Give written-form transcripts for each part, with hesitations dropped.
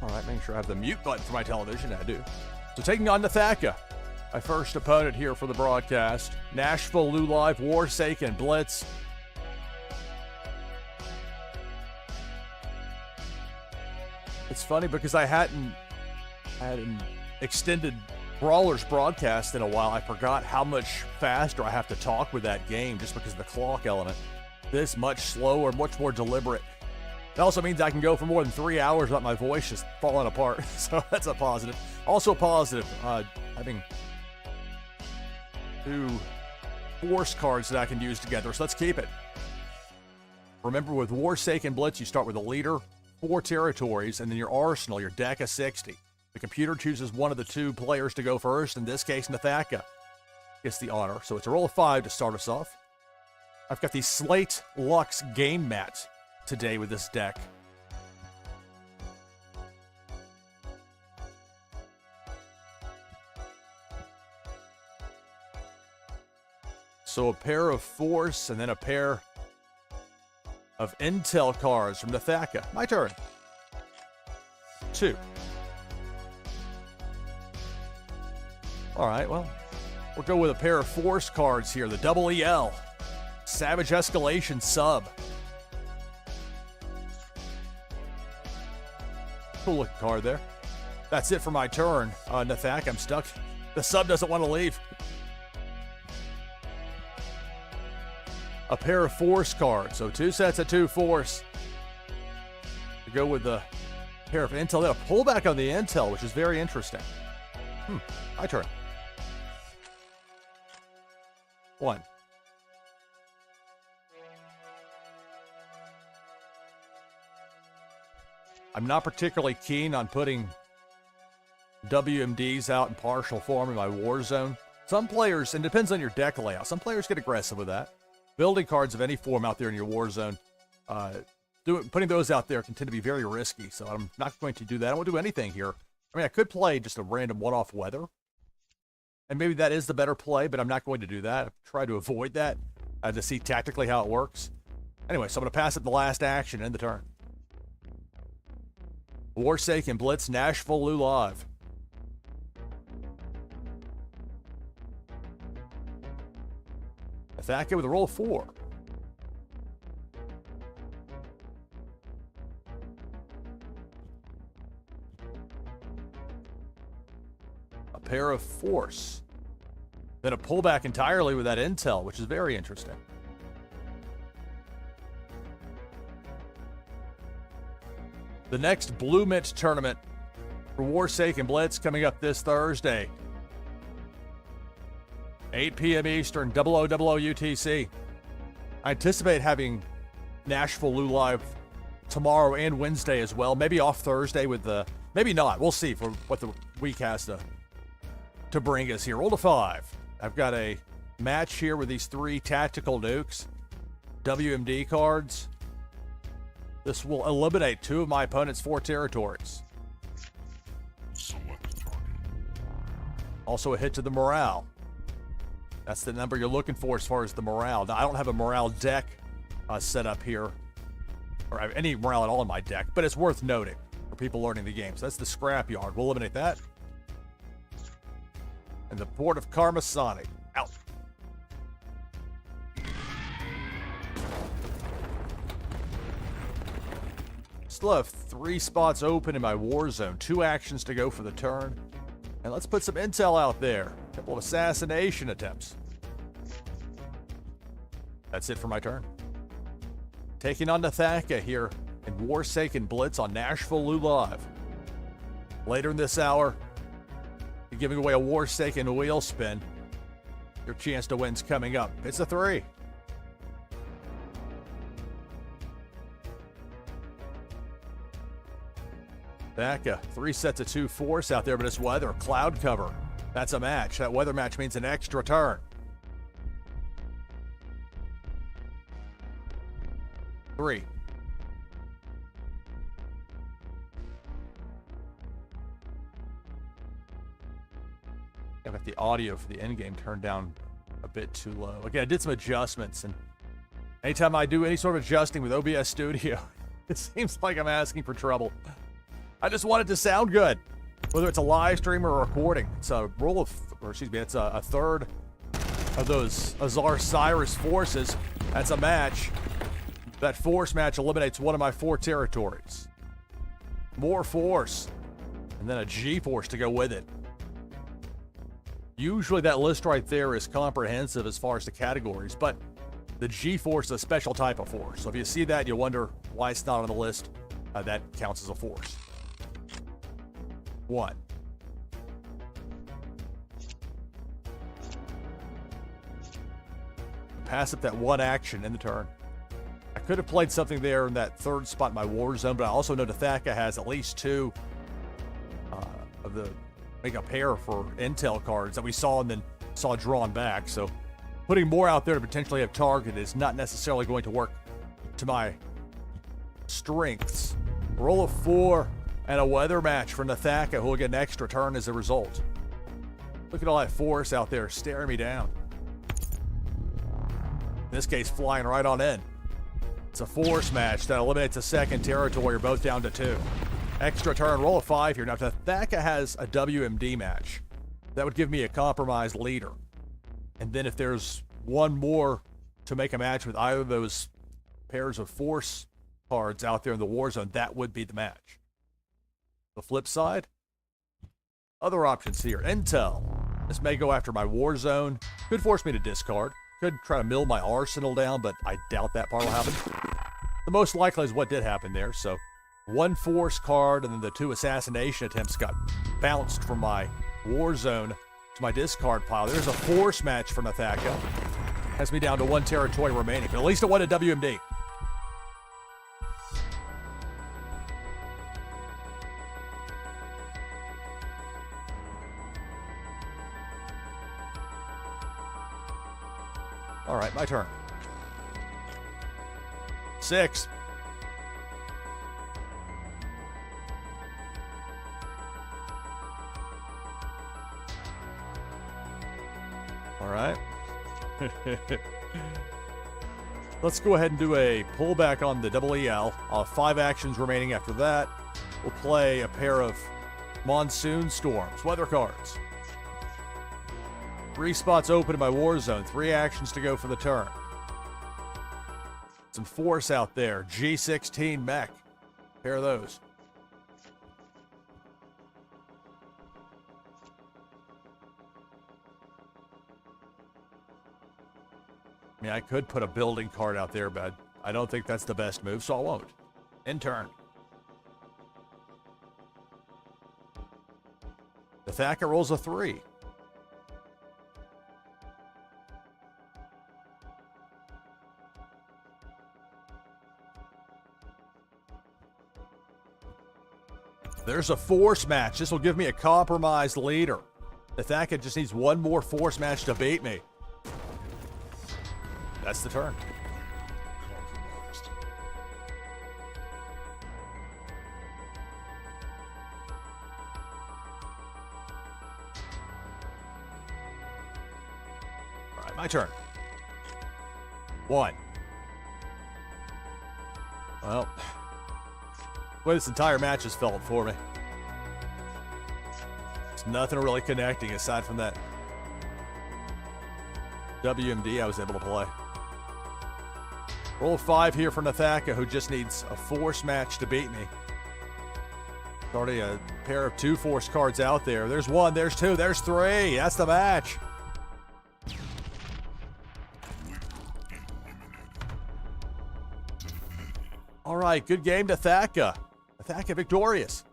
All right, making sure I have the mute button for my television. I do. So taking on Nethaka, my first opponent here for the broadcast. NashvilleLou Live, Warsaken Blitz. It's funny because I hadn't had an extended Brawlers broadcast in a while. I forgot how much faster I have to talk with that game just because of the clock element. This much slower, much more deliberate. It also means I can go for more than 3 hours without my voice just falling apart. So that's a positive. Also positive, having 2 force cards that I can use together. So let's keep it. Remember, with Warsaken Blitz, you start with a leader, 4 territories, and then your arsenal, your deck of 60. The computer chooses one of the 2 players to go first. In this case, Nethaka gets the honor. So it's a roll of 5 to start us off. I've got the Slate Lux game mat today with this deck. So a pair of force and then a pair of intel cards from Nethaka. My turn. 2. All right, well, we'll go with a pair of force cards here. The double EL. Savage Escalation sub. Cool looking card there. That's it for my turn. Nethaka, I'm stuck. The sub doesn't want to leave. A pair of force cards. So 2 sets of 2 force. To go with the pair of intel. Then a pullback on the intel, which is very interesting. My turn. 1. I'm not particularly keen on putting WMDs out in partial form in my Warzone. Some players, and it depends on your deck layout, some players get aggressive with that. Building cards of any form out there in your Warzone, putting those out there can tend to be very risky, so I'm not going to do that. I won't do anything here. I mean, I could play just a random one-off weather, and maybe that is the better play, but I'm not going to do that. I've tried to avoid that to see tactically how it works. Anyway, so I'm going to pass it the last action in the turn. Warsaken Blitz, NashvilleLou Live. Nethaka with a roll of 4. A pair of force. Then a pullback entirely with that intel, which is very interesting. The next Blue Mint tournament for Warsaken Blitz coming up this Thursday. 8 p.m. Eastern, 0000 UTC. I anticipate having NashvilleLou Live tomorrow and Wednesday as well. Maybe off Thursday with the... Maybe not. We'll see for what the week has to bring us here. Roll to 5. I've got a match here with these 3 tactical nukes. WMD cards. This will eliminate 2 of my opponent's 4 territories. Also a hit to the morale. That's the number you're looking for as far as the morale. Now, I don't have a morale deck set up here, or any morale at all in my deck, but it's worth noting for people learning the game. So that's the scrapyard. We'll eliminate that. And the Port of Karmasani. Out. Still have 3 spots open in my war zone. 2 actions to go for the turn. And let's put some intel out there. A couple of assassination attempts. That's it for my turn. Taking on Nethaka here in Warsaken Blitz on NashvilleLou Live. Later in this hour, you're giving away a Warsaken wheel spin. Your chance to win's coming up. It's a 3. Nethaka, 3 sets of 2 force out there, but it's weather, cloud cover. That's a match. That weather match means an extra turn. 3. I've got the audio for the endgame turned down a bit too low. Again, I did some adjustments, and anytime I do any sort of adjusting with OBS Studio, it seems like I'm asking for trouble. I just want it to sound good. Whether it's a live stream or a recording. It's a roll of, or excuse me, it's a third of those Azar Cyrus forces. That's a match. That force match eliminates one of my 4 territories. More force. And then a G-force to go with it. Usually that list right there is comprehensive as far as the categories, but the G-force is a special type of force. So if you see that, you wonder why it's not on the list. That counts as a force. 1. Pass up that 1 action in the turn. I could have played something there in that 3rd spot in my war zone, but I also know Dathaka has at least 2 of the make a pair for intel cards that we saw and then saw drawn back. So putting more out there to potentially have target is not necessarily going to work to my strengths. Roll of 4 and a weather match for Dathaka, who will get an extra turn as a result. Look at all that force out there staring me down. In this case, flying right on in. It's a force match that eliminates a 2nd territory. You're both down to 2. Extra turn, roll a 5 here. Now, if Dathaka has a WMD match, that would give me a compromised leader. And then if there's one more to make a match with either of those pairs of force cards out there in the war zone, that would be the match. The flip side, other options here. Intel. This may go after my war zone. Could force me to discard. Could try to mill my arsenal down, but I doubt that part will happen. The most likely is what did happen there. So 1 force card and then the 2 assassination attempts got bounced from my war zone to my discard pile. There's a force match for Dathaka. Has me down to 1 territory remaining, but at least it won a WMD. All right, my turn. 6. All right. Let's go ahead and do a pullback on the double EL. 5 actions remaining after that. We'll play a pair of Monsoon Storms, weather cards. 3 spots open in my war zone. 3 actions to go for the turn. Some force out there. G16 mech. Pair of those. I mean, I could put a building card out there, but I don't think that's the best move, so I won't. In turn. Dathaka rolls a 3. There's a force match. This will give me a compromised leader. Dathaka just needs 1 more force match to beat me. That's the turn. All right, my turn. 1. Well, the way this entire match has felt for me. There's nothing really connecting aside from that WMD I was able to play. Roll 5 here for Dathaka, who just needs a force match to beat me. There's already a pair of 2 force cards out there. There's 1, there's 2, there's 3. That's the match. All right, good game, Dathaka. Dathaka victorious.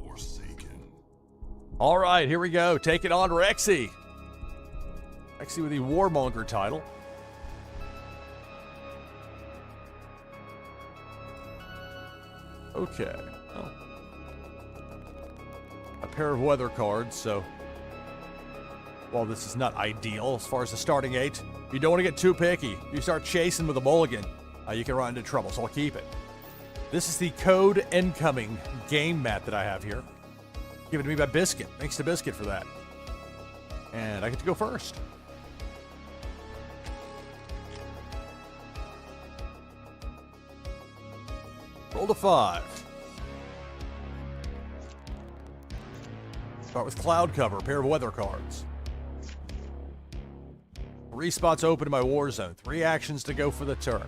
Warsaken. All right, here we go. Taking on Rexy. Rexy with the Warmonger title. Okay. Well, a pair of weather cards, so while this is not ideal as far as the starting 8, you don't want to get too picky. You start chasing with a mulligan, you can run into trouble, so I'll keep it. This is the code incoming game map that I have here. Given to me by Biscuit. Thanks to Biscuit for that. And I get to go first. Roll to 5. Start with Cloud Cover, a pair of weather cards. 3 spots open in my war zone. 3 actions to go for the turn.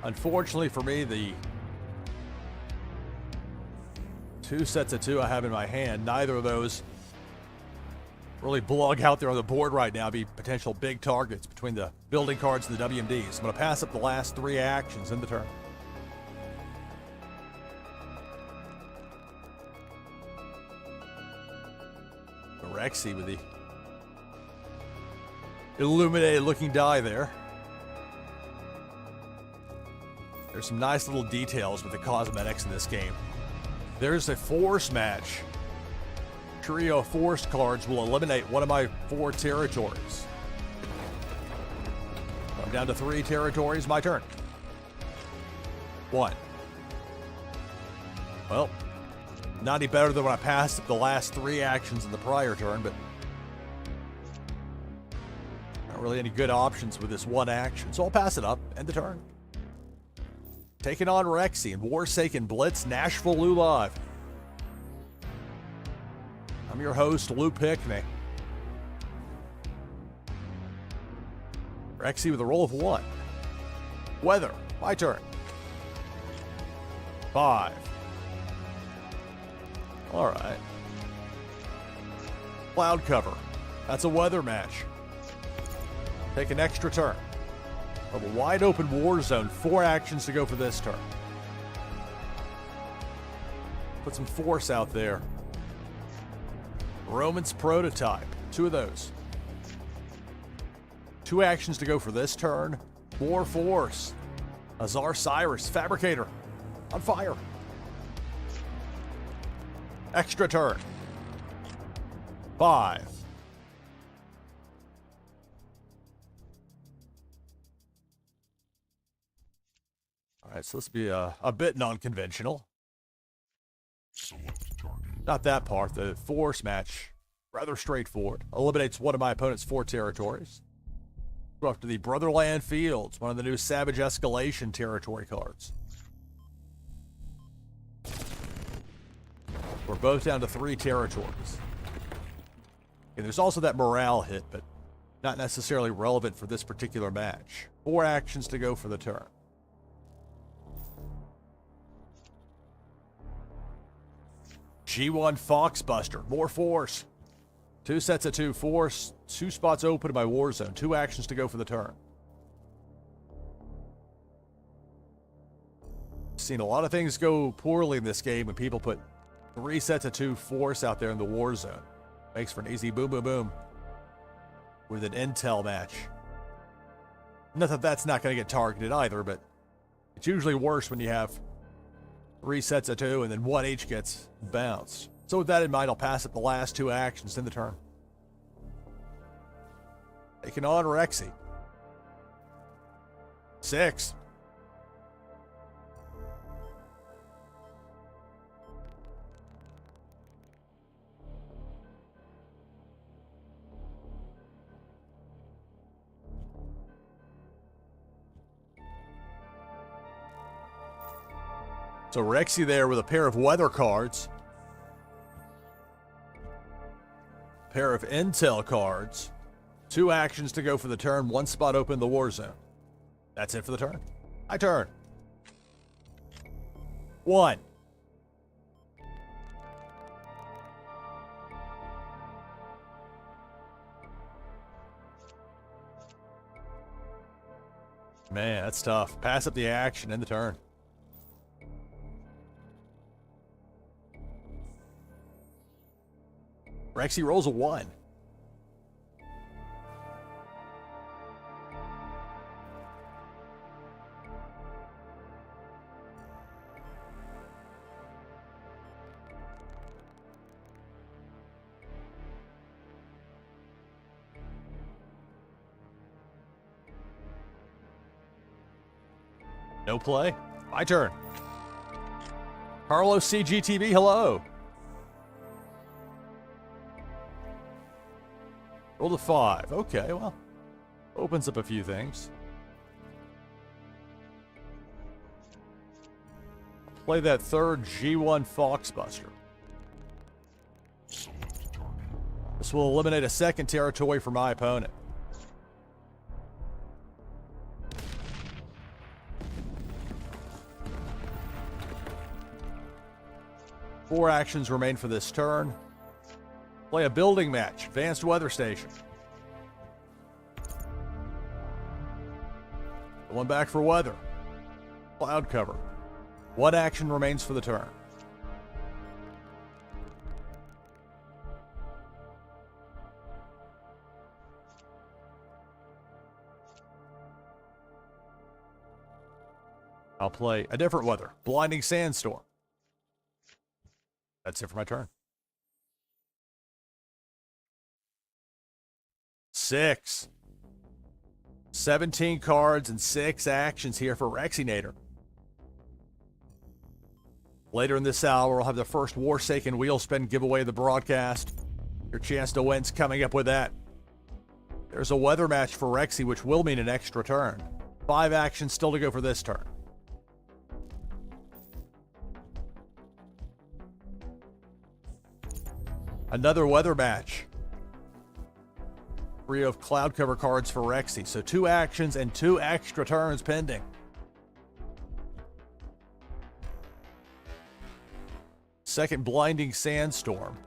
Unfortunately for me, the 2 sets of 2 I have in my hand, neither of those really blug out there on the board right now, be potential big targets between the building cards and the WMDs. I'm going to pass up the last 3 actions in the turn. Rexy with the illuminated looking die there. There's some nice little details with the cosmetics in this game. There's a force match. Trio of force cards will eliminate one of my 4 territories. I'm down to 3 territories. My turn. 1. Well, not any better than when I passed the last 3 actions in the prior turn, but not really any good options with this 1 action. So I'll pass it up, end the turn. Taking on Rexy in Warsaken Blitz, NashvilleLou Live. I'm your host, Lou Pickney. Rexy with a roll of 1. Weather, my turn. 5. All right. Cloud Cover. That's a weather match. Take an extra turn. Of a wide open war zone. 4 actions to go for this turn. Put some force out there. Roman's Prototype. 2 of those. 2 actions to go for this turn. More force. Azar Cyrus. Fabricator. On fire. Extra turn. 5. All right, so let's be a bit non-conventional. Not that part. The force match, rather straightforward. Eliminates one of my opponent's 4 territories. Go after the Brotherland Fields, one of the new Savage Escalation territory cards. We're both down to 3 territories. And there's also that morale hit, but not necessarily relevant for this particular match. 4 actions to go for the turn. G1 Foxbuster, more force. 2 sets of 2 force, 2 spots open in my war zone. 2 actions to go for the turn. Seen a lot of things go poorly in this game when people put 3 sets of 2 force out there in the war zone. Makes for an easy boom, boom, boom with an intel match. Not that that's not going to get targeted either, but it's usually worse when you have 3 sets of 2 and then 1 each gets bounced. So with that in mind, I'll pass up the last 2 actions in the turn. Taking on Rexy. 6. So Rexy there with a pair of weather cards. Pair of intel cards. 2 actions to go for the turn. 1 spot open in the war zone. That's it for the turn. My turn. 1. Man, that's tough. Pass up the action in the turn. Rexy rolls a 1. No play. My turn. Carlos CGTV, hello. Roll to 5. Okay, well, opens up a few things. Play that third G1 Foxbuster. This will eliminate a second territory for my opponent. Four actions remain for this turn. Play a building match, advanced weather station. One back for weather. Cloud cover. One action remains for the turn. I'll play a different weather, blinding sandstorm. That's it for my turn. 6. 17 cards and 6 actions here for Rexinator. Later in this hour, we'll have the first Warsaken wheel spin giveaway of the broadcast. Your chance to win's coming up with that. There's a weather match for Rexy, which will mean an extra turn. 5 actions still to go for this turn. Another weather match. 3 of cloud cover cards for Rexy. So 2 actions and 2 extra turns pending. Second blinding sandstorm.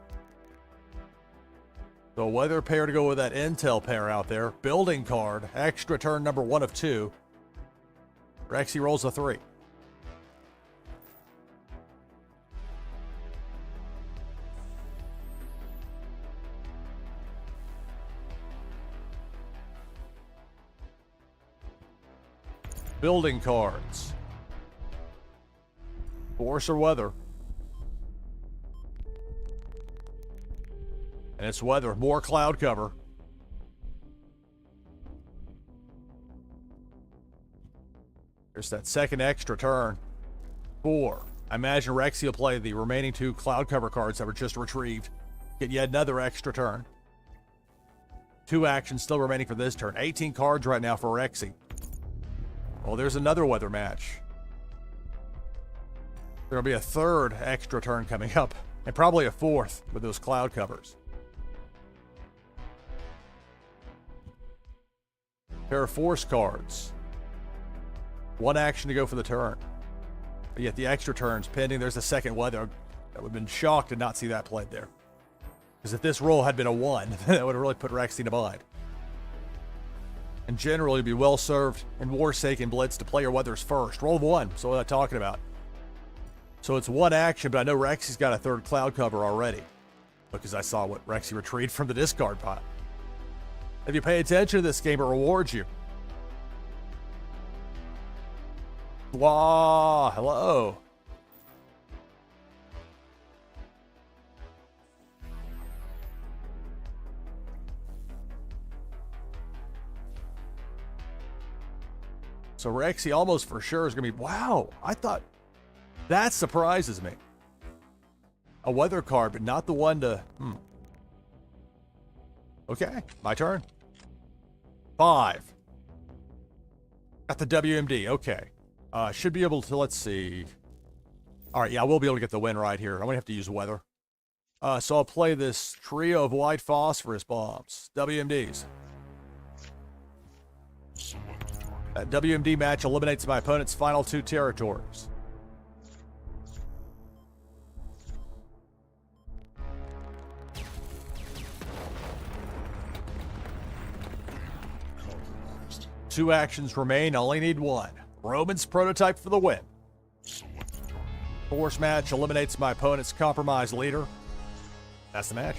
So a weather pair to go with that intel pair out there. Building card. Extra turn number 1 of 2. Rexy rolls a 3. Building cards. Force or weather. And it's weather. More cloud cover. There's that second extra turn. 4. I imagine Rexy will play the remaining 2 cloud cover cards that were just retrieved. Get yet another extra turn. 2 actions still remaining for this turn. 18 cards right now for Rexy. Well, there's another weather match. There'll be a third extra turn coming up, and probably a fourth with those cloud covers. Pair of force cards. 1 action to go for the turn. But yet the extra turn's pending. There's a second weather. I would have been shocked to not see that played there. Because if this roll had been a 1, that would have really put Rexy in a bind. And generally be well served in Warsaken Blitz to play your weathers first. Roll of 1, so what I'm talking about. So it's 1 action, but I know Rexy's got a third cloud cover already. Because I saw what Rexy retrieved from the discard pile. If you pay attention to this game, it rewards you. Wow, hello. So Rexy almost for sure is going to be, wow, I thought, that surprises me. A weather card, but not the one to, Okay, my turn. 5. Got the WMD, okay. Should be able to, let's see. All right, yeah, I will be able to get the win right here. I'm going to have to use weather. So I'll play this trio of white phosphorus bombs, WMDs. That WMD match eliminates my opponent's final 2 territories. Two actions remain, only need 1. Roman's prototype for the win. Force match eliminates my opponent's compromised leader. That's the match.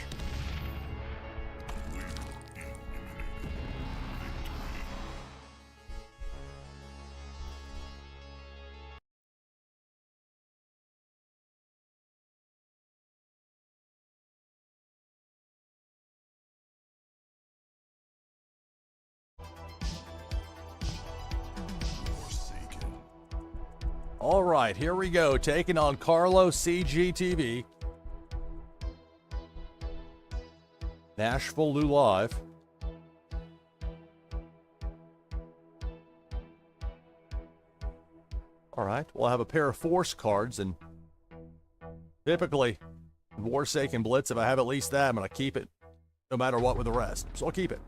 All right, here we go. Taking on Carlo CGTV. NashvilleLou Live. All right, we'll have a pair of force cards, and typically, in Warsaken Blitz, if I have at least that, I'm going to keep it no matter what with the rest. So I'll keep it.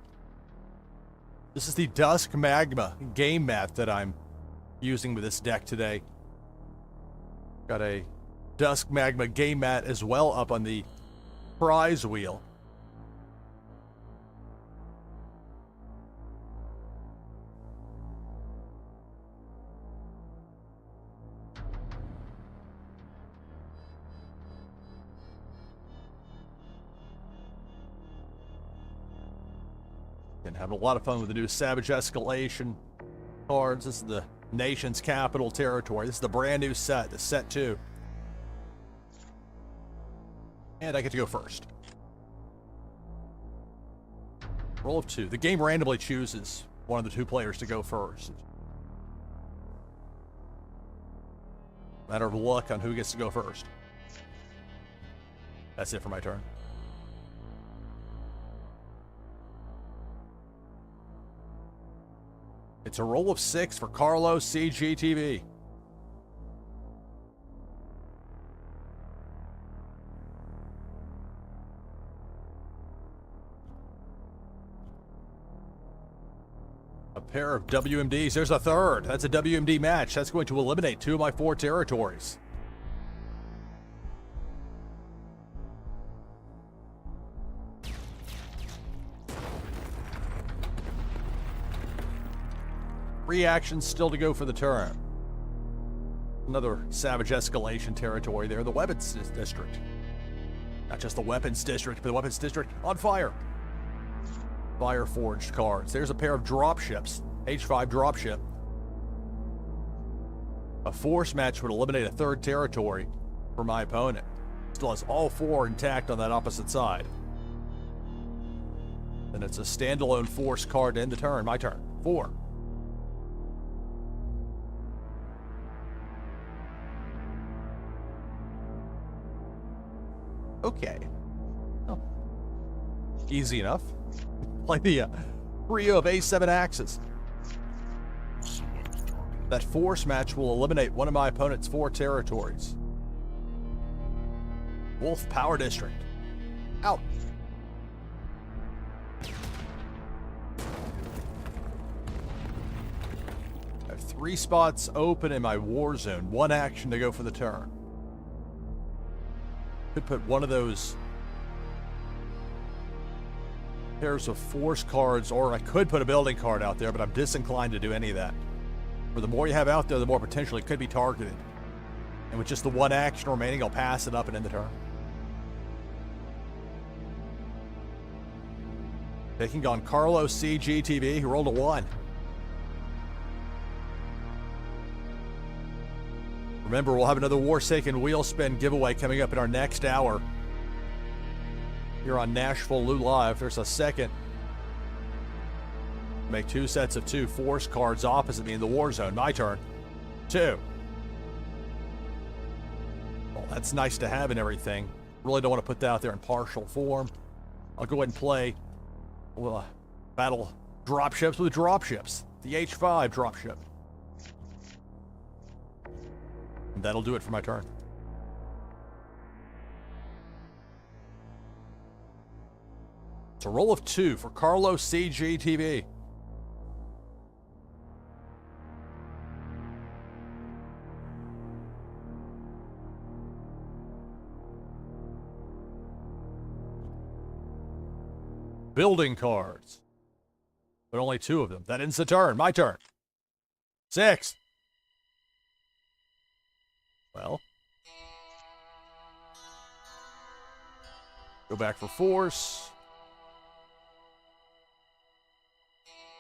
This is the Dusk Magma game mat that I'm using with this deck today. Got a Dusk Magma game mat as well up on the prize wheel. And having a lot of fun with the new Savage Escalation cards. This is the nation's capital territory. This is the brand new set, the set 2. And I get to go first. Roll of 2. The game randomly chooses one of the 2 players to go first. Matter of luck on who gets to go first. That's it for my turn. It's a roll of 6 for Carlo CGTV. A pair of WMDs. There's a third. That's a WMD match. That's going to eliminate 2 of my 4 territories. Reactions still to go for the turn. Another Savage Escalation territory there. The Weapons District. Not just the Weapons District, but the Weapons District on fire. Fire Forged cards. There's a pair of dropships. H5 dropship. A force match would eliminate a 3rd territory for my opponent. Still has all 4 intact on that opposite side. Then it's a standalone force card to end the turn. My turn. 4. Okay. Oh. Easy enough. Like the trio of A7 axes. That force match will eliminate one of my opponent's 4 territories. Wolf Power District. Out. I have 3 spots open in my war zone. 1 action to go for the turn. Could put one of those pairs of force cards, or I could put a building card out there, but I'm disinclined to do any of that. For the more you have out there, the more potential it could be targeted. And with just the 1 action remaining, I'll pass it up and end the turn. Taking on Carlo CGTV, who rolled a 1. Remember, we'll have another Warsaken Wheel Spin giveaway coming up in our next hour. Here on NashvilleLou Live, there's a second. Make 2 sets of 2 force cards opposite me in the war zone. My turn. 2. Well, that's nice to have and everything. Really don't want to put that out there in partial form. I'll go ahead and play. We'll battle dropships with dropships. The H5 dropship. And that'll do it for my turn. It's a roll of 2 for Carlo CGTV. Building cards. But only 2 of them. That ends the turn. My turn. 6. Well. Go back for force.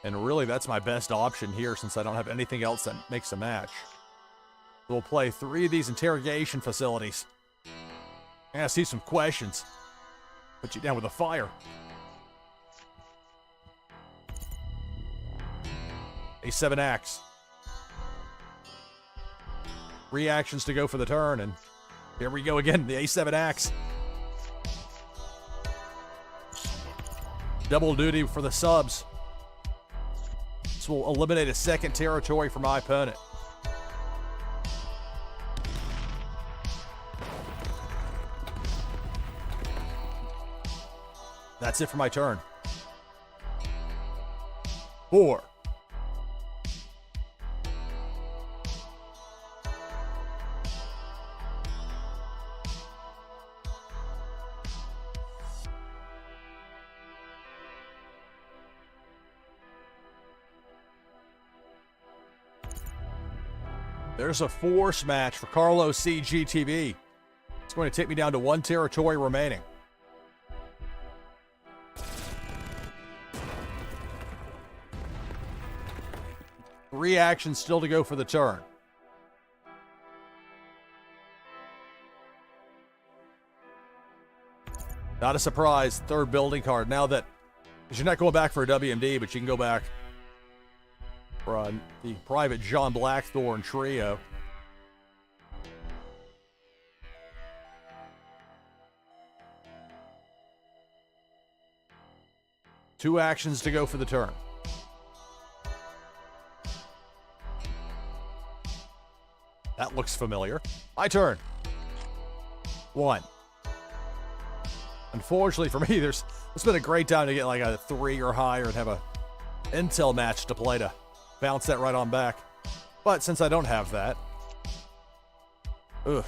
And really, that's my best option here since I don't have anything else that makes a match. We'll play 3 of these interrogation facilities. Ask you some questions. Put you down with a fire. A7 axe. Reactions to go for the turn, and here we go again, the A7 axe. Double duty for the subs. This will eliminate a second territory for my opponent. That's it for my turn. 4. There's a force match for Carlos CGTV. It's going to take me down to 1 territory remaining. Reaction still to go for the turn. Not a surprise, 3rd building card. Now that, because you're not going back for a WMD, but you can go back for the private John Blackthorne trio. Two actions to go for the turn. That looks familiar. My turn. 1. Unfortunately for me, it's been a great time to get like a 3 or higher and have a intel match to play to bounce that right on back. But since I don't have that, I'm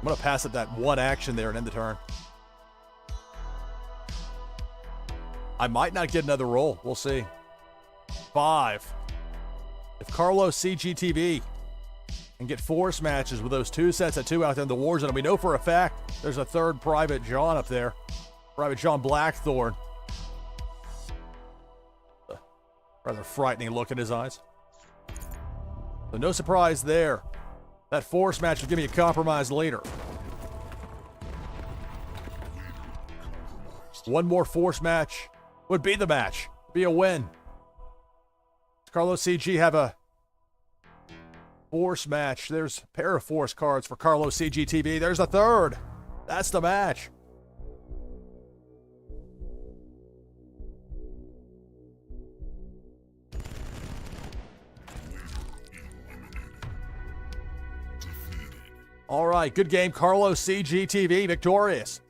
gonna pass up that 1 action there and end the turn. I might not get another roll. We'll see. 5. If Carlos CGTV can get force matches with those 2 sets of 2 out there in the war zone, and we know for a fact there's a 3rd Private John up there. Private John Blackthorne. Rather frightening look in his eyes. So no surprise there. That force match will give me a compromised leader. 1 more force match would be the match. Be a win. Does Carlos CG have a force match? There's a pair of force cards for Carlos CGTV. There's a 3rd. That's the match. All right, good game. Carlos CGTV victorious.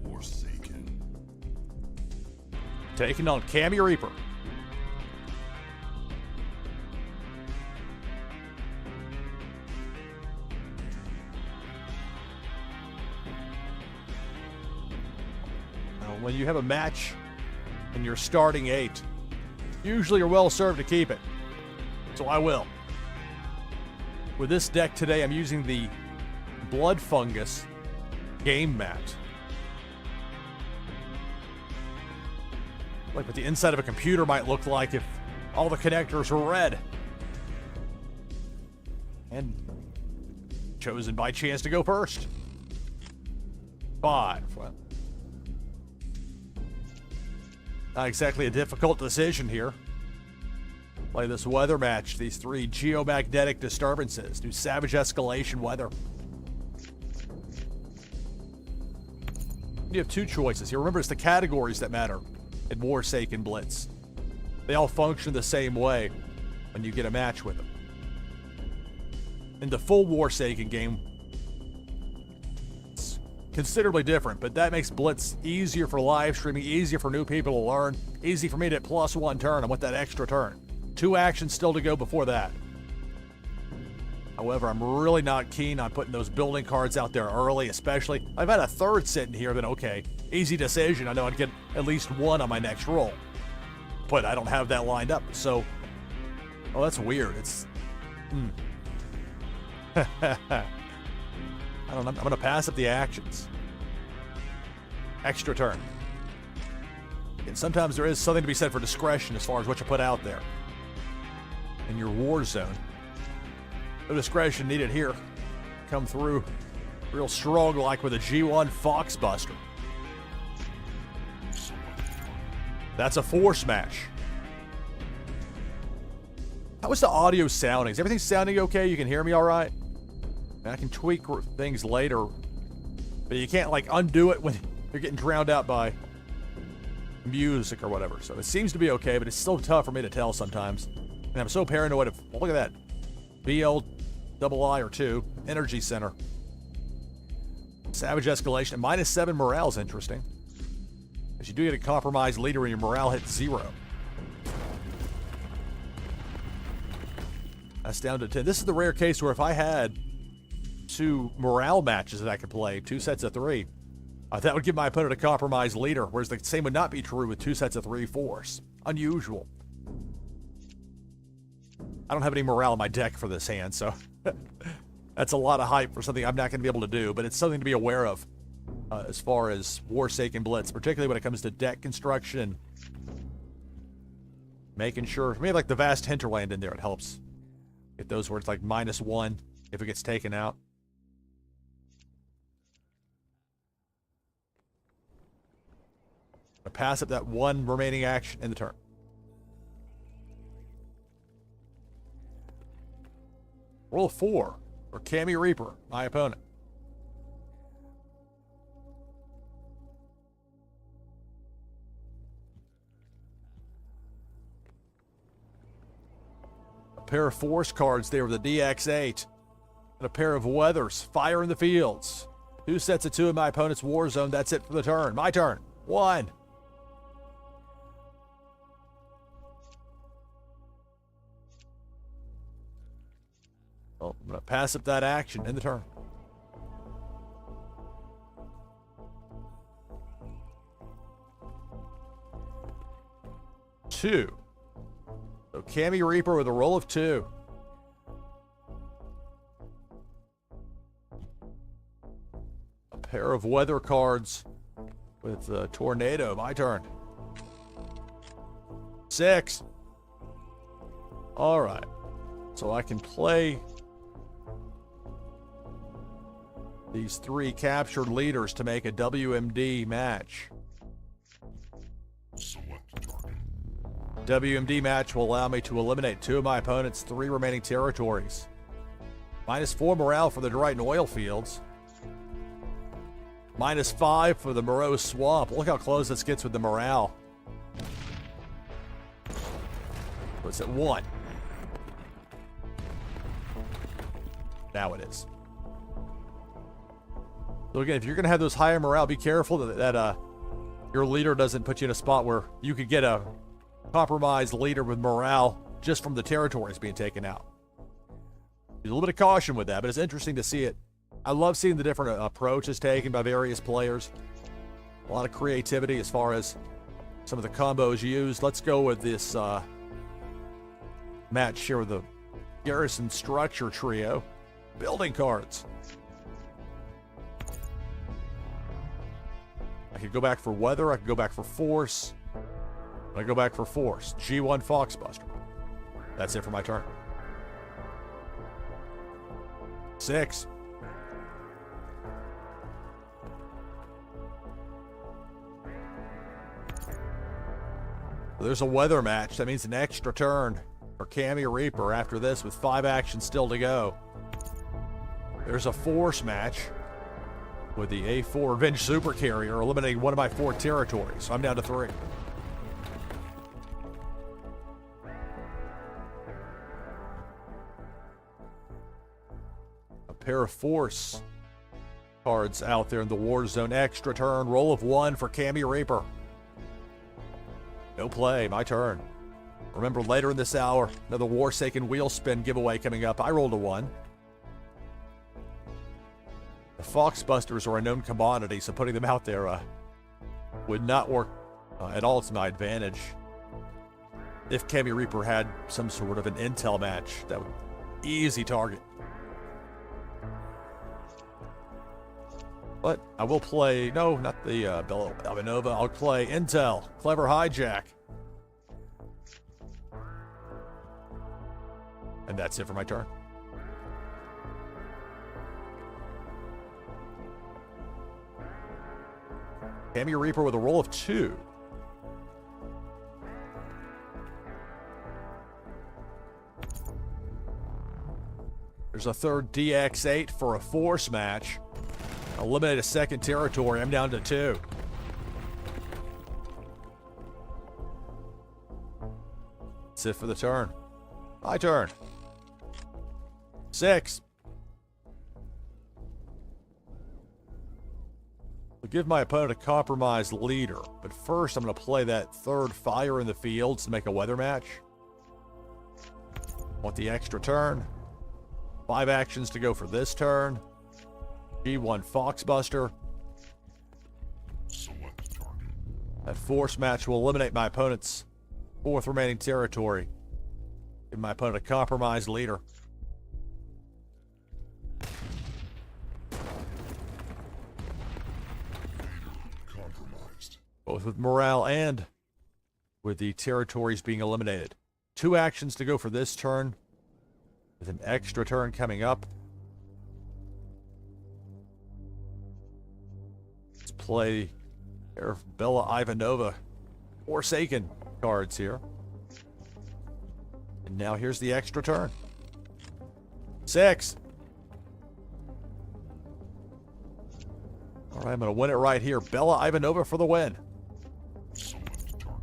Warsaken. Taking on Cammy Reaper. When you have a match and you're starting 8, usually you're well served to keep it. So I will. With this deck today, I'm using the Blood Fungus game mat. Like what the inside of a computer might look like if all the connectors were red. And chosen by chance to go first. 5. Well, not exactly a difficult decision here. Play this weather match, these 3 geomagnetic disturbances, do savage escalation weather. You have 2 choices here. Remember, it's the categories that matter in Warsaken Blitz. They all function the same way when you get a match with them. In the full Warsaken game, it's considerably different, but that makes Blitz easier for live streaming, easier for new people to learn, easy for me to hit +1 turn. I want that extra turn. 2 actions still to go before that. However, I'm really not keen on putting those building cards out there early, especially. I've had a 3rd sitting here, then okay, easy decision. I know I'd get at least 1 on my next roll. But I don't have that lined up, so... Oh, that's weird. It's... I don't know. I'm going to pass up the actions. Extra turn. And sometimes there is something to be said for discretion as far as what you put out there in your war zone. No discretion needed here. Come through real strong like with a G1 Foxbuster. That's a 4 smash. How is the audio sounding? Is everything sounding okay? You can hear me all right? I can tweak things later, but you can't like undo it when you're getting drowned out by music or whatever. So it seems to be okay, but it's still tough for me to tell sometimes. And I'm so paranoid of, well, look at that. BL-II or 2, Energy Center. Savage Escalation. -7 morale is interesting. Because you do get a compromised leader and your morale hits 0. That's down to 10. This is the rare case where if I had 2 morale matches that I could play, 2 sets of 3, that would give my opponent a compromised leader, whereas the same would not be true with 2 sets of 3 force. Unusual. I don't have any morale in my deck for this hand, so that's a lot of hype for something I'm not going to be able to do, but it's something to be aware of as far as Warsaken Blitz, particularly when it comes to deck construction. Making sure, maybe like the Vast Hinterland in there, it helps. Get those where it's like -1 if it gets taken out. I pass up that 1 remaining action in the turn. Roll 4 for Cammy Reaper, my opponent. A pair of force cards there with a DX8. And a pair of weathers. Fire in the fields. 2 sets of 2 in my opponent's war zone. That's it for the turn. My turn. 1. Oh, I'm going to pass up that action in the turn. Two. So Cammy Reaper with a roll of 2. A pair of weather cards with a tornado. My turn. 6. All right. So I can play these 3 captured leaders to make a WMD match. Select target. WMD match will allow me to eliminate 2 of my opponent's 3 remaining territories. -4 morale for the Dryden oil fields. -5 for the Morose Swamp. Look how close this gets with the morale. It's at 1. Now it is. So again, if you're going to have those higher morale, be careful that your leader doesn't put you in a spot where you could get a compromised leader with morale just from the territories being taken out. There's a little bit of caution with that, but it's interesting to see it. I love seeing the different approaches taken by various players. A lot of creativity as far as some of the combos used. Let's go with this match here with the Garrison Structure Trio. Building cards. I could go back for weather. I could go back for force. I go back for force. G1 Foxbuster. That's it for my turn. 6. There's a weather match. That means an extra turn for Cammy Reaper after this with 5 actions still to go. There's a force match with the A4 Revenge Super Carrier eliminating 1 of my 4 territories. So I'm down to 3. A pair of force cards out there in the war zone. Extra turn. Roll of 1 for Cammy Reaper. No play. My turn. Remember, later in this hour, another Warsaken wheel spin giveaway coming up. I rolled a 1. The Foxbusters are a known commodity, so putting them out there would not work at all to my advantage. If Cammy Reaper had some sort of an intel match, that would easy target. But I will play, no, not the Bella Ivanova. I'll play Intel, Clever Hijack. And that's it for my turn. Cammy Reaper with a roll of 2. There's a third DX8 for a force match. Eliminate a second territory. I'm down to 2. That's it for the turn. My turn. 6. I'll give my opponent a compromised leader, but first I'm going to play that third fire in the fields to make a weather match. Want the extra turn. 5 actions to go for this turn. G1 Foxbuster. Select target. That force match will eliminate my opponent's 4th remaining territory. Give my opponent a compromised leader. Compromised. Both with morale and with the territories being eliminated. 2 actions to go for this turn, with an extra turn coming up. Let's play Bella Ivanova Warsaken cards here. And now here's the extra turn. 6. All right, I'm going to win it right here. Bella Ivanova for the win. Select target.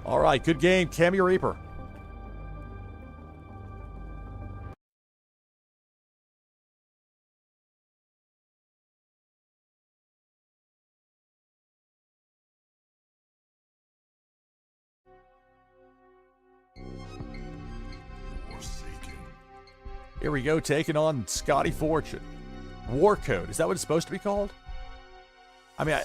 All right, good game, Cammy Reaper. Warsaken. Here we go, taking on Scotty Fortune. War code, is that what it's supposed to be called? I mean,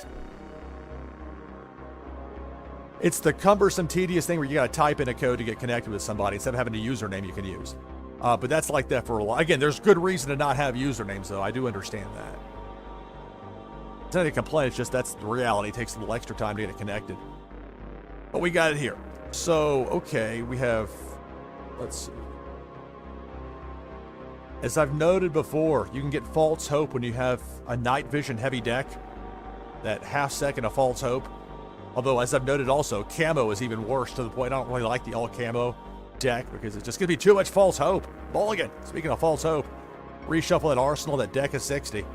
it's the cumbersome, tedious thing where you got to type in a code to get connected with somebody instead of having a username you can use. But that's like that for a while. Again, there's good reason to not have usernames, though. I do understand that. It's not a complaint, it's just that's the reality. It takes a little extra time to get it connected. But we got it here. So, okay, we have, let's see. As I've noted before, you can get False Hope when you have a Night Vision heavy deck. That half second of False Hope. Although, as I've noted also, Camo is even worse, to the point I don't really like the all Camo deck because it's just going to be too much False Hope. Mulligan, speaking of False Hope, reshuffle that Arsenal, that deck is 60.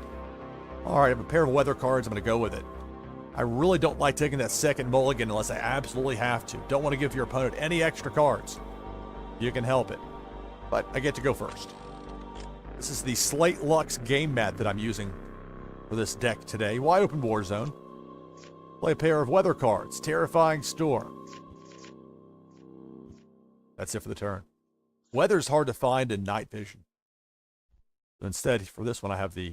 All right, I have a pair of weather cards, I'm going to go with it. I really don't like taking that second mulligan unless I absolutely have to. Don't want to give your opponent any extra cards. You can help it. But I get to go first. This is the Slate Lux game mat that I'm using for this deck today. Wide open war zone. Play a pair of weather cards. Terrifying Storm. That's it for the turn. Weather's hard to find in night vision. So instead, for this one, I have the...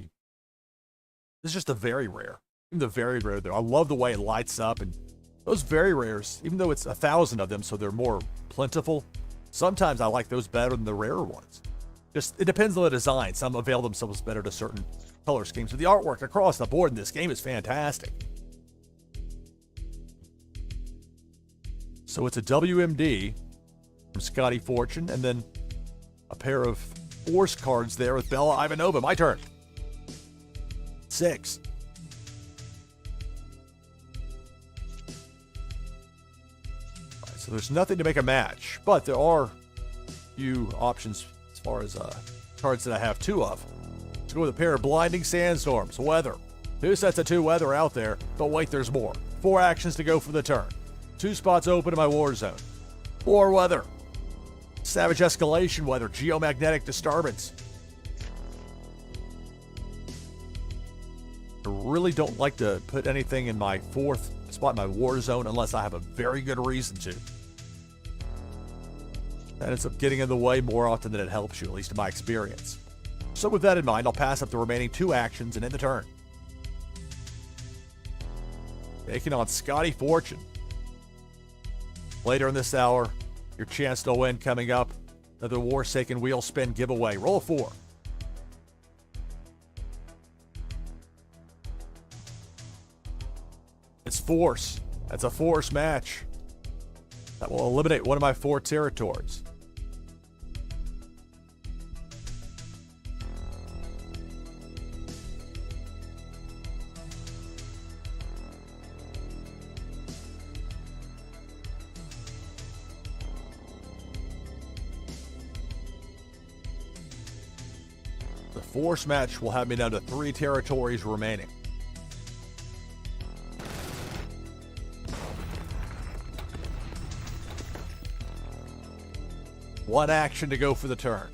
This is just a very rare. Even the very rare, though. I love the way it lights up. And those very rares, even though it's 1,000 of them, so they're more plentiful, sometimes I like those better than the rarer ones. Just, it depends on the design. Some avail themselves better to certain color schemes. But the artwork across the board in this game is fantastic. So it's a WMD from Scotty Fortune, and then a pair of force cards there with Bella Ivanova. My turn. 6. Right, so there's nothing to make a match, but there are a few options as far as cards that I have 2 of. Let's go with a pair of Blinding Sandstorms. Weather. 2 sets of 2 weather out there, but wait, there's more. 4 actions to go for the turn. 2 spots open in my war zone. 4 weather. Savage Escalation weather. Geomagnetic Disturbance. I really don't like to put anything in my 4th spot in my war zone unless I have a very good reason to. That ends up getting in the way more often than it helps you, at least in my experience. So with that in mind, I'll pass up the remaining 2 actions and end the turn. Taking on Scotty Fortune. Later in this hour, your chance to win coming up. Another Warsaken wheel spin giveaway. Roll a 4. It's force. That's a force match. That will eliminate one of my 4 territories. The force match will have me down to 3 territories remaining. One action to go for the turn.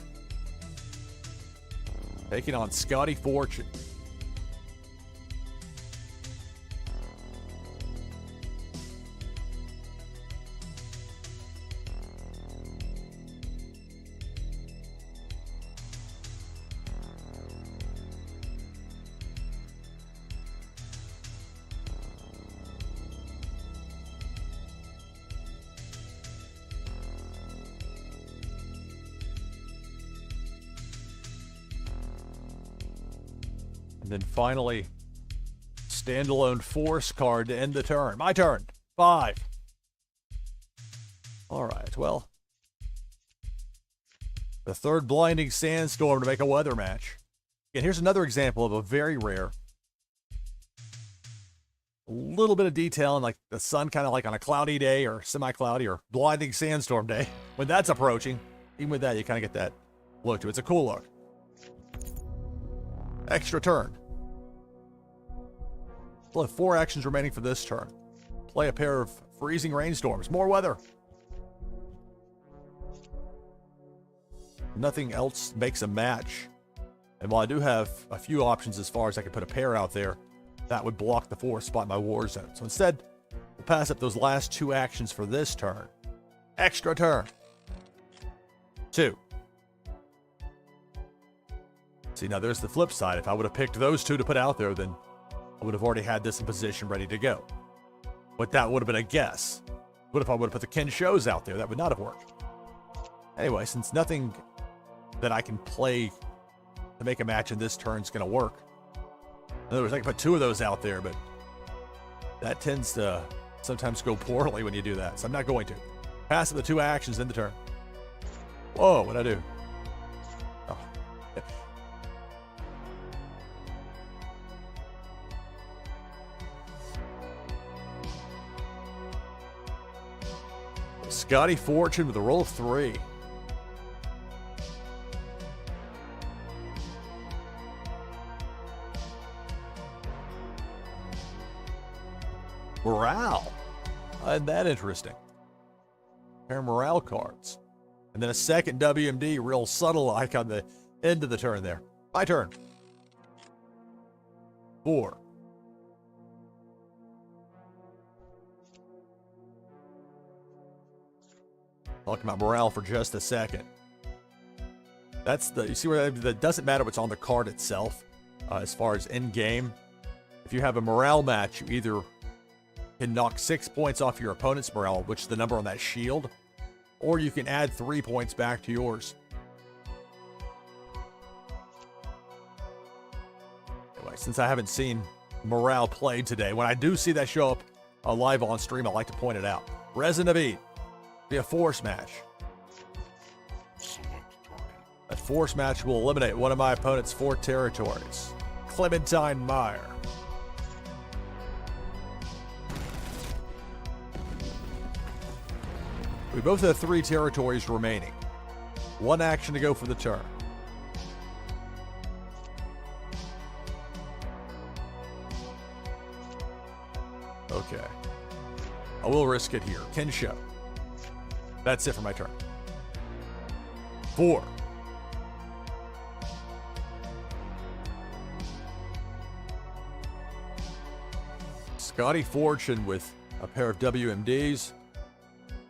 Taking on Scotty Fortune. And then finally, standalone force card to end the turn. My turn. 5. All right, well. The third blinding sandstorm to make a weather match. And here's another example of a very rare. A little bit of detail in like the sun kind of like on a cloudy day or semi-cloudy or blinding sandstorm day. When that's approaching, even with that, you kind of get that look to it. It's a cool look. Extra turn. We'll have 4 actions remaining for this turn. Play a pair of freezing rainstorms. More weather. Nothing else makes a match. And while I do have a few options as far as I could put a pair out there, that would block the 4th spot in my war zone. So instead, we'll pass up those last 2 actions for this turn. Extra turn. 2. See, now there's the flip side. If I would have picked those 2 to put out there, then I would have already had this in position ready to go. But that would have been a guess. What if I would have put the Ken shows out there? That would not have worked. Anyway, since nothing that I can play to make a match in this turn is going to work. In other words, I can put 2 of those out there, but that tends to sometimes go poorly when you do that. So I'm not going to. Pass up the 2 actions in the turn. Whoa, what'd I do? Oh. Scotty Fortune with a roll of 3. Morale. Isn't that interesting? Pair of morale cards. And then a second WMD, real subtle like on the end of the turn there. My turn. 4. Talking about morale for just a second. That's the, you see where that doesn't matter what's on the card itself. As far as in game, if you have a morale match, you either can knock 6 points off your opponent's morale, which is the number on that shield, or you can add 3 points back to yours. Anyway, since I haven't seen morale played today, when I do see that show up live on stream, I like to point it out. Resident Evil. Be a force match. Select target. That force match will eliminate one of my opponent's 4 territories. Clementine Meyer. We both have 3 territories remaining. 1 action to go for the turn. Okay. I will risk it here. Ken show. That's it for my turn. 4. Scotty Fortune with a pair of WMDs.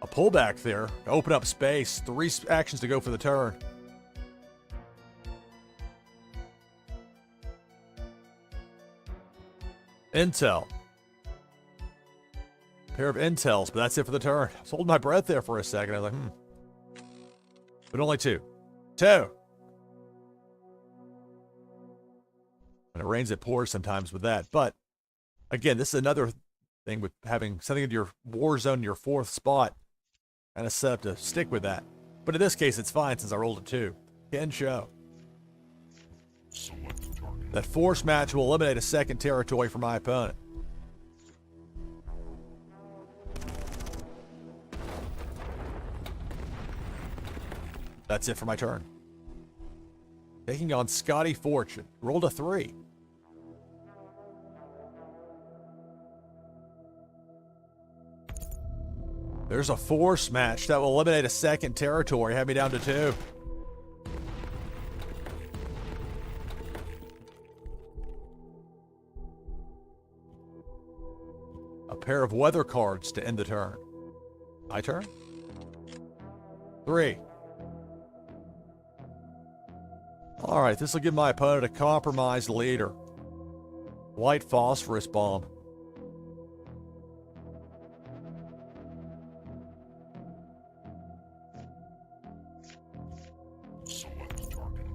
A pullback there. Open up space. 3 actions to go for the turn. Intel. pair of intels, but that's it for the turn. I was holding my breath there for a second. I was like, But only 2. 2! When it rains, it pours sometimes with that. But, again, this is another thing with having something in your war zone, your 4th spot, kind of set up to stick with that. But in this case, it's fine since I rolled a 2. Can show. Select target. That force match will eliminate a 2nd territory for my opponent. That's it for my turn. Taking on Scotty Fortune. Rolled a 3. There's a force match that will eliminate a 2nd territory. Have me down to 2. A pair of weather cards to end the turn. My turn? 3. All right, this will give my opponent a compromised leader. White phosphorus bomb. Select target.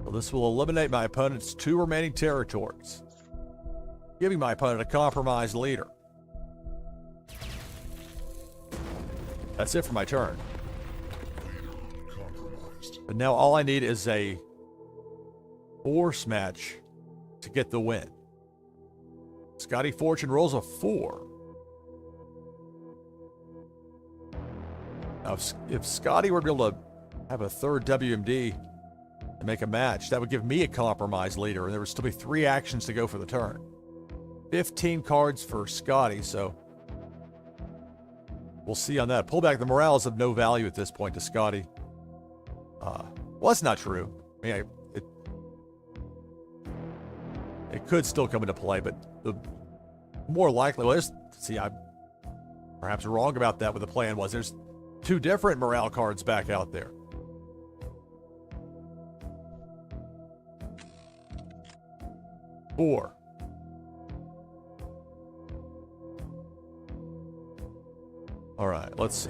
So this will eliminate my opponent's 2 remaining territories, giving my opponent a compromised leader. That's it for my turn. Leader compromised. But now all I need is a force match to get the win. Scotty Fortune rolls a 4. Now, if Scotty were to be able to have a 3rd WMD to make a match, that would give me a compromised leader, and there would still be 3 actions to go for the turn. 15 cards for Scotty, so we'll see on that. Pullback, the morale is of no value at this point to Scotty. Well, that's not true. I mean, it could still come into play, but the more likely, well, see, I'm perhaps wrong about that. What the plan was, there's 2 different morale cards back out there. Four. All right, let's see.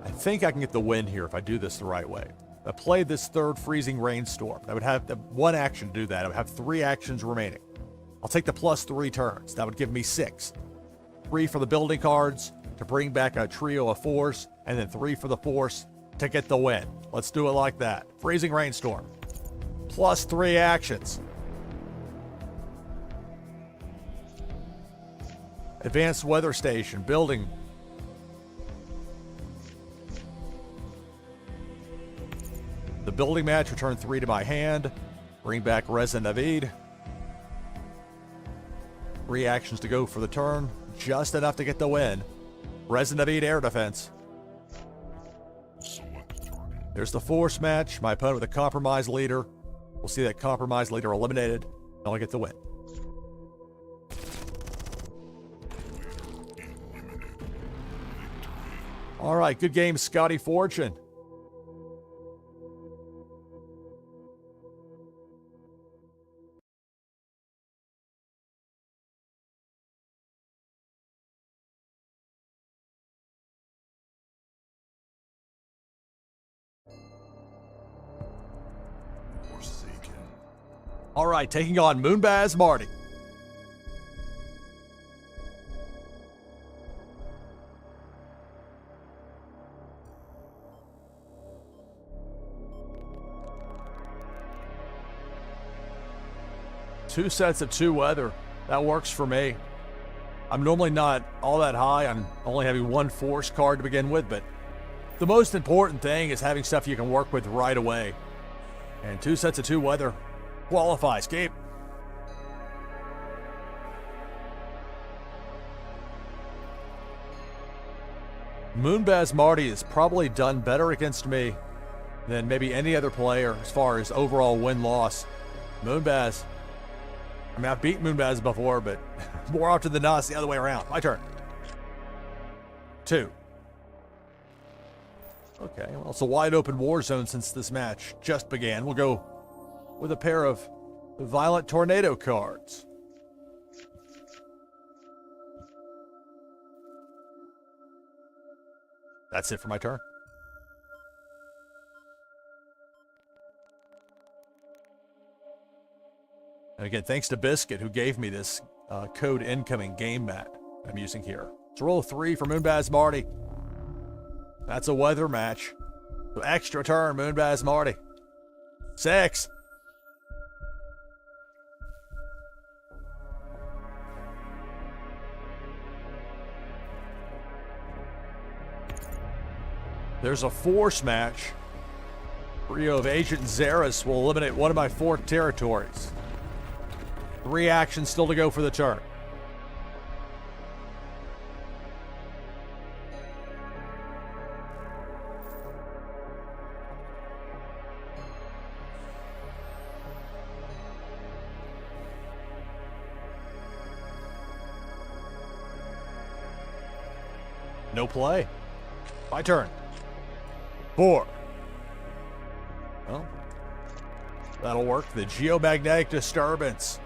I think I can get the win here if I do this the right way. If I play this 3rd freezing rainstorm, I would have 1 action to do that. I would have 3 actions remaining. I'll take the +3 turns. That would give me 6. 3 for the building cards to bring back a trio of force, and then 3 for the force to get the win. Let's do it like that. Freezing rainstorm. +3 actions. Advanced weather station, building. The building match, return 3 to my hand. Bring back Resin Navid. 3 actions to go for the turn. Just enough to get the win. Resin Navid air defense. Select target. There's the force match. My opponent with a compromised leader. We'll see that compromised leader eliminated. And I'll get the win. All right, good game, Scotty Fortune. Warsaken. All right, taking on Moonbaz Marty. Two sets of 2 weather. That works for me. I'm normally not all that high. I'm only having 1 force card to begin with, but the most important thing is having stuff you can work with right away. And 2 sets of 2 weather qualifies. Gabe. Moonbaz Marty has probably done better against me than maybe any other player as far as overall win-loss. Moonbaz. I mean, I've beat Moonbaz before, but more often than not, it's the other way around. My turn. 2. Okay, well, it's a wide open war zone since this match just began. We'll go with a pair of Violent Tornado cards. That's it for my turn. And again, thanks to Biscuit, who gave me this code incoming game mat I'm using here. It's a roll of 3 for Moonbaz Marty. That's a weather match. So extra turn, Moonbaz Marty. 6. There's a force match. Trio of Agent Zaris will eliminate one of my 4 territories. 3 actions still to go for the turn. No play. My turn. 4. Well, that'll work. The geomagnetic disturbance.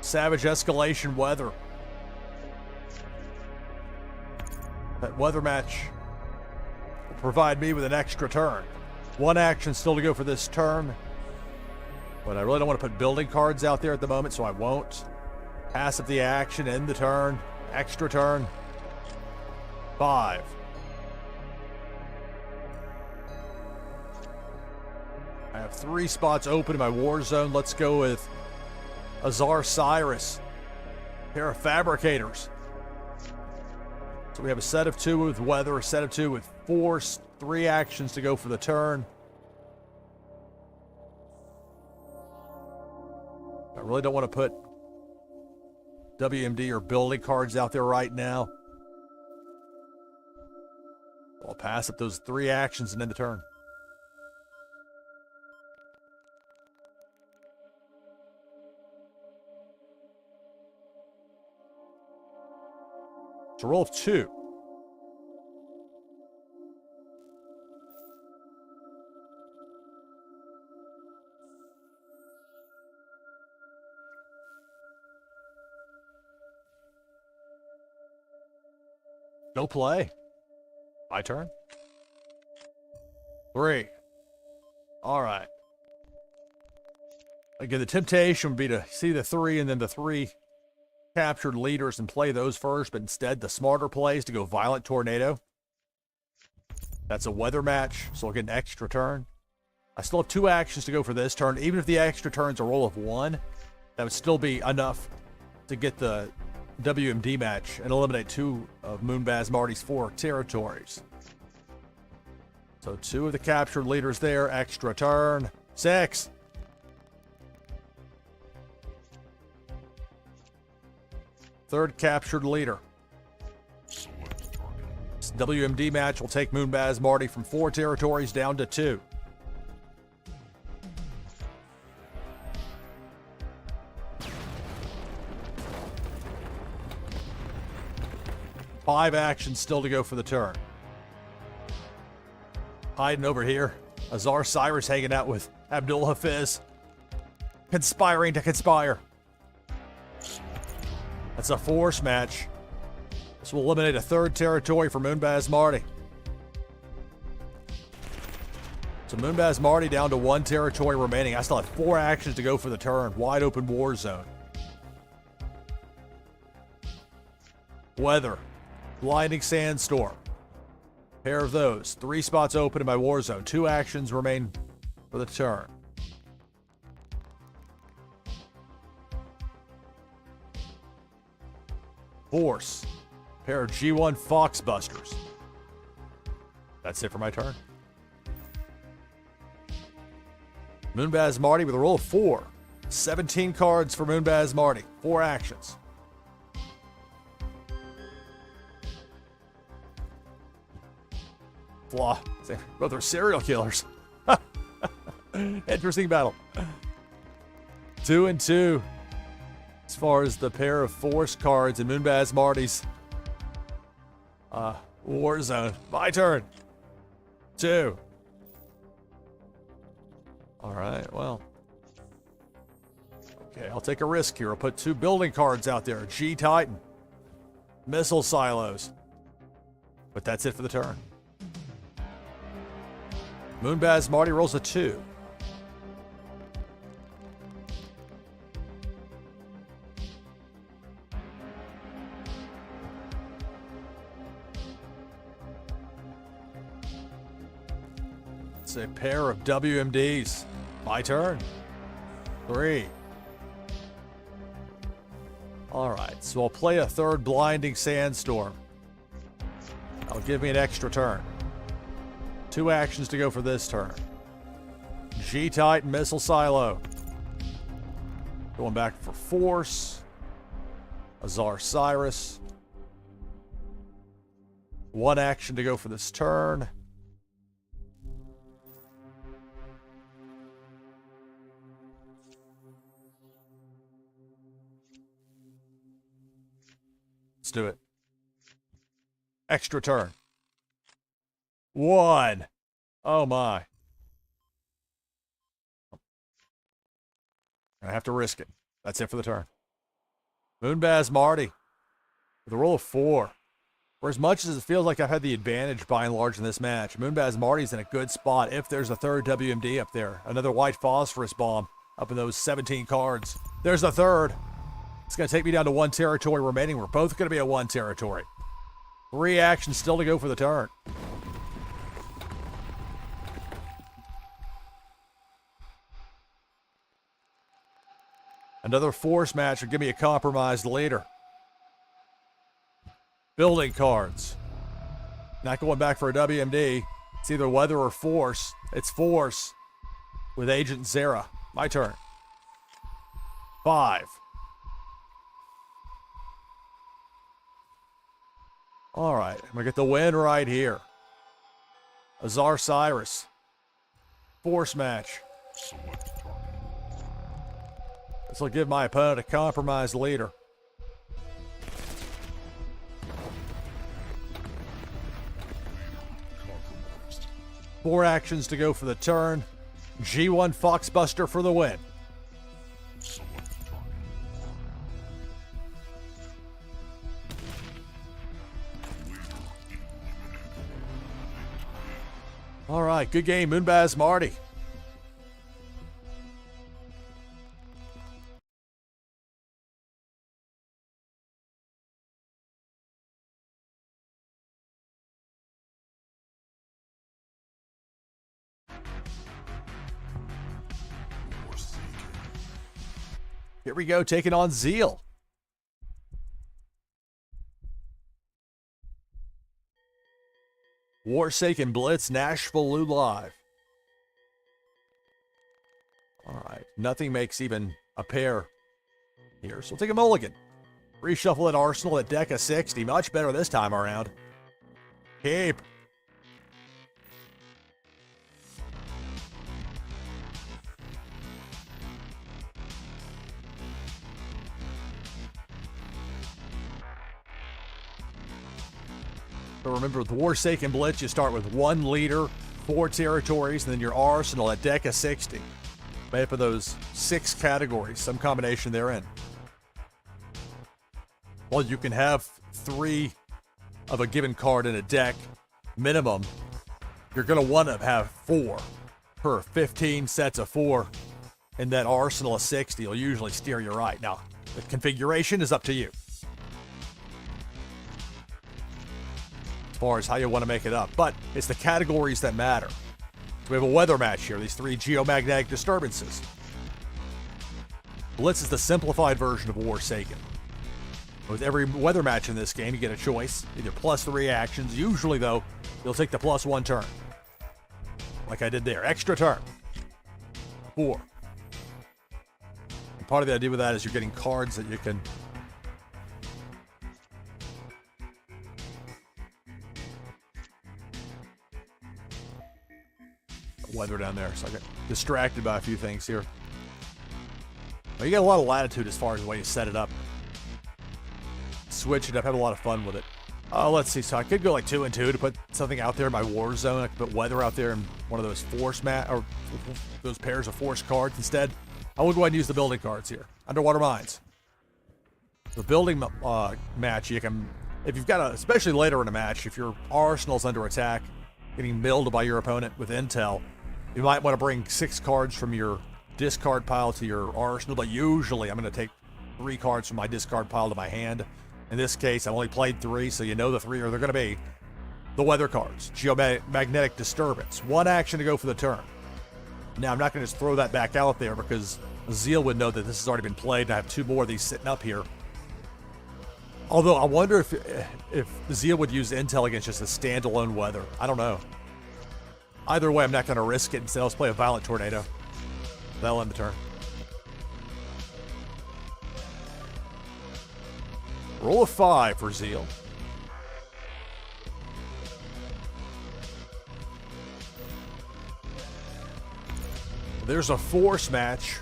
Savage escalation weather. That weather match will provide me with an extra turn. 1 action still to go for this turn. But I really don't want to put building cards out there at the moment, so I won't. Pass up the action, end the turn. Extra turn. 5. I have 3 spots open in my war zone. Let's go with Azar Cyrus. Pair of fabricators. So we have a set of 2 with weather, a set of 2 with force, 3 actions to go for the turn. I really don't want to put WMD or building cards out there right now. I'll pass up those 3 actions and end the turn. It's a roll of 2. No play. My turn. 3. All right. Again, the temptation would be to see the 3 and then the 3 captured leaders and play those first, but instead the smarter play is to go Violent Tornado. That's a weather match, so I'll get an extra turn. I still have 2 actions to go for this turn. Even if the extra turn's a roll of 1, that would still be enough to get the WMD match and eliminate 2 of Moonbaz Marty's 4 territories. So 2 of the captured leaders there, extra turn. 6. Third captured leader. This WMD match will take Moonbaz Marty from 4 territories down to 2. Five actions still to go for the turn. Hiding over here. Azar Cyrus hanging out with Abdul Hafiz. Conspiring to conspire. That's a force match. This will eliminate a 3rd territory for Moonbaz Marty. So Moonbaz Marty down to 1 territory remaining. I still have 4 actions to go for the turn. Wide open war zone. Weather. Blinding sandstorm. Pair of those. 3 spots open in my war zone. 2 actions remain for the turn. Force. Pair of G1 Foxbusters. That's it for my turn. Moonbaz Marty with a roll of 4. 17 cards for Moonbaz Marty. 4 actions. Flaw. Both are serial killers. Interesting battle. 2 and 2. As far as the pair of force cards in Moonbaz Marty's war zone. My turn. 2. All right, well. Okay, I'll take a risk here. I'll put 2 building cards out there. G-Titan. Missile silos. But that's it for the turn. Moonbaz Marty rolls a 2. It's a pair of WMDs. My turn. 3. All right, so I'll play a third Blinding Sandstorm. That'll give me an extra turn. 2 actions to go for this turn. G-Titan Missile Silo. Going back for Force. Azar Cyrus. 1 action to go for this turn. Let's do it. Extra turn. 1. Oh my. I have to risk it. That's it for the turn. Moonbaz Marty with a roll of 4. For as much as it feels like I've had the advantage by and large in this match, Moonbaz Marty's in a good spot if there's a third WMD up there. Another white phosphorus bomb up in those 17 cards. There's the third. It's going to take me down to 1 territory remaining. We're both going to be at 1 territory. 3 actions still to go for the turn. Another force match would give me a compromised leader. Building cards. Not going back for a WMD. It's either weather or force. It's force with Agent Zera. My turn. 5. All right, I'm going to get the win right here. Azar Cyrus. Force match. Select target. This will give my opponent a compromised leader. Compromised. 4 actions to go for the turn. G1 Foxbuster for the win. Select target. All right, good game, Moonbaz Marty. Warsaken. Here we go, taking on Zeal. Warsaken Blitz, NashvilleLou live. All right, nothing makes even a pair here, so we'll take a mulligan. Reshuffle at Arsenal at deck of 60. Much better this time around. Keep. So remember, with Warsaken Blitz, you start with 1 leader, 4 territories, and then your arsenal at deck of 60. Made up of those 6 categories, some combination therein. Well, you can have 3 of a given card in a deck minimum. You're going to want to have 4 per 15 sets of 4 in that arsenal of 60 will usually steer you right. Now, the configuration is up to you as far as how you want to make it up, but it's the categories that matter. So we have a weather match here, these 3 geomagnetic disturbances. Blitz is the simplified version of Warsaken. With every weather match in this game, you get a choice, either +3 actions. Usually, though, you'll take the +1 turn. Like I did there. Extra turn. 4. And part of the idea with that is you're getting cards that you can weather down there, so I got distracted by a few things here. Well, you got a lot of latitude as far as the way you set it up. Switch it up, have a lot of fun with it. Let's see, so I could go like 2 and 2 to put something out there in my war zone. I could put weather out there in one of those force or those pairs of force cards instead. I will go ahead and use the building cards here. Underwater mines. The building match, you can, if you've got especially later in a match, if your arsenal's under attack, getting milled by your opponent with intel, You might want to bring 6 cards from your discard pile to your arsenal, but usually I'm going to take 3 cards from my discard pile to my hand. In this case, I've only played 3, so you know the 3 are they're going to be the weather cards. Geomagnetic Disturbance. 1 action to go for the turn. Now, I'm not going to just throw that back out there because Zeal would know that this has already been played, and I have 2 more of these sitting up here. Although, I wonder if Zeal would use Intel against just a standalone weather. I don't know. Either way, I'm not going to risk it. Instead, I'll just play a Violent Tornado. That'll end the turn. Roll a 5 for Zeal. There's a force match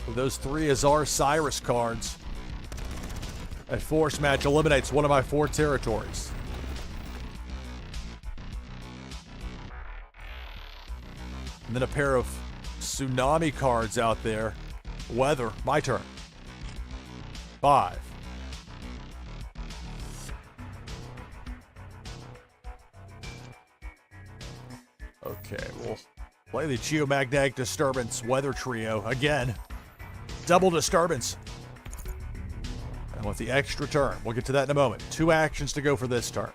with those 3 Azar Cyrus cards. That force match eliminates one of my 4 territories. And then a pair of tsunami cards out there. Weather, my turn. 5. Okay, we'll play the Geomagnetic Disturbance Weather Trio again. Double Disturbance. And with the extra turn, we'll get to that in a moment. 2 actions to go for this turn.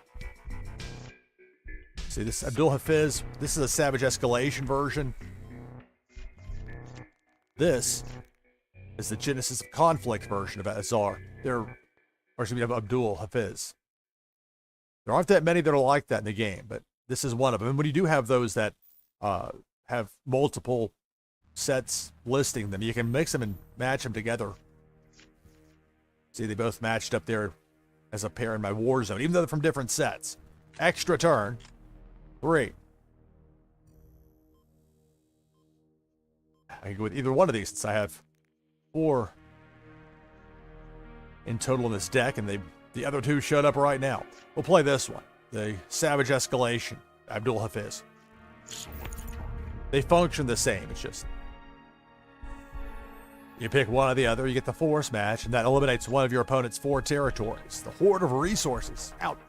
See, this Abdul Hafiz, this is a Savage Escalation version. This is the Genesis of Conflict version of Azar. Of Abdul Hafiz. There aren't that many that are like that in the game, but this is one of them. And when you do have those that have multiple sets listing them, you can mix them and match them together. See, they both matched up there as a pair in my war zone, even though they're from different sets. Extra turn. 3. I can go with either one of these since I have 4 in total in this deck, and the other 2 showed up right now. We'll play this one. The Savage Escalation, Abdul Hafiz. They function the same. It's just you pick one or the other, you get the force match, and that eliminates one of your opponent's 4 territories. The Horde of Resources. Out.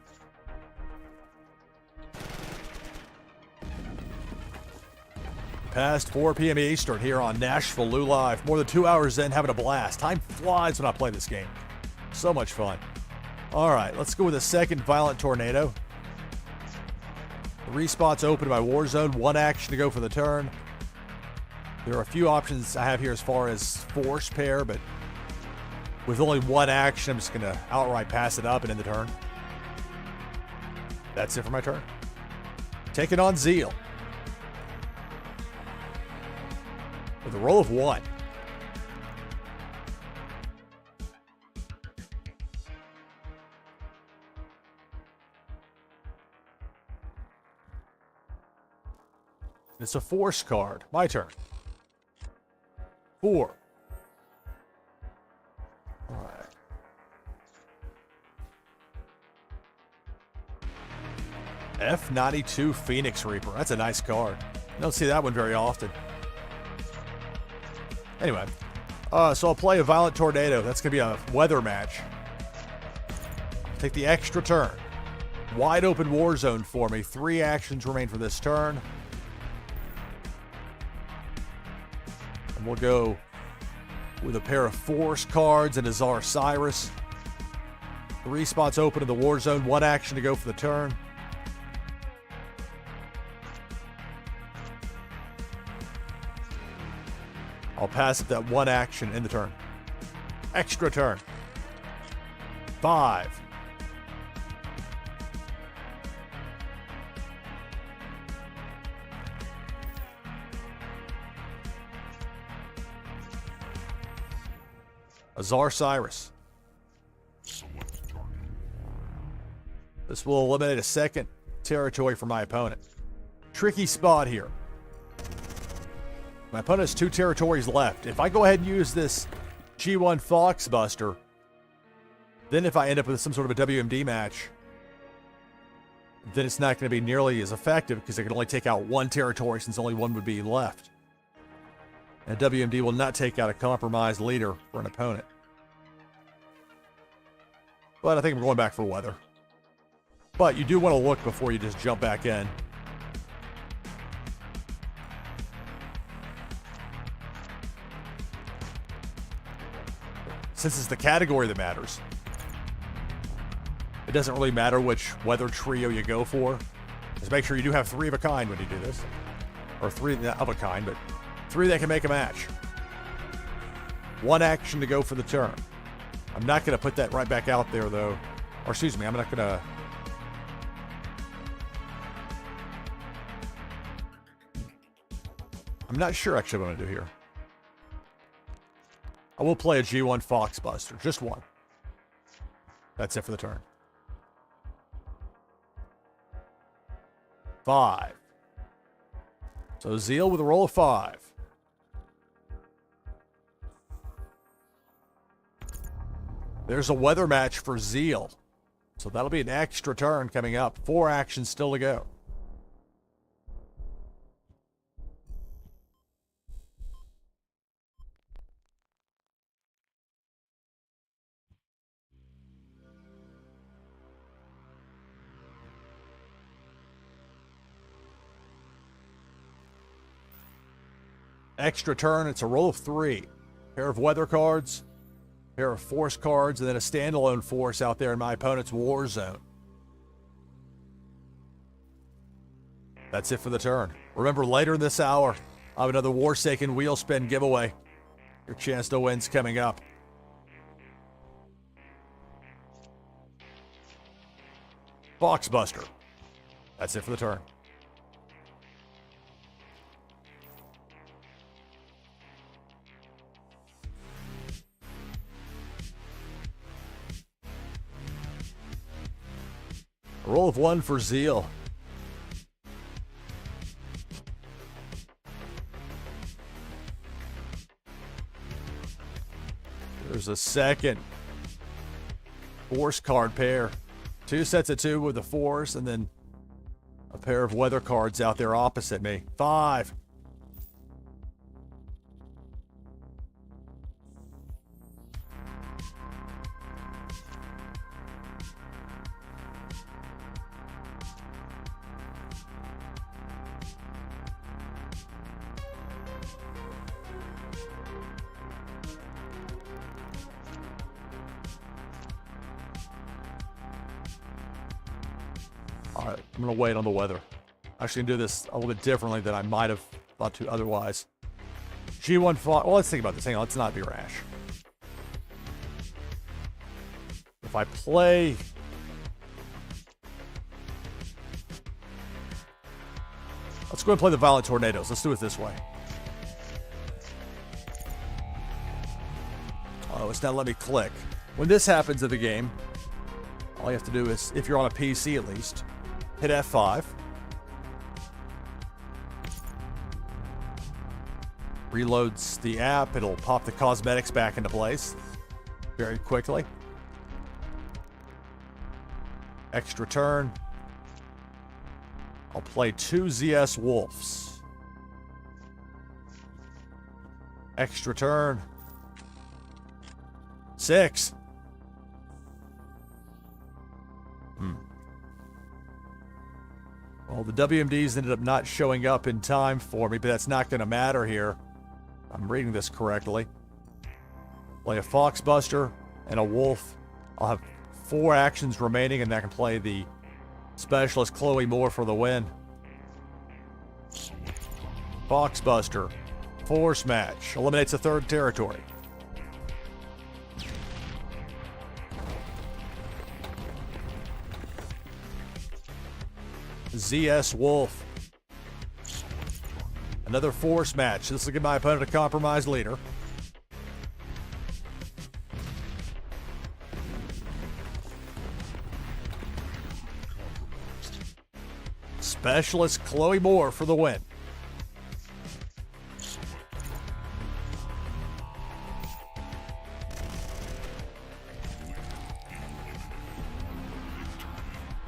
Past 4 p.m. Eastern here on NashvilleLou Live. More than 2 hours in, having a blast. Time flies when I play this game. So much fun. All right, let's go with a second Violent Tornado. 3 spots open in my war zone. 1 action to go for the turn. There are a few options I have here as far as force pair, but with only 1 action, I'm just going to outright pass it up and end the turn. That's it for my turn. Taking on Zeal. With a roll of 1. It's a force card. My turn. 4. All right. F92 Phoenix Reaper. That's a nice card. You don't see that one very often. Anyway, so I'll play a Violent Tornado. That's going to be a weather match. Take the extra turn. Wide open war zone for me. 3 actions remain for this turn. And we'll go with a pair of force cards and Azar Cyrus. 3 spots open in the war zone. 1 action to go for the turn. I'll pass it that 1 action in the turn. Extra turn. 5. Azar Cyrus. This will eliminate a 2nd territory for my opponent. Tricky spot here. My opponent has 2 territories left. If I go ahead and use this G1 Foxbuster, then if I end up with some sort of a WMD match, then it's not going to be nearly as effective because I can only take out 1 territory since only 1 would be left. And WMD will not take out a compromised leader for an opponent. But I think I'm going back for weather. But you do want to look before you just jump back in. since it's the category that matters, it doesn't really matter which weather trio you go for. Just make sure you do have 3 of a kind when you do this. Or 3 of a kind, but 3 that can make a match. 1 action to go for the turn. I'm not going to put that right back out there, though. Or excuse me, I'm not going to... I'm not sure actually what I'm going to do here. I will play a G1 Foxbuster. Just 1. That's it for the turn. 5. So Zeal with a roll of 5. There's a weather match for Zeal. So that'll be an extra turn coming up. 4 actions still to go. Extra turn, it's a roll of 3. Pair of weather cards, pair of force cards, and then a standalone force out there in my opponent's war zone. That's it for the turn. Remember, later in this hour, I have another Warsaken wheel spin giveaway. Your chance to win's coming up. Foxbuster. That's it for the turn. A roll of 1 for Zeal. There's a second force card pair. 2 sets of 2 with the force, and then a pair of weather cards out there opposite me. 5. All right, I'm going to wait on the weather. Actually, do this a little bit differently than I might have thought to otherwise. G1 fought. Well, let's think about this. Hang on, let's not be rash. If I play... Let's go and play the Violent Tornadoes. Let's do it this way. Oh, it's not letting me click. When this happens in the game, all you have to do is, if you're on a PC at least, hit F5. Reloads the app. It'll pop the cosmetics back into place very quickly. Extra turn. I'll play 2 ZS Wolves. Extra turn. 6. Well, the WMDs ended up not showing up in time for me, but that's not going to matter here. I'm reading this correctly. Play a Foxbuster and a Wolf. I'll have 4 actions remaining, and I can play the Specialist Chloe Moore for the win. Foxbuster. Force match. Eliminates a 3rd territory. ZS Wolf. Another force match. This will give my opponent a compromised leader. Specialist Chloe Moore for the win.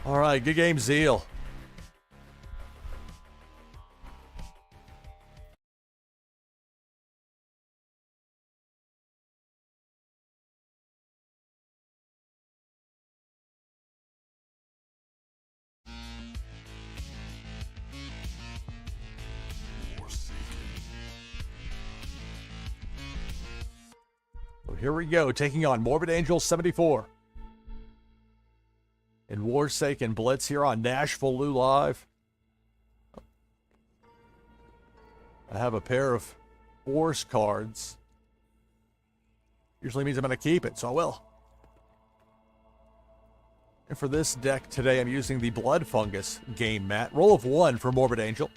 All right, good game, Zeal. Here we go, taking on Morbid Angel 74. In Warsaken Blitz here on NashvilleLou Live. I have a pair of force cards. Usually means I'm going to keep it, so I will. And for this deck today, I'm using the Blood Fungus game mat. Roll of 1 for Morbid Angel.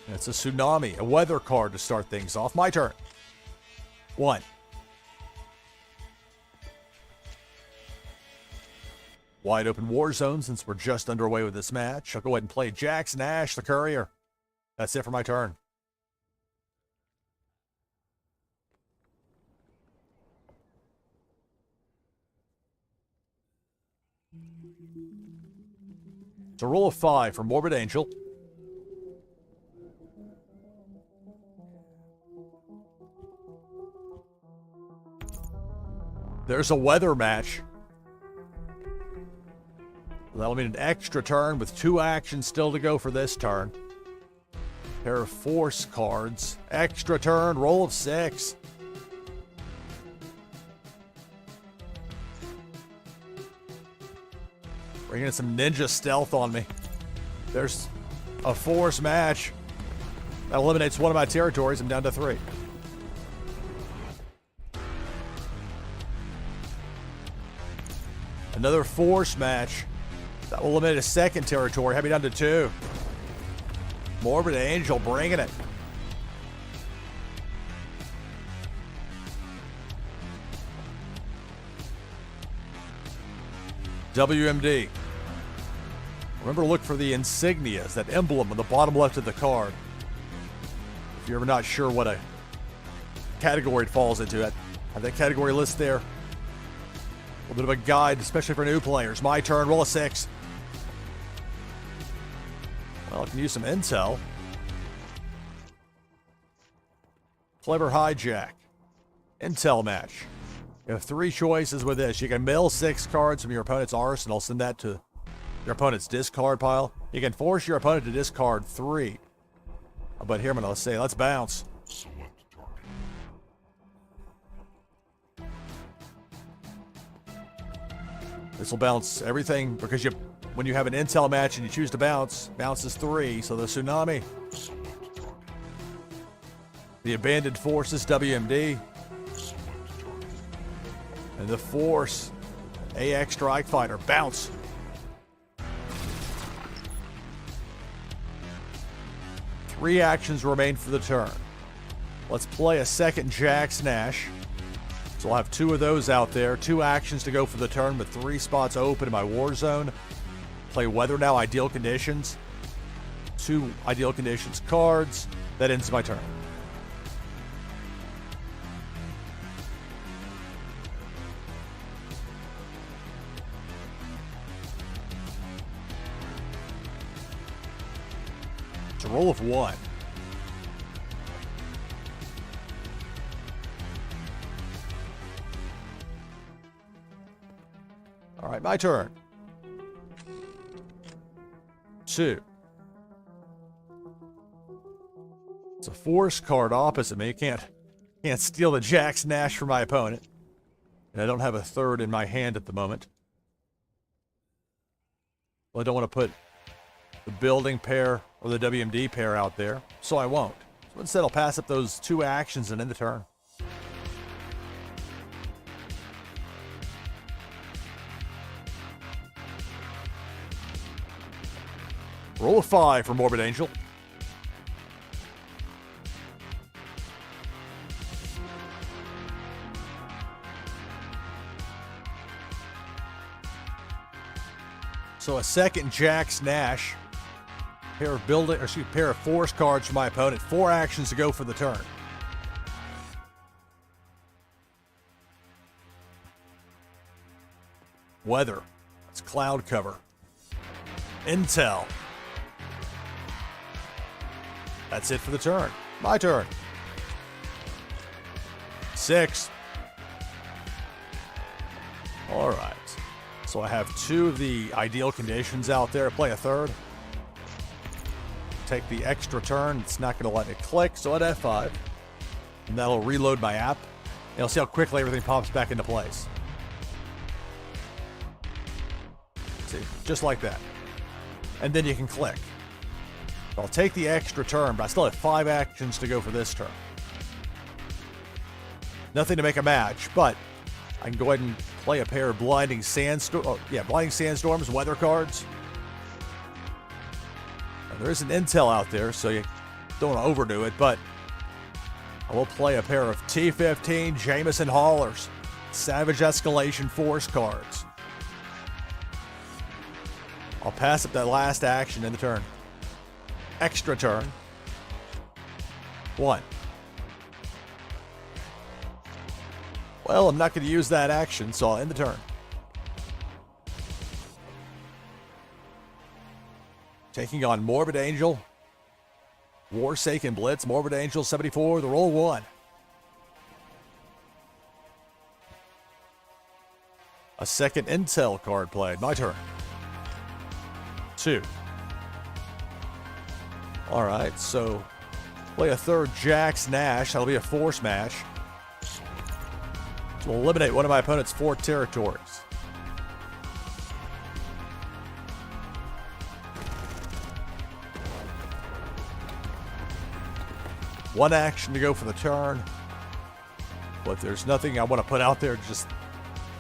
And it's a Tsunami, a weather card to start things off. My turn. 1. Wide open war zone since we're just underway with this match. I'll go ahead and play Jax Nash, the Courier. That's it for my turn. It's a roll of 5 for Morbid Angel. There's a weather match. That'll mean an extra turn with 2 actions still to go for this turn. Pair of force cards. Extra turn, roll of 6. Bringing in some ninja stealth on me. There's a force match. That eliminates one of my territories. I'm down to 3. Another force match. That will eliminate a second territory. Have me down to 2. Morbid Angel bringing it. WMD. Remember to look for the insignias, that emblem on the bottom left of the card. If you're ever not sure what a category it falls into, I have that category list there. A little bit of a guide, especially for new players. My turn, roll a 6. Well, I can use some intel. Clever hijack. Intel match. You have 3 choices with this. You can mill 6 cards from your opponent's arsenal, send that to your opponent's discard pile. You can force your opponent to discard 3. But here I'm going to say, let's bounce. Select target. This will bounce everything because when you have an intel match and you choose to bounce, bounces 3. So the Tsunami, Select target. the Abandoned Forces, WMD, Select target. and the Force, AX Strike Fighter, bounce. Three actions remain for the turn. Let's play a second Jax Nash. So I'll have 2 of those out there. 2 actions to go for the turn with 3 spots open in my war zone. Play Weather Now, Ideal Conditions. 2 Ideal Conditions cards. That ends my turn. It's a roll of 1. All right, my turn. 2. It's a force card opposite me. Can't steal the Jax Nash from my opponent. And I don't have a 3rd in my hand at the moment. Well, I don't want to put the building pair or the WMD pair out there, so I won't. So instead, I'll pass up those 2 actions and end the turn. Roll of 5 for Morbid Angel. So a second Jax Nash. Pair of force cards for my opponent. 4 actions to go for the turn. Weather. It's cloud cover. Intel. That's it for the turn. My turn. 6. All right. So I have 2 of the ideal conditions out there. Play a 3rd. take the extra turn. It's not going to let it click, so at F5. And that'll reload my app. And you'll see how quickly everything pops back into place. See, just like that. And then you can click. I'll take the extra turn, but I still have 5 actions to go for this turn. Nothing to make a match, but I can go ahead and play a pair of Blinding Sandstorms, weather cards. Now, there is an intel out there, so you don't want to overdo it, but I will play a pair of T-15 Jameson Haulers, Savage Escalation Force cards. I'll pass up that last action in the turn. Extra turn. 1. Well, I'm not going to use that action, so I'll end the turn. Taking on Morbid Angel. Warsaken Blitz, Morbid Angel 74, the roll 1. A second intel card played. My turn. 2. All right, so play a third Jax Nash. That'll be a force smash. To eliminate one of my opponent's 4 territories. One action to go for the turn. But there's nothing I want to put out there to just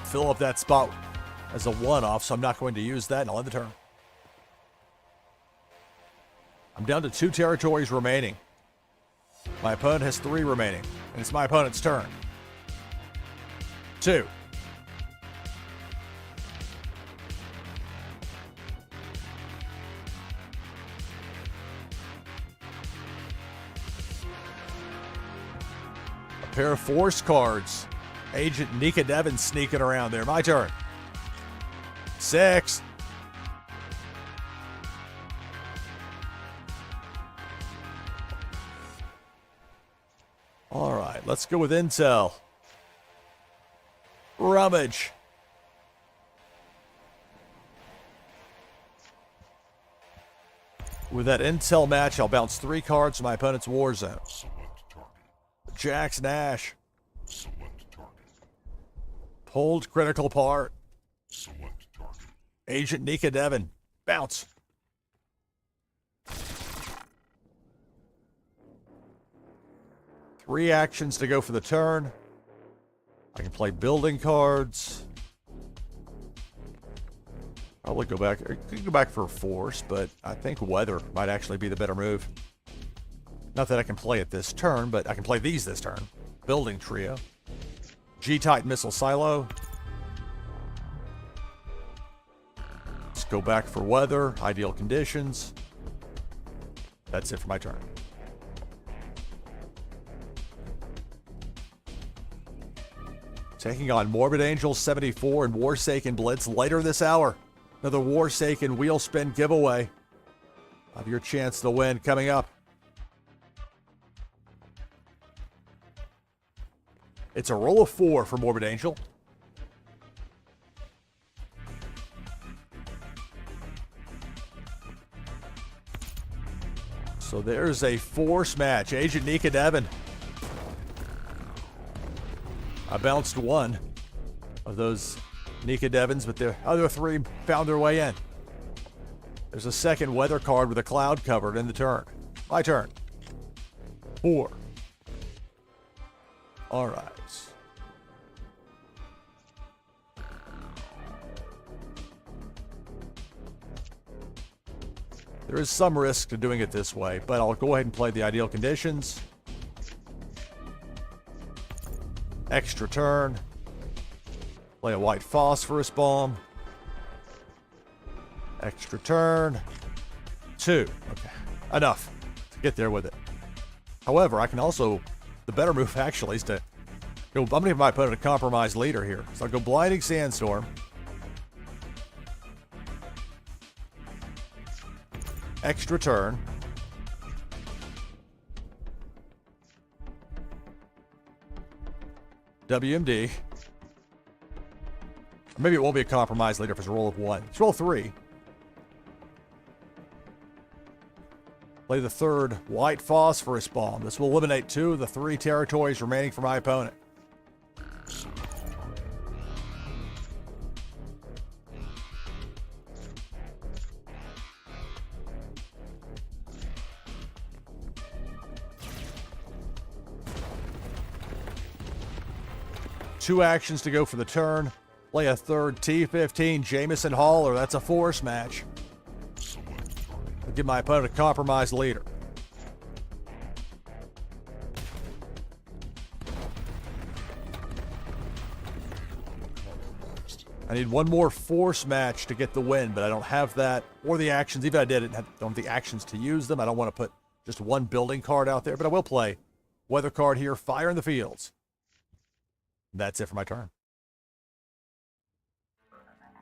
fill up that spot as a one-off, so I'm not going to use that, and I'll end the turn. I'm down to 2 territories remaining. My opponent has 3 remaining, and it's my opponent's turn. 2. A pair of force cards. Agent Nika Devon sneaking around there. My turn. 6. All right, let's go with intel. Rummage. With that intel match, I'll bounce 3 cards to my opponent's war zone. Select target. Jax Nash. Select target. Pulled critical part. Select target. Agent Nika Devon. Bounce. Three actions to go for the turn. I can play building cards. Probably go back. I could go back for force, but I think weather might actually be the better move. Not that I can play it this turn, but I can play these this turn. Building trio. G-Type missile silo. Let's go back for weather. Ideal conditions. That's it for my turn. Taking on Morbid Angel 74 and Warsaken Blitz later this hour. Another Warsaken wheel spin giveaway. Have your chance to win coming up. It's a roll of 4 for Morbid Angel. So there's a force match. Agent Nika Devon. I bounced 1 of those Nika Devons, but the other 3 found their way in. There's a second weather card with a cloud covered in the turn. My turn. 4. All right. There is some risk to doing it this way, but I'll go ahead and play the ideal conditions. Extra turn. Play a white phosphorus bomb. Extra turn. 2. Okay. Enough to get there with it. However, I can also, the better move actually is to go, I'm going to give my opponent a compromised leader here. So I'll go Blinding Sandstorm. Extra turn. WMD. Maybe it won't be a compromise later if it's a roll of 1. It's roll 3. Play the third white phosphorus bomb. This will eliminate 2 of the 3 territories remaining for my opponent. Two actions to go for the turn. Play a third T-15 Jameson Hauler. That's a force match. I'll give my opponent a compromised leader. I need one more force match to get the win, but I don't have that or the actions. Even if I did, I don't have the actions to use them. I don't want to put just one building card out there, but I will play weather card here, fire in the fields. That's it for my turn.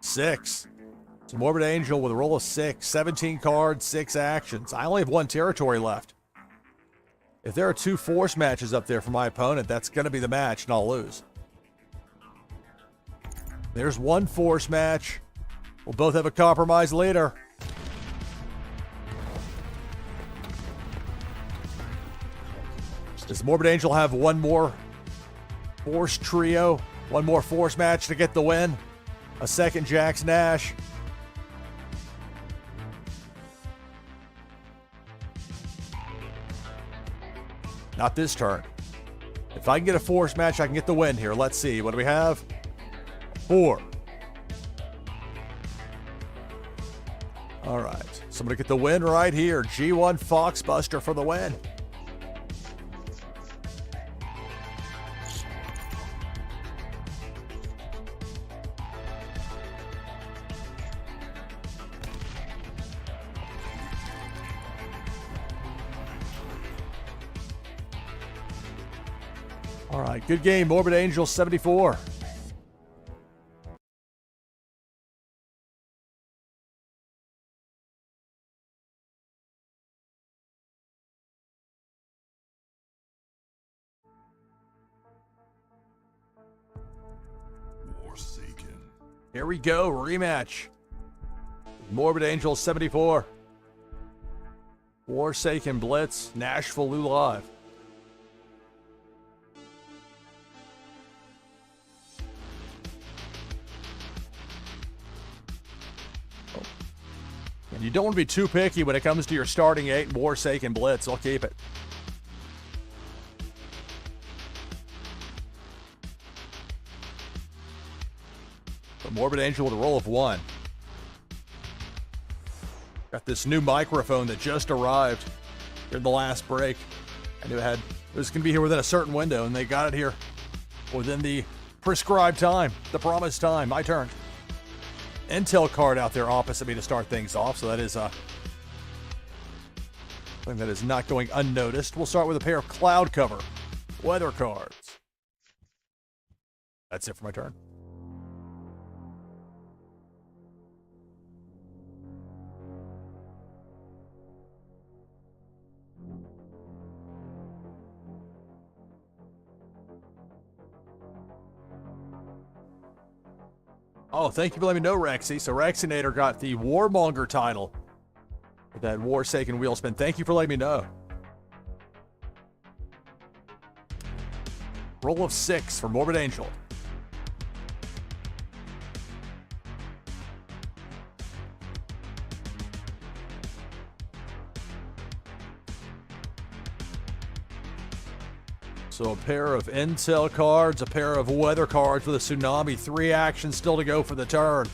6. It's a Morbid Angel with a roll of 6. 17 cards, 6 actions. I only have 1 territory left. If there are 2 force matches up there for my opponent, that's going to be the match, and I'll lose. There's 1 force match. We'll both have a compromised leader. Does Morbid Angel have 1 more force trio? 1 more force match to get the win? A second Jax Nash. Not this turn. If I can get a force match, I can get the win here. Let's see. What do we have? 4. All right. So I'm going to get the win right here. G1 Foxbuster for the win. All right, good game, Morbid Angel 74. Warsaken. Here we go, rematch. Morbid Angel 74. Warsaken Blitz, NashvilleLou Live. And you don't want to be too picky when it comes to your starting 8 and Warsaken Blitz. I'll keep it. The Morbid Angel with a roll of 1. Got this new microphone that just arrived during the last break. I knew it was going to be here within a certain window, and they got it here within the prescribed time, the promised time. My turn. Intel card out there opposite me to start things off, so that is something that is not going unnoticed. We'll start with a pair of cloud cover weather cards. That's it for my turn. Oh, thank you for letting me know, Rexy. So Rexinator got the Warmonger title with that Warsaken wheel spin. Thank you for letting me know. Roll of 6 for Morbid Angel. So a pair of Intel cards, a pair of weather cards with a Tsunami. 3 actions still to go for the turn.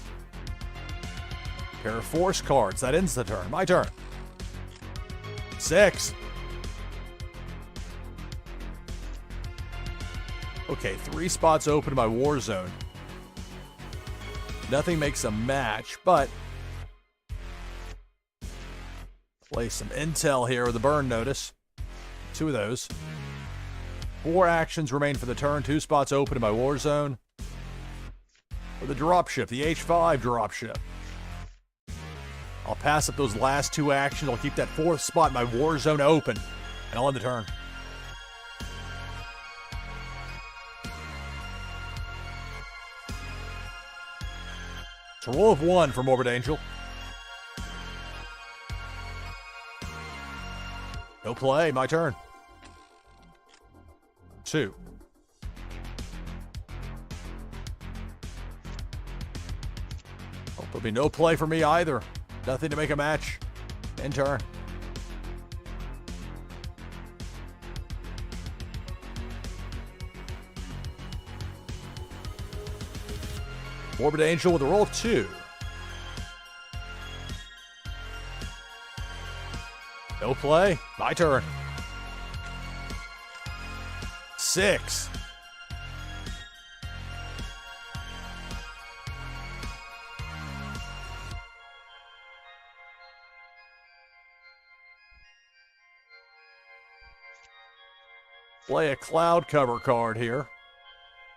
A pair of force cards. That ends the turn. My turn. 6. Okay, 3 spots open in my war zone. Nothing makes a match, but play some Intel here with a burn notice. 2 of those. 4 actions remain for the turn. 2 spots open in my war zone. For the dropship, the H5 dropship. I'll pass up those last 2 actions. I'll keep that 4th spot in my war zone open, and I'll end the turn. It's a roll of 1 for Morbid Angel. No play. My turn. 2. Oh, there'll be no play for me either. Nothing to make a match. End turn. Morbid Angel with a roll of 2. No play. My turn. 6. Play a cloud cover card here.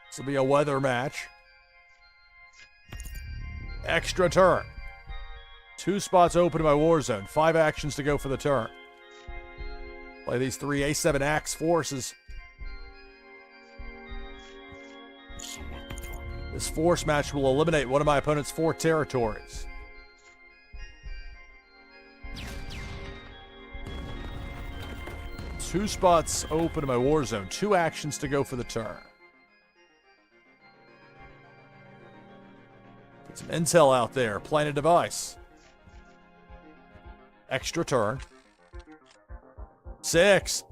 This will be a weather match. Extra turn. 2 spots open in my war zone. 5 actions to go for the turn. Play these 3 A7 axe forces. Select target. This force match will eliminate one of my opponent's 4 territories. Two spots open in my war zone. 2 actions to go for the turn. Get some intel out there. Plant a device. Extra turn. 6.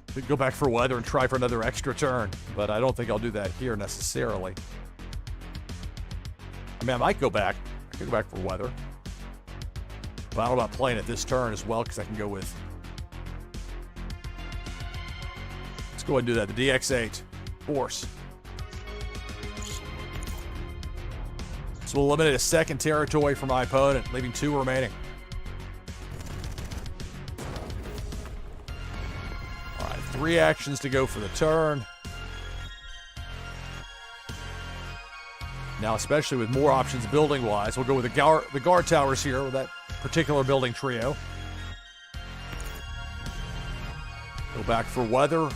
We could go back for weather and try for another extra turn, but I don't think I'll do that here necessarily. I mean, I might go back. I could go back for weather. But I don't know about playing it this turn as well, because I can go with... Let's go ahead and do that. The DX8. Force. So we'll eliminate a 2nd territory for my opponent, leaving 2 remaining. All right, 3 actions to go for the turn. Now, especially with more options building-wise, we'll go with the guard towers here with that particular building trio. Go back for weather,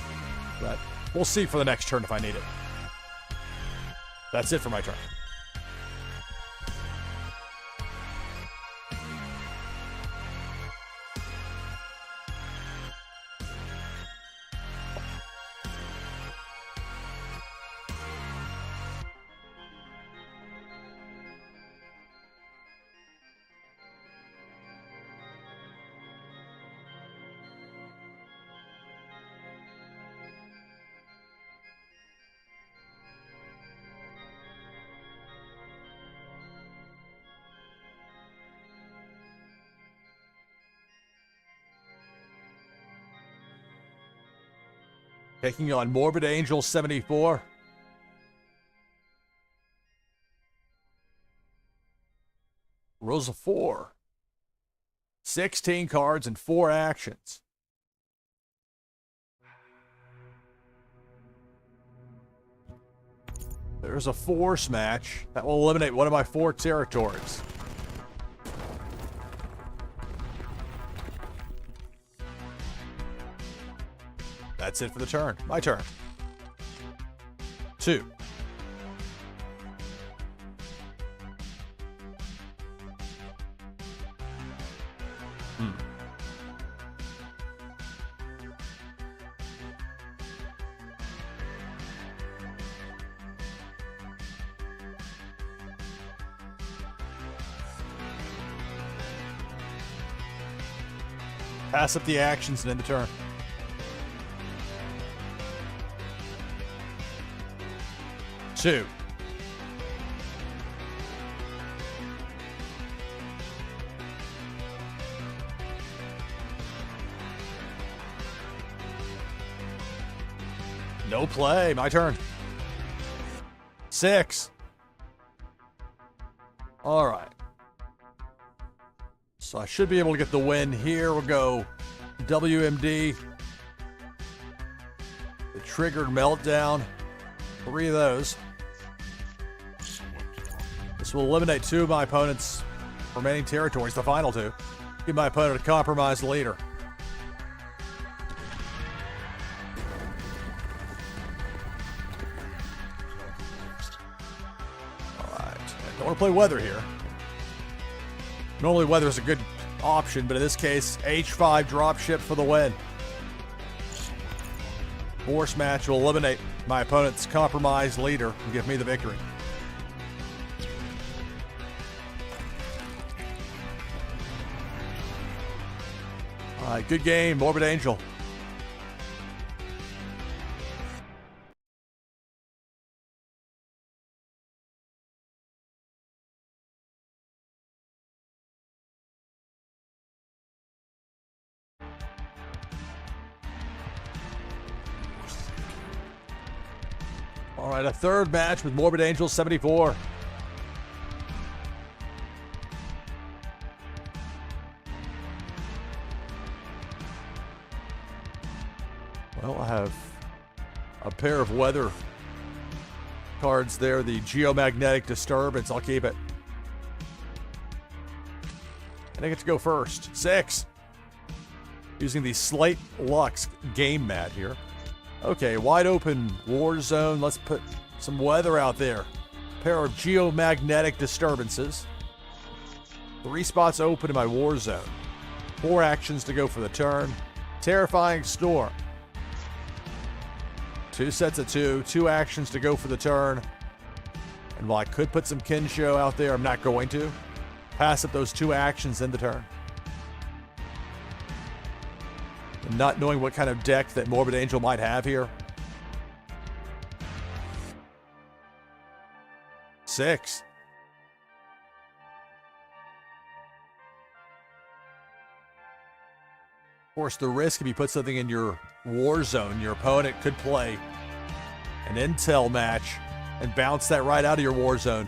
but we'll see for the next turn if I need it. That's it for my turn. Taking on Morbid Angel 74. Rolls of 4. 16 cards and 4 actions. There's a force match that will eliminate one of my 4 territories. That's it for the turn. My turn. 2. Pass up the actions and end the turn. Two. No play. My turn. 6. All right. So I should be able to get the win here. We'll go WMD. The triggered meltdown. 3 of those. This will eliminate 2 of my opponent's remaining territories, the final 2. Give my opponent a compromised leader. want to play weather here. Normally weather is a good option, but in this case, H5 dropship for the win. Force match will eliminate my opponent's compromised leader and give me the victory. All right, good game, Morbid Angel. All right, a third match with Morbid Angel 74. Well, I have a pair of weather cards there. The Geomagnetic Disturbance. I'll keep it. And I get to go first. 6. Using the Slate Lux game mat here. Okay, wide open war zone. Let's put some weather out there. Pair of Geomagnetic Disturbances. 3 spots open in my war zone. 4 actions to go for the turn. Terrifying Storm. 2 sets of 2. 2 actions to go for the turn. And while I could put some Kinsho out there, I'm not going to. Pass up those 2 actions in the turn. And not knowing what kind of deck that Morbid Angel might have here. 6. Of course, the risk if you put something in your war zone, your opponent could play an intel match and bounce that right out of your war zone.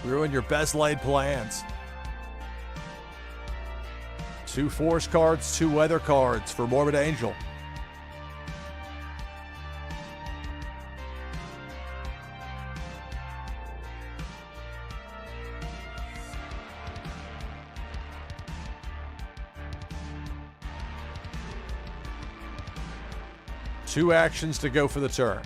Ruin your best laid plans. 2 force cards, 2 weather cards for Morbid Angel. Two actions to go for the turn.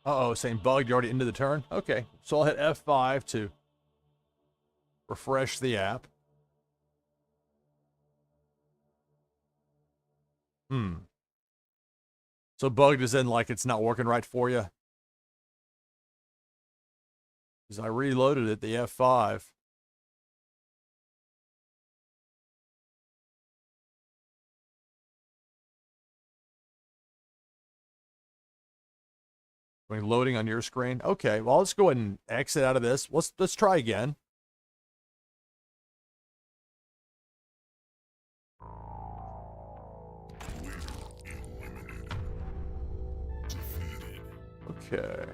Uh-oh, saying bugged, you're already into the turn? Okay, so I'll hit F5 to refresh the app. So bugged is in like it's not working right for you? Because I reloaded it, the F5. Loading on your screen. Okay, well, let's go ahead and exit out of this. Let's try again. Okay.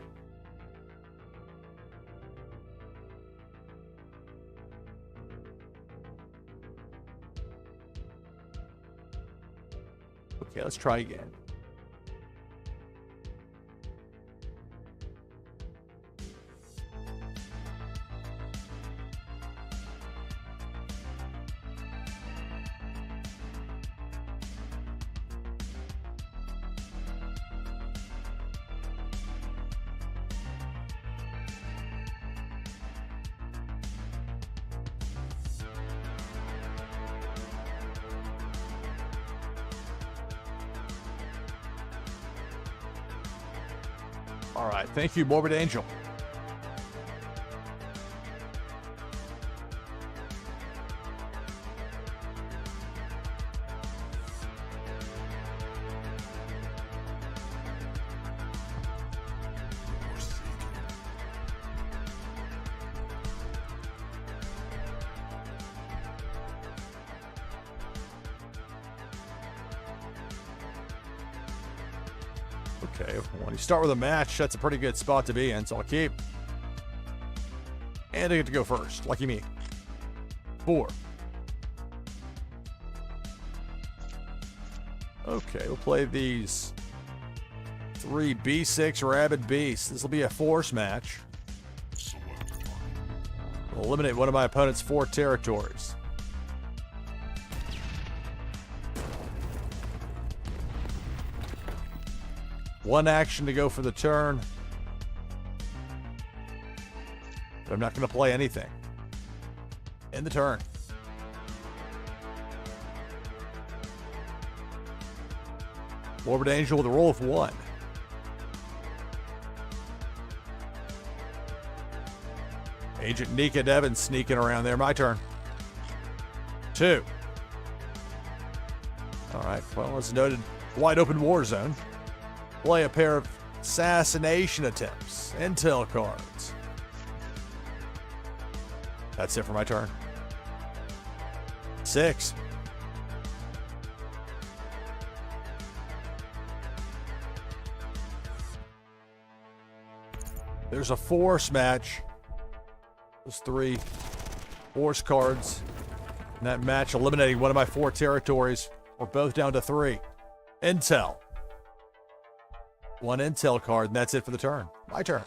Okay, let's try again. All right, thank you, Morbid Angel. Okay, when you start with a match, that's a pretty good spot to be in, so I'll keep. And I get to go first, lucky me. 4. Okay, we'll play these 3 B6 Rabid Beasts. This will be a force match. Select target. We'll eliminate one of my opponent's 4 territories. One action to go for the turn. But I'm not going to play anything. End the turn. Morbid Angel with a roll of 1. Agent Nika Devin sneaking around there. My turn. 2. All right. Well, as noted, wide open war zone. Play a pair of assassination attempts. Intel cards. That's it for my turn. 6. There's a force match. Those 3 force cards. In that match, eliminating one of my 4 territories. We're both down to 3. Intel. 1 intel card, and that's it for the turn. My turn.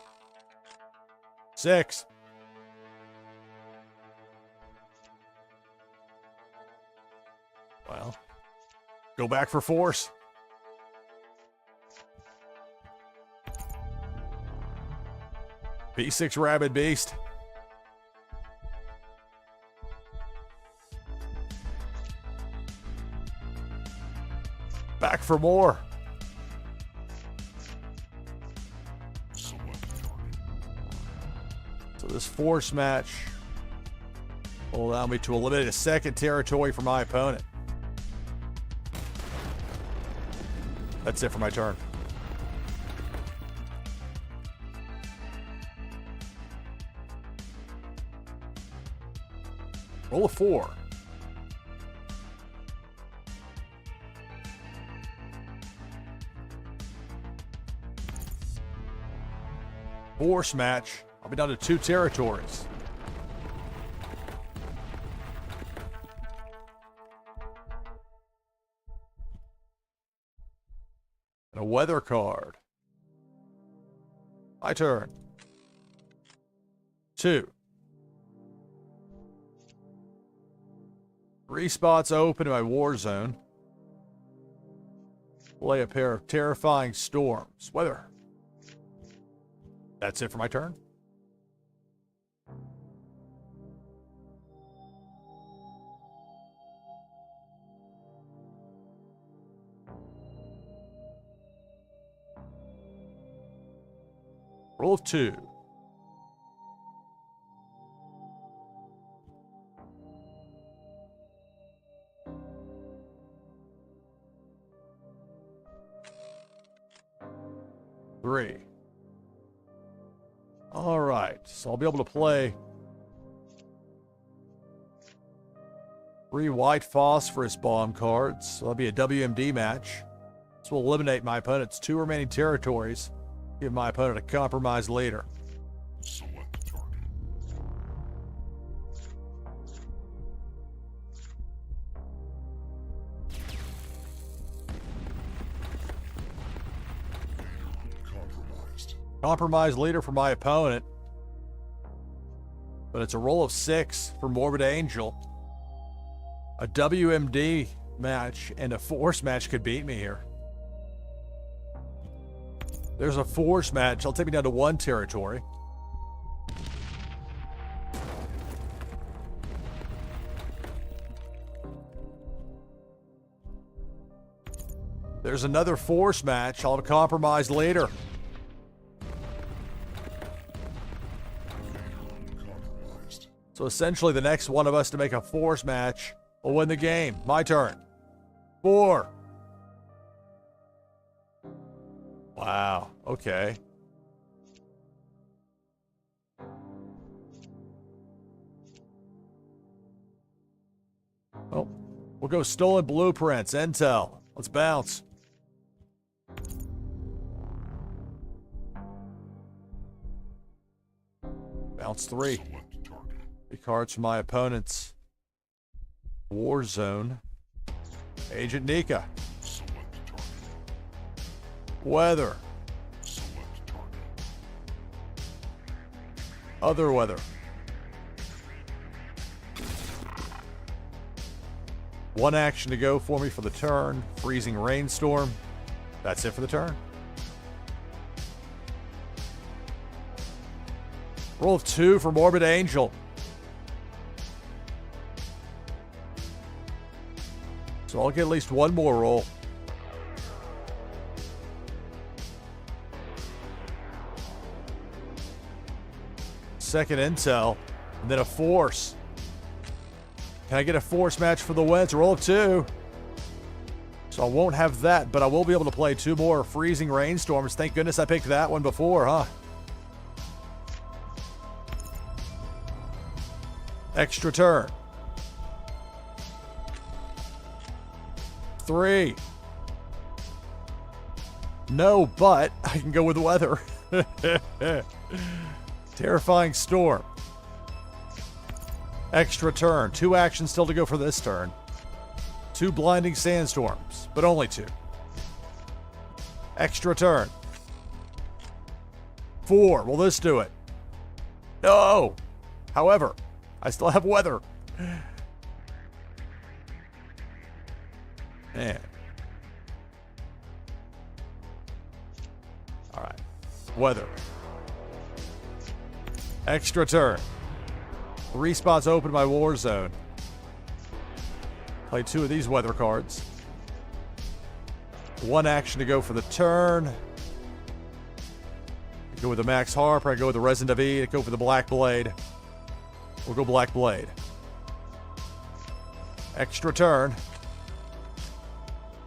6. Well, go back for force. B6 Rabid Beast. Back for more. Select target. So this force match will allow me to eliminate a 2nd territory for my opponent. That's it for my turn. Roll a 4. Force match. I'll be down to 2 territories. And a weather card. My turn. 2. 3 spots open in my war zone. Play a pair of terrifying storms. Weather. That's it for my turn. Roll of 2. Three. All right, so I'll be able to play 3 white phosphorus bomb cards. So that'll be a WMD match. This will eliminate my opponent's 2 remaining territories. Give my opponent a compromised leader. Select target. Compromised. Compromised leader for my opponent. But it's a roll of 6 for Morbid Angel. A WMD match and a force match could beat me here. There's a force match. I'll take me down to 1 territory. There's another force match. I'll have a compromised leader. Compromised. So essentially the next one of us to make a force match will win the game. My turn. 4. Wow. Okay. Oh, we'll go stolen blueprints. Intel. Let's bounce. Bounce 3. Select target. 3 cards from my opponent's war zone. Agent Nika. Select target. Weather. Select target. Other weather. One action to go for me for the turn. Freezing rainstorm. That's it for the turn. Roll of 2 for Morbid Angel. So I'll get at least one more roll. Second intel, and then a force. Can I get a force match for the wins? Roll of 2. So I won't have that, but I will be able to play 2 more freezing rainstorms. Thank goodness I picked that one before, huh? Extra turn. 3. No, but I can go with weather. Terrifying storm. Extra turn. 2 actions still to go for this turn. 2 blinding sandstorms, but only 2. Extra turn. 4. Will this do it? No. However, I still have weather. Man. All right. Weather. Extra turn. 3 spots open in my war zone. Play 2 of these weather cards. 1 action to go for the turn. I go with the Max Harper. I go with the Resin David. I go for the Black Blade. We'll go Black Blade. Extra turn.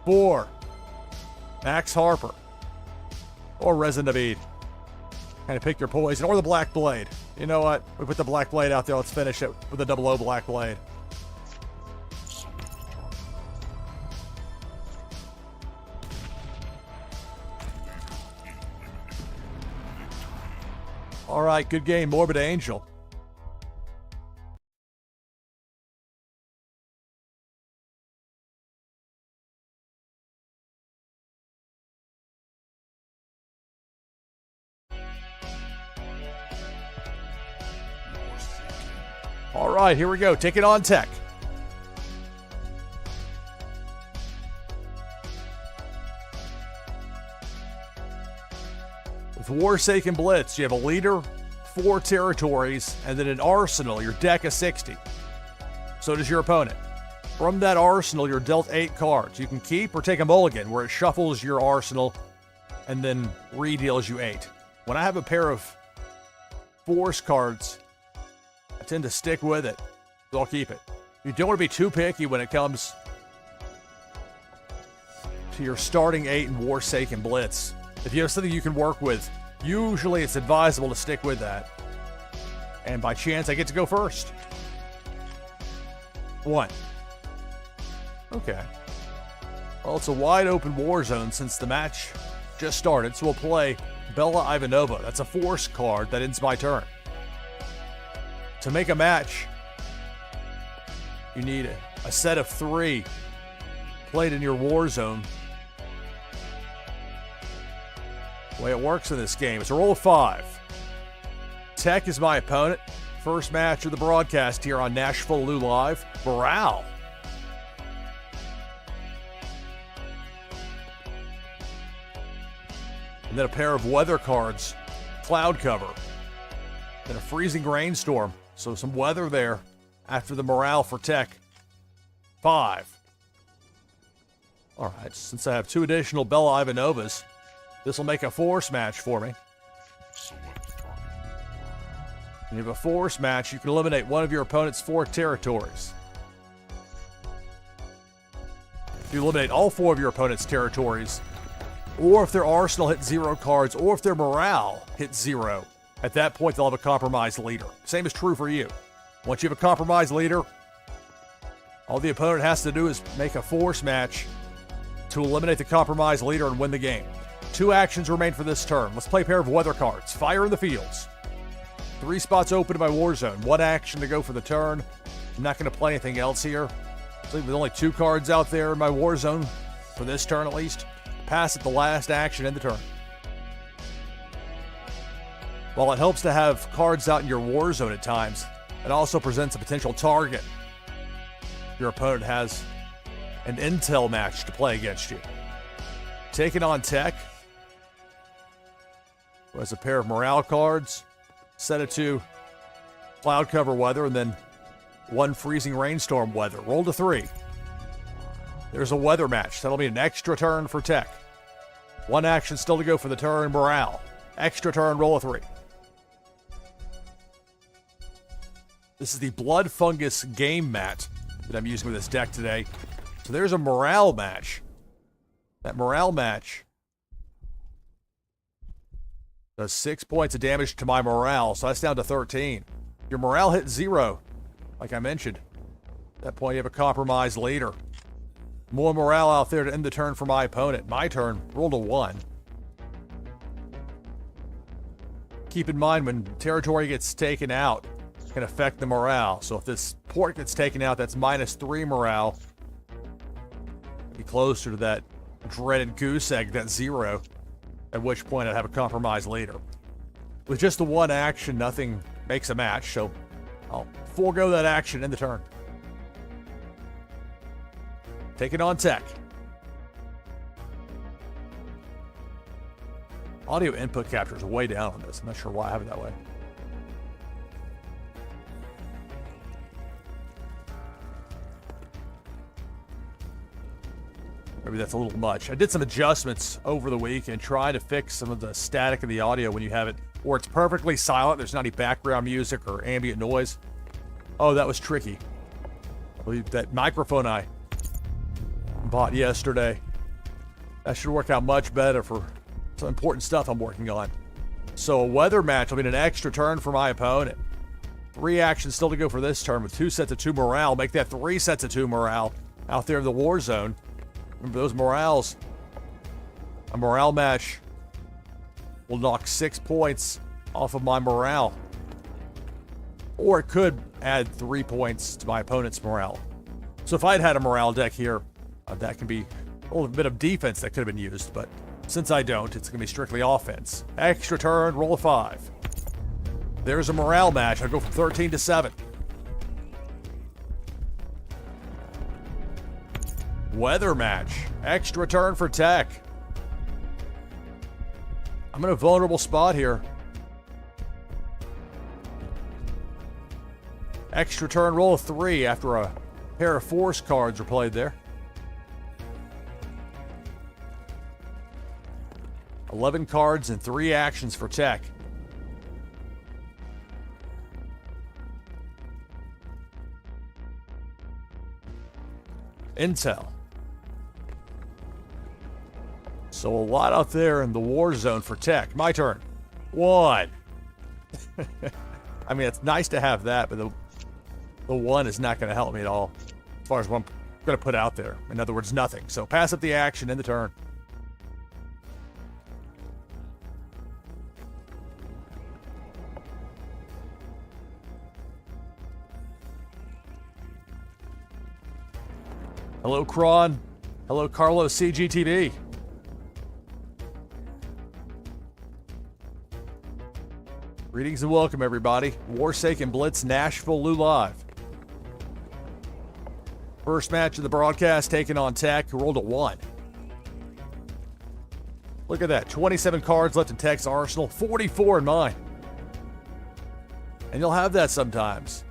4. Max Harper. Or Resin David. Kind of pick your poison. Or the Black Blade. You know what? We put the Black Blade out there. Let's finish it with the 00 Black Blade. All right, good game, Morbid Angel. All right, here we go. Take it on tech. With Warsaken Blitz, you have a leader, 4 territories, and then an arsenal, your deck of 60. So does your opponent. From that arsenal, you're dealt 8 cards. You can keep or take a mulligan, where it shuffles your arsenal and then redeals you 8. When I have a pair of force cards, I tend to stick with it, so I'll keep it. You don't want to be too picky when it comes to your starting 8 in Warsaken Blitz. If you have something you can work with, usually it's advisable to stick with that. And by chance, I get to go first. 1. Okay. Well, it's a wide open war zone since the match just started, so we'll play Bella Ivanova. That's a force card that ends my turn. To make a match, you need a set of 3 played in your war zone. The way it works in this game, it's a roll of 5. Tech is my opponent. First match of the broadcast here on NashvilleLou Live. Morale. And then a pair of weather cards. Cloud cover. Then a freezing rainstorm. So some weather there after the morale for Tech. 5. All right, since I have 2 additional Bella Ivanovas, this will make a force match for me. Select target. When you have a force match, you can eliminate one of your opponent's 4 territories. If you eliminate all 4 of your opponent's territories, or if their arsenal hits 0 cards, or if their morale hits 0, at that point they'll have a compromised leader. Same is true for you. Once you have a compromised leader, all the opponent has to do is make a force match to eliminate the compromised leader and win the game. 2 actions remain for this turn. Let's play a pair of weather cards. Fire in the fields. 3 spots open in my war zone. 1 action to go for the turn. I'm not going to play anything else here. I believe there's only 2 cards out there in my war zone, for this turn at least. Pass at the last action in the turn. While it helps to have cards out in your war zone at times, it also presents a potential target. Your opponent has an intel match to play against you. Taking on Tech was a pair of morale cards, set it to cloud cover weather, and then 1 freezing rainstorm weather. Roll to 3. There's a weather match. That'll be an extra turn for Tech. 1 action still to go for the turn, morale. Extra turn, roll a 3. This is the Blood Fungus game mat that I'm using with this deck today. So there's a morale match. That morale match does 6 points of damage to my morale, so that's down to 13. Your morale hit 0, like I mentioned. At that point, you have a compromised leader. More morale out there to end the turn for my opponent. My turn, roll to 1. Keep in mind, when territory gets taken out, it can affect the morale. So if this port gets taken out, that's -3 morale. Be closer to that dreaded goose egg, that 0, at which point I'd have a compromised leader. With just the 1 action, nothing makes a match, so I'll forego that action in the turn. Taking on Tech. Audio input capture is way down on this. I'm not sure why I have it that way. Maybe that's a little much. I did some adjustments over the week and tried to fix some of the static of the audio when you have it where it's perfectly silent. There's not any background music or ambient noise. Oh, that was tricky. I believe that microphone I bought yesterday, that should work out much better for some important stuff I'm working on. So a weather match will be an extra turn for my opponent. 3 actions still to go for this turn with 2 sets of 2 morale. Make that 3 sets of 2 morale out there in the war zone. Remember those morales. A morale match will knock 6 points off of my morale. Or it could add 3 points to my opponent's morale. So if I'd had a morale deck here, that can be a little bit of defense that could have been used. But since I don't, it's going to be strictly offense. Extra turn, roll a 5. There's a morale match. I go from 13 to 7. Weather match. Extra turn for Tech. I'm in a vulnerable spot here. Extra turn, roll a 3 after a pair of force cards are played there. 11 cards and 3 actions for Tech. Intel. So a lot out there in the war zone for Tech. My turn. 1. I mean, it's nice to have that, but the 1 is not going to help me at all as far as what I'm going to put out there. In other words, nothing. So pass up the action in the turn. Hello, Kron. Hello, Carlos CGTV. Greetings and welcome, everybody. Warsaken Blitz, NashvilleLou live. First match of the broadcast, taking on Tech, who rolled a 1. Look at that, 27 cards left in Tech's arsenal, 44 in mine. And you'll have that sometimes.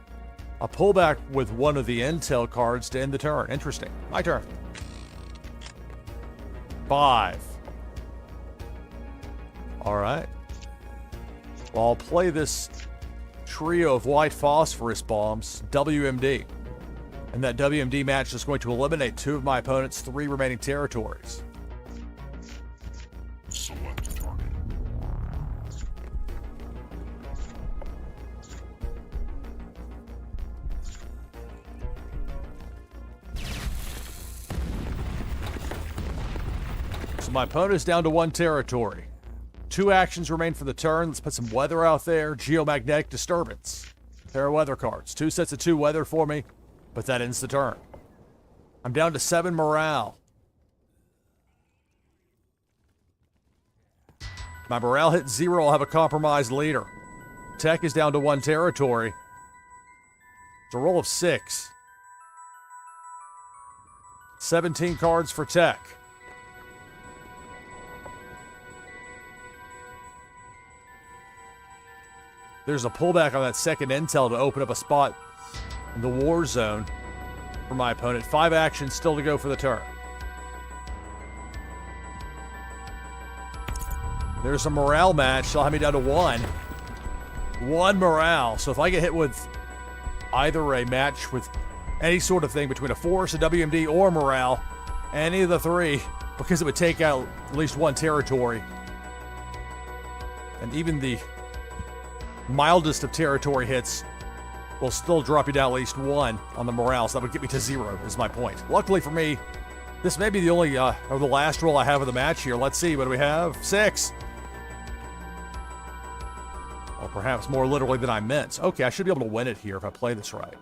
I'll pull back with one of the intel cards to end the turn. Interesting. My turn. 5. All right. Well, I'll play this trio of white phosphorus bombs, WMD. And that WMD match is going to eliminate 2 of my opponent's 3 remaining territories. Select target. So my opponent is down to 1 territory. 2 actions remain for the turn. Let's put some weather out there. Geomagnetic disturbance. Pair of weather cards. 2 sets of 2 weather for me, but that ends the turn. I'm down to 7 morale. My morale hit 0. I'll have a compromised leader. Tech is down to 1 territory. It's a roll of 6. 17 cards for Tech. There's a pullback on that second intel to open up a spot in the war zone for my opponent. 5 actions still to go for the turn. There's a morale match. So I'll have me down to 1. 1 morale. So if I get hit with either a match with any sort of thing between a force, a WMD, or morale, any of the 3, because it would take out at least 1 territory. And even the mildest of territory hits will still drop you down at least 1 on the morale, so that would get me to 0, is my point. Luckily for me, this may be the only, or the last roll I have of the match here. Let's see, what do we have? 6. Or perhaps more literally than I meant. Okay, I should be able to win it here if I play this right.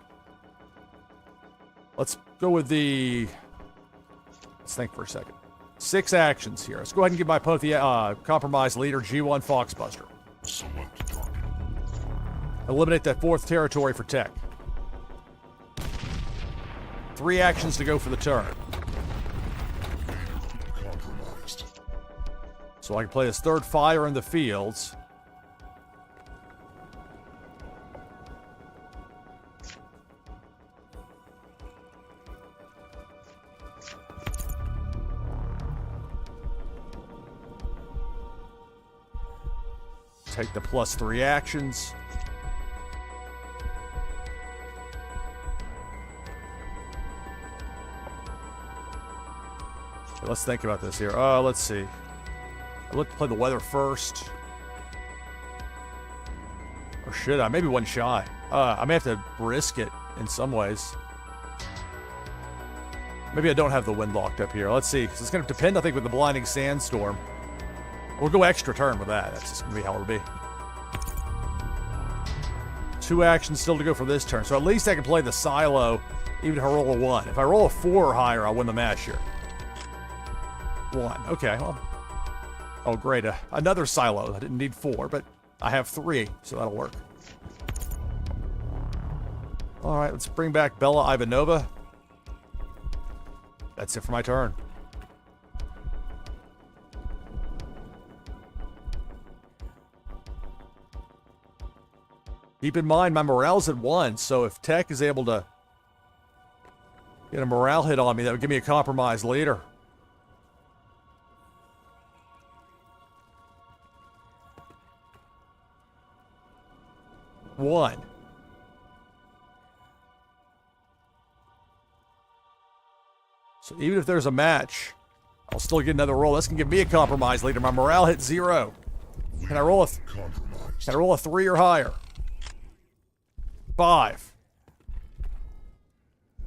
Let's go with the... Let's think for a second. 6 actions here. Let's go ahead and give my opponent the compromised leader, G1 Foxbuster. Select target. Eliminate that 4th territory for Tech. 3 actions to go for the turn. Compromised. So I can play this 3rd fire in the fields. Take the +3 actions. Let's think about this here. Let's see. I'd like to play the weather first. Or should I? Maybe 1 shy. I may have to risk it in some ways. Maybe I don't have the wind locked up here. Let's see. So it's going to depend, I think, with the blinding sandstorm. We'll go extra turn with that. That's just going to be how it'll be. 2 actions still to go for this turn. So at least I can play the silo, even if I roll a 1. If I roll a 4 or higher, I'll win the match here. 1. Okay, well. Oh, great. Another silo. I didn't need 4, but I have 3, so that'll work. All right, let's bring back Bella Ivanova. That's it for my turn. Keep in mind, my morale's at 1, so if Tech is able to get a morale hit on me, that would give me a compromised leader. One. So even if there's a match, I'll still get another roll. This can give me a compromised leader. My morale hit 0. Can I roll a 3 or higher? 5.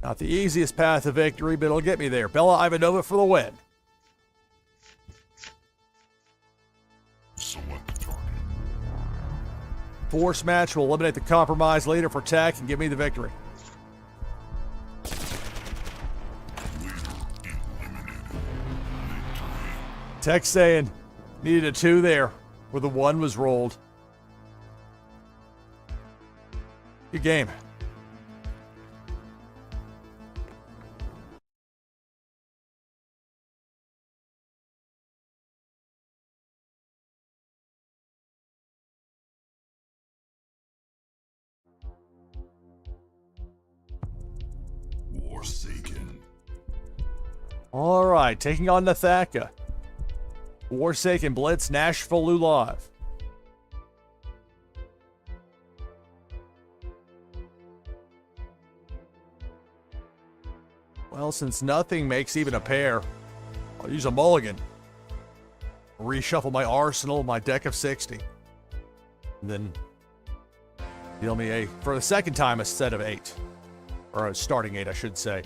Not the easiest path to victory, but it'll get me there. Bella Ivanova for the win. Select target. Force match will eliminate the compromised leader for Tech and give me the victory. Leader eliminated. Victory. Tech saying needed a 2 there where the 1 was rolled. Good game. Warsaken. All right, taking on Nathaka. Warsaken Blitz, NashvilleLou live. Well, since nothing makes even a pair, I'll use a mulligan. Reshuffle my arsenal, my deck of 60. And then deal me for the second time, a set of 8. Or a starting 8, I should say.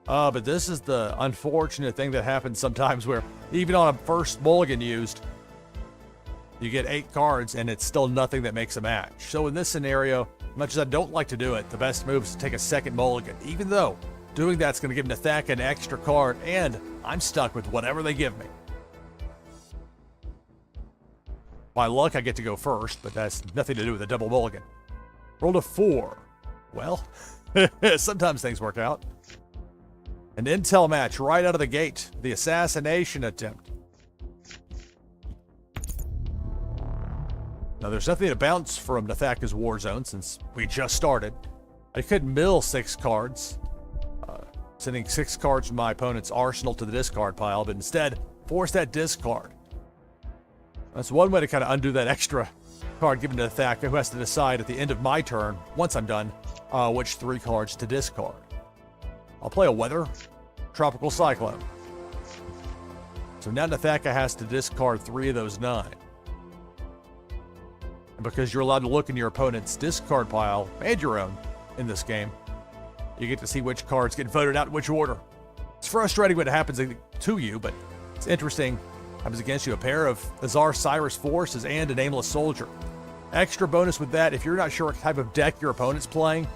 But this is the unfortunate thing that happens sometimes where even on a first mulligan used, You get 8 cards, and it's still nothing that makes a match. So in this scenario, much as I don't like to do it, the best move is to take a second mulligan, even though doing that's going to give Nathaka an extra card, and I'm stuck with whatever they give me. By luck, I get to go first, but that's nothing to do with a double mulligan. Rolled a 4. Well, sometimes things work out. An intel match right out of the gate. The assassination attempt. Now, there's nothing to bounce from Nathaka's war zone since we just started. I could mill 6 cards, sending 6 cards from my opponent's arsenal to the discard pile, but instead force that discard. That's one way to kind of undo that extra card given to Nathaka, who has to decide at the end of my turn, once I'm done, which 3 cards to discard. I'll play a Weather, Tropical Cyclone. So now Nathaka has to discard 3 of those 9. And because you're allowed to look in your opponent's discard pile and your own in this game, you get to see which cards get voted out in which order. It's frustrating when it happens to you, but it's interesting. Happens against you a pair of Azar Cyrus Forces and a Nameless Soldier. Extra bonus with that, if you're not sure what type of deck your opponent's playing,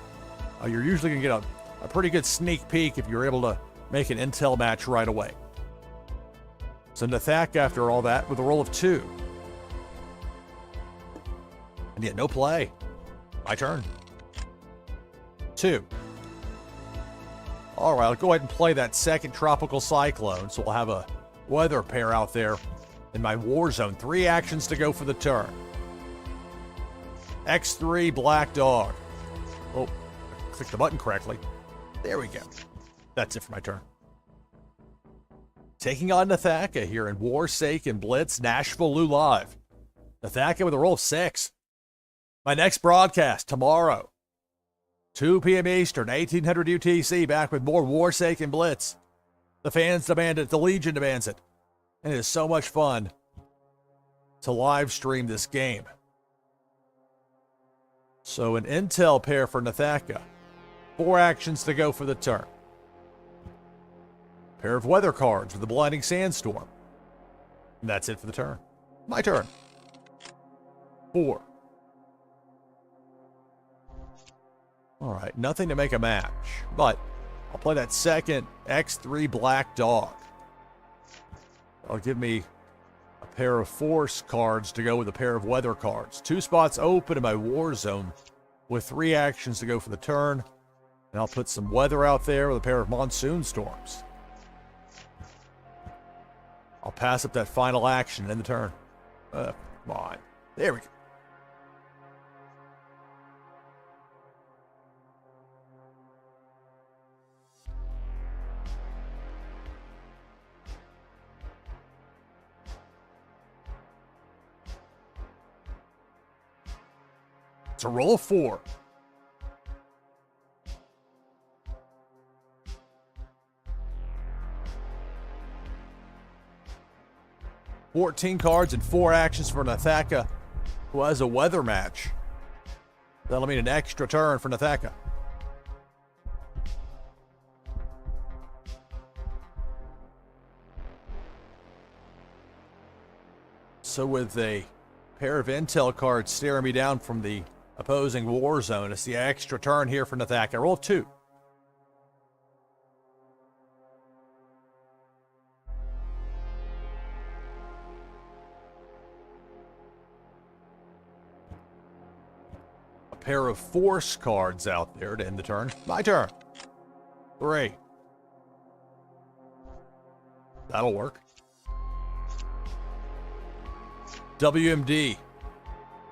you're usually going to get a pretty good sneak peek if you're able to make an intel match right away. So Nathaka, after all that, with a roll of 2. And yet no play. My turn. 2. All right, I'll go ahead and play that second Tropical Cyclone, so we'll have a Weather pair out there in my war zone. 3 actions to go for the turn. X3 Black Dog. Oh, I clicked the button correctly. There we go. That's it for my turn. Taking on Nathaka here in Warsaken Blitz, NashvilleLou Live. Nathaka with a roll of 6. My next broadcast tomorrow, 2 p.m. Eastern, 1800 UTC, back with more Warsaken Blitz. The fans demand it. The Legion demands it. And it is so much fun to live stream this game. So an intel pair for Nathaka. 4 actions to go for the turn. Pair of weather cards with the Blinding Sandstorm. And that's it for the turn. My turn. 4. All right, nothing to make a match, but I'll play that second X3 Black Dog. That'll give me a pair of force cards to go with a pair of weather cards. 2 spots open in my war zone with 3 actions to go for the turn. And I'll put some weather out there with a pair of monsoon storms. I'll pass up that final action in the turn. Come on. There we go. It's a roll of 4. $14 cards and 4 actions for Nathaka, who has a weather match. That'll mean an extra turn for Nathaka. So with a pair of intel cards staring me down from the opposing war zone, it's the extra turn here for Nathaka. Roll of 2. A pair of force cards out there to end the turn. My turn. 3. That'll work. WMD.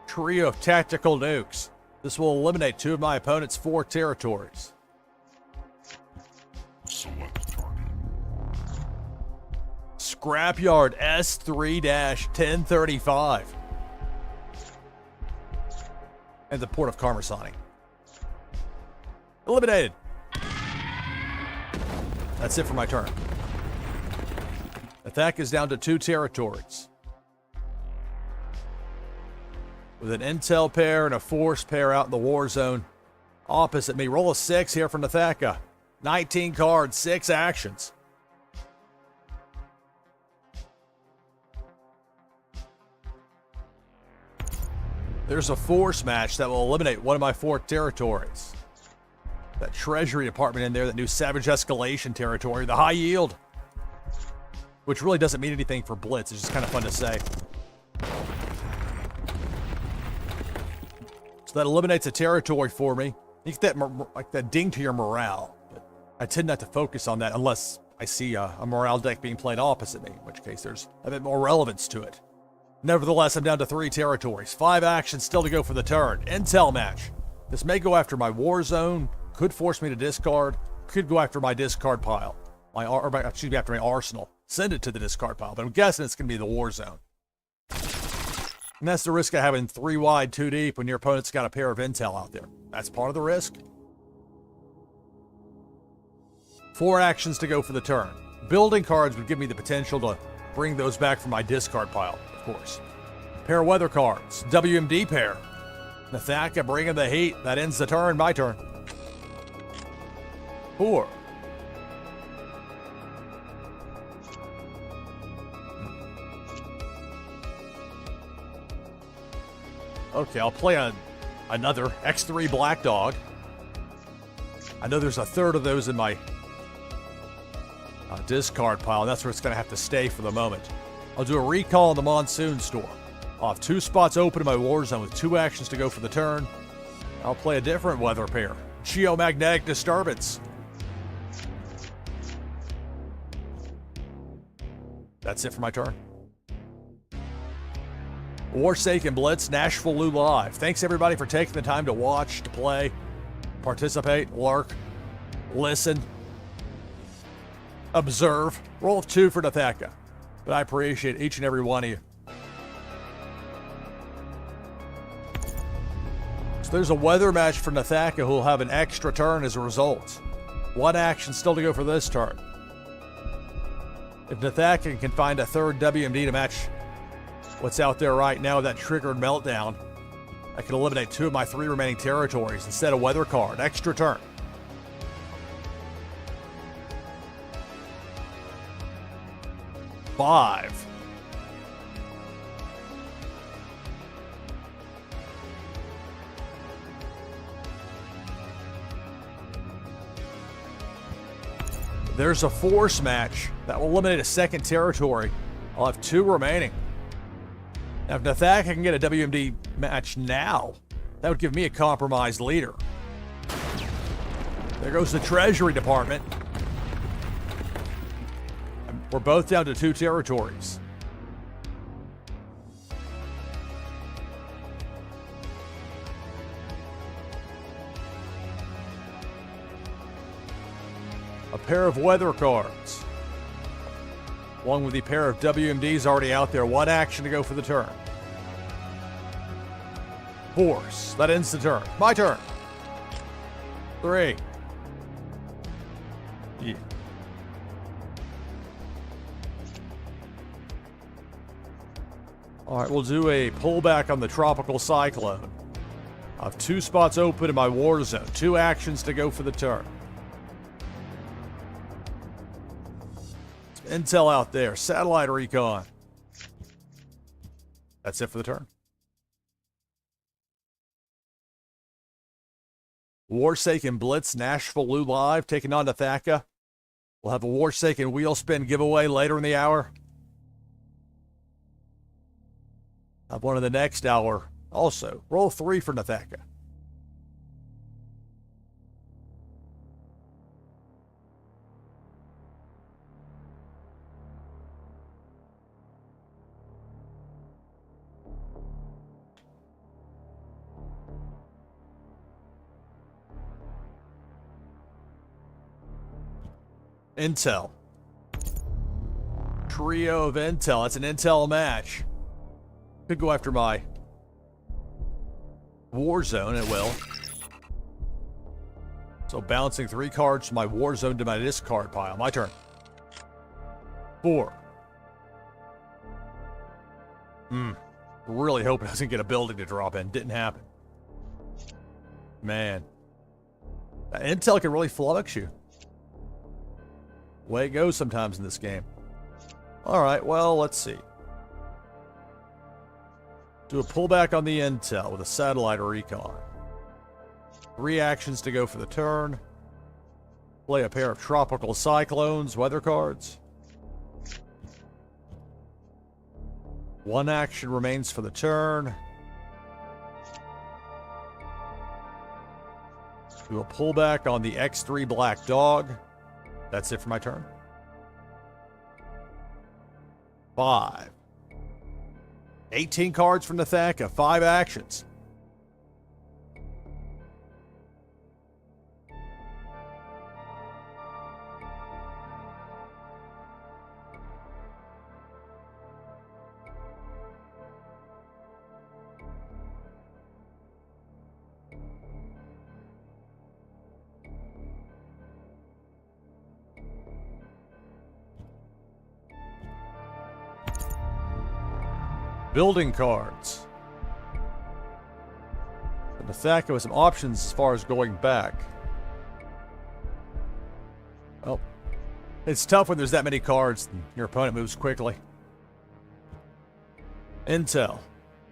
Trio of Tactical Nukes. This will eliminate 2 of my opponent's 4 territories. Select target. Scrapyard S3-1035. And the Port of Carmasani. Eliminated. That's it for my turn. Attack is down to 2 territories. With an intel pair and a force pair out in the war zone. Opposite me, roll a 6 here from Nathaka. 19 cards, 6 actions. There's a force match that will eliminate one of my 4 territories. That treasury department in there, that new savage escalation territory, the high yield. Which really doesn't mean anything for Blitz. It's just kind of fun to say. So that eliminates a territory for me. You get that, like that ding to your morale. But I tend not to focus on that unless I see a morale deck being played opposite me, in which case there's a bit more relevance to it. Nevertheless, I'm down to 3 territories. 5 actions still to go for the turn. Intel match. This may go after my war zone. Could force me to discard. Could go after my discard pile. After my arsenal. Send it to the discard pile. But I'm guessing it's going to be the war zone. And that's the risk of having 3 wide, 2 deep when your opponent's got a pair of intel out there. That's part of the risk. 4 actions to go for the turn. Building cards would give me the potential to bring those back from my discard pile, of course. Pair of weather cards. WMD pair. Nathaka bringing the heat. That ends the turn. My turn. 4. Okay, I'll play another X3 Black Dog. I know there's a third of those in my discard pile, and that's where it's going to have to stay for the moment. I'll do a recall on the Monsoon Storm. I'll have 2 spots open in my war zone with 2 actions to go for the turn. I'll play a different weather pair. Geomagnetic Disturbance. That's it for my turn. Warsaken Blitz, NashvilleLou Live. Thanks everybody for taking the time to watch, to play, participate, lurk, listen, observe. Roll of 2 for Nathaka. But I appreciate each and every one of you. So there's a weather match for Nathaka who will have an extra turn as a result. 1 action still to go for this turn. If Nathaka can find a 3rd WMD to match what's out there right now with that triggered meltdown, I can eliminate 2 of my 3 remaining territories instead of weather card. Extra turn. Five. There's a force match that will eliminate a 2nd territory. I'll have 2 remaining. Now, if Nathaka can get a WMD match now, that would give me a compromised leader. There goes the Treasury Department. We're both down to 2 territories. A pair of weather cards. Along with the pair of WMDs already out there. 1 action to go for the turn. Force. That ends the turn. My turn. 3. Yeah. All right, we'll do a pullback on the Tropical Cyclone. I have 2 spots open in my war zone. 2 actions to go for the turn. Intel out there. Satellite recon. That's it for the turn. Warsaken Blitz, NashvilleLou Live, taking on Nathaka. We'll have a Warsaken wheel spin giveaway later in the hour. I'll have one in the next hour. Also, roll 3 for Nathaka. Intel. Trio of Intel. That's an Intel match. Could go after my war zone, it will. So bouncing 3 cards from my war zone to my discard pile. My turn. 4. Really hope it doesn't get a building to drop in. Didn't happen. Man. Intel can really flummox you. Way it goes sometimes in this game. Alright, well, let's see. Do a pullback on the intel with a satellite recon. 3 actions to go for the turn. Play a pair of tropical cyclones, weather cards. 1 action remains for the turn. Do a pullback on the X3 Black Dog. That's it for my turn. 5. 18 cards from Nathaka, 5 actions. Building cards. And Nathaka with some options as far as going back. Well, it's tough when there's that many cards and your opponent moves quickly. Intel.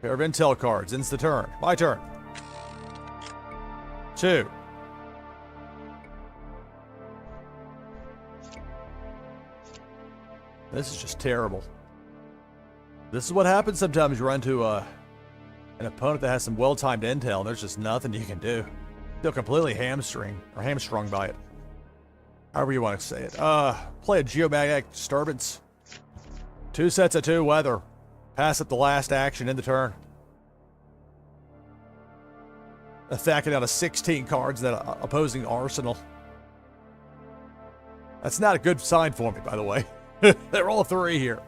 Pair of intel cards. Ends the turn. My turn. 2. This is just terrible. This is what happens sometimes. You run into an opponent that has some well-timed intel, and there's just nothing you can do. Feel completely hamstrung by it. However you want to say it. Play a geomagnetic disturbance. 2 sets of 2 weather. Pass up the last action in the turn. Attacking out of 16 cards in that opposing arsenal. That's not a good sign for me, by the way. They're all 3 here.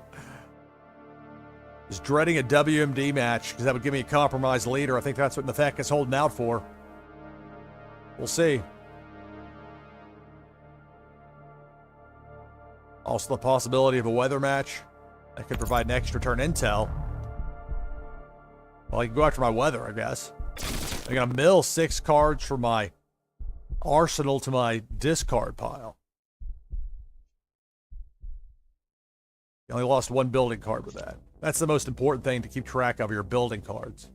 Just dreading a WMD match because that would give me a compromised leader. I think that's what Nathaka's holding out for. We'll see. Also the possibility of a weather match. That could provide an extra turn intel. Well, I can go after my weather, I guess. I'm going to mill 6 cards from my arsenal to my discard pile. You only lost 1 building card with that. That's the most important thing to keep track of, your building cards.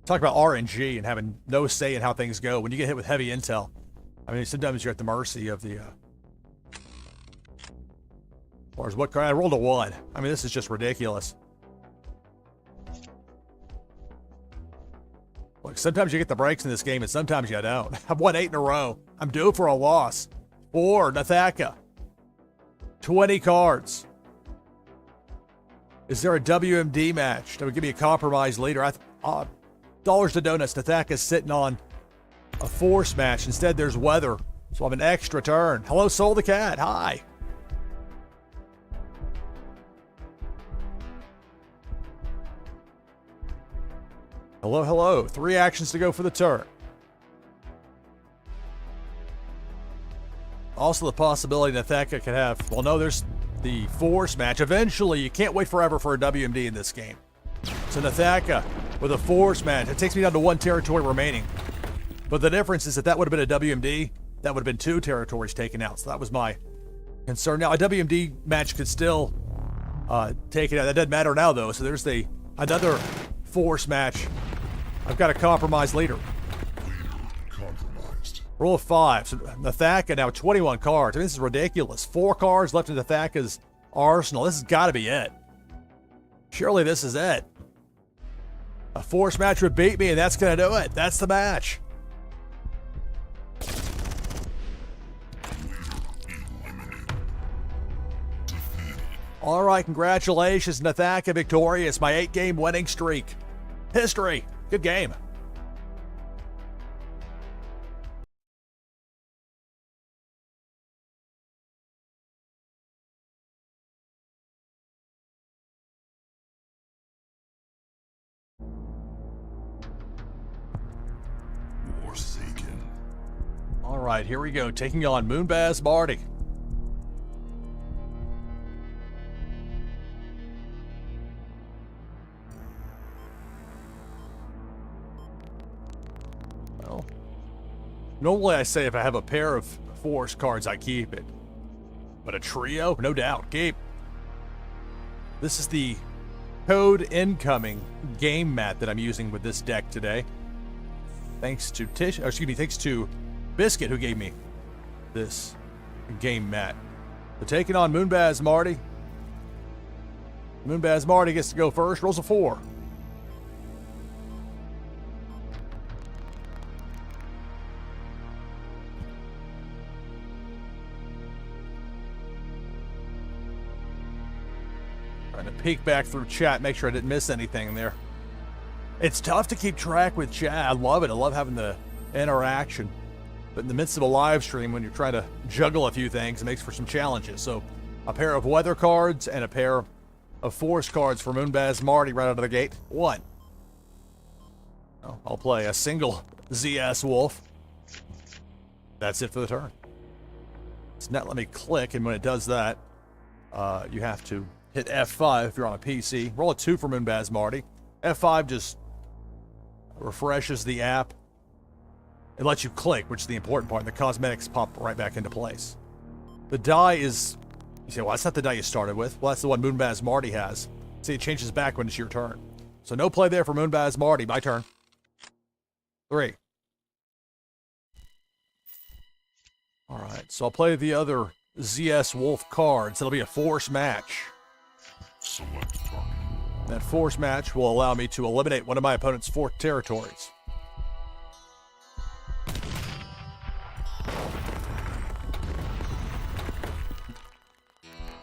Talk about RNG and having no say in how things go. When you get hit with heavy intel, I mean, sometimes you're at the mercy of the... Or as what card? I rolled a 1. I mean, this is just ridiculous. Look, sometimes you get the breaks in this game and sometimes you don't. I've won 8 in a row. I'm due for a loss. 4, Nathaka. 20 cards. Is there a WMD match that would give me a compromised leader? Dollars to donuts. Nathaka's sitting on a force match. Instead, there's weather. So I have an extra turn. Hello, Soul the Cat. Hi. Hello, hello. 3 actions to go for the turn. Also the possibility Nathaka could have... Well, no, there's... the force match. Eventually, you can't wait forever for a WMD in this game. So Nathaka with a force match. It takes me down to 1 territory remaining. But the difference is that would have been a WMD. That would have been 2 territories taken out. So that was my concern. Now, a WMD match could still take it out. That doesn't matter now, though. So there's another force match. I've got a compromised leader. Roll of 5. So Nathaka now 21 cards. I mean, this is ridiculous. 4 cards left in Nathaka's arsenal. This has got to be it. Surely this is it. A force match would beat me, and that's going to do it. That's the match. All right, congratulations, Nathaka victorious. My 8-game winning streak. History. Good game. Warsaken. All right, here we go. Taking on Moonbaz Marty. Well, normally I say if I have a pair of force cards, I keep it. But a trio? No doubt. Keep. This is the code incoming game mat that I'm using with this deck today. Thanks to thanks to Biscuit, who gave me this game mat. So taking on Moonbaz Marty. Moonbaz Marty gets to go first, rolls a 4. Trying to peek back through chat, make sure I didn't miss anything there. It's tough to keep track with chat. I love it. I love having the interaction. But in the midst of a live stream, when you're trying to juggle a few things, it makes for some challenges. So a pair of weather cards and a pair of force cards for Moonbaz Marty right out of the gate. 1. Oh, I'll play a single ZS Wolf. That's it for the turn. It's not let me click, and when it does that, you have to hit F5 if you're on a PC. Roll a 2 for Moonbaz Marty. F5 just refreshes the app. It lets you click, which is the important part. The cosmetics pop right back into place. The die is... You say, well, that's not the die you started with. Well, that's the one Moonbaz Marty has. See, it changes back when it's your turn. So no play there for Moonbaz Marty. My turn. 3. All right, so I'll play the other ZS Wolf cards. It'll be a force match. Select target. That force match will allow me to eliminate one of my opponent's 4 territories.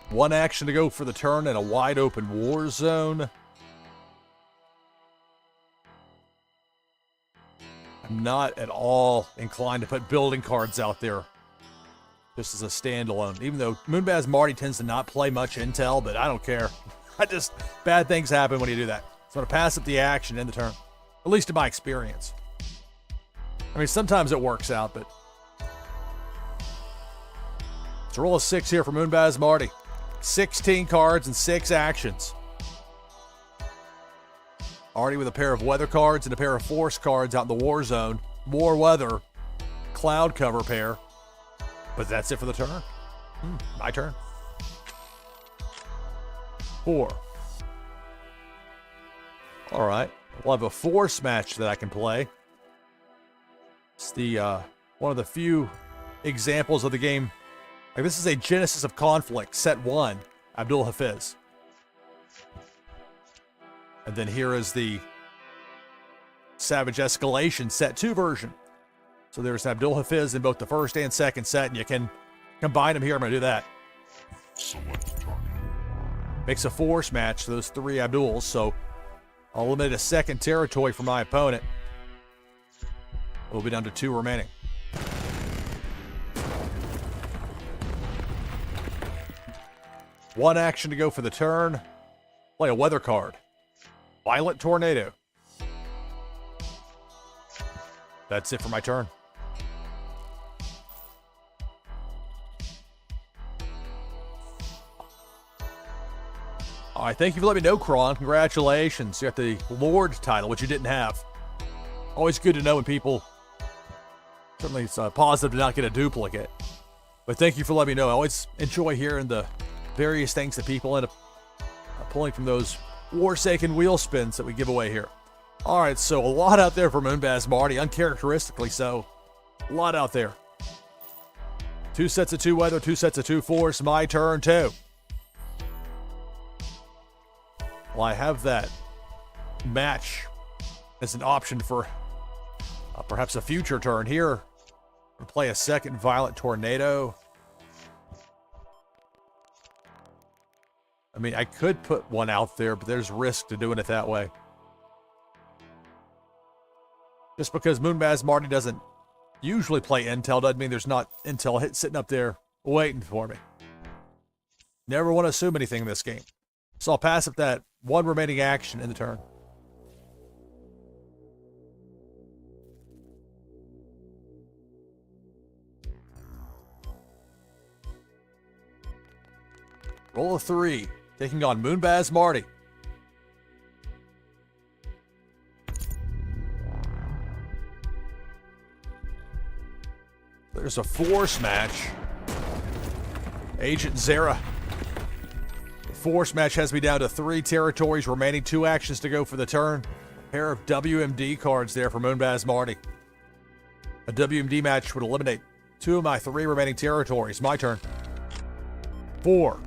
One action to go for the turn in a wide open war zone. I'm not at all inclined to put building cards out there just as a standalone. Even though Moonbaz Marty tends to not play much intel, but I don't care. Bad things happen when you do that. So I'm going to pass up the action in the turn. At least in my experience. I mean, sometimes it works out, but... So roll a 6 here for Moonbaz Marty. 16 cards and 6 actions. Already with a pair of weather cards and a pair of force cards out in the war zone. More weather. Cloud cover pair. But that's it for the turn. My turn. 4. All right. We'll have a force match that I can play. It's the one of the few examples of the game. Like, this is a Genesis of Conflict, set 1, Abdul Hafiz. And then here is the Savage Escalation, set 2 version. So there's Abdul Hafiz in both the first and second set, and you can combine them here. I'm going to do that. Select target. Makes a force match, those 3 Abduls, so I'll eliminate a second territory for my opponent. We'll be down to 2 remaining. One action to go for the turn. Play a weather card. Violent Tornado. That's it for my turn. All right, thank you for letting me know, Kron. Congratulations. You got the Lord title, which you didn't have. Always good to know when people... Certainly it's positive to not get a duplicate. But thank you for letting me know. I always enjoy hearing the various things that people end up pulling from those Warsaken wheel spins that we give away here. All right, so a lot out there for Moonbaz Marty, uncharacteristically so. A lot out there. 2 sets of 2 weather, 2 sets of 2 force. My turn, 2. Well, I have that match as an option for perhaps a future turn here. I'll play a second Violent Tornado. I mean, I could put one out there, but there's risk to doing it that way. Just because Moonbaz Marty doesn't usually play intel doesn't mean there's not intel sitting up there waiting for me. Never want to assume anything in this game. So I'll pass up that 1 remaining action in the turn. Roll a 3. Taking on Moonbaz Marty. There's a force match. Agent Zera. Force match has me down to 3 territories remaining, 2 actions to go for the turn. Pair of WMD cards there for Moonbaz Marty. A WMD match would eliminate 2 of my 3 remaining territories. My turn. 4.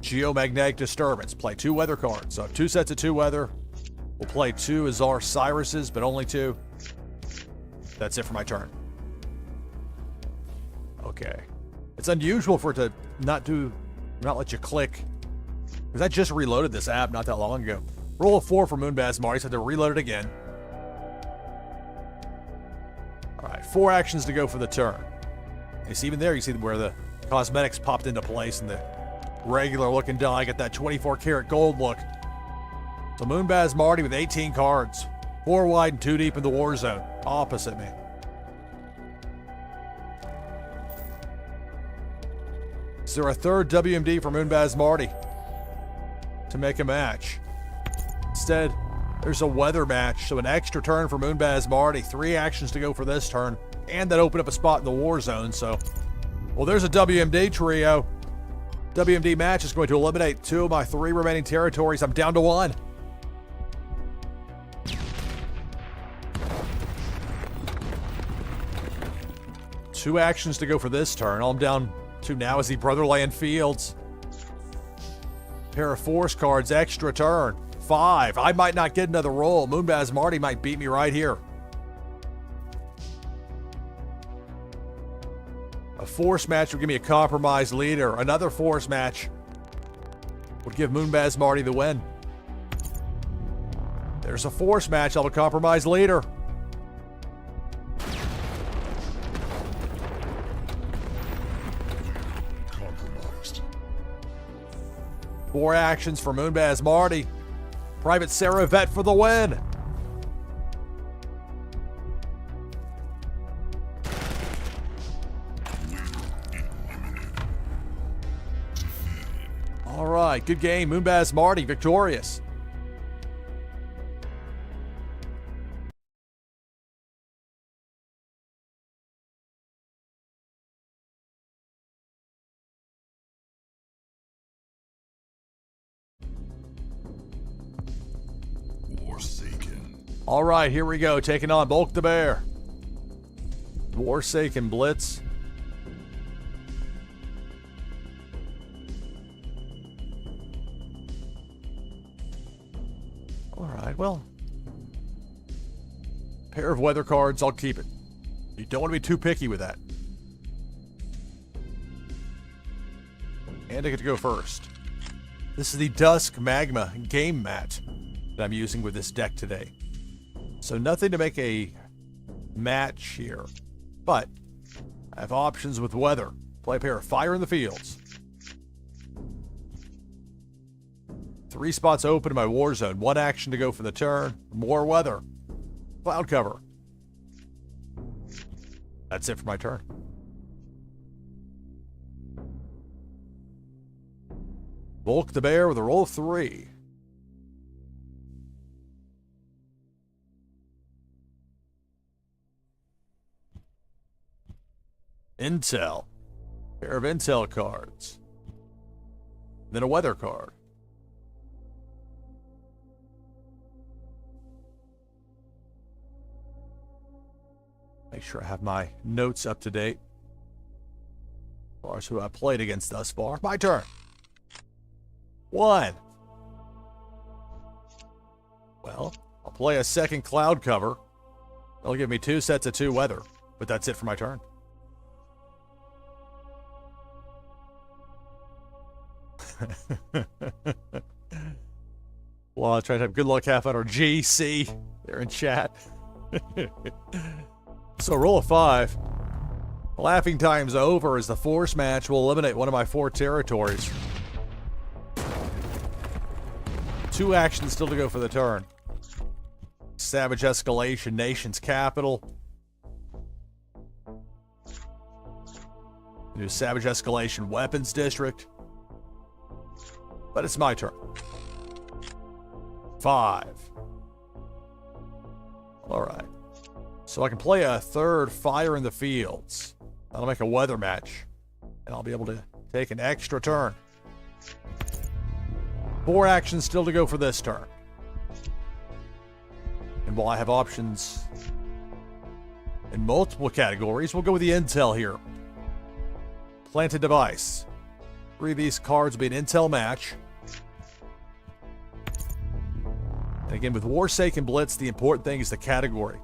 Geomagnetic Disturbance. Play 2 weather cards. So 2 sets of 2 weather. We'll play 2 Azar Cyruses, but only 2. That's it for my turn. Okay. It's unusual for it to not let you click. Because I just reloaded this app not that long ago. Roll a 4 for Moonbaz Marty, so I had to reload it again. Alright, 4 actions to go for the turn. You see, even there, you see where the cosmetics popped into place and the regular looking die got that 24 karat gold look. So Moonbaz Marty with 18 cards. 4 wide and 2 deep in the war zone. Opposite me. Is there a third WMD for Moonbaz Marty to make a match? Instead, there's a weather match, so an extra turn for Moonbaz Marty. 3 actions to go for this turn, and that opened up a spot in the war zone, so... Well, there's a WMD trio. WMD match is going to eliminate 2 of my 3 remaining territories. I'm down to 1. Two actions to go for this turn. All I'm down to now is the Brotherland Fields. Pair of force cards, extra turn. 5. I might not get another roll. Moonbaz Marty might beat me right here. A force match would give me a compromised leader. Another force match would give Moonbaz Marty the win. There's a force match. I'll have a compromised leader. Compromised. 4 actions for Moonbaz Marty. Private Sarah Vet for the win. All right, good game. Moonbaz Marty victorious. Warsaken. All right, here we go. Taking on Bulk the Bear. Warsaken Blitz. All right, well, pair of weather cards, I'll keep it. You don't want to be too picky with that. And I get to go first. This is the Dusk Magma game mat that I'm using with this deck today. So nothing to make a match here, but I have options with weather. Play a pair of Fire in the Fields. 3 spots open in my war zone. 1 action to go for the turn. More weather. Cloud cover. That's it for my turn. Bulk the Bear with a roll of 3. Intel. Pair of Intel cards. Then a weather card. Make sure I have my notes up to date. As far as who I played against thus far. My turn. 1. Well, I'll play a second cloud cover. That'll give me 2 sets of 2 weather. But that's it for my turn. Well, I'll try to have good luck half out or GC there in chat. So roll a 5. Laughing time's over as the force match will eliminate one of my 4 territories. 2 actions still to go for the turn. Savage Escalation, Nation's Capital. New Savage Escalation, Weapons District. But it's my turn. 5. All right. So I can play a third fire in the fields. That'll make a weather match. And I'll be able to take an extra turn. 4 actions still to go for this turn. And while I have options in multiple categories, we'll go with the intel here. Planted device. 3 of these cards will be an intel match. And again, with Warsaken Blitz, the important thing is the category.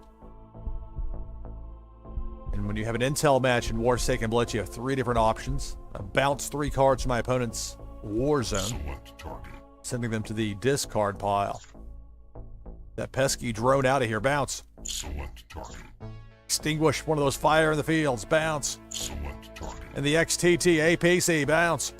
And when you have an intel match in Warsaken Blitz, you have 3 different options. I bounce 3 cards from my opponent's war zone, Select target. sending them to the discard pile. That pesky drone out of here, bounce. Select target. Extinguish one of those fire in the fields, bounce. Select target. And the XTT APC, bounce.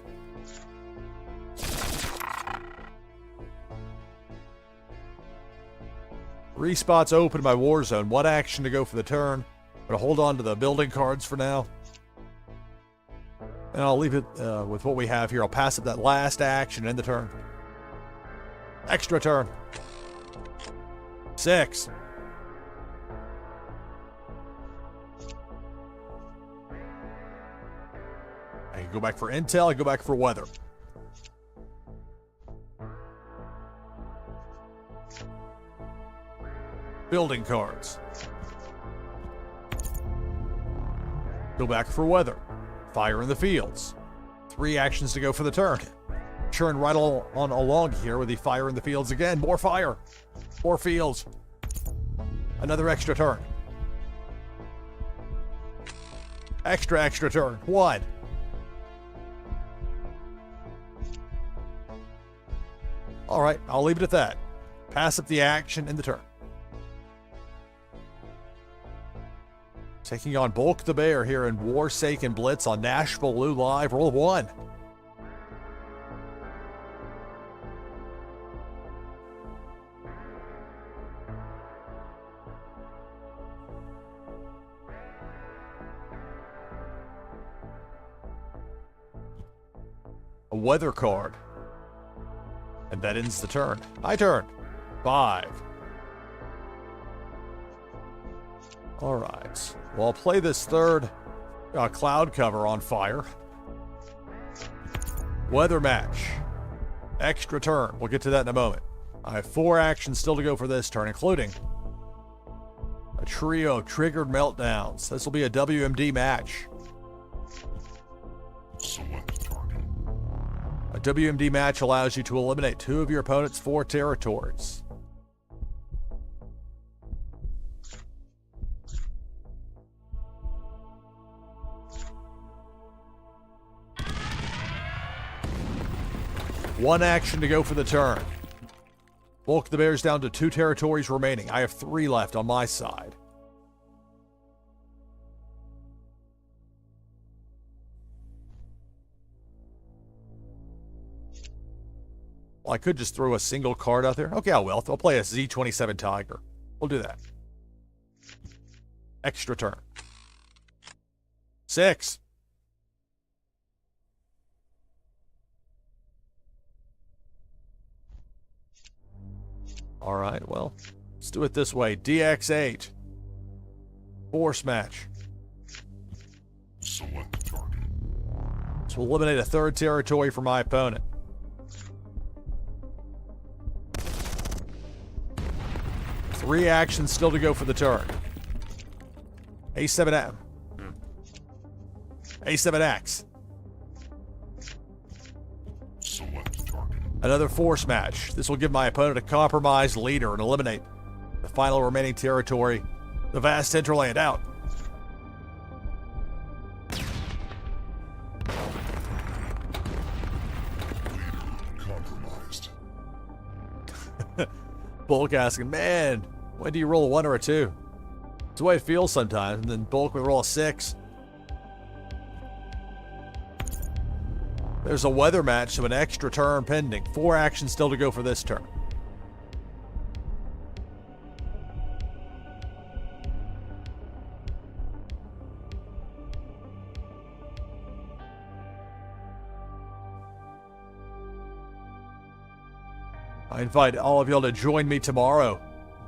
Three spots open in my war zone. 1 action to go for the turn. I'm going to hold on to the building cards for now. And I'll leave it with what we have here. I'll pass up that last action in the turn. Extra turn. 6. I can go back for intel. I go back for weather. Building cards. Go back for weather. Fire in the fields. 3 actions to go for the turn. Churn right on along here with the fire in the fields again. More fire. More fields. Another extra turn. Extra turn. 1. All right, I'll leave it at that. Pass up the action in the turn. Taking on Bulk the Bear here in Warsaken Blitz on NashvilleLou Live. Roll 1. A weather card. And that ends the turn. My turn. 5. All right. Well, I'll play this third cloud cover on fire. Weather match. Extra turn. We'll get to that in a moment. I have 4 actions still to go for this turn, including a trio of triggered meltdowns. This will be a WMD match. Select target. A WMD match allows you to eliminate 2 of your opponent's 4 territories. One action to go for the turn. Bulk the Bear's down to 2 territories remaining. I have 3 left on my side. Well, I could just throw a single card out there. Okay, I will. I'll play a Z27 Tiger. We'll do that. Extra turn. 6. All right, well, let's do it this way. DX8. Force match. Select target. So we'll eliminate a 3rd territory for my opponent. Three actions still to go for the turn. A7M. A7X. Select target. Another force match. This will give my opponent a compromised leader and eliminate the final remaining territory, the vast hinterland. Out. Compromised. Bulk asking, man, when do you roll a 1 or a 2? It's the way it feels sometimes. And then Bulk will roll a 6. There's a weather match, so an extra turn pending. 4 actions still to go for this turn. I invite all of y'all to join me tomorrow.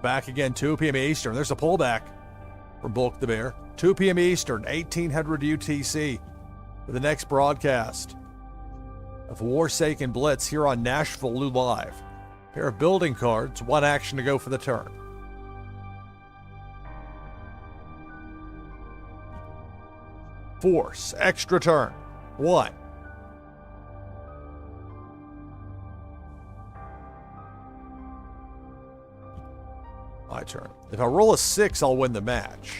Back again, 2 p.m. Eastern. There's a pullback. from Bulk the Bear. 2 p.m. Eastern, 1800 UTC, for the next broadcast of Warsaken Blitz here on NashvilleLou Live. Pair of building cards, 1 action to go for the turn. Force, extra turn, 1. My turn. If I roll a 6, I'll win the match.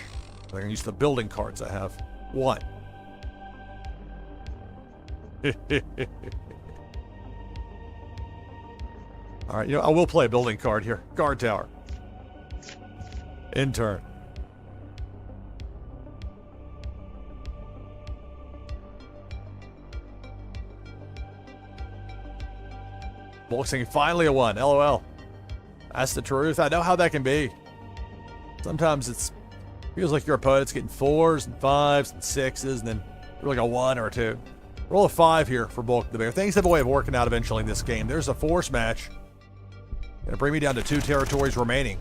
I can use the building cards I have. 1. All right, I will play a building card here. Guard tower. In turn. Boxing finally a 1. LOL. That's the truth. I know how that can be. Sometimes it feels like your opponent's getting 4s and 5s and 6s, and then you're like a 1 or a 2. Roll a 5 here for Bulk the Bear. Things have a way of working out eventually in this game. There's a force match. Gonna bring me down to 2 territories remaining.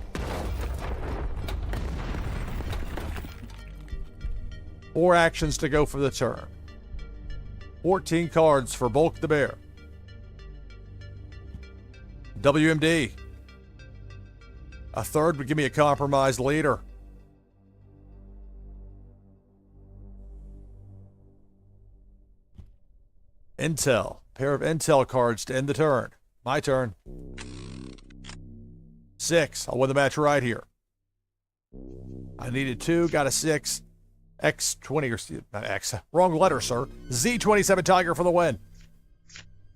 4 actions to go for the turn. 14 cards for Bulk the Bear. WMD. A 3rd would give me a compromised leader. Intel. Pair of Intel cards to end the turn. My turn. 6. I'll win the match right here. I needed 2, got a 6. X20 or not X. Wrong letter, sir. Z27 Tiger for the win.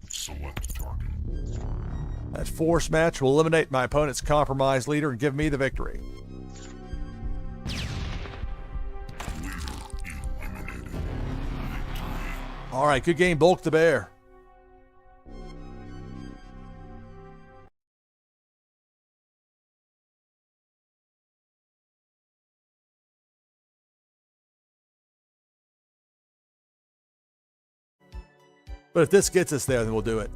Select target. That force match will eliminate my opponent's compromised leader and give me the victory. All right, good game, Bulk the Bear. But if this gets us there, then we'll do it.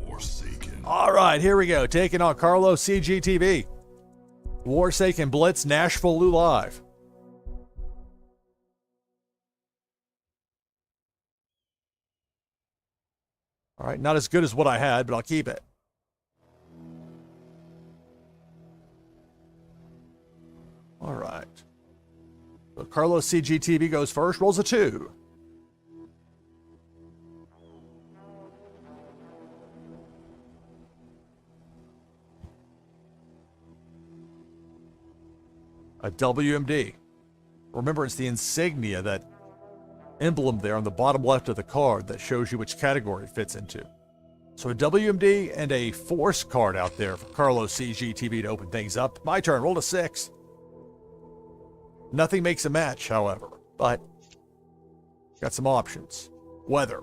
Warsaken. All right, here we go. Taking on Carlos CGTV. Warsaken Blitz, NashvilleLou Live. All right, not as good as what I had, but I'll keep it. All right. So Carlos CGTV goes first, rolls a 2. A WMD. Remember, it's the insignia, that emblem there on the bottom left of the card that shows you which category it fits into. So a WMD and a force card out there for Carlos CGTV to open things up. My turn, roll a 6. Nothing makes a match, however, but got some options. Weather.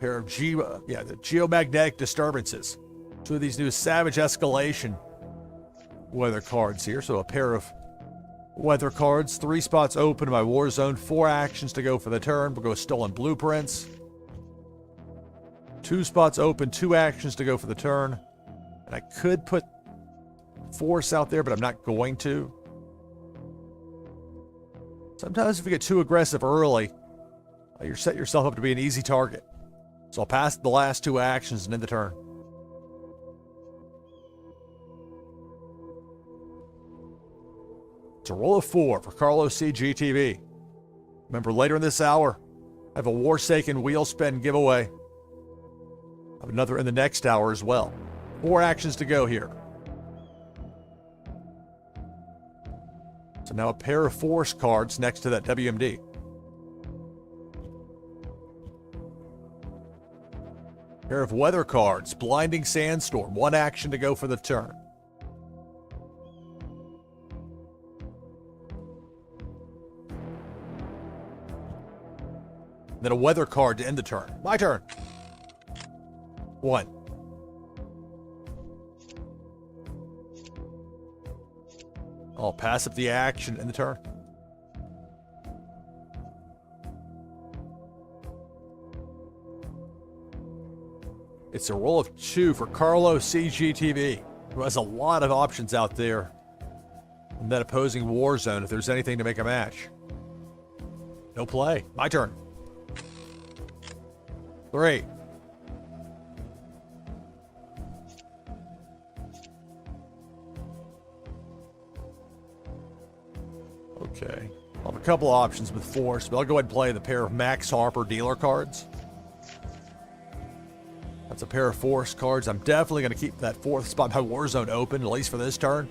Pair of the geomagnetic disturbances. 2 of these new Savage Escalation weather cards here. So a pair of weather cards, 3 spots open in my war zone, 4 actions to go for the turn. We'll go stolen blueprints. 2 spots open, 2 actions to go for the turn. And I could put force out there, but I'm not going to. Sometimes if you get too aggressive early, you set yourself up to be an easy target. So I'll pass the last 2 actions and end the turn. It's a roll of 4 for Carlos CGTV. Remember, later in this hour, I have a Warsaken wheel spin giveaway. I have another in the next hour as well. 4 actions to go here. So now a pair of force cards next to that WMD. Pair of weather cards, blinding sandstorm, 1 action to go for the turn. Then a weather card to end the turn. My turn. 1. I'll pass up the action in the turn. It's a roll of 2 for Carlos CGTV, who has a lot of options out there And then opposing Warzone if there's anything to make a match. No play. My turn. 3. Okay. I'll have a couple of options with Force, but I'll go ahead and play the pair of Max Harper dealer cards. That's a pair of Force cards. I'm definitely going to keep that 4th spot by Warzone open, at least for this turn.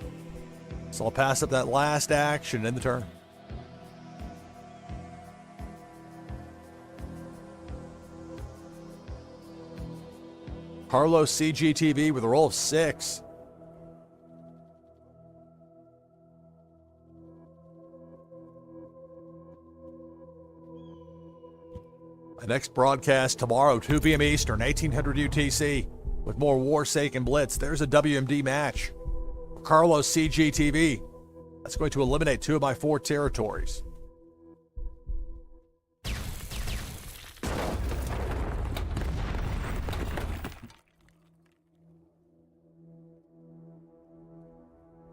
So I'll pass up that last action in the turn. Carlos CGTV with a roll of 6. My next broadcast tomorrow, 2 p.m. Eastern, 1800 UTC, with more Warsaken Blitz. There's a WMD match. Carlos CGTV. That's going to eliminate 2 of my 4 territories.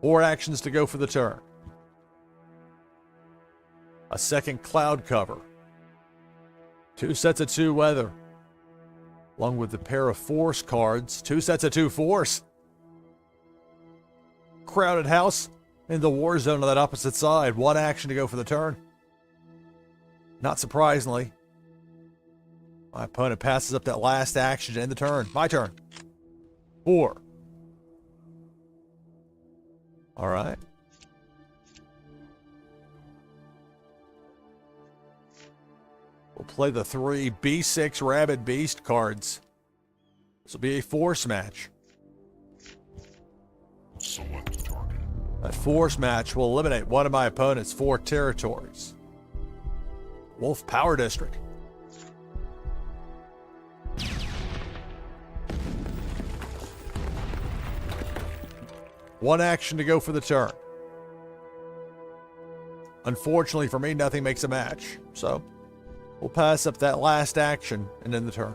Four actions to go for the turn. A second cloud cover. 2 sets of 2 weather. Along with the pair of Force cards. 2 sets of 2 Force. Crowded house in the war zone on that opposite side. 1 action to go for the turn. Not surprisingly, my opponent passes up that last action to end the turn. My turn. 4. All right. We'll play the 3 B6 Rabid Beast cards. This will be a Force match. Select target. That Force match will eliminate 1 of my opponent's 4 territories. Wolf Power District. One action to go for the turn. Unfortunately for me, nothing makes a match, so we'll pass up that last action and end the turn.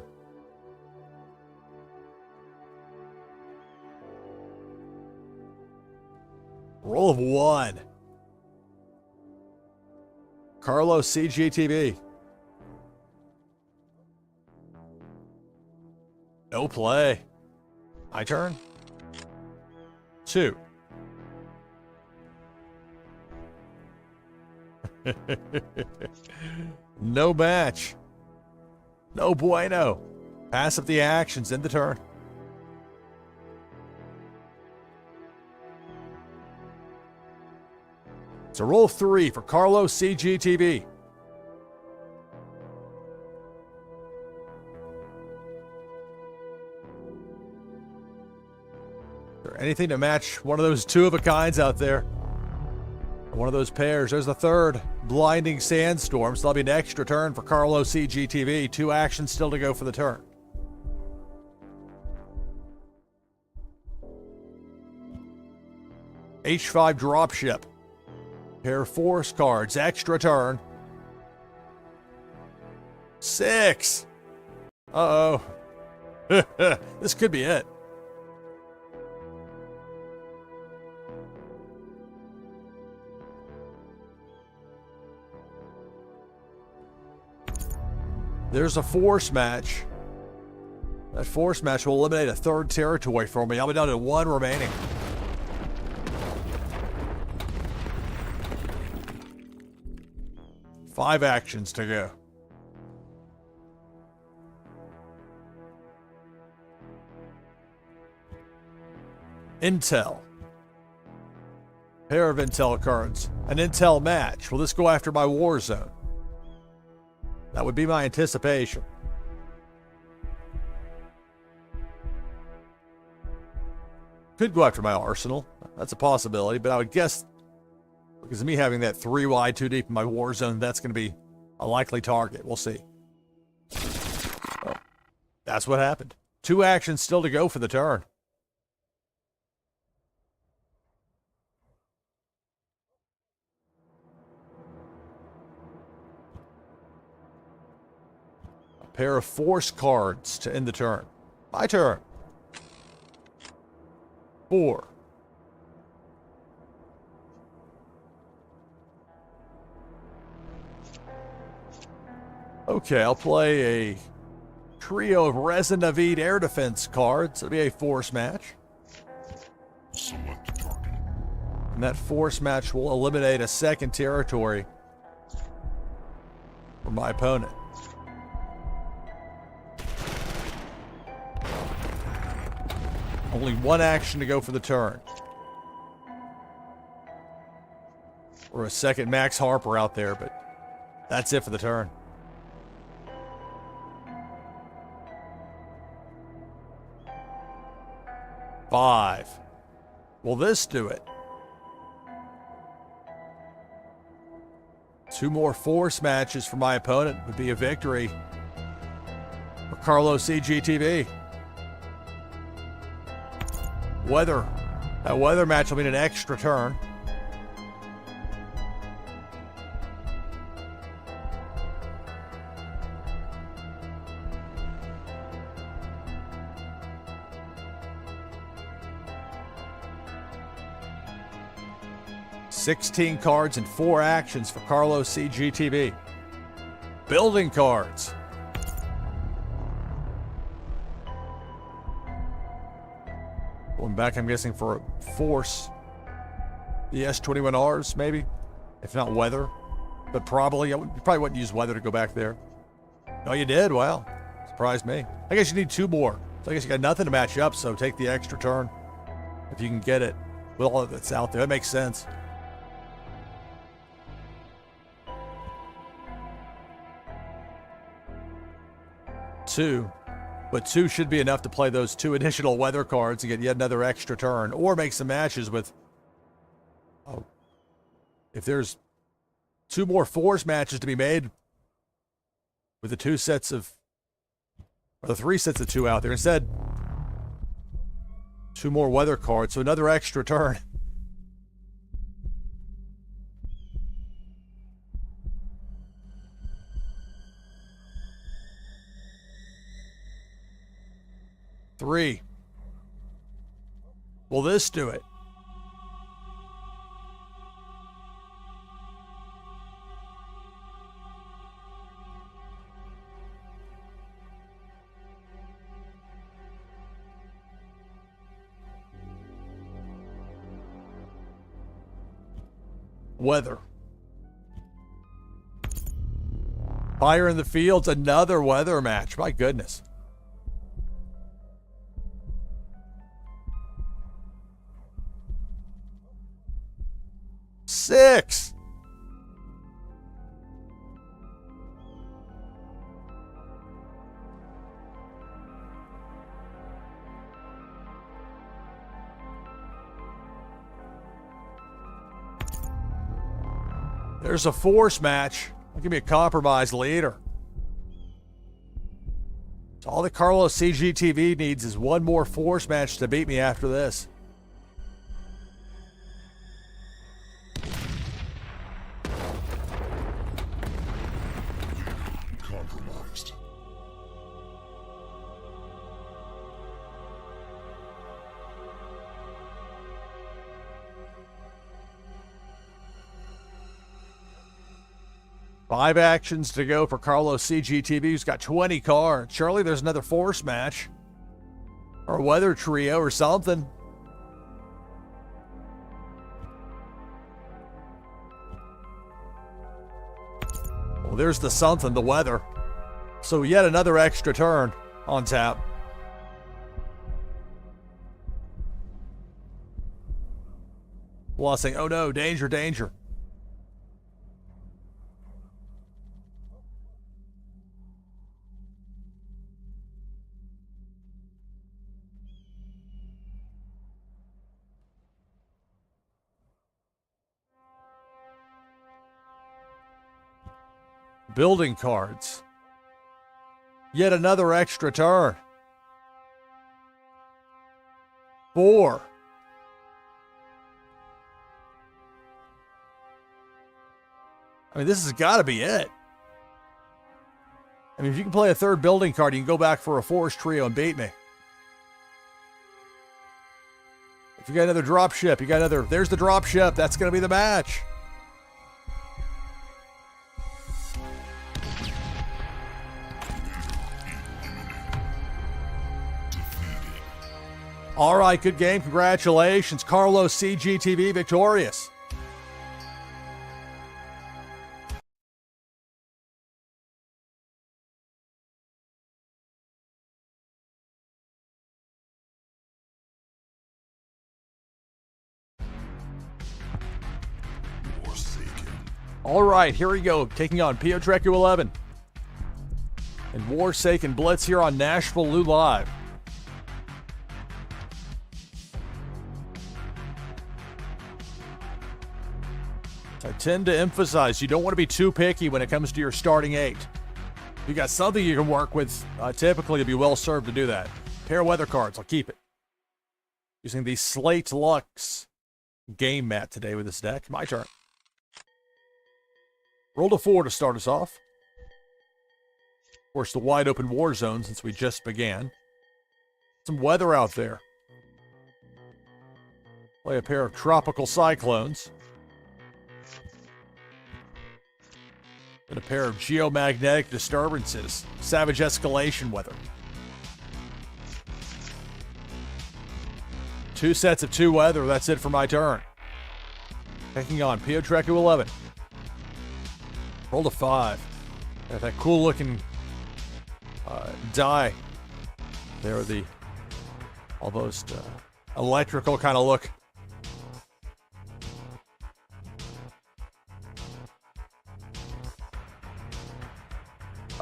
Roll of 1. Carlos CGTV. No play. My turn. 2. No match. No bueno. Pass up the actions, end the turn. It's a roll of 3 for Carlos CGTV. Is there anything to match one of those 2 of a kinds out there? One of those pairs. There's the 3rd Blinding Sandstorm. So that'll be an extra turn for Carlos CGTV. 2 actions still to go for the turn. H5 Dropship. Pair of Force cards. Extra turn. 6. Uh-oh. This could be it. There's a Force match. That Force match will eliminate a 3rd territory for me. I'll be down to 1 remaining. Five actions to go. Intel. Pair of Intel cards. An Intel match. Will this go after my war zone? That would be my anticipation. Could go after my arsenal. That's a possibility, but I would guess, because of me having that 3 wide, 2 deep in my war zone, that's going to be a likely target. We'll see. Oh, that's what happened. 2 actions still to go for the turn. Pair of Force cards to end the turn. My turn. 4. Okay, I'll play a trio of Resin Navid air defense cards. It'll be a force match. Select a target. And that force match will eliminate a second territory for my opponent. Only one action to go for the turn. Or a second Max Harper out there, but that's it for the turn. Five. Will this do it? Two more force matches for my opponent would be a victory for Carlos CGTV. Weather. That weather match will mean an extra turn. "16 cards and 4 actions for Carlos CGTV. Building cards. Going back, I'm guessing, for a force. The S21Rs, maybe? If not weather. But probably, you probably wouldn't use weather to go back there. Oh, you did? Wow. Surprised me. I guess you need 2 more. So I guess you got nothing to match up, so take the extra turn. If you can get it with all that's out there. That makes sense. Two. But 2 should be enough to play those 2 additional weather cards and get yet another extra turn. Or make some matches with... Oh. If there's 2 more force matches to be made with the 2 sets of... Or the 3 sets of 2 out there. Instead, 2 more weather cards. So another extra turn. Three. Will this do it? Weather. Fire in the Fields, another weather match. My goodness. Six. There's a force match. Give me a compromise leader. So all the Carlos CGTV needs is 1 more force match to beat me after this. Compromised. Five actions to go for Carlos CGTV, who's got 20 cards. Surely there's another force match. Or a weather trio or something. Well, there's the something, the weather. So yet another extra turn on tap. Well, I was saying, oh no, danger, danger. Building cards. Yet another extra turn. 4. I mean, this has got to be it. I mean, if you can play a 3rd building card, you can go back for a force trio and beat me. If you got another drop ship, you got another... There's the drop ship. That's going to be the match. All right, good game. Congratulations. Carlos CGTV victorious. Warsaken. All right, here we go. Taking on Piotrek 11 and Warsaken Blitz here on NashvilleLou Live. I tend to emphasize you don't want to be too picky when it comes to your starting 8. If you got something you can work with, typically you'll be well served to do that. Pair of weather cards, I'll keep it. Using the Slate Lux game mat today with this deck. My turn. Rolled a 4 to start us off. Of course, the wide open war zone since we just began. Some weather out there. Play a pair of tropical cyclones. And a pair of geomagnetic disturbances. Savage escalation weather. 2 sets of 2 weather. That's it for my turn. Taking on Piotrek 11. Rolled a 5. Got that cool looking die. There, the almost electrical kind of look.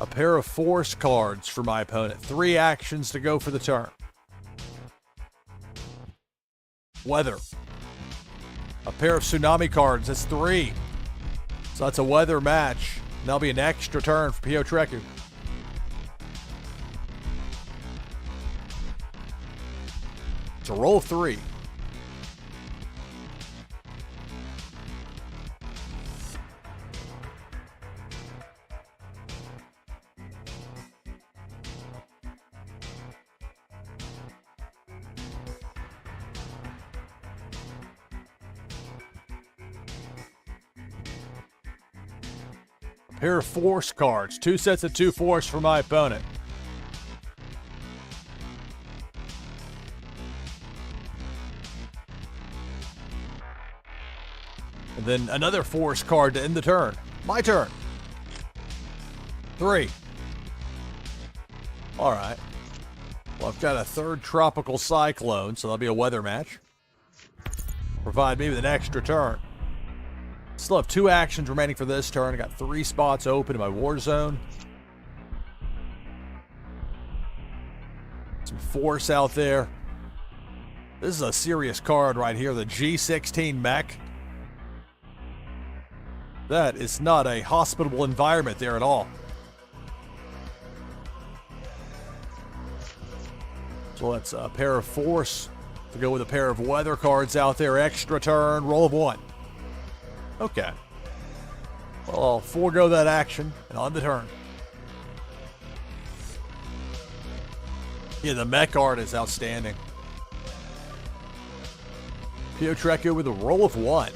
A pair of force cards for my opponent. 3 actions to go for the turn. Weather. A pair of tsunami cards. That's 3. So that's a weather match. And that'll be an extra turn for Piotrek. It's a roll 3. Pair of force cards. 2 sets of 2 force for my opponent. And then another force card to end the turn. My turn. 3. All right. Well, I've got a 3rd tropical cyclone, so that'll be a weather match. Provide me with an extra turn. Still have 2 actions remaining for this turn. I got 3 spots open in my war zone. Some force out there. This is a serious card right here, the G16 mech. That is not a hospitable environment there at all. So that's a pair of force to go with a pair of weather cards out there. Extra turn, roll of 1. Okay. Well, I'll forego that action and on the turn. Yeah, the mech art is outstanding. Piotrek with a roll of 1.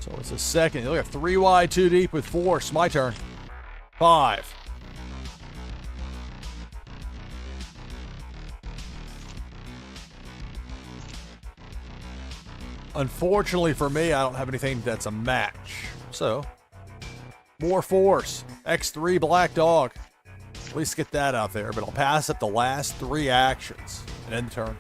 So it's a second. Look at 3 wide, 2 deep with force. My turn. 5. Unfortunately for me, I don't have anything that's a match. So, more force. X3 Black Dog. At least get that out there. But I'll pass up the last 3 actions and end the turn.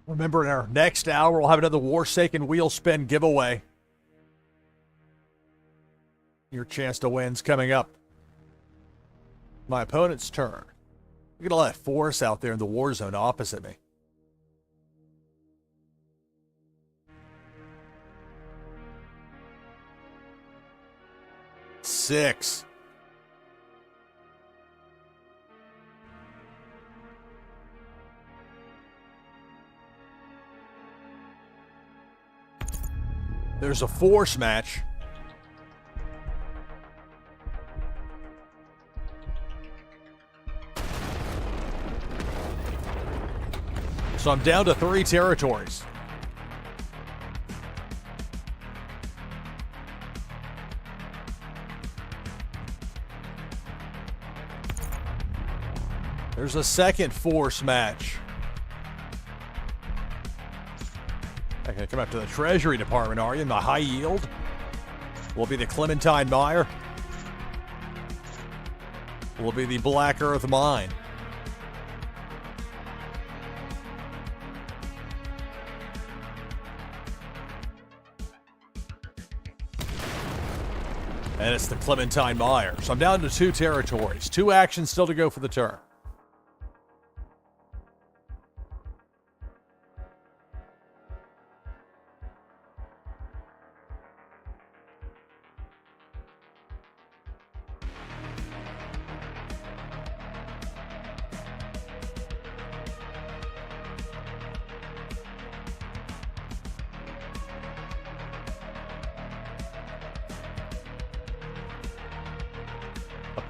Remember, in our next hour, we'll have another Warsaken wheel spin giveaway. Your chance to win's coming up. My opponent's turn. Look at all that force out there in the war zone opposite me. 6. There's a force match. So I'm down to 3 territories. There's a second force match. Not gonna come up to the Treasury Department, are you? My high yield will be the Clementine Mire. Will be the Black Earth Mine. And it's the Clementine Mire. So I'm down to 2 territories. 2 actions still to go for the turn.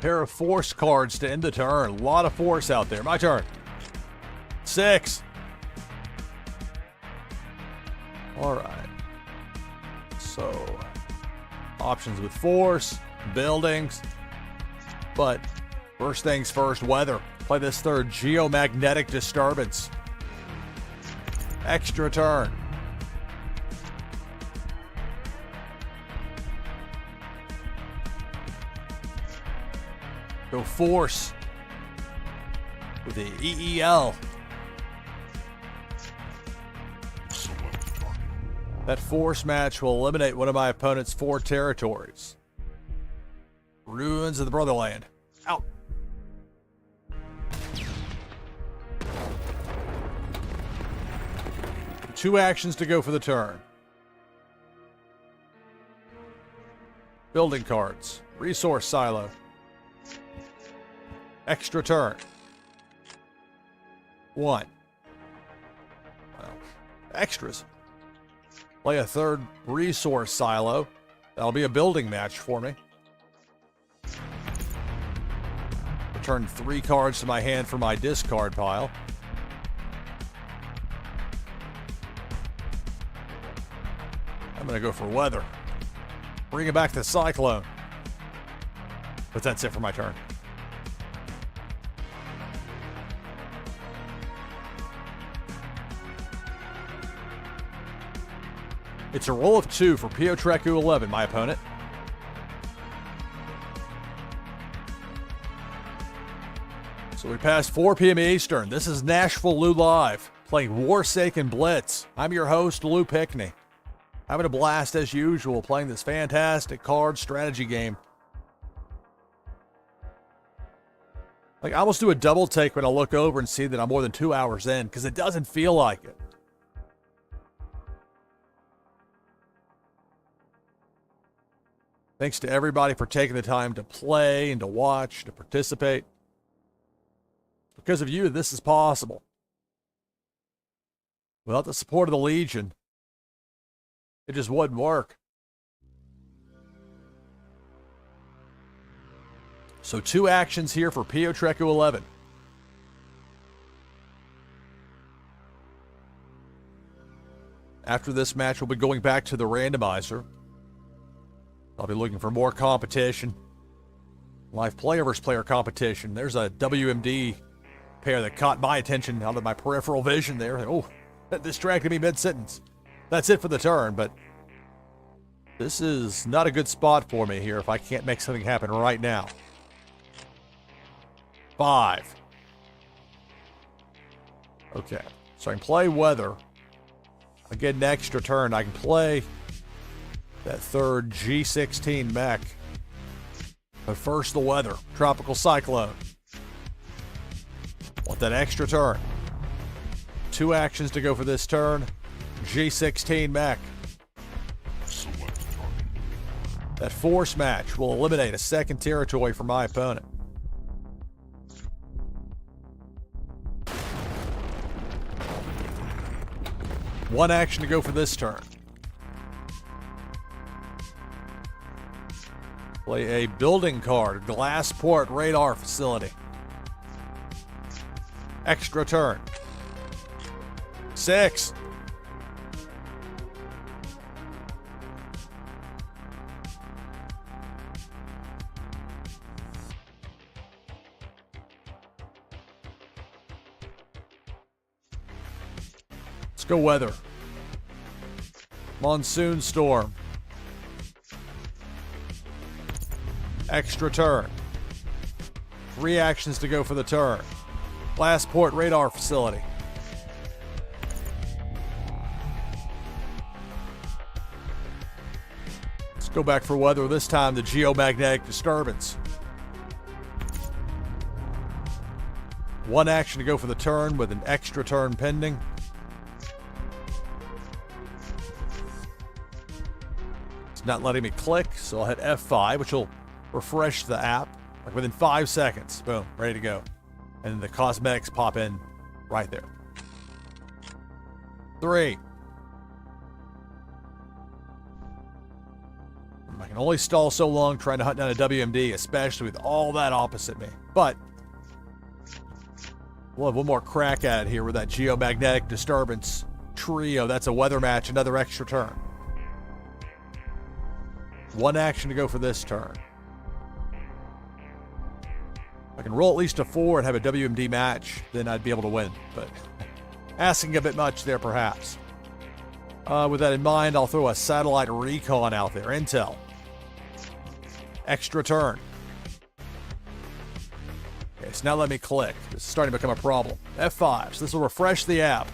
Pair of force cards to end the turn. A lot of force out there. My turn. 6. All right. So, options with force, buildings. But first things first, weather. Play this third geomagnetic disturbance. Extra turn. Go force with the EEL. That force match will eliminate one of my opponent's 4 territories. Ruins of the Brotherland. Out. Two actions to go for the turn. Building cards. Resource silo. Extra turn. 1. Well, extras. Play a third resource silo. That'll be a building match for me. Return 3 cards to my hand from my discard pile. I'm going to go for weather. Bring it back to Cyclone. But that's it for my turn. It's a roll of 2 for Piotreku 11, my opponent. So we passed 4 p.m. Eastern. This is NashvilleLou Live, playing Warsaken Blitz. I'm your host, Lou Pickney. Having a blast as usual, playing this fantastic card strategy game. Like, I almost do a double take when I look over and see that I'm more than 2 hours in, because it doesn't feel like it. Thanks to everybody for taking the time to play and to watch, to participate. Because of you, this is possible. Without the support of the Legion, it just wouldn't work. So 2 actions here for Piotreku 11. After this match, we'll be going back to the randomizer. I'll be looking for more competition. Live player versus player competition. There's a WMD pair that caught my attention out of my peripheral vision there. Oh, that distracted me mid-sentence. That's it for the turn, but this is not a good spot for me here if I can't make something happen right now. 5. Okay, so I can play weather. I get an extra turn. I can play that third G16 mech. But first, the weather. Tropical cyclone. Want that extra turn. 2 actions to go for this turn. G16 mech. That force match will eliminate a second territory for my opponent. One action to go for this turn. Play a building card, Glassport Radar Facility. Extra turn. 6. Let's go weather. Monsoon storm. Extra turn. 3 actions to go for the turn. Glassport Radar Facility. Let's go back for weather. This time the geomagnetic disturbance. 1 action to go for the turn with an extra turn pending. It's not letting me click, so I'll hit F5, which will refresh the app like within 5 seconds. Boom, ready to go. And the cosmetics pop in right there. 3. I can only stall so long trying to hunt down a WMD, especially with all that opposite me. But we'll have one more crack at it here with that geomagnetic disturbance trio. That's a weather match, another extra turn. 1 action to go for this turn. If I can roll at least a 4 and have a WMD match, then I'd be able to win. But asking a bit much there, perhaps. With that in mind, I'll throw a satellite recon out there. Intel. Extra turn. Okay, so now let me click. This is starting to become a problem. F5. So this will refresh the app.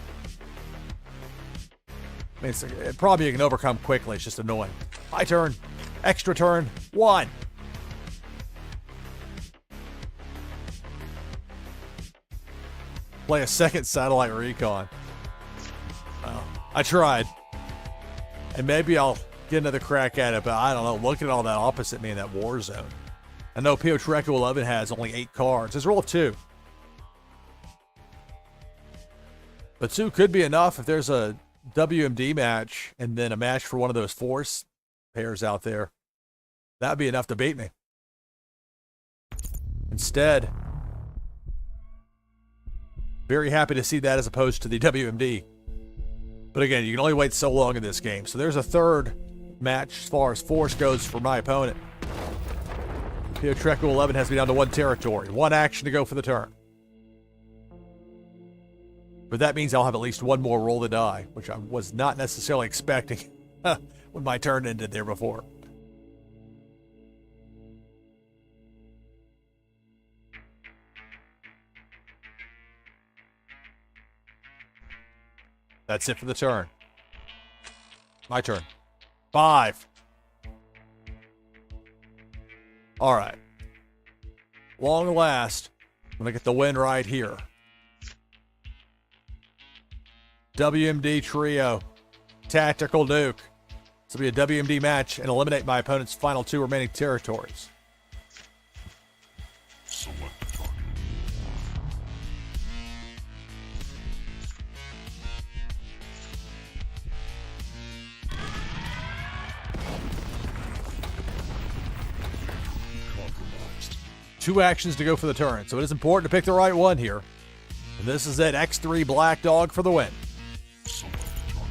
I mean, it's a problem you can overcome quickly. It's just annoying. My turn. Extra turn. 1. Play a second satellite recon. Well, I tried. And maybe I'll get another crack at it, but I don't know. Looking at all that opposite me in that war zone. I know PvP 11 has only 8 cards. It's a roll of 2. But 2 could be enough if there's a WMD match and then a match for one of those force pairs out there. That would be enough to beat me. Instead, very happy to see that as opposed to the WMD. But again, you can only wait so long in this game. So there's a third match as far as force goes for my opponent. PvP 11 has me down to 1 territory. 1 action to go for the turn. But that means I'll have at least 1 more roll the die, which I was not necessarily expecting when my turn ended there before. That's it for the turn. My turn. 5. All right. Long last, I'm going to get the win right here. WMD Trio. Tactical Nuke. This will be a WMD match and eliminate my opponent's final 2 remaining territories. Select target. Compromised. 2 actions to go for the turn, so it is important to pick the right one here. And this is it, X3 Black Dog for the win. Select target.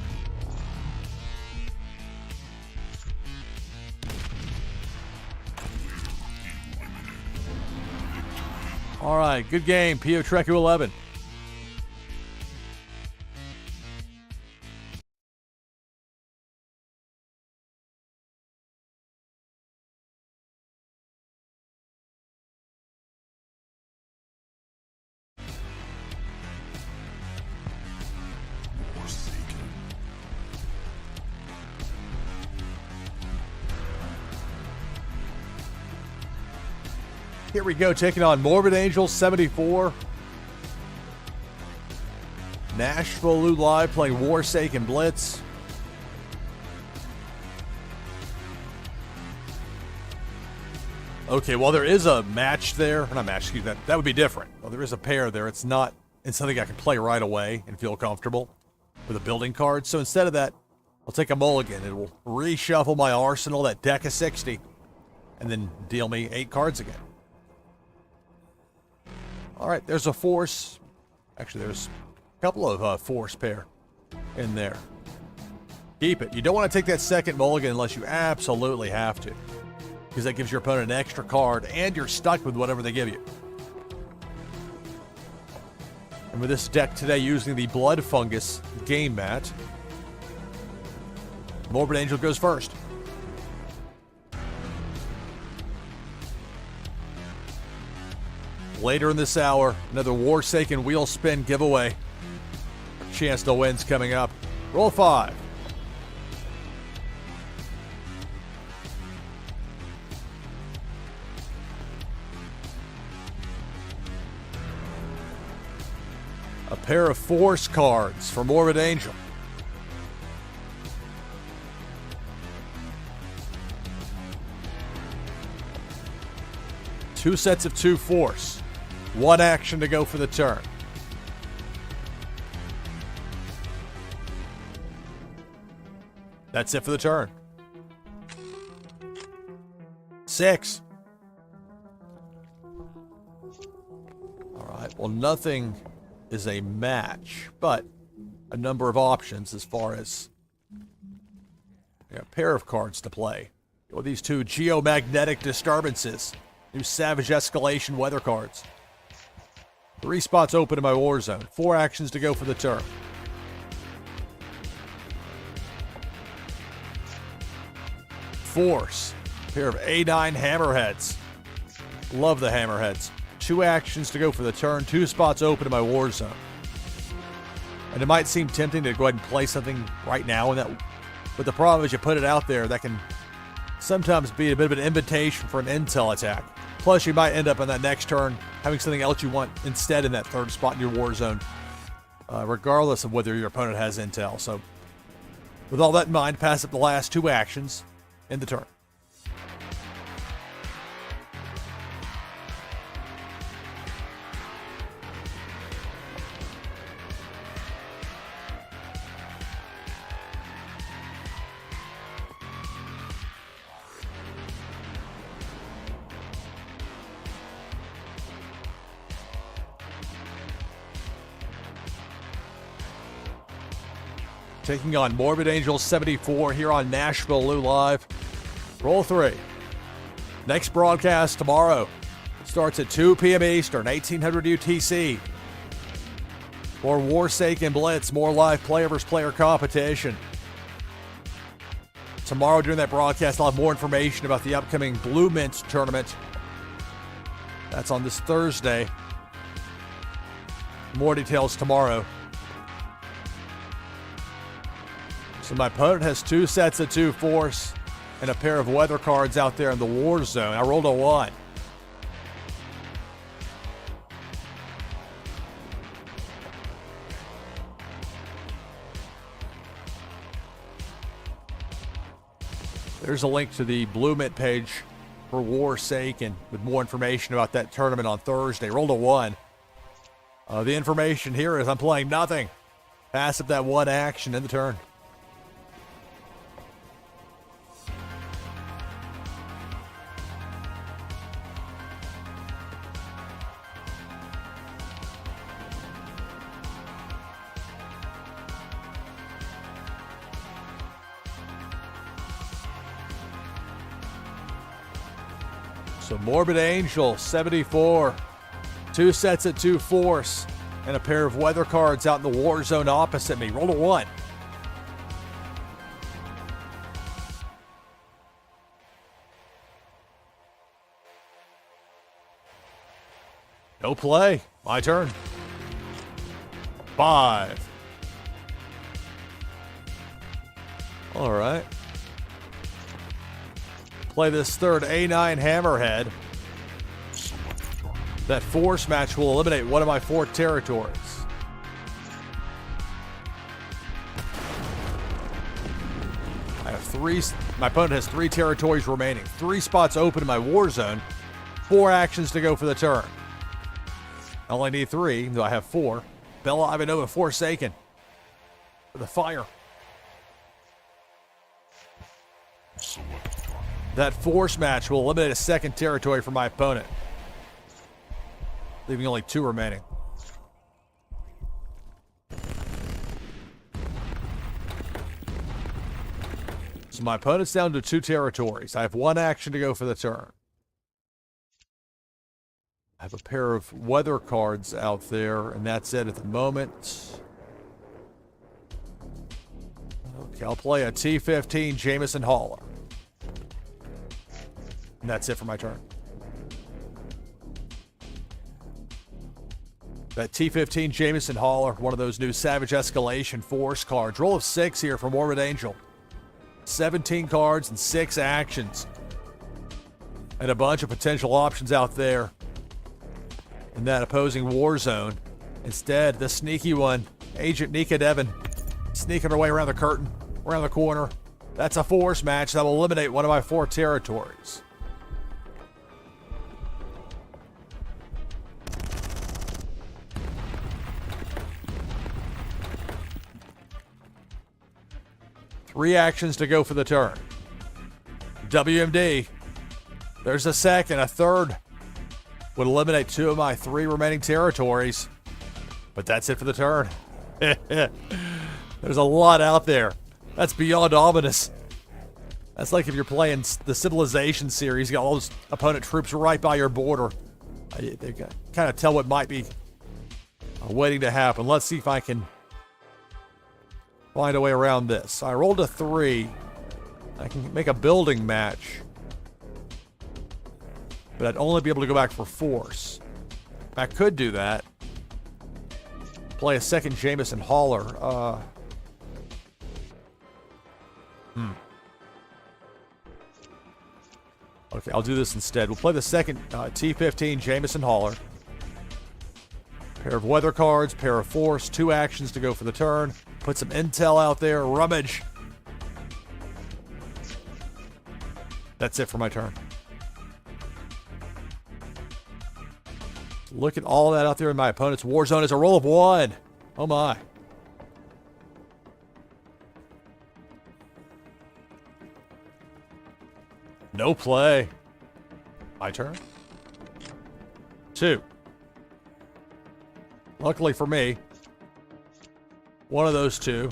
All right, good game, PvP 11. Warsaken. Here we go, taking on Morbid Angel 74. NashvilleLou live playing Warsaken Blitz. Okay, well, there is a match there. Not match, excuse me. That would be different. Well, there is a pair there. It's not in something I can play right away and feel comfortable with a building card. So instead of that, I'll take a mulligan. It will reshuffle my arsenal, that deck of 60, and then deal me 8 cards again. All right, there's a force. Actually, there's a couple of force pair in there. Keep it. You don't want to take that second mulligan unless you absolutely have to, because that gives your opponent an extra card, and you're stuck with whatever they give you. And with this deck today, using the Blood Fungus game mat, Morbid Angel goes first. Later in this hour, another Warsaken wheel spin giveaway. Chance to win's coming up. Roll 5. A pair of force cards for Morbid Angel. Two sets of 2 force. 1 action to go for the turn. That's it for the turn. 6. All right, well, nothing is a match, but a number of options as far as a pair of cards to play. With these 2 geomagnetic disturbances, new Savage Escalation weather cards. 3 spots open in my war zone. 4 actions to go for the turn. Force. A pair of A9 hammerheads. Love the hammerheads. 2 actions to go for the turn. 2 spots open in my war zone. And it might seem tempting to go ahead and play something right now, but the problem is you put it out there, that can sometimes be a bit of an invitation for an intel attack. Plus, you might end up on that next turn having something else you want instead in that 3rd spot in your war zone, regardless of whether your opponent has intel. So, with all that in mind, pass up the last 2 actions in the turn. Taking on Morbid Angel 74 here on NashvilleLou Live. Roll 3. Next broadcast tomorrow starts at 2 p.m. Eastern, 1800 UTC. More Warsaken Blitz, more live player versus player competition. Tomorrow during that broadcast, I'll have more information about the upcoming Blue Mint tournament. That's on this Thursday. More details tomorrow. So my opponent has 2 sets of 2 force and a pair of weather cards out there in the war zone. I rolled a 1. There's a link to the Blue Mint page for Warsaken with more information about that tournament on Thursday. Rolled a 1. The information here is I'm playing nothing. Pass up that 1 action in the turn. So Morbid Angel 74, 2 sets at 2 force, and a pair of weather cards out in the war zone opposite me. Roll a 1. No play. My turn. 5. All right. Play this 3rd A9 hammerhead. That force match will eliminate one of my 4 territories. I have 3. My opponent has 3 territories remaining. 3 spots open in my war zone. 4 actions to go for the turn. I only need 3, though I have 4. Bella Ivanova Forsaken for the fire. Select target. That force match will eliminate a second territory for my opponent, leaving only 2 remaining. So my opponent's down to 2 territories. I have 1 action to go for the turn. I have a pair of weather cards out there, and that's it at the moment. Okay, I'll play a T-15 Jameson Hauler. And that's it for my turn. That T-15 Jameson Hauler, one of those new Savage Escalation Force cards. Roll of 6 here for Morbid Angel. 17 cards and 6 actions. And a bunch of potential options out there in that opposing war zone. Instead, the sneaky one, Agent Nika Devon, sneaking her way around the curtain, around the corner. That's a force match that will eliminate one of my 4 territories. Three actions to go for the turn. WMD. There's a second. A third would eliminate 2 of my 3 remaining territories. But that's it for the turn. There's a lot out there. That's beyond ominous. That's like if you're playing the Civilization series, you got all those opponent troops right by your border. They kind of tell what might be waiting to happen. Let's see if I can find a way around this. I rolled a 3. I can make a building match, but I'd only be able to go back for force. I could do that. Play a second Jameson Hauler. Okay, I'll do this instead. We'll play the second T-15 Jameson Hauler. Pair of weather cards, pair of force, 2 actions to go for the turn. Put some intel out there. Rummage. That's it for my turn. Look at all that out there in my opponent's war zone. It's a roll of 1. Oh my. No play. My turn. 2. Luckily for me, one of those 2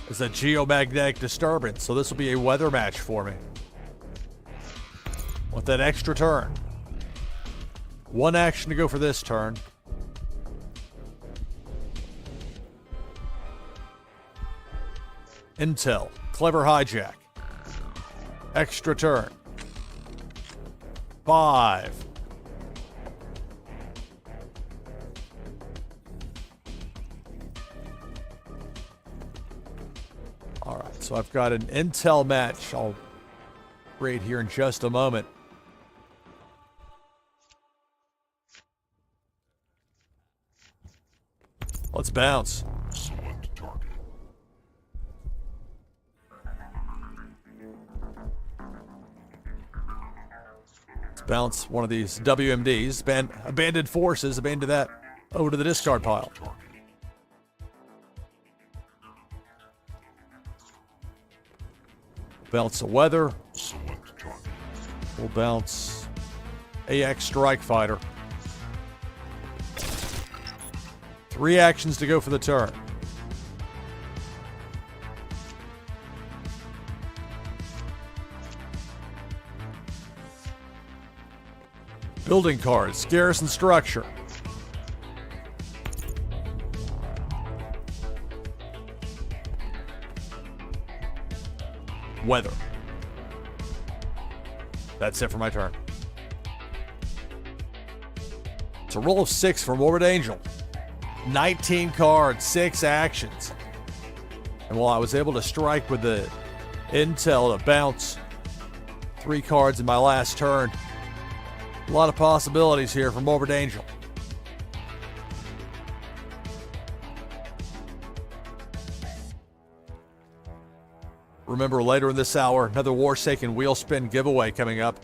is a geomagnetic disturbance, so this will be a weather match for me. With that extra turn. 1 action to go for this turn. Intel. Clever hijack. Extra turn. 5. All right, so I've got an intel match I'll create here in just a moment. Let's bounce. Select target. Let's bounce one of these WMDs. Abandoned forces. Abandon that over to the discard pile. Target. Bounce a weather. Select target. We'll bounce AX Strike Fighter. 3 actions to go for the turn. Building cards, garrison structure. Weather. That's it for my turn. It's a roll of 6 for Morbid Angel. 19 cards, 6 actions. And while I was able to strike with the intel to bounce 3 cards in my last turn, a lot of possibilities here for Morbid Angel. Remember, later in this hour, another Warsaken wheel spin giveaway coming up.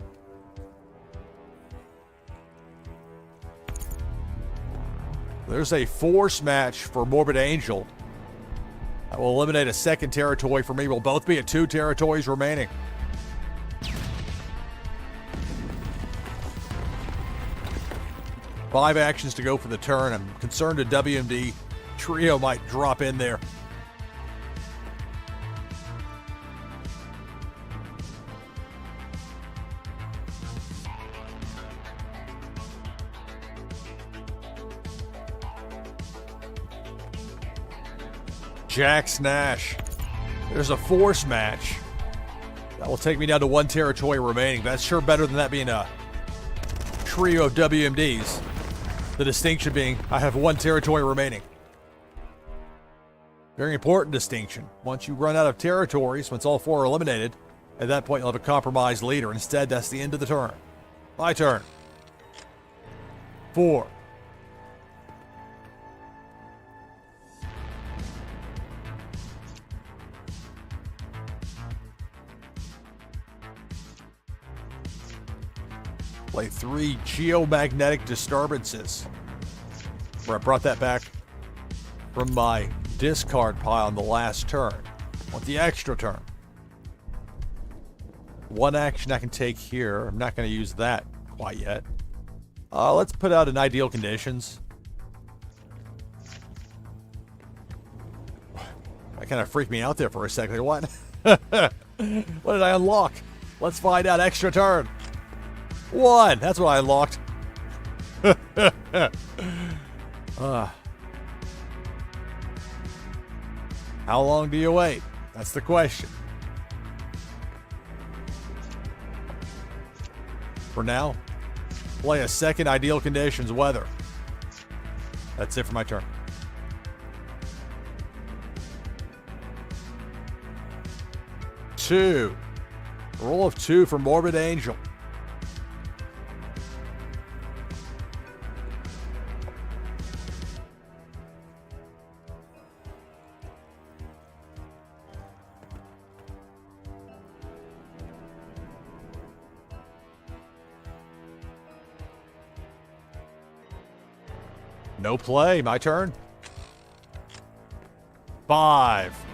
There's a force match for Morbid Angel. That will eliminate a second territory for me. We'll both be at 2 territories remaining. Five actions to go for the turn. I'm concerned a WMD trio might drop in there. Jax Nash. There's a force match. That will take me down to 1 territory remaining. That's sure better than that being a trio of WMDs. The distinction being I have 1 territory remaining. Very important distinction. Once you run out of territories, once all 4 are eliminated, at that point you'll have a compromised leader. Instead, that's the end of the turn. My turn. 4. Play 3 geomagnetic disturbances. Where I brought that back from my discard pile on the last turn. Want the extra turn. 1 action I can take here. I'm not going to use that quite yet. Let's put out an ideal conditions. That kind of freaked me out there for a second. What? What did I unlock? Let's find out. Extra turn. 1. That's what I unlocked. How long do you wait? That's the question. For now, play a second ideal conditions weather. That's it for my turn. Two. Roll of 2 for Morbid Angel. No play. My turn. 5.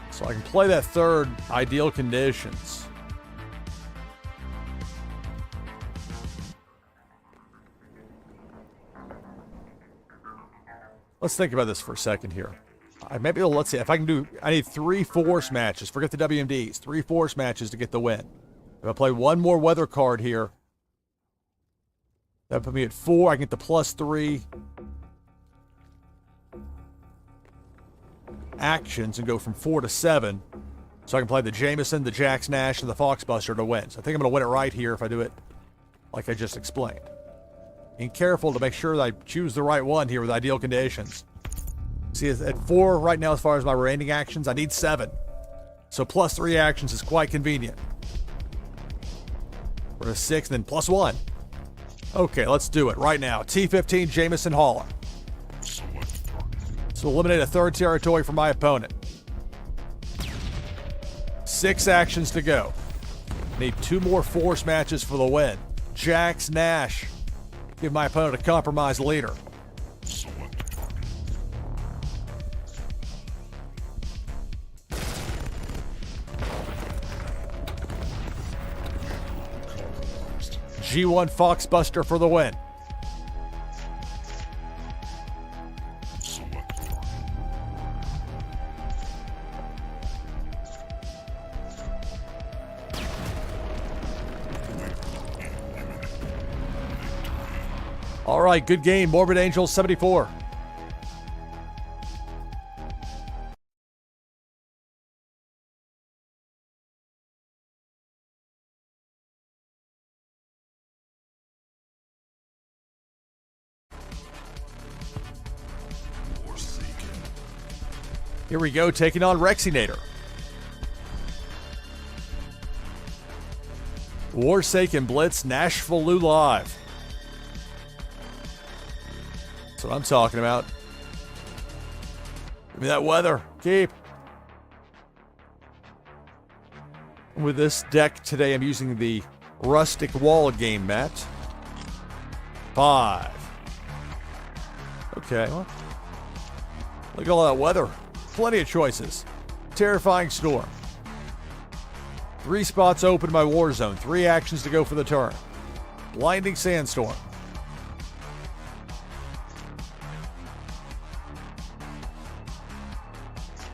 So I can play that 3rd ideal conditions. Let's think about this for a second here. Maybe let's see if I can do. I need 3 force matches. Forget the WMDs. 3 force matches to get the win. If I play 1 more weather card here, that put me at 4. I can get the +3 actions and go from 4 to 7. So I can play the Jameson, the Jax Nash, and the Foxbuster to win. So I think I'm going to win it right here if I do it like I just explained. Being careful to make sure that I choose the right one here with ideal conditions. See, at 4 right now as far as my remaining actions, I need 7. So +3 actions is quite convenient. For a 6, then +1. Okay, let's do it right now. T15 Jameson Hauler. So eliminate a 3rd territory for my opponent. 6 actions to go. Need 2 more force matches for the win. Jax Nash. Give my opponent a compromised leader. G1 Foxbuster for the win. All right, good game. Morbid Angel 74. Here we go, taking on Rexinator. Warsaken Blitz, NashvilleLou live. That's what I'm talking about. Give me that weather. Keep. With this deck today, I'm using the Rustic Wall game mat. 5. Okay, well, look at all that weather. Plenty of choices. Terrifying Storm. 3 spots open in my war zone. 3 actions to go for the turn. Blinding Sandstorm.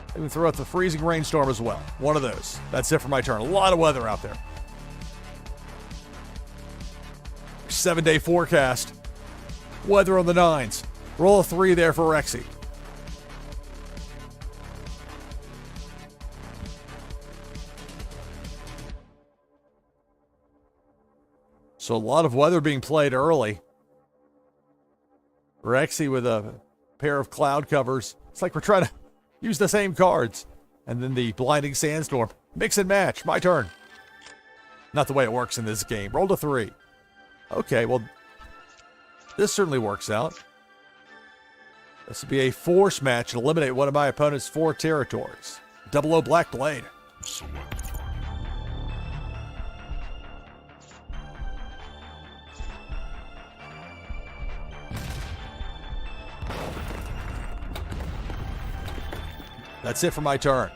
I can throw out the Freezing Rainstorm as well. One of those. That's it for my turn. A lot of weather out there. 7-day forecast. Weather on the 9s. Roll a 3 there for Rexy. So a lot of weather being played early. Rexy with a pair of cloud covers. It's like we're trying to use the same cards. And then the Blinding Sandstorm. Mix and match. My turn. Not the way it works in this game. Rolled a 3. Okay, well, this certainly works out. This would be a force match and eliminate one of my opponent's 4 territories. 00 Black Blade. Select target. That's it for my turn.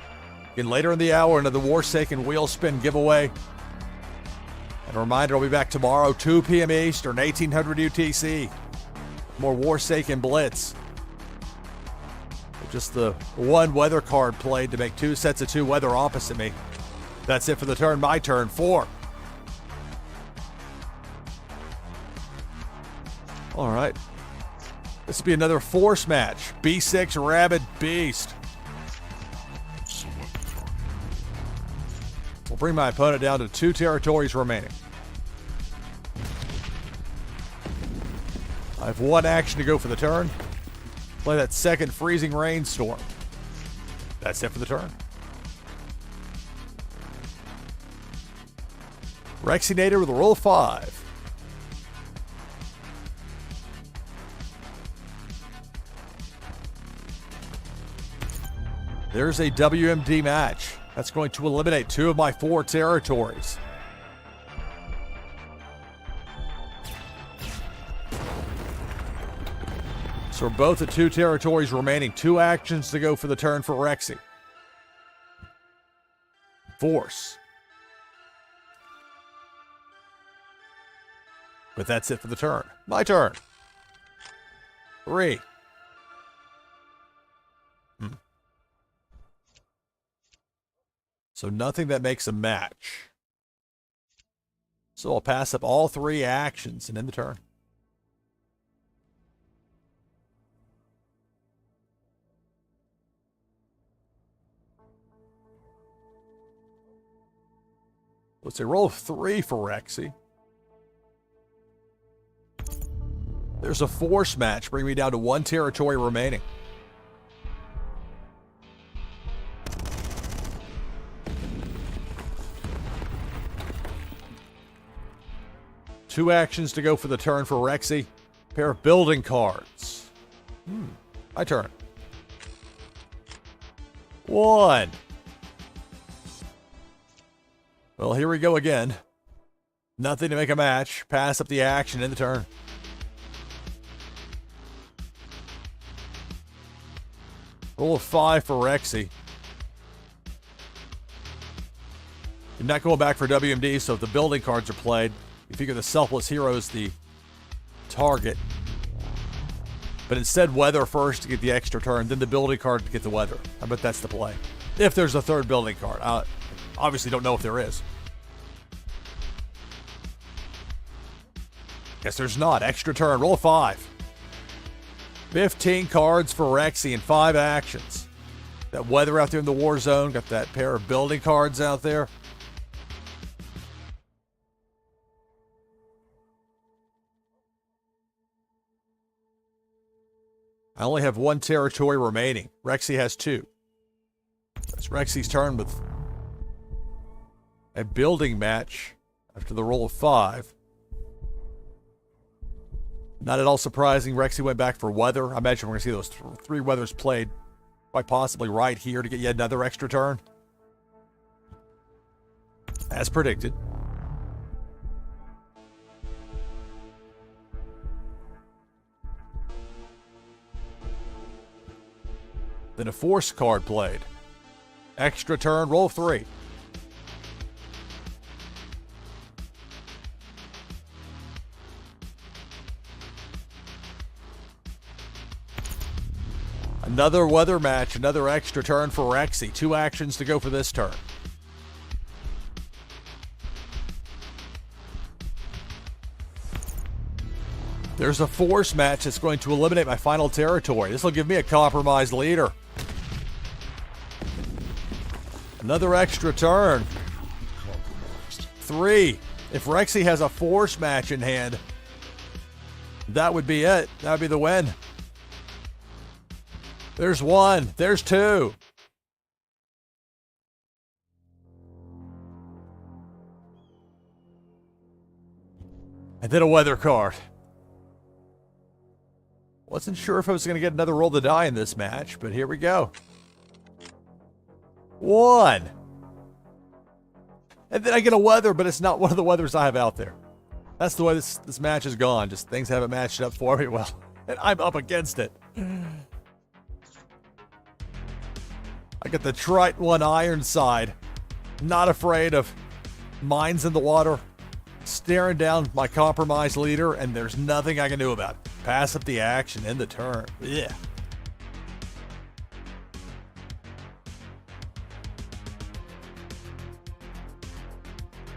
Again, later in the hour, another Warsaken Wheel Spin giveaway. And a reminder, I'll be back tomorrow, 2 p.m. Eastern, 1800 UTC. More Warsaken Blitz. Just the 1 weather card played to make 2 sets of 2 weather opposite me. That's it for the turn. My turn. 4. All right. This will be another force match. B6 Rabid Beast. Select target. We'll bring my opponent down to 2 territories remaining. I have 1 action to go for the turn. Play that second Freezing Rainstorm. That's it for the turn. Rexinator with a roll of 5. There's a WMD match. That's going to eliminate 2 of my 4 territories. So we're both at 2 territories remaining. 2 actions to go for the turn for Rexy. Force. But that's it for the turn. My turn. 3. So nothing that makes a match. So I'll pass up all 3 actions and end the turn. Let's say roll of 3 for Rexy. There's a force match. Bring me down to 1 territory remaining. Two actions to go for the turn for Rexy. Pair of building cards. My turn. 1. Well, here we go again. Nothing to make a match. Pass up the action in the turn. Roll of 5 for Rexy. You're not going back for WMD, so if the building cards are played, you figure the Selfless Hero is the target. But instead, weather first to get the extra turn, then the building card to get the weather. I bet that's the play. If there's a 3rd building card. I obviously don't know if there is. Guess there's not. Extra turn. Roll a 5. 15 cards for Rexy and 5 actions. That weather out there in the war zone. Got that pair of building cards out there. I only have 1 territory remaining. Rexy has 2. That's Rexy's turn with a building match after the roll of 5. Not at all surprising. Rexy went back for weather. I imagine we're going to see those 3 weathers played quite possibly right here to get yet another extra turn. as predicted. Then a force card played. Extra turn, roll 3. Another weather match, another extra turn for Rexy. 2 actions to go for this turn. There's a force match that's going to eliminate my final territory. This will give me a compromised leader. Another extra turn. 3. If Rexy has a force match in hand, that would be it. That would be the win. There's 1. There's 2. And then a weather card. Wasn't sure if I was going to get another roll of the die in this match, but here we go. 1. And then I get a weather, but it's not one of the weathers I have out there. That's the way this match has gone. Just things haven't matched up for me well. And I'm up against it. I get the Trite 1 Ironside. Not afraid of mines in the water. Staring down my compromised leader, and there's nothing I can do about it. Pass up the action, end the turn. Yeah.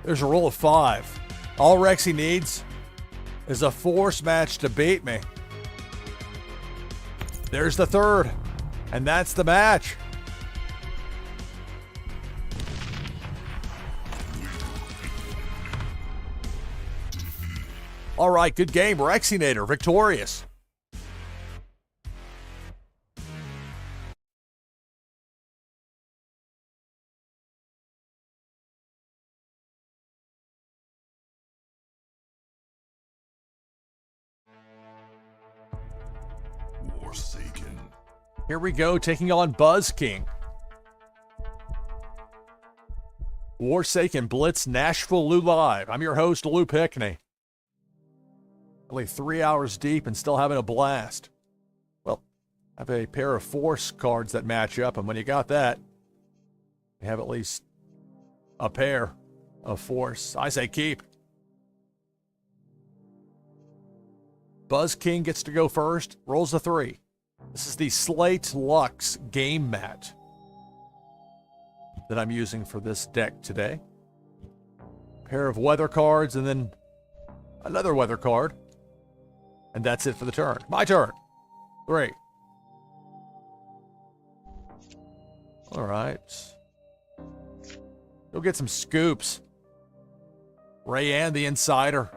There's a roll of 5. All Rexy needs is a force match to beat me. There's the 3rd, and that's the match. All right, good game. Rexinator victorious. Warsaken. Here we go, taking on Buzz King. Warsaken Blitz, NashvilleLou live. I'm your host, Lou Pickney. Only 3 hours deep and still having a blast. Well, I have a pair of force cards that match up, and when you got that, you have at least a pair of force. I say keep. Buzz King gets to go first, rolls a 3. This is the Slate Lux game mat that I'm using for this deck today. Pair of weather cards and then another weather card. And that's it for the turn. My turn. 3. All right. Go get some scoops. Rayanne the Insider.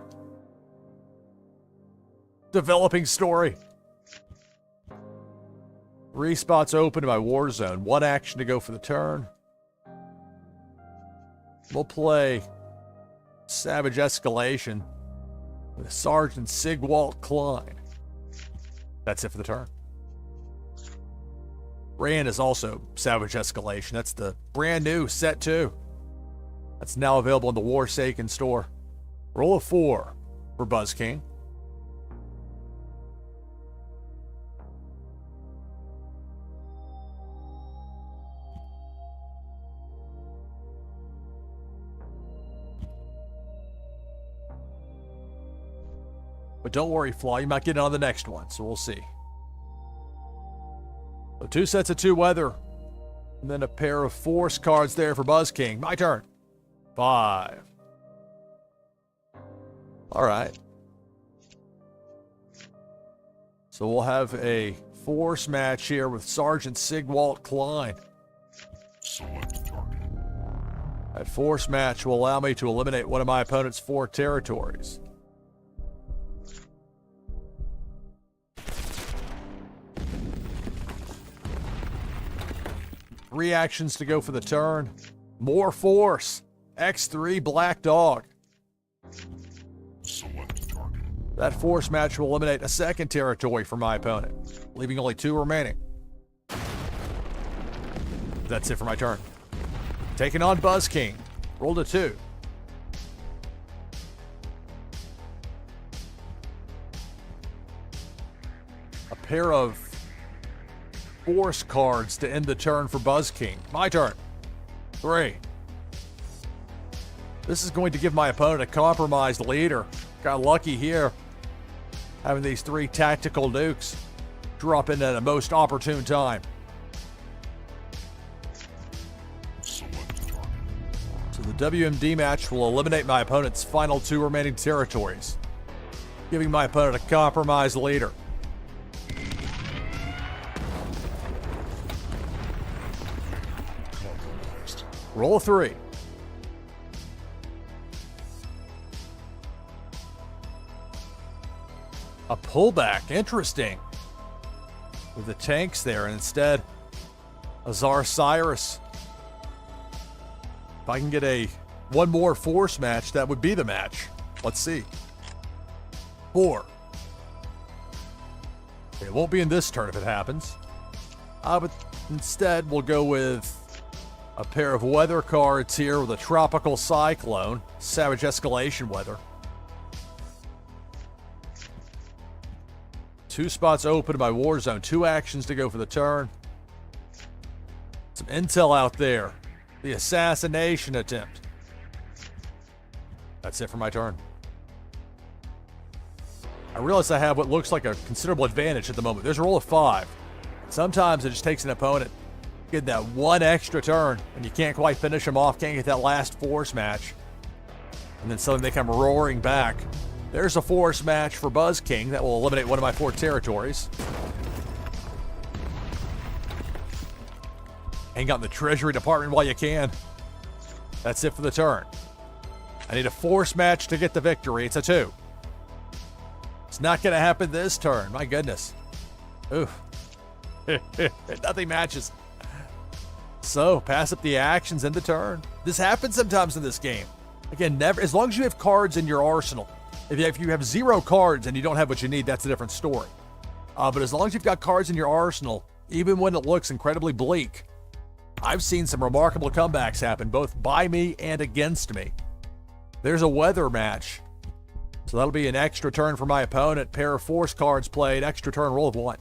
Developing story. 3 spots open to my war zone. 1 action to go for the turn. We'll play Savage Escalation with Sergeant Sigwalt Klein. That's it for the turn. Rayanne is also Savage Escalation. That's the brand new set 2. That's now available in the Warsaken store. Roll a 4 for Buzz King. But don't worry, Flaw, you might get on the next one, so we'll see. So 2 sets of 2 weather, and then a pair of force cards there for Buzz King. My turn. 5. All right. So we'll have a force match here with Sergeant Sigwalt Klein. Select target. That force match will allow me to eliminate one of my opponent's 4 territories. Three actions to go for the turn. More force. X3 Black Dog. Select target. That force match will eliminate a 2nd territory for my opponent, leaving only 2 remaining. That's it for my turn. Taking on Buzz King. Rolled a 2. pair of force cards to end the turn for Buzz King. My turn. 3. This is going to give my opponent a compromised leader. Got lucky here, having these 3 tactical nukes drop in at a most opportune time. Select target. So the WMD match will eliminate my opponent's final 2 remaining territories, giving my opponent a compromised leader. Compromised. Roll a 3. A pullback. Interesting. With the tanks there, and instead, Azar Cyrus. If I can get one more force match, that would be the match. Let's see. 4. It won't be in this turn if it happens. But instead, we'll go with a pair of weather cards here with a tropical cyclone, savage escalation weather. 2 spots open in my war zone. 2 actions to go for the turn. Some intel out there. The assassination attempt. That's it for my turn. I realize I have what looks like a considerable advantage at the moment. There's a roll of 5. Sometimes it just takes an opponent get that one extra turn, and you can't quite finish them off, can't get that last force match. And then suddenly they come roaring back. There's a force match for Buzz King that will eliminate one of my 4 territories. Hang out in the Treasury Department while you can. That's it for the turn. I need a force match to get the victory. It's a 2. It's not going to happen this turn. My goodness. Oof. Nothing matches. So, pass up the actions in the turn. This happens sometimes in this game. Again, never, as long as you have cards in your arsenal. If you have 0 cards and you don't have what you need, that's a different story. But as long as you've got cards in your arsenal, even when it looks incredibly bleak, I've seen some remarkable comebacks happen, both by me and against me. There's a weather match. So that'll be an extra turn for my opponent. Pair of force cards played, extra turn, roll of 1.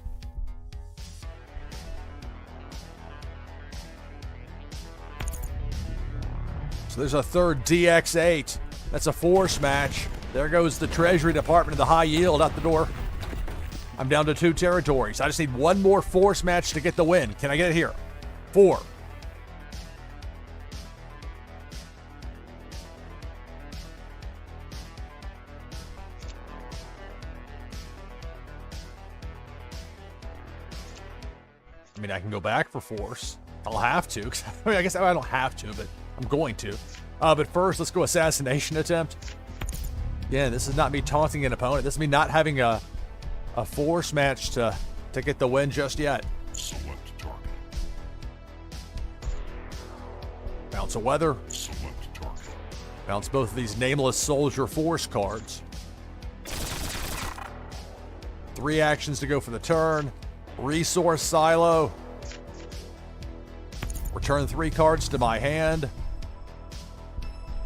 So there's a third DX8. That's a force match. There goes the Treasury Department of the high yield out the door. I'm down to 2 territories. I just need one more force match to get the win. Can I get it here? 4. I mean, I can go back for force. I'll have to. I mean, I guess I don't have to, but I'm going to. But first, let's go assassination attempt. Yeah, this is not me taunting an opponent. This is me not having a force match to get the win just yet. Select target. Bounce a weather. Select target. Bounce both of these nameless soldier force cards. 3 actions to go for the turn. Resource silo. Return 3 cards to my hand.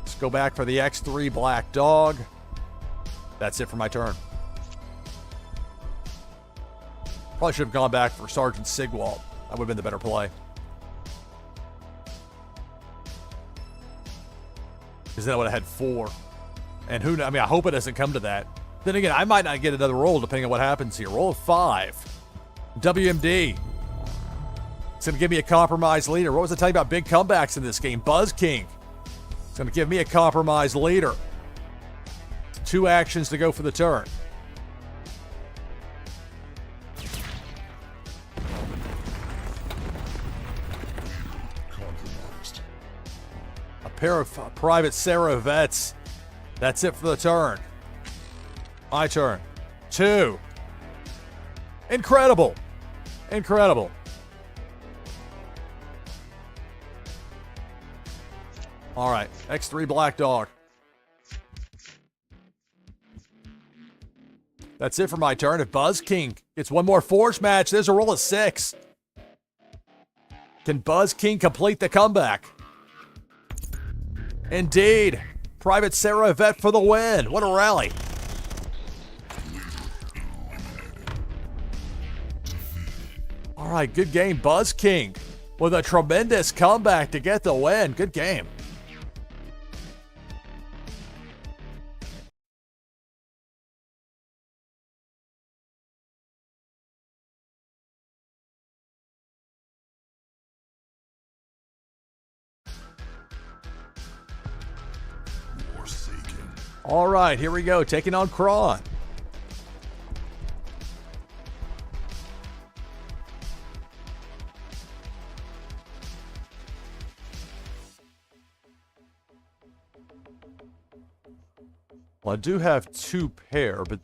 Let's go back for the X3 Black Dog. That's it for my turn. Probably should have gone back for Sergeant Sigwald. That would have been the better play. Because then I would have had 4. And who knows? I mean, I hope it doesn't come to that. Then again, I might not get another roll depending on what happens here. Roll of 5. WMD. It's going to give me a compromised leader. What was I telling you about big comebacks in this game? Buzz King. It's going to give me a compromised leader. 2 actions to go for the turn. Compromised. A pair of Private Sarah vets. That's it for the turn. My turn. 2. Incredible. Incredible. All right. X3 Black Dog. That's it for my turn. If Buzz King gets one more force match, there's a roll of 6. Can Buzz King complete the comeback? Indeed. Private Sarah Vet for the win. What a rally. right, good game. Buzz King with a tremendous comeback to get the win. Good game. Warsaken. All right, here we go. Taking on Kron. Well, I do have 2 pair, but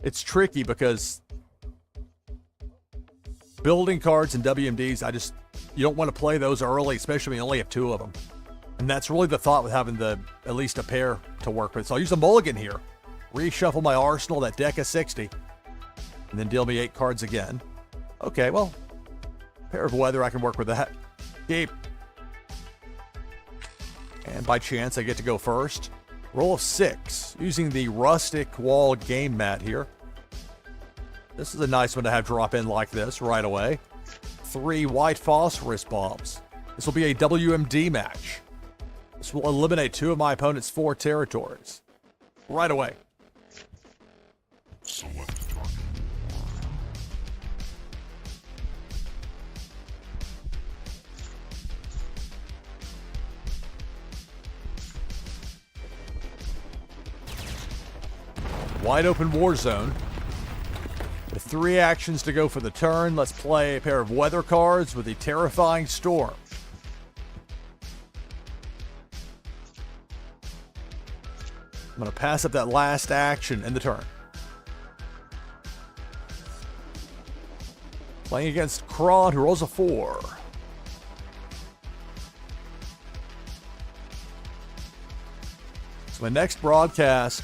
it's tricky because building cards and WMDs, you don't want to play those early, especially when you only have 2 of them. And that's really the thought with having at least a pair to work with. So I'll use a mulligan here. Reshuffle my arsenal, that deck of 60, and then deal me 8 cards again. Okay, well, pair of weather, I can work with that. Keep. And by chance, I get to go first. Roll of 6, using the rustic wall game mat here. This is a nice one to have drop in like this right away. 3 white phosphorus bombs. This will be a WMD match. This will eliminate 2 of my opponent's 4 territories. Right away. Select target. Wide open war zone. With 3 actions to go for the turn, let's play a pair of weather cards with a terrifying storm. I'm going to pass up that last action in the turn. Playing against Kron, who rolls a 4. So my next broadcast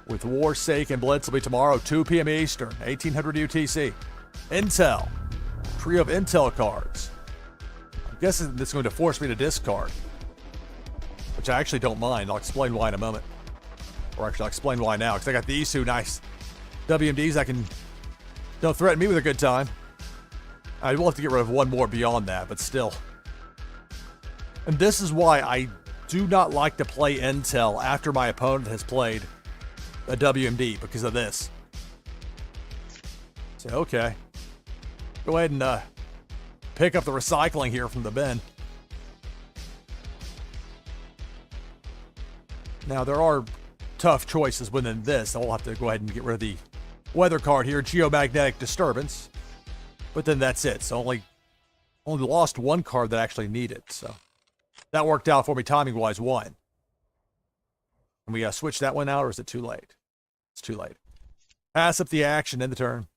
with Warsaken Blitz will be tomorrow, 2 p.m. Eastern, 1800 UTC. Intel. Trio of Intel cards. I'm guessing this is going to force me to discard, which I actually don't mind. I'll explain why in a moment. Or actually, I'll explain why now, because I got these 2 nice WMDs don't threaten me with a good time. I will have to get rid of 1 more beyond that, but still. And this is why I do not like to play Intel after my opponent has played a WMD, because of this. So, okay. Go ahead and pick up the recycling here from the bin. Now, there are tough choices within this. I'll have to go ahead and get rid of the weather card here, geomagnetic disturbance. But then that's it. So only lost 1 card that I actually needed. So that worked out for me timing-wise. 1. Can we switch that one out, or is it too late? It's too late. Pass up the action in the turn.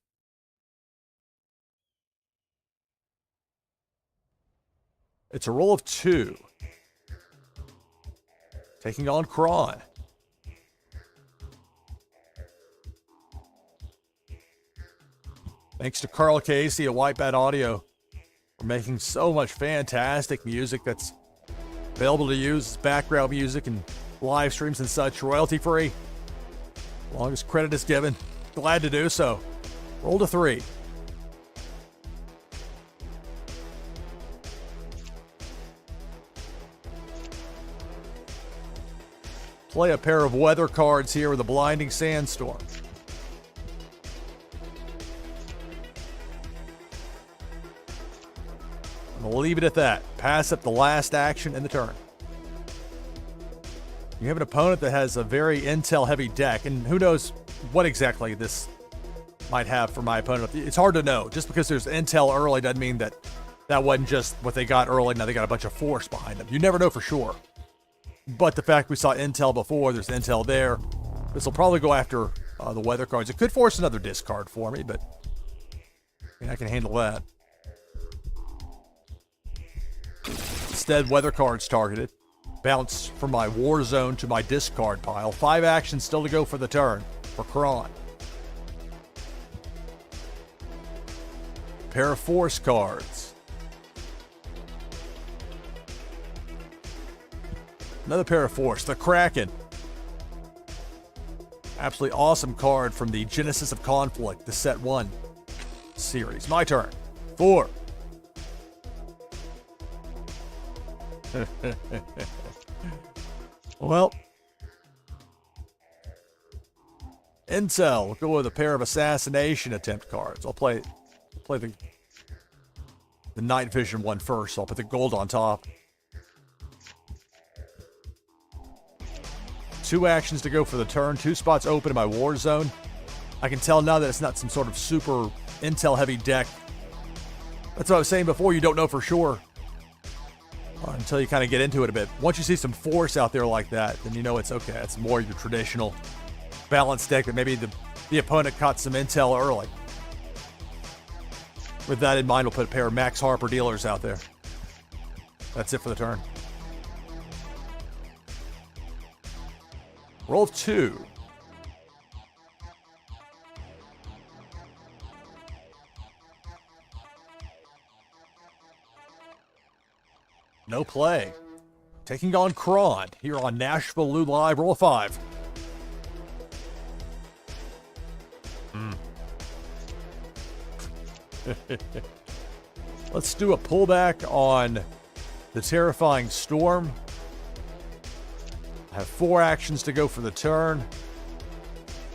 It's a roll of 2. Taking on Kron. Thanks to Carl Casey at Whitebat Audio for making so much fantastic music that's available to use as background music and live streams and such, royalty-free. As long as credit is given, glad to do so. Roll to 3. Play a pair of weather cards here with a blinding sandstorm. We'll leave it at that. Pass up the last action in the turn. You have an opponent that has a very intel-heavy deck, and who knows what exactly this might have for my opponent. It's hard to know. Just because there's intel early doesn't mean that wasn't just what they got early. Now they got a bunch of force behind them. You never know for sure. But the fact we saw intel before, there's intel there. This will probably go after the weather cards. It could force another discard for me, but I can handle that. Instead, weather cards targeted. Bounce from my war zone to my discard pile. 5 actions still to go for the turn for Kron. Pair of force cards. Another pair of force, the Kraken. Absolutely awesome card from the Genesis of Conflict, the Set 1 series. My turn. 4. Well, Intel. We'll go with a pair of assassination attempt cards. I'll play the night vision one first. So I'll put the gold on top. 2 actions to go for the turn. 2 spots open in my war zone. I can tell now that it's not some sort of super Intel heavy deck. That's what I was saying before. You don't know for sure until you kind of get into it a bit. Once you see some force out there like that, then you know it's okay. It's more your traditional balanced deck, but maybe the opponent caught some intel early. With that in mind, we'll put a pair of Max Harper dealers out there. That's it for the turn. Roll of 2. No play. Taking on Kron here on NashvilleLou Live. Roll of 5. Let's do a pullback on the Terrifying Storm. I have 4 actions to go for the turn.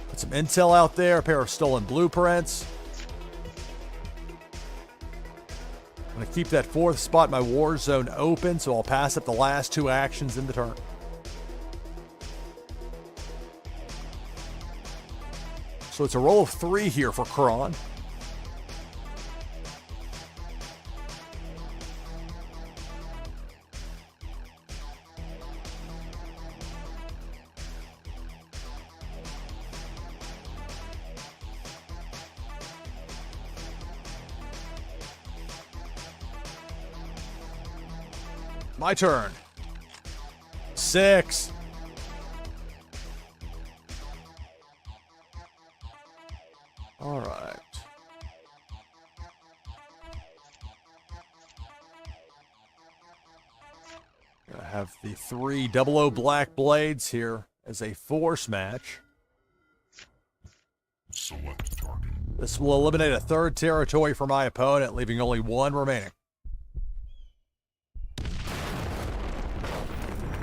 Put some intel out there, a pair of stolen blueprints. I'm going to keep that 4th spot in my war zone open, so I'll pass up the last 2 actions in the turn. So it's a roll of 3 here for Kron. My turn. 6. All right. I have the 3 00 black blades here as a force match. Select target. This will eliminate a 3rd territory for my opponent, leaving only 1 remaining.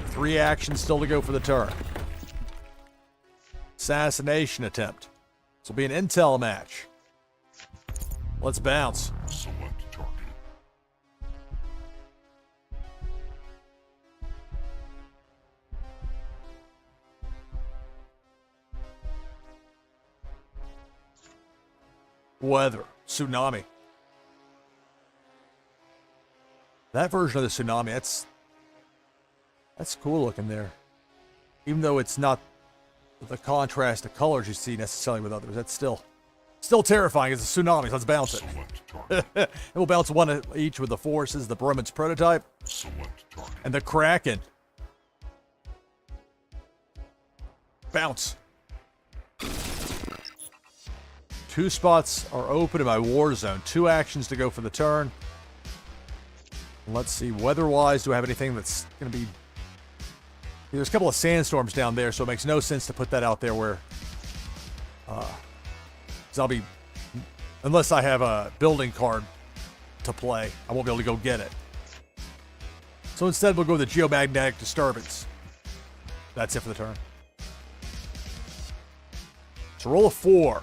3 actions still to go for the turn. Assassination attempt. This will be an intel match. Let's bounce. Select target. Weather. Tsunami. That version of the tsunami, that's cool looking there. Even though it's not the contrast of colors you see necessarily with others, that's still terrifying. It's a tsunami. So let's bounce it. Select target. And we'll bounce 1 each with the forces, the Broman's prototype, Select target. and the Kraken. Bounce. 2 spots are open in my war zone. 2 actions to go for the turn. Let's see, weather-wise, do I have anything that's going to be... There's a couple of sandstorms down there, so it makes no sense to put that out there where... Because I'll be... Unless I have a building card to play, I won't be able to go get it. So instead, we'll go with the geomagnetic disturbance. That's it for the turn. So roll of 4.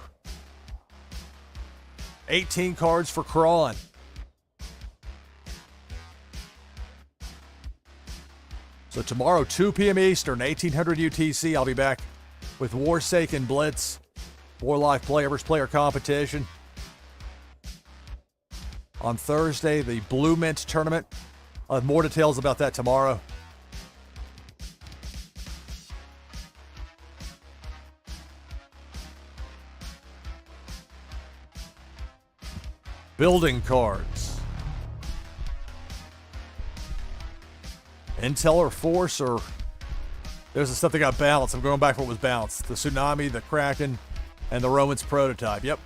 18 cards for Kron. So tomorrow, 2 p.m. Eastern, 1800 UTC, I'll be back with Warsaken Blitz, 4 live player versus player competition. On Thursday, the Blue Mint tournament. I'll have more details about that tomorrow. Building cards. Intel or Force, or there's the stuff that got balanced. I'm going back for what was balanced. The Tsunami, the Kraken, and the Roman's prototype. Yep.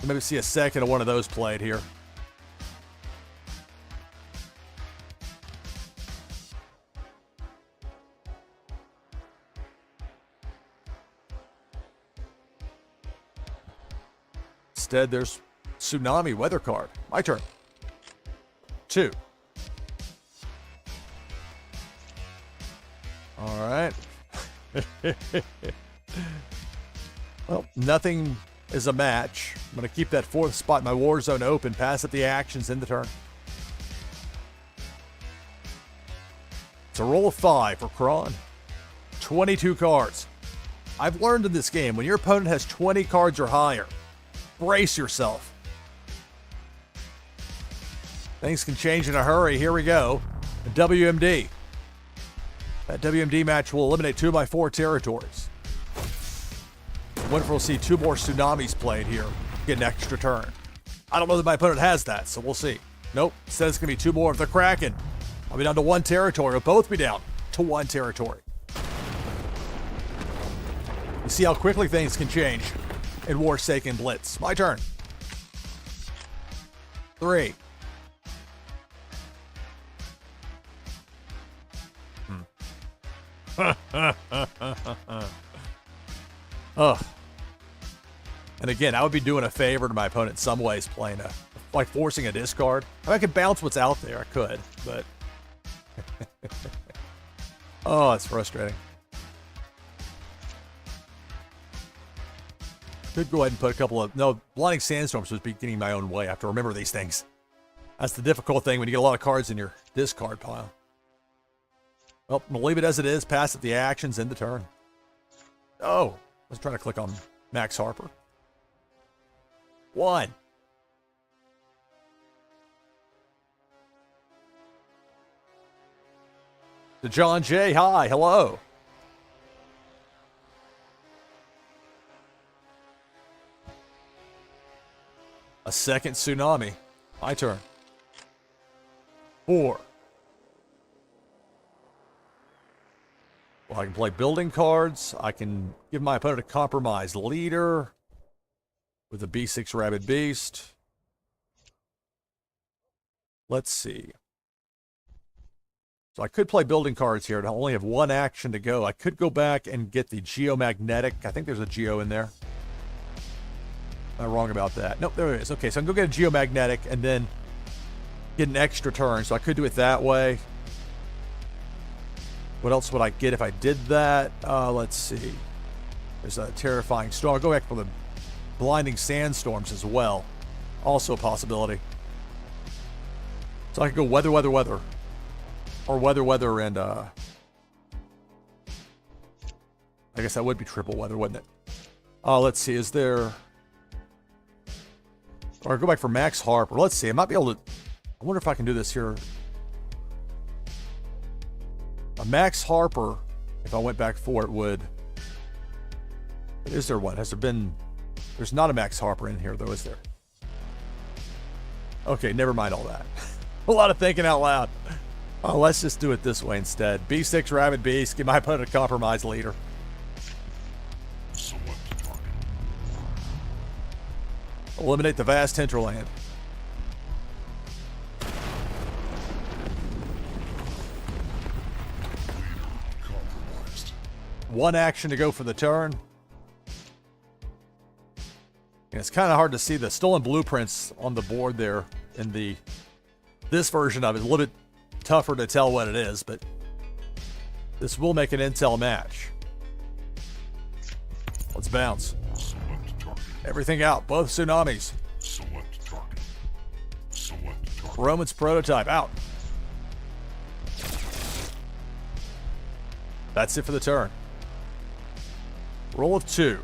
Maybe see a second of one of those played here. Instead, there's tsunami weather card. My turn. 2. All right. Well, nothing is a match. I'm going to keep that 4th spot in my war zone open, pass at the actions in the turn. It's a roll of 5 for Kron. 22 cards. I've learned in this game, when your opponent has 20 cards or higher, brace yourself. Things can change in a hurry. Here we go. A WMD. That WMD match will eliminate 2 of my 4 territories. Wonder if we'll see 2 more tsunamis played here. Get an extra turn. I don't know that my opponent has that, so we'll see. Nope. Instead, it's going to be 2 more of the Kraken. I'll be down to 1 territory. We'll both be down to 1 territory. You see how quickly things can change in Warsaken Blitz. My turn. 3. Ugh. And again, I would be doing a favor to my opponent in some ways, playing like forcing a discard. I could bounce what's out there. I could, but oh, it's frustrating. Could go ahead and put a couple of blinding sandstorms was getting my own way. I have to remember these things. That's the difficult thing when you get a lot of cards in your discard pile. Well, I'm gonna leave it as it is. Pass at the actions in the turn. Oh, I was trying to click on Max Harper. 1. To John J. Hi, hello. A second tsunami. My turn. 4. Well, I can play building cards. I can give my opponent a compromised leader with a B6 Rabid Beast. Let's see. So I could play building cards here. I only have 1 action to go. I could go back and get the Geomagnetic. I think there's a Geo in there. Am I wrong about that? Nope, there it is. Okay, so I can go get a Geomagnetic and then get an extra turn. So I could do it that way. What else would I get if I did that? Let's see. There's a Terrifying Storm. I'll go back for the Blinding Sandstorms as well. Also a possibility. So I could go weather, weather, weather. Or weather, weather, and I guess that would be triple weather, wouldn't it? Let's see. Is there... Or go back for Max Harper. Let's see. I might be able to... I wonder if I can do this here. A Max Harper, if I went back for it, would... Is there one? Has there been... There's not a Max Harper in here, though, is there? Okay, never mind all that. A lot of thinking out loud. Oh, let's just do it this way instead. B6 Rabid Beast. Give my opponent a compromised leader. Select target. Eliminate the vast hinterland. Compromised. 1 action to go for the turn. And it's kind of hard to see the stolen blueprints on the board there in this version of it. A little bit tougher to tell what it is, but this will make an intel match. Let's bounce. Select target. Everything out. Both tsunamis. Select target. Select target. Roman's prototype out. That's it for the turn. Roll of 2.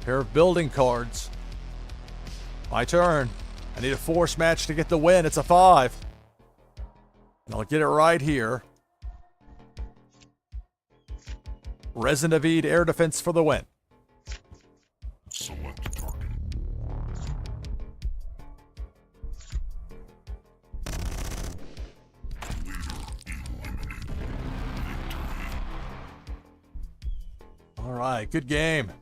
Pair of building cards. My turn. I need a force match to get the win. It's a 5. And I'll get it right here. Resin-David air defense for the win. Select target. Leader eliminated. Victory. All right, good game.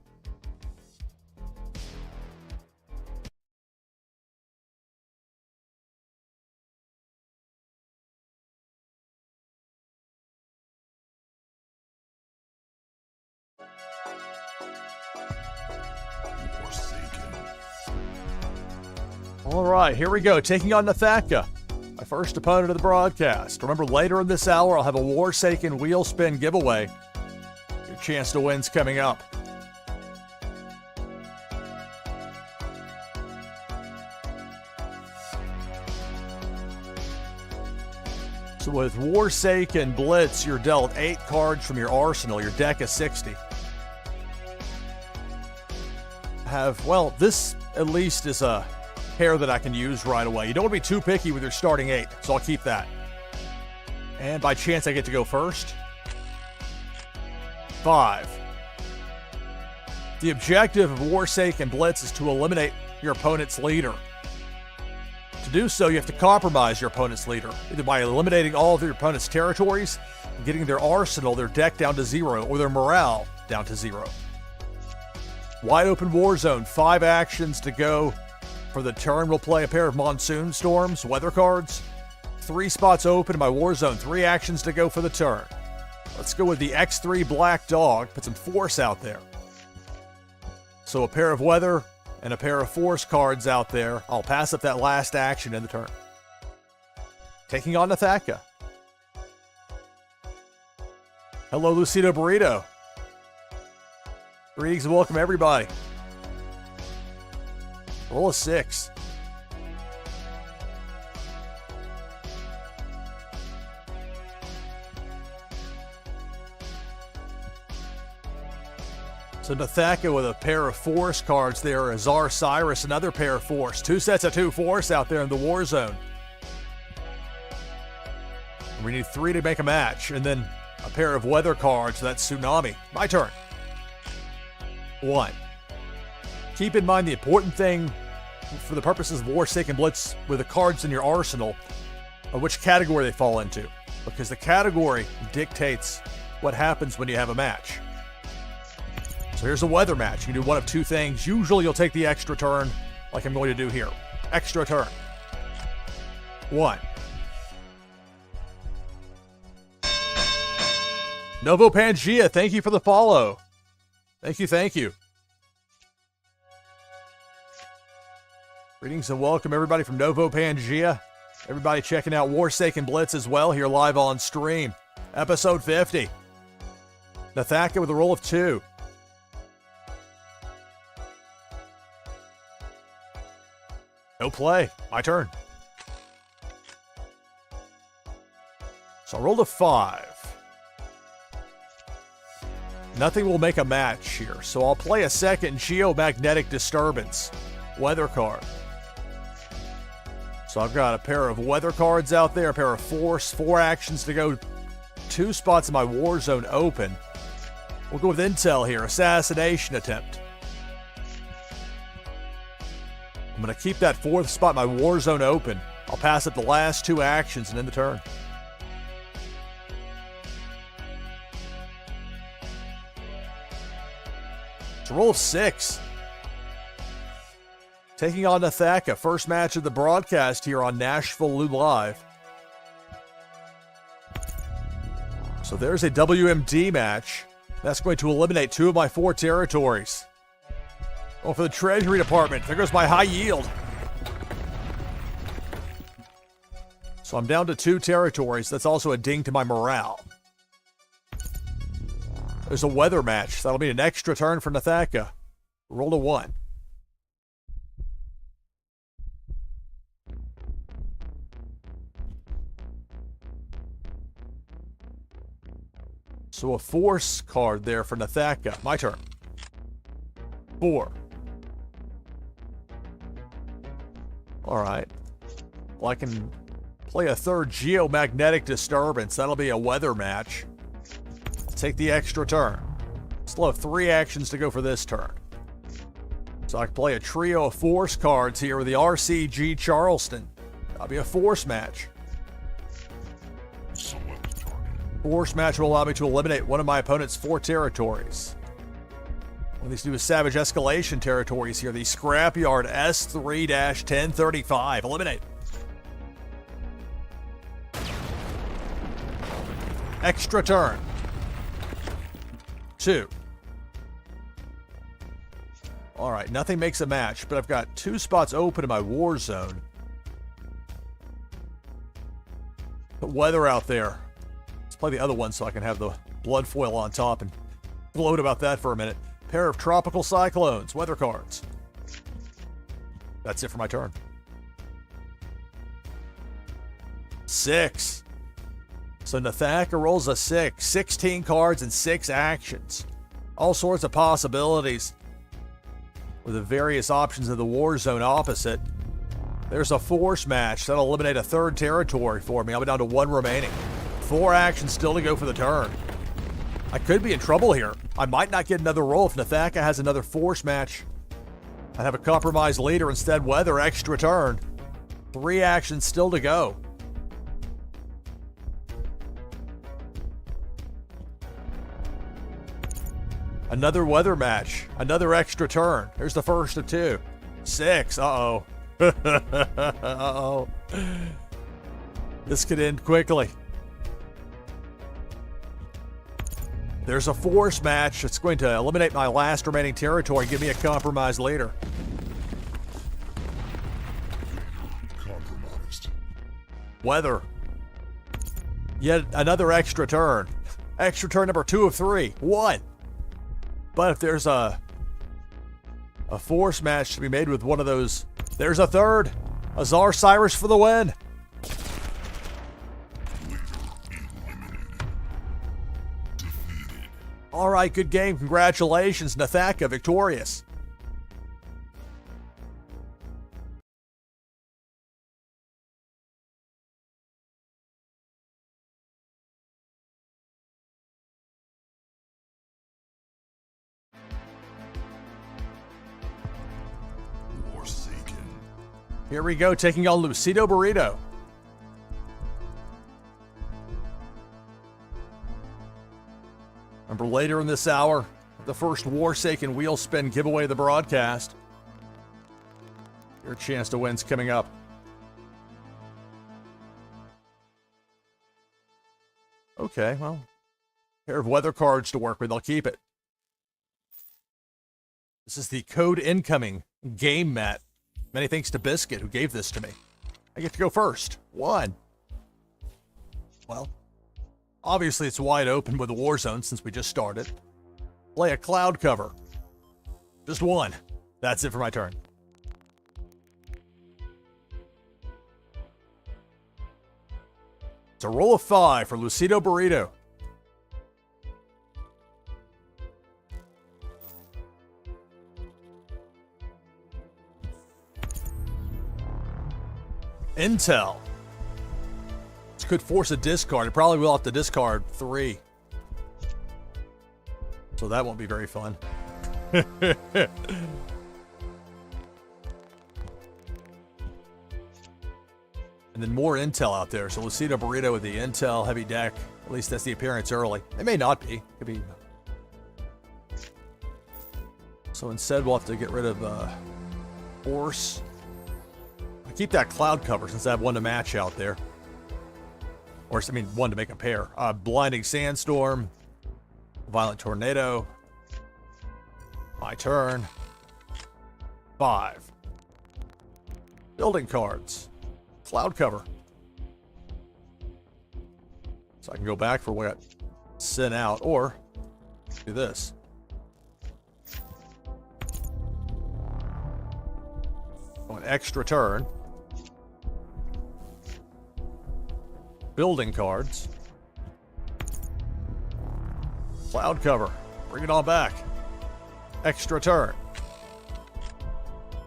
All right, here we go. Taking on Nathaka, my first opponent of the broadcast. Remember, later in this hour, I'll have a Warsaken wheel spin giveaway. Your chance to win's coming up. So with Warsaken Blitz, you're dealt 8 cards from your arsenal. Your deck is 60. Well, this at least is a pair that I can use right away. You don't want to be too picky with your starting 8, so I'll keep that. And by chance, I get to go first. 5. The objective of Warsaken Blitz is to eliminate your opponent's leader. To do so, you have to compromise your opponent's leader, either by eliminating all of your opponent's territories, getting their arsenal, their deck down to 0, or their morale down to 0. Wide open war zone, 5 actions to go. For the turn, we'll play a pair of Monsoon Storms, weather cards. 3 spots open in my war zone, 3 actions to go for the turn. Let's go with the X3 Black Dog, put some force out there. So a pair of weather and a pair of force cards out there. I'll pass up that last action in the turn. Taking on Nathaka. Hello, Lucido Burrito. Greetings and welcome, everybody. Roll a 6. So Nathaka with a pair of force cards there. Azar Cyrus, another pair of force. 2 sets of 2 force out there in the war zone. We need 3 to make a match. And then a pair of weather cards. That's Tsunami. My turn. 1. Keep in mind the important thing for the purposes of Warsaken Blitz with the cards in your arsenal are which category they fall into, because the category dictates what happens when you have a match. So here's a weather match. You can do one of 2 things. Usually you'll take the extra turn like I'm going to do here. Extra turn. 1. Novo Pangea, thank you for the follow. Thank you. Greetings and welcome everybody from Novo Pangea. Everybody checking out Warsaken Blitz as well here live on stream. Episode 50. Nathaka with a roll of 2. No play. My turn. So I rolled a 5. Nothing will make a match here, so I'll play a second Geomagnetic Disturbance weather card. So I've got a pair of weather cards out there, a pair of force, 4 actions to go, 2 spots in my war zone open. We'll go with intel here, assassination attempt. I'm going to keep that 4th spot in my war zone open. I'll pass up the last 2 actions and end the turn. It's a roll of 6. Taking on Nathaka, first match of the broadcast here on NashvilleLou Live. So there's a WMD match. That's going to eliminate 2 of my 4 territories. Oh, for the Treasury Department, there goes my high yield. So I'm down to 2 territories. That's also a ding to my morale. There's a weather match. That'll be an extra turn for Nathaka. Roll a 1. So a force card there for Nathaka. My turn. 4. All right. Well, I can play a 3rd Geomagnetic Disturbance. That'll be a weather match. Take the extra turn. Still have 3 actions to go for this turn. So I can play a trio of force cards here with the RCG Charleston. That'll be a force match. Force match will allow me to eliminate one of my opponent's 4 territories. One of these new Savage Escalation territories here, the Scrapyard S3-1035. Eliminate. Extra turn. 2. All right, nothing makes a match, but I've got 2 spots open in my war zone. The weather out there. Let's play the other one so I can have the blood foil on top and gloat about that for a minute. Pair of tropical cyclones, weather cards. That's it for my turn. 6. So Nathaka rolls a 6. 16 cards and 6 actions. All sorts of possibilities with the various options of the war zone opposite. There's a force match. That'll eliminate a 3rd territory for me. I'll be down to 1 remaining. 4 actions still to go for the turn. I could be in trouble here. I might not get another roll if Nathaka has another force match. I'd have a compromised leader instead. Weather, extra turn. 3 actions still to go. Another weather match. Another extra turn. Here's the first of 2. 6. Uh-oh. Uh-oh. This could end quickly. There's a force match. It's going to eliminate my last remaining territory and give me a compromised leader. Compromised. Weather. Yet another extra turn. Extra turn number 2 of 3. 1. But if there's a force match to be made with one of those, there's a 3rd. Azar Cyrus for the win. All right, good game. Congratulations, Nathaka, victorious. Warsaken. Here we go, taking on Lucido Burrito. Remember, later in this hour, the first Warsaken wheel spin giveaway of the broadcast. Your chance to win's coming up. Okay, well, pair of weather cards to work with. I'll keep it. This is the code incoming game mat. Many thanks to Biscuit, who gave this to me. I get to go first. 1. Well, obviously it's wide open with the war zone since we just started. Play a cloud cover. Just 1. That's it for my turn. It's a roll of 5 for Lucido Burrito. Intel. This could force a discard. It probably will have to discard 3. So that won't be very fun. And then more intel out there. So Lucido Burrito with the intel heavy deck. At least that's the appearance early. It may not be. It could be. So instead we'll have to get rid of Force. I keep that cloud cover since I have 1 to match out there. Or, I mean, 1 to make a pair. Blinding Sandstorm. Violent Tornado. My turn. 5. Building cards. Cloud cover. So I can go back for what I sent out, or do this. An extra turn. Building cards. Cloud cover. Bring it on back. Extra turn.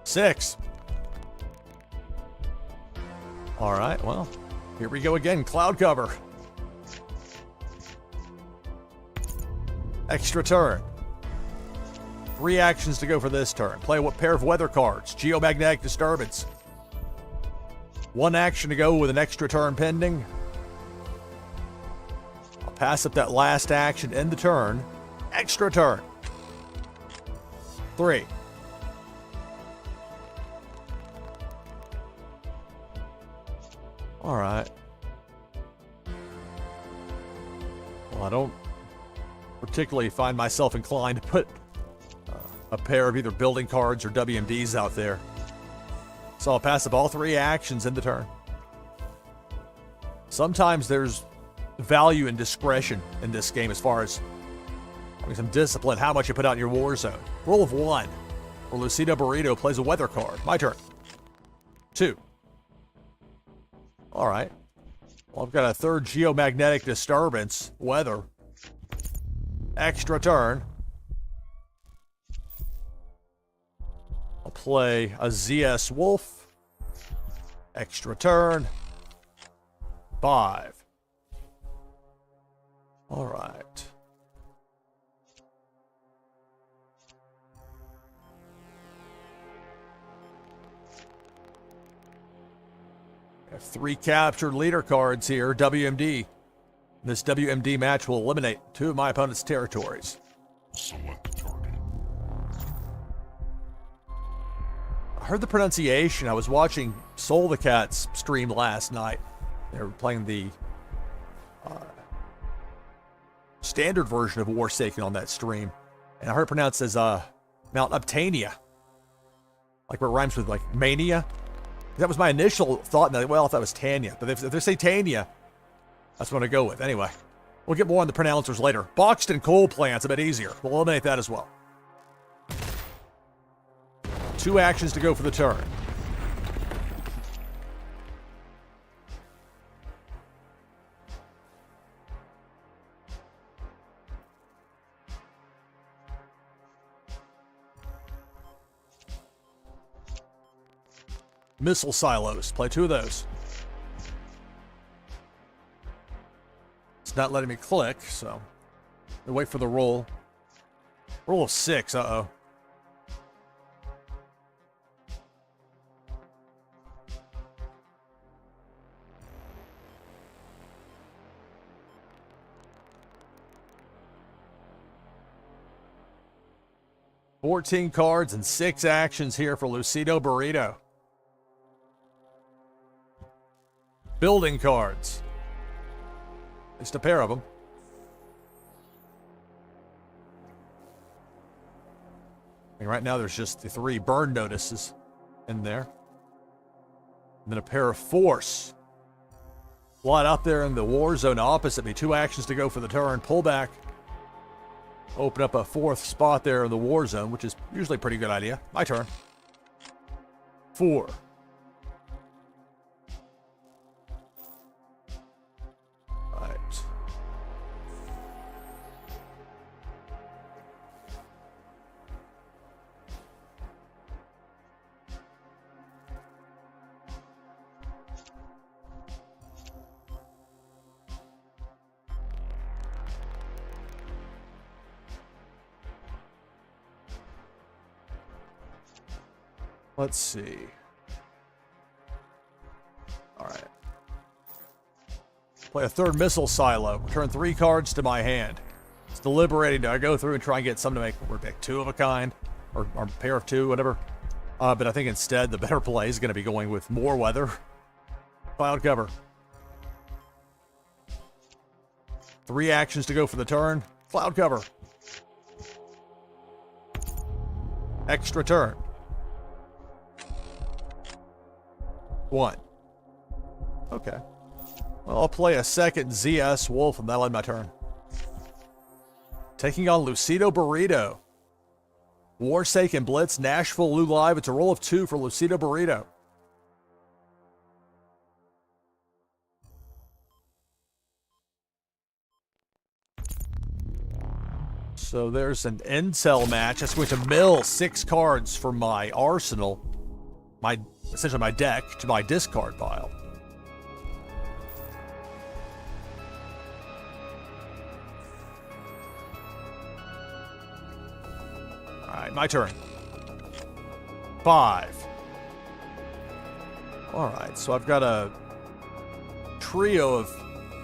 6. All right, well, here we go again. Cloud cover. Extra turn. 3 actions to go for this turn. Play a pair of weather cards. Geomagnetic Disturbance. 1 action to go with an extra turn pending. I'll pass up that last action, end the turn. Extra turn. 3. All right. Well, I don't particularly find myself inclined to put a pair of either building cards or WMDs out there. So I'll pass up all 3 actions in the turn. Sometimes there's value in discretion in this game as far as having some discipline, how much you put out in your war zone. Roll of 1, where Lucido Burrito plays a weather card. My turn. 2. All right. Well, I've got a 3rd geomagnetic disturbance, weather. Extra turn. I'll play a ZS Wolf. Extra turn. 5. All right. I have 3 captured leader cards here, WMD. This WMD match will eliminate 2 of my opponent's territories. Select the target. I heard the pronunciation. I was watching Soul the Cat's stream last night. They were playing the standard version of Warsaken on that stream. And I heard it pronounced as Mount Uptania. Like where it rhymes with like mania. That was my initial thought. And well, I thought it was Tanya. But if they say Tanya, that's what I go with. Anyway, we'll get more on the pronouncers later. Boxed and coal plants, a bit easier. We'll eliminate that as well. 2 actions to go for the turn. Missile silos. Play 2 of those. It's not letting me click, so I'll wait for the roll. Roll of 6. Uh-oh. $14 cards and 6 actions here for Lucido Burrito. Building cards. At least a pair of them. And right now there's just the 3 burn notices in there. And then a pair of force. A lot out there in the war zone opposite me. 2 actions to go for the turn. Pull back. Open up a 4th spot there in the war zone, which is usually a pretty good idea. My turn. 4. Right. Let's see. All right. Play a 3rd missile silo. Return 3 cards to my hand. It's deliberating. Do I go through and try and get some to make or pick 2 of a kind? Or a pair of 2, whatever. But I think instead the better play is going to be going with more weather. Cloud cover. 3 actions to go for the turn. Cloud cover. Extra turn. 1. Okay. Well, I'll play a 2nd ZS Wolf, and that'll end my turn. Taking on Lucido Burrito. Warsaken Blitz, NashvilleLou Live. It's a roll of 2 for Lucido Burrito. So there's an intel match. That's going to mill 6 cards from my arsenal. Essentially my deck to my discard pile. Alright, my turn. 5. Alright, so I've got a trio of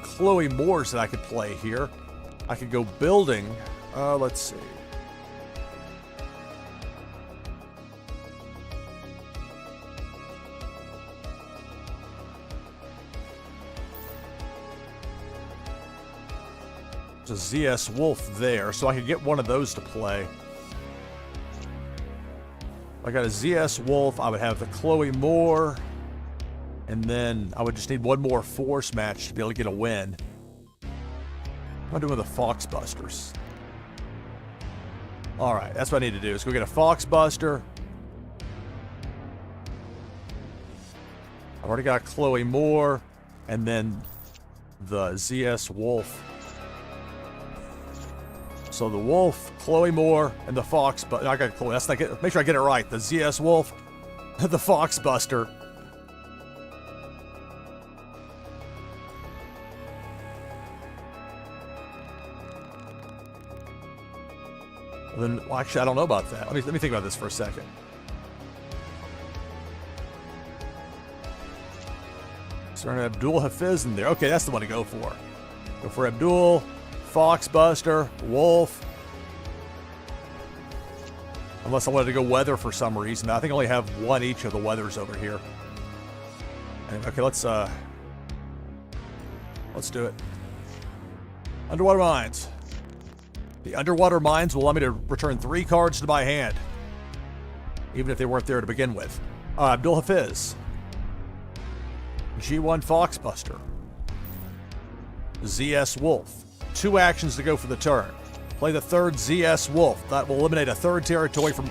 Chloe Moores that I could play here. I could go building. Let's see. There's a ZS Wolf there, so I could get one of those to play. I got a ZS Wolf. I would have the Chloe Moore. And then I would just need one more force match to be able to get a win. What am I doing with the Fox Busters? All right, that's what I need to do. Is go get a Fox Buster. I've already got Chloe Moore, and then the ZS Wolf. So the Wolf, Chloe Moore, and the Fox. But I got Chloe. That's not it. Make sure I get it right. The ZS Wolf, the Fox Buster. Then, well, actually, I don't know about that. Let me think about this for a second. Is there an Abdul Hafiz in there? Okay, that's the one to go for. Go for Abdul, Foxbuster, Wolf. Unless I wanted to go weather for some reason. I think I only have one each of the weathers over here. And, okay, let's do it. Underwater Mines. The Underwater Mines will allow me to return 3 cards to my hand, even if they weren't there to begin with. Abdul Hafiz. G1 Foxbuster. ZS Wolf. 2 actions to go for the turn. Play the 3rd ZS Wolf. That will eliminate a 3rd territory from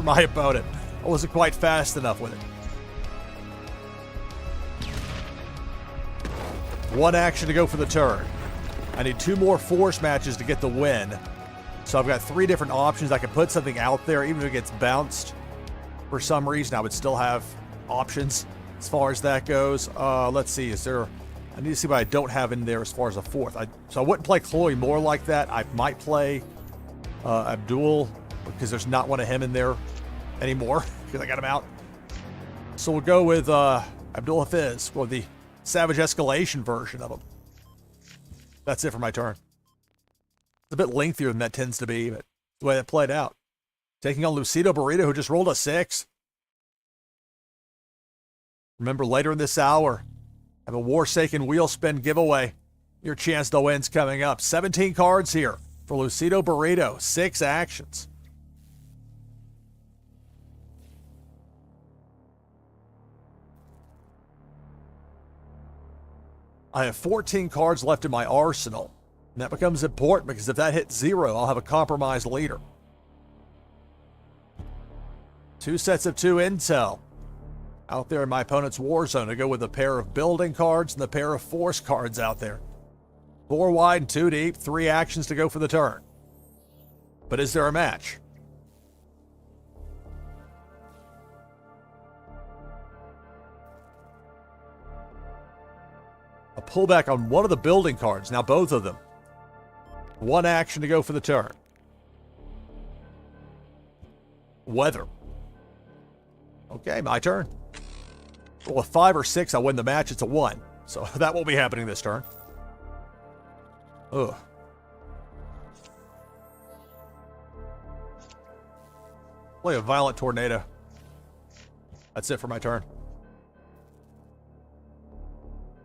my opponent. I wasn't quite fast enough with it. 1 action to go for the turn. I need 2 more force matches to get the win. So I've got 3 different options. I can put something out there, even if it gets bounced. For some reason, I would still have options as far as that goes. Let's see, I need to see what I don't have in there as far as a 4th. So I wouldn't play Chloe Moore like that. I might play Abdul, because there's not one of him in there anymore, because I got him out. So we'll go with Abdul Hafiz, or the Savage Escalation version of him. That's it for my turn. It's a bit lengthier than that tends to be, but the way that played out. Taking on Lucido Burrito, who just rolled a 6. Remember, later in this hour, I have a Warsaken Wheel Spin giveaway. Your chance to win's coming up. 17 cards here for Lucido Burrito. 6 actions. I have 14 cards left in my arsenal. And that becomes important because if that hits 0, I'll have a compromised leader. 2 sets of 2 intel. Out there in my opponent's war zone to go with a pair of building cards and a pair of force cards out there. 4 wide and 2 deep, 3 actions to go for the turn. But is there a match? A pullback on one of the building cards, now both of them. 1 action to go for the turn. Weather. Okay, my turn. Roll a 5 or 6, I win the match. It's a 1. So that won't be happening this turn. Ugh. Play a Violent Tornado. That's it for my turn.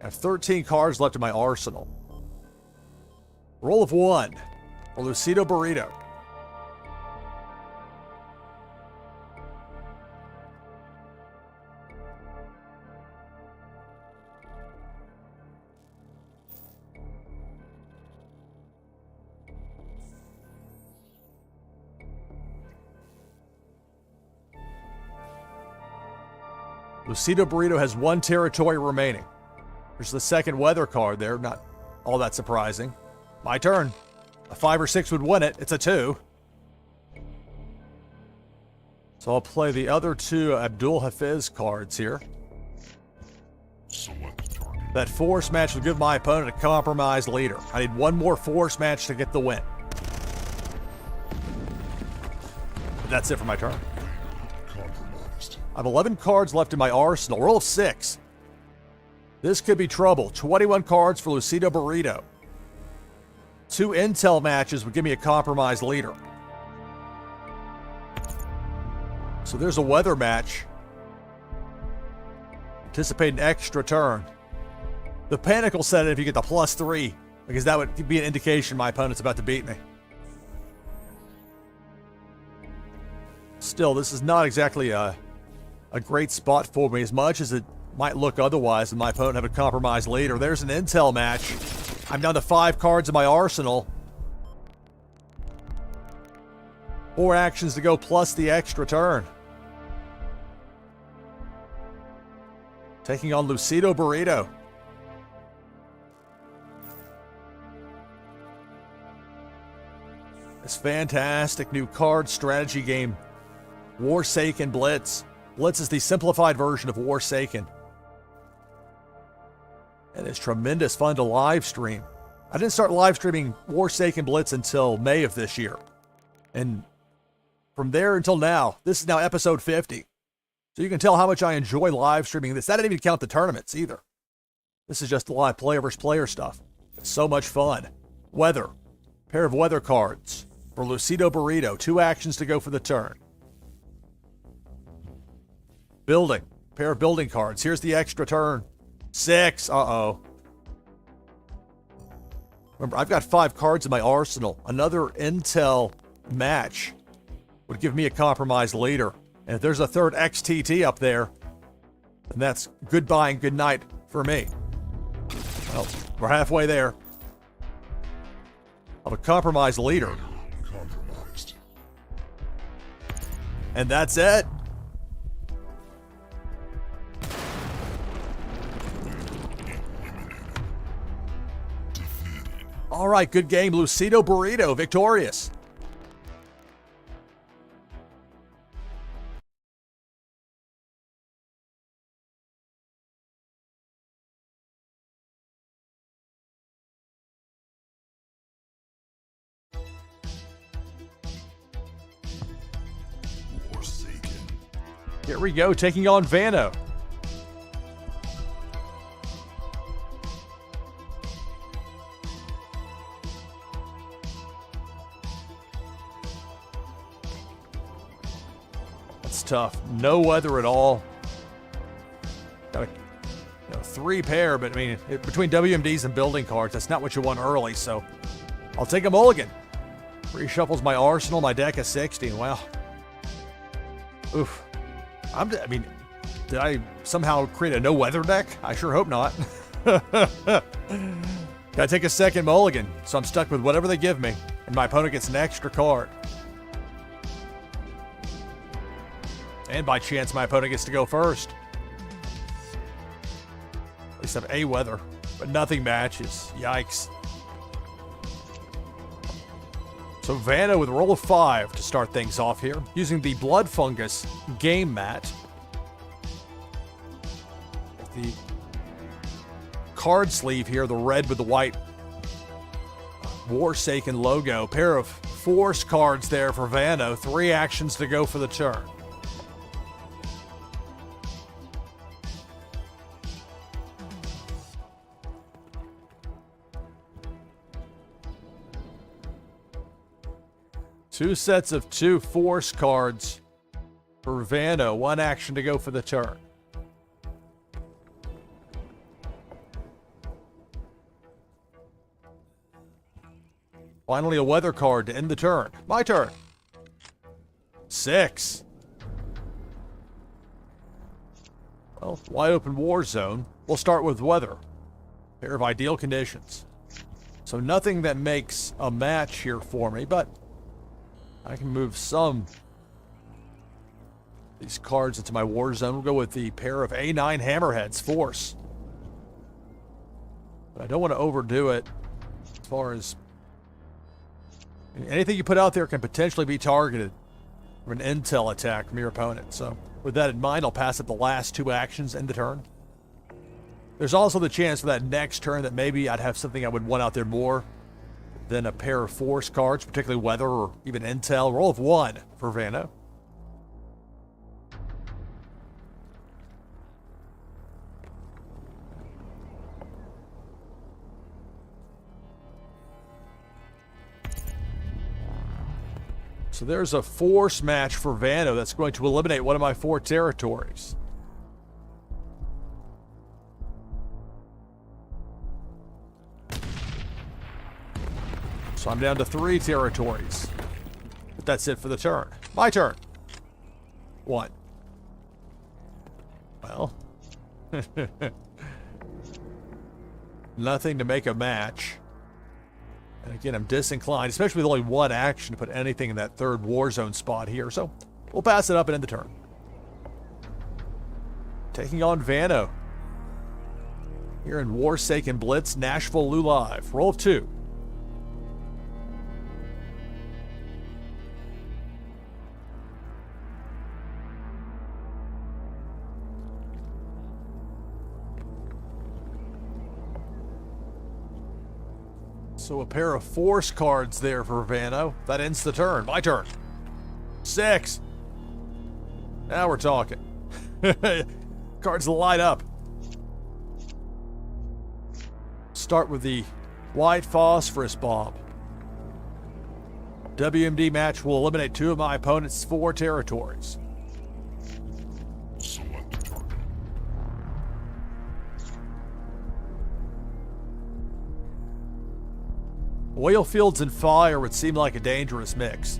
I have 13 cards left in my arsenal. Roll of 1 for Lucido Burrito. Lucido Burrito has 1 territory remaining. There's the 2nd weather card there, not all that surprising. My turn. A 5 or 6 would win it. It's a 2. So I'll play the other 2 Abdul Hafiz cards here. That force match will give my opponent a compromised leader. I need 1 more force match to get the win. But that's it for my turn. I have 11 cards left in my arsenal. Roll of 6. This could be trouble. 21 cards for Lucido Burrito. 2 intel matches would give me a compromised leader. So there's a weather match. Anticipate an extra turn. The panic will set in if you get the +3, because that would be an indication my opponent's about to beat me. Still, this is not exactly a great spot for me, as much as it might look otherwise, and my opponent have a compromised leader. There's an intel match. I'm down to 5 cards in my arsenal. 4 actions to go, plus the extra turn. Taking on Lucido Burrito. This fantastic new card strategy game, Warsaken Blitz. Blitz is the simplified version of Warsaken. And it's tremendous fun to live stream. I didn't start live streaming Warsaken Blitz until May of this year. And from there until now, this is now episode 50. So you can tell how much I enjoy live streaming this. That didn't even count the tournaments either. This is just the live player versus player stuff. It's so much fun. Weather. Pair of weather cards for Lucido Burrito. 2 actions to go for the turn. Building. Pair of building cards. Here's the extra turn. 6. Uh-oh. Remember, I've got 5 cards in my arsenal. Another intel match would give me a compromised leader. And if there's a third XTT up there, then that's goodbye and good night for me. Well, we're halfway there. Of a compromised leader. Compromised. And that's it. All right, good game. Lucido Burrito, victorious. Warsaken. Here we go, taking on Vano. That's tough. No weather at all. Got a 3 pair, but I mean, between WMDs and building cards, that's not what you want early, so I'll take a mulligan. Reshuffles my arsenal, my deck is 16. Wow. Oof. I mean, did I somehow create a no-weather deck? I sure hope not. Gotta take a second mulligan, so I'm stuck with whatever they give me, and my opponent gets an extra card. And by chance, my opponent gets to go first. At least I have a weather, but nothing matches. Yikes. So Vanna with roll of 5 to start things off here, using the Blood Fungus game mat. The card sleeve here, the red with the white Warsaken logo. Pair of force cards there for Vanna. 3 actions to go for the turn. Two sets of 2 force cards for Vanna. 1 action to go for the turn. Finally, a weather card to end the turn. My turn. 6. Well, wide open war zone. We'll start with weather. Pair of ideal conditions. So nothing that makes a match here for me, but I can move some of these cards into my war zone. We'll go with the pair of A9 Hammerheads, force. But I don't want to overdo it as far as anything you put out there can potentially be targeted for an intel attack from your opponent. So with that in mind, I'll pass up the last 2 actions in the turn. There's also the chance for that next turn that maybe I'd have something I would want out there more than a pair of force cards, particularly weather or even intel. Roll of 1 for Vanna. So there's a force match for Vanna that's going to eliminate one of my 4 territories. So I'm down to 3 territories. But that's it for the turn. My turn. 1. Well. Nothing to make a match. And again, I'm disinclined, especially with only one action, to put anything in that third war zone spot here. So we'll pass it up and end the turn. Taking on Vano. Here in Warsaken Blitz, NashvilleLou live. Roll of 2. So a pair of force cards there for Vano. That ends the turn. My turn. 6. Now we're talking. Cards light up. Start with the white phosphorus bomb. WMD match will eliminate 2 of my opponent's 4 territories. Select a target. Oil fields and fire would seem like a dangerous mix.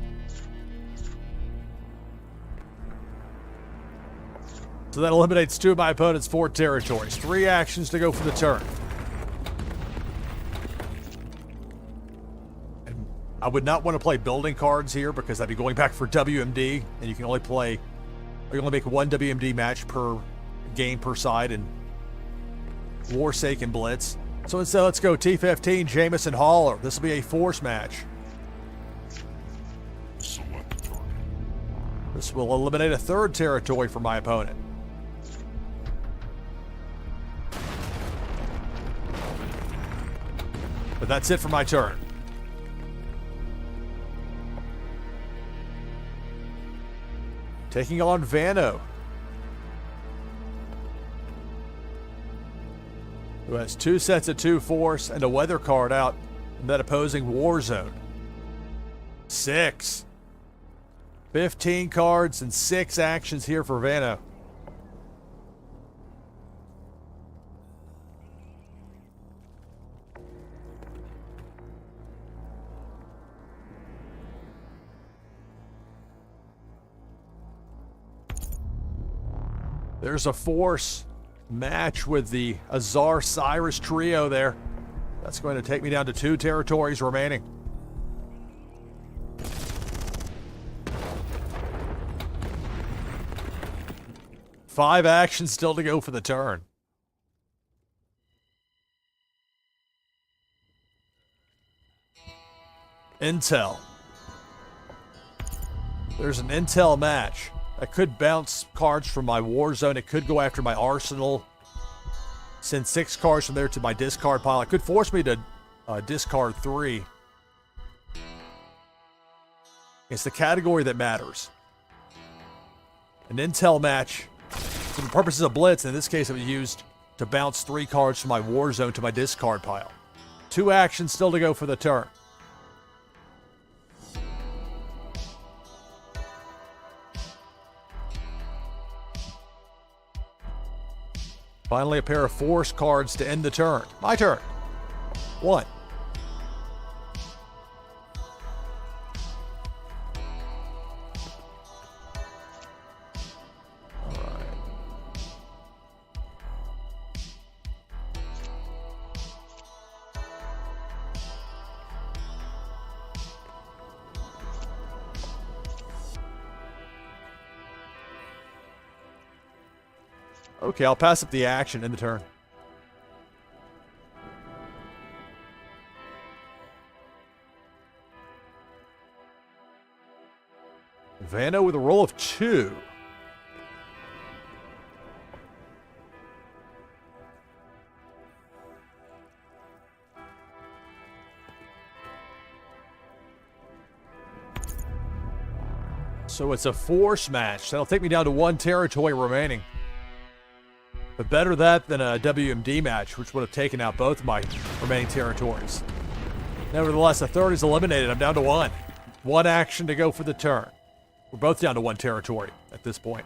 So that eliminates 2 of my opponent's 4 territories. 3 actions to go for the turn. And I would not want to play building cards here because I'd be going back for WMD, and you can only make 1 WMD match per game per side in Warsaken Blitz. So instead, let's go T15, Jameson Haller. This will be a force match. Select a target. This will eliminate a 3rd territory for my opponent. But that's it for my turn. Taking on Vano, who has 2 sets of 2 force and a weather card out in that opposing war zone. 6. 15 cards and 6 actions here for Vano. There's a force match with the Azar Cyrus trio there. That's going to take me down to 2 territories remaining. Five actions still to go for the turn. Intel. There's an Intel match. I could bounce cards from my war zone. It could go after my arsenal. Send 6 cards from there to my discard pile. It could force me to discard 3. It's the category that matters. An Intel match, for the purposes of Blitz, in this case it was used to bounce 3 cards from my war zone to my discard pile. 2 actions still to go for the turn. Finally, a pair of force cards to end the turn. My turn. 1. All right. Okay, I'll pass up the action in the turn. Vano with a roll of 2. So it's a force match. That'll take me down to 1 territory remaining. But better that than a WMD match, which would have taken out both of my remaining territories. Nevertheless, a 3rd is eliminated. I'm down to 1. 1 action to go for the turn. We're both down to 1 territory at this point.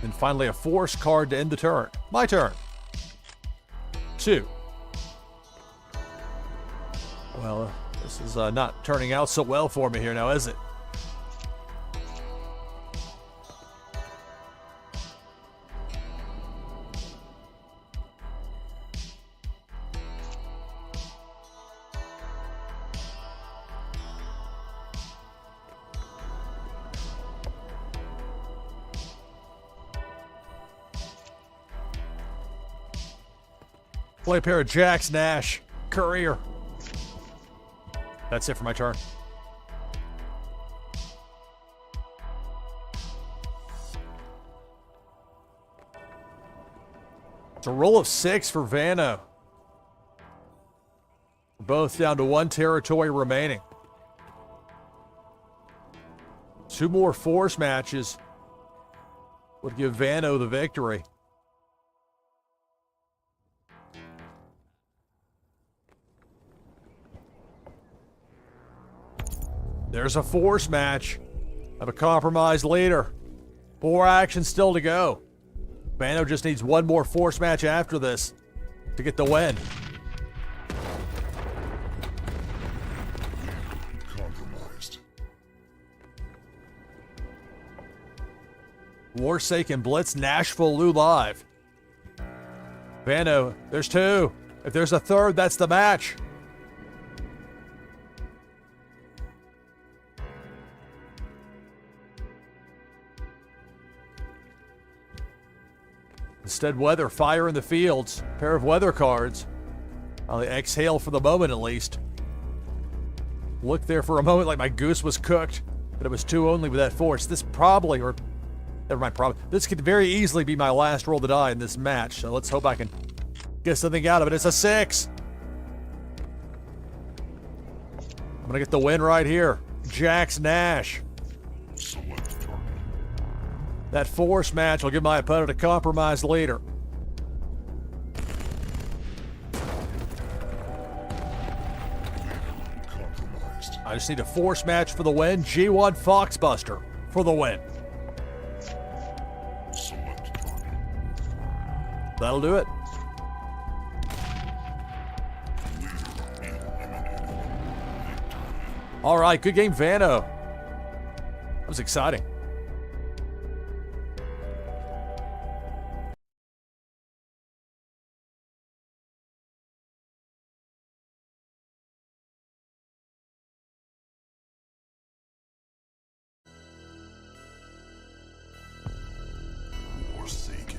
And finally, a force card to end the turn. My turn. 2. Well, This is not turning out so well for me here now, is it? Play a pair of jacks, Nash. Courier. That's it for my turn. It's a roll of 6 for Vano. We're both down to 1 territory remaining. 2 more force matches would give Vano the victory. There's a force match of a compromised leader. 4 actions still to go. Vano just needs 1 more force match after this to get the win. Compromised. Warsaken Blitz, NashvilleLou live. Vano, there's 2. If there's a 3rd, that's the match. Instead, weather, fire in the fields. Pair of weather cards. I'll exhale for the moment at least. Looked there for a moment like my goose was cooked, but it was 2 only with that force. This probably, or never mind, probably. This could very easily be my last roll to die in this match, so let's hope I can get something out of it. It's a 6. I'm gonna get the win right here. Jax Nash. Select target. That force match will give my opponent a compromised leader. Compromised. I just need a force match for the win. G1 Foxbuster for the win. Select target. That'll do it. All right, good game, Vano. That was exciting. Warsaken.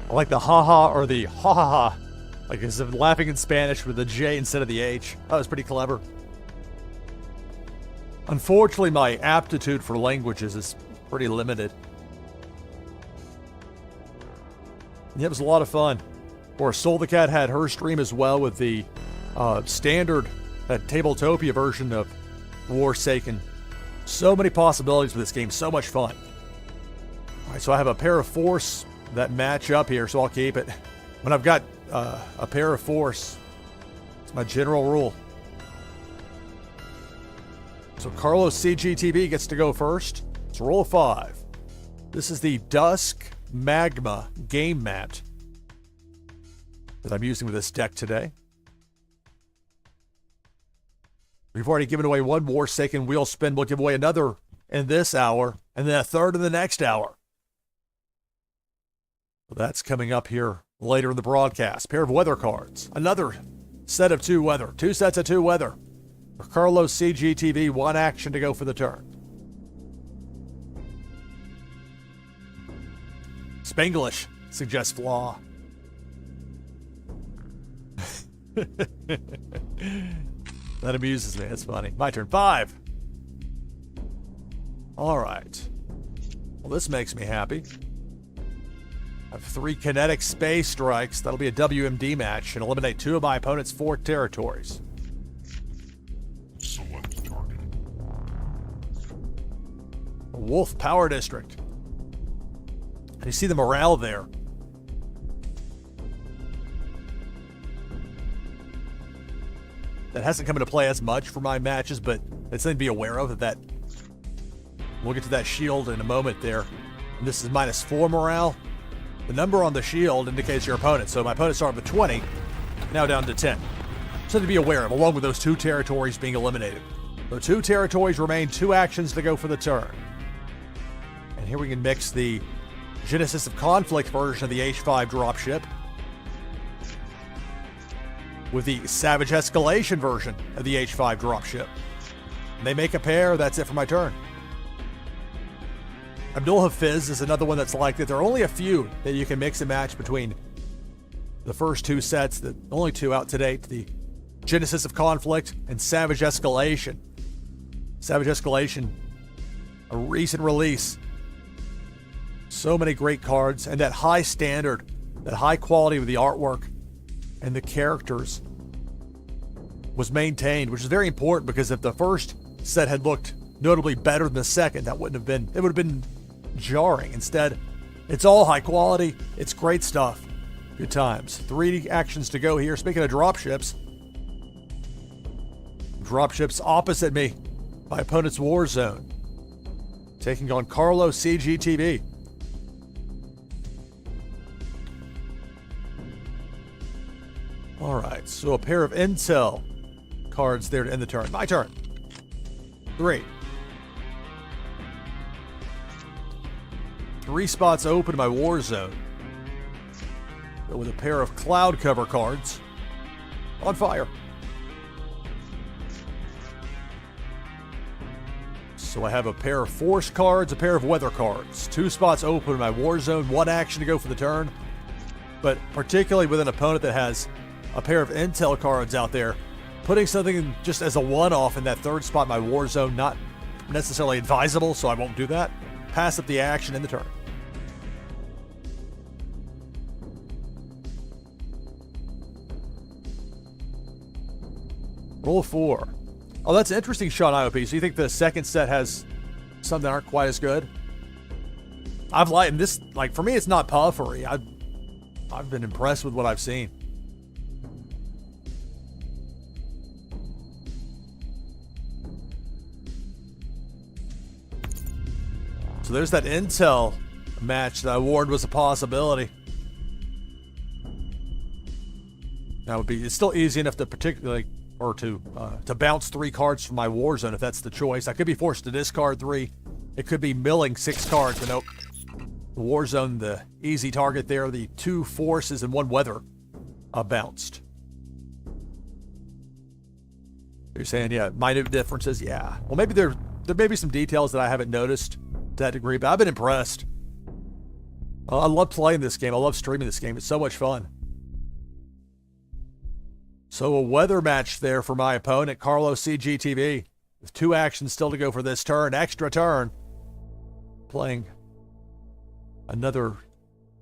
I like the ha-ha or the ha-ha-ha. Like as if laughing in Spanish with the J instead of the H. That was pretty clever. Unfortunately, my aptitude for languages is pretty limited. Yeah, it was a lot of fun. Or Soul the Cat had her stream as well with the standard Tabletopia version of Warsaken. So many possibilities with this game, so much fun. All right, so I have a pair of force that match up here, so I'll keep it. When I've got a pair of force, it's my general rule. So Carlos CGTV gets to go first. It's a roll of 5. This is the Dusk Magma game mat that I'm using with this deck today. We've already given away 1 Warsaken wheel spin. We'll give away another in this hour, and then a 3rd in the next hour. Well, that's coming up here later in the broadcast. Pair of weather cards. Another set of 2 weather. 2 sets of 2 weather. For Carlos CGTV, 1 action to go for the turn. Spanglish suggests flaw. That amuses me. That's funny. My turn. 5. All right. Well, this makes me happy. I have 3 kinetic space strikes. That'll be a WMD match and eliminate 2 of my opponent's 4 territories. Select target. A Wolf Power District. And you see the morale there. That hasn't come into play as much for my matches, but it's something to be aware of that We'll get to that shield in a moment there. And this is -4 morale. The number on the shield indicates your opponent. So my opponent started with 20, now down to 10. Something to be aware of, along with those 2 territories being eliminated. So 2 territories remain, 2 actions to go for the turn. And here we can mix the Genesis of Conflict version of the H5 dropship with the Savage Escalation version of the H5 dropship. And they make a pair, that's it for my turn. Abdul Hafiz is another one that's like that. There are only a few that you can mix and match between the first 2 sets, the only 2 out to date, the Genesis of Conflict and Savage Escalation. Savage Escalation, a recent release. So many great cards, and that high standard, that high quality with the artwork and the characters was maintained, which is very important because if the first set had looked notably better than the second, that wouldn't have been, it would have been jarring. Instead, it's all high quality, it's great stuff. Good times. 3 actions to go here. Speaking of dropships opposite me, my opponent's Warzone, taking on Carlo CGTV. All right, so a pair of intel cards there to end the turn. My turn. 3. 3 spots open in my Warzone. Go with a pair of cloud cover cards on fire. So I have a pair of force cards, a pair of weather cards. 2 spots open in my Warzone, 1 action to go for the turn. But particularly with an opponent that has a pair of intel cards out there, putting something in just as a one-off in that 3rd spot in my Warzone, not necessarily advisable, so I won't do that. Pass up the action in the turn. Roll 4. Oh, that's interesting, Sean IOP. So you think the second set has some that aren't quite as good? I've liked this. Like, for me, it's not puffery. I've been impressed with what I've seen. So there's that intel match that I warned was a possibility. That would be, it's still easy enough to particularly, or to bounce 3 cards from my Warzone if that's the choice. I could be forced to discard 3. It could be milling 6 cards, but nope. The Warzone, the easy target there, the 2 forces and 1 weather bounced. You're saying, yeah, minute differences? Yeah. Well, maybe there may be some details that I haven't noticed to that degree, but I've been impressed. I love playing this game. I love streaming this game. It's so much fun. So a weather match there for my opponent, Carlo CGTV, with 2 actions still to go for this turn. Extra turn. Playing another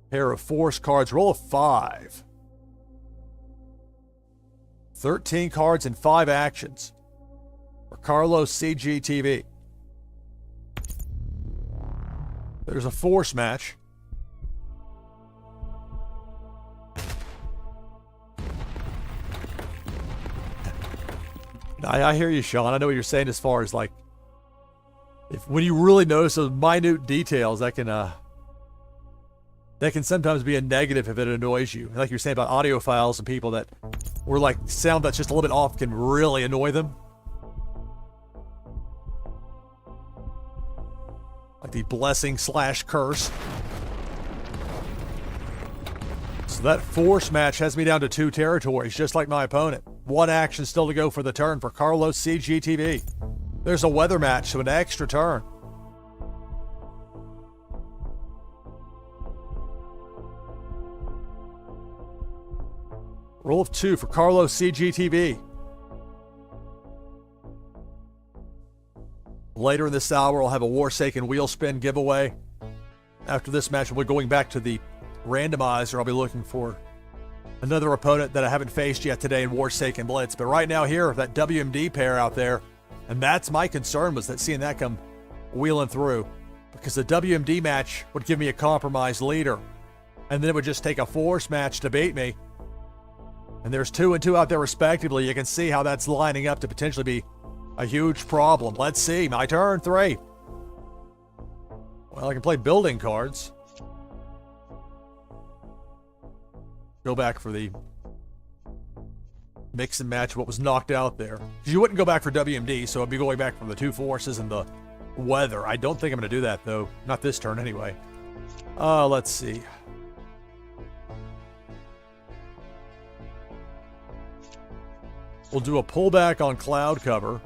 pair of force cards. Roll a 5. 13 cards and 5 actions for Carlo CGTV. There's a force match. I hear you, Sean. I know what you're saying as far as like, when you really notice those minute details, that can sometimes be a negative if it annoys you. Like you're saying about audiophiles and people that were like sound that's just a little bit off can really annoy them. Like the blessing/curse. So that force match has me down to 2 territories, just like my opponent. 1 action still to go for the turn for Carlos CGTV. There's a weather match, so an extra turn. Roll of 2 for Carlos CGTV. Later in this hour, I'll have a Warsaken wheel spin giveaway. After this match, we'll be going back to the randomizer. I'll be looking for another opponent that I haven't faced yet today in Warsaken Blitz. But right now here, that WMD pair out there, and that's my concern, was that seeing that come wheeling through. Because the WMD match would give me a compromised leader. And then it would just take a force match to beat me. And there's 2 and 2 out there respectively. You can see how that's lining up to potentially be a huge problem. Let's see. My turn. 3. Well, I can play building cards. Go back for the mix and match what was knocked out there. Because you wouldn't go back for WMD, so I'd be going back for the two forces and the weather. I don't think I'm going to do that, though. Not this turn, anyway. Let's see. We'll do a pullback on cloud cover.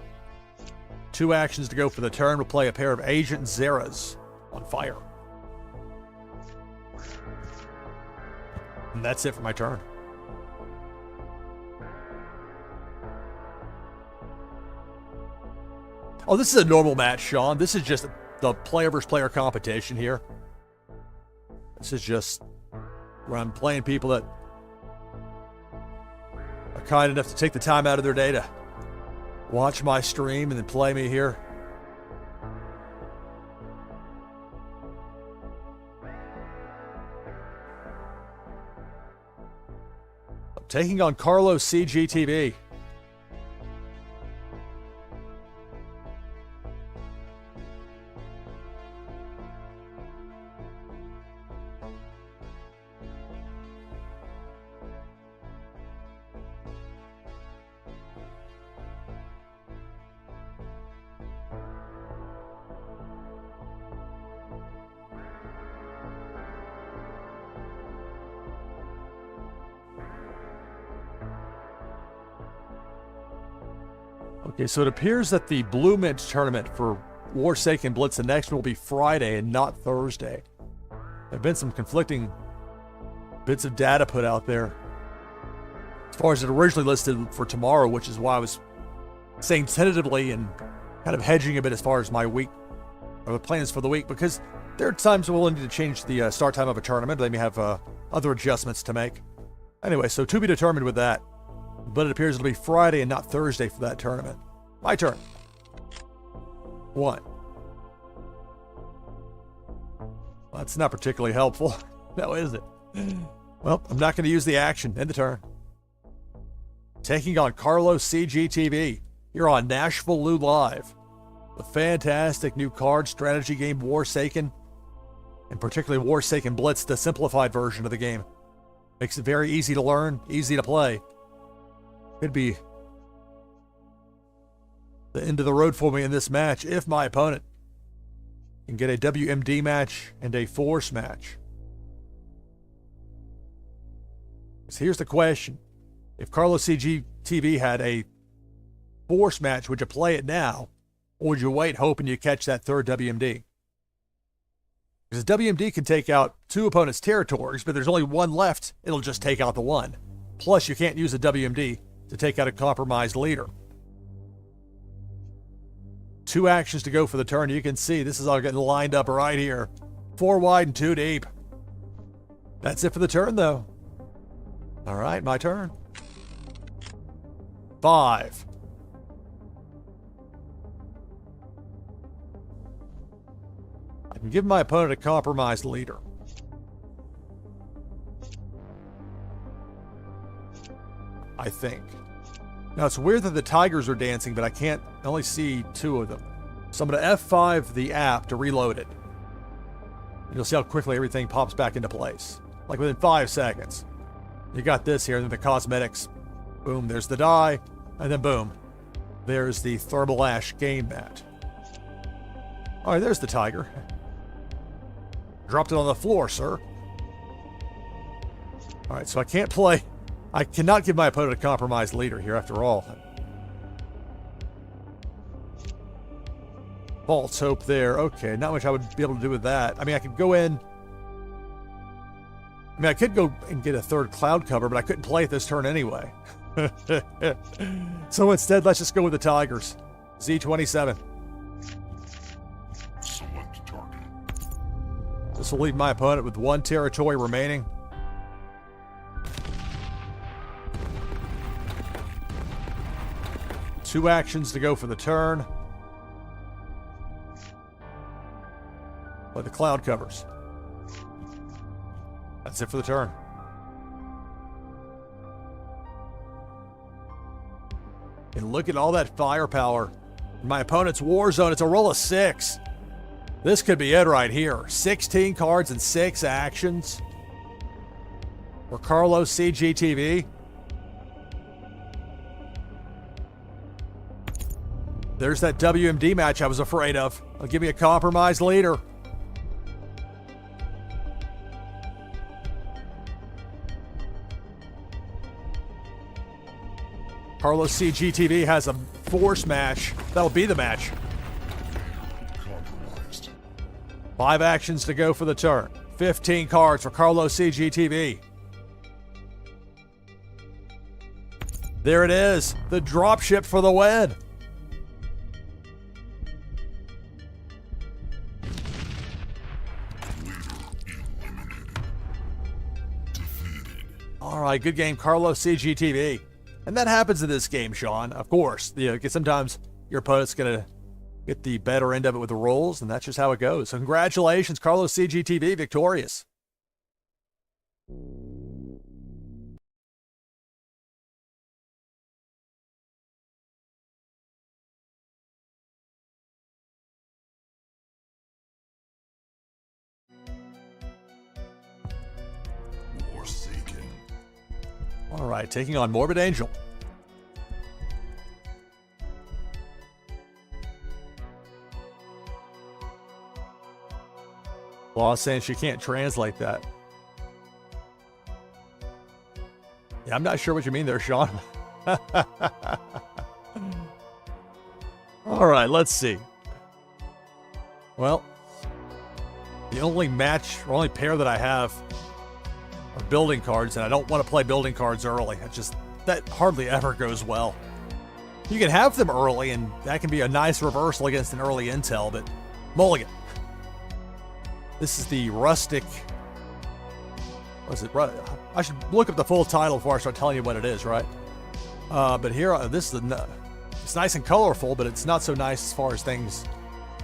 2 actions to go for the turn. We'll play a pair of Agent Zeras on fire. And that's it for my turn. Oh, this is a normal match, Sean. This is just the player versus player competition here. This is just where I'm playing people that are kind enough to take the time out of their day to watch my stream and then play me here. I'm taking on Carlos CGTV. Okay, so it appears that the Blue Mint tournament for Warsaken Blitz, the next one will be Friday and not Thursday. There have been some conflicting bits of data put out there as far as it originally listed for tomorrow, which is why I was saying tentatively and kind of hedging a bit as far as my week or the plans for the week, because there are times we'll need to change the start time of a tournament. They may have other adjustments to make. Anyway, so to be determined with that. But it appears it'll be Friday and not Thursday for that tournament. My turn. 1. Well, that's not particularly helpful. No, is it? Well, I'm not going to use the action. End the turn. Taking on Carlos CGTV. You're on NashvilleLou Live. The fantastic new card strategy game Warsaken. And particularly Warsaken Blitz, the simplified version of the game. Makes it very easy to learn, easy to play. Could be the end of the road for me in this match if my opponent can get a WMD match and a force match. So here's the question. If Carlos CGTV had a force match, would you play it now? Or would you wait hoping you catch that third WMD? Because WMD can take out 2 opponents' territories, but there's only 1 left. It'll just take out the 1. Plus, you can't use a WMD to take out a compromised leader. 2 actions to go for the turn. You can see this is all getting lined up right here. 4 wide and 2 deep. That's it for the turn, though. All right, my turn. 5. I can give my opponent a compromised leader. I think. Now, it's weird that the tigers are dancing, but I only see 2 of them. So I'm going to F5 the app to reload it. And you'll see how quickly everything pops back into place. Like within 5 seconds. You got this here, and then the cosmetics. Boom, there's the die. And then boom, there's the thermal ash game mat. All right, there's the tiger. Dropped it on the floor, sir. All right, so I can't play. I cannot give my opponent a compromised leader here after all. False hope there. Okay, not much I would be able to do with that. I mean, I could go in. I mean, I could go and get a third cloud cover, but I couldn't play it this turn anyway. So instead, let's just go with the Tigers. Z27. Select target. This will leave my opponent with 1 territory remaining. Two actions to go for the turn. Play the cloud covers. That's it for the turn. And look at all that firepower. In my opponent's war zone, it's a roll of 6. This could be it right here. 16 cards and 6 actions for Carlos CGTV. There's that WMD match I was afraid of. I'll give me a compromised leader. Carlos CGTV has a force match. That'll be the match. Compromised. 5 actions to go for the turn. 15 cards for Carlos CGTV. There it is. The dropship for the win. All right, good game, Carlos CGTV. And that happens in this game, Sean. Of course, sometimes your opponent's going to get the better end of it with the rolls, and that's just how it goes. So congratulations, Carlos CGTV, victorious. Warsaken. All right, taking on Morbid Angel. Law saying she can't translate that. Yeah, I'm not sure what you mean there, Sean. All right, let's see. Well, the only match or only pair that I have are building cards, and I don't want to play building cards early. That hardly ever goes well. You can have them early, and that can be a nice reversal against an early intel, but mulligan. This is the rustic. What is it? I should look up the full title before I start telling you what it is, right? But here, this is it's nice and colorful, but it's not so nice as far as things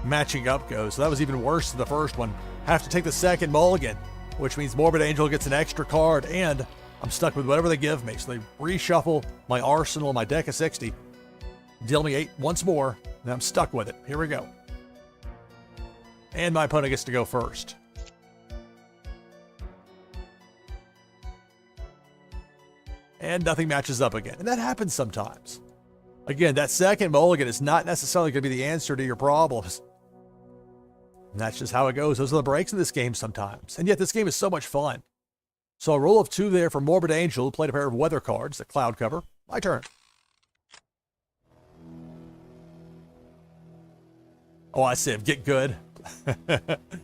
matching up goes. So that was even worse than the first one. Have to take the second mulligan, which means Morbid Angel gets an extra card, and I'm stuck with whatever they give me. So they reshuffle my arsenal, my deck of 60, deal me 8 once more, and I'm stuck with it. Here we go. And my opponent gets to go first. And nothing matches up again. And that happens sometimes. Again, that second mulligan is not necessarily going to be the answer to your problems. And that's just how it goes. Those are the breaks in this game sometimes. And yet this game is so much fun. So a roll of 2 there for Morbid Angel, who played a pair of weather cards, the cloud cover. My turn. Oh, I see. Get good.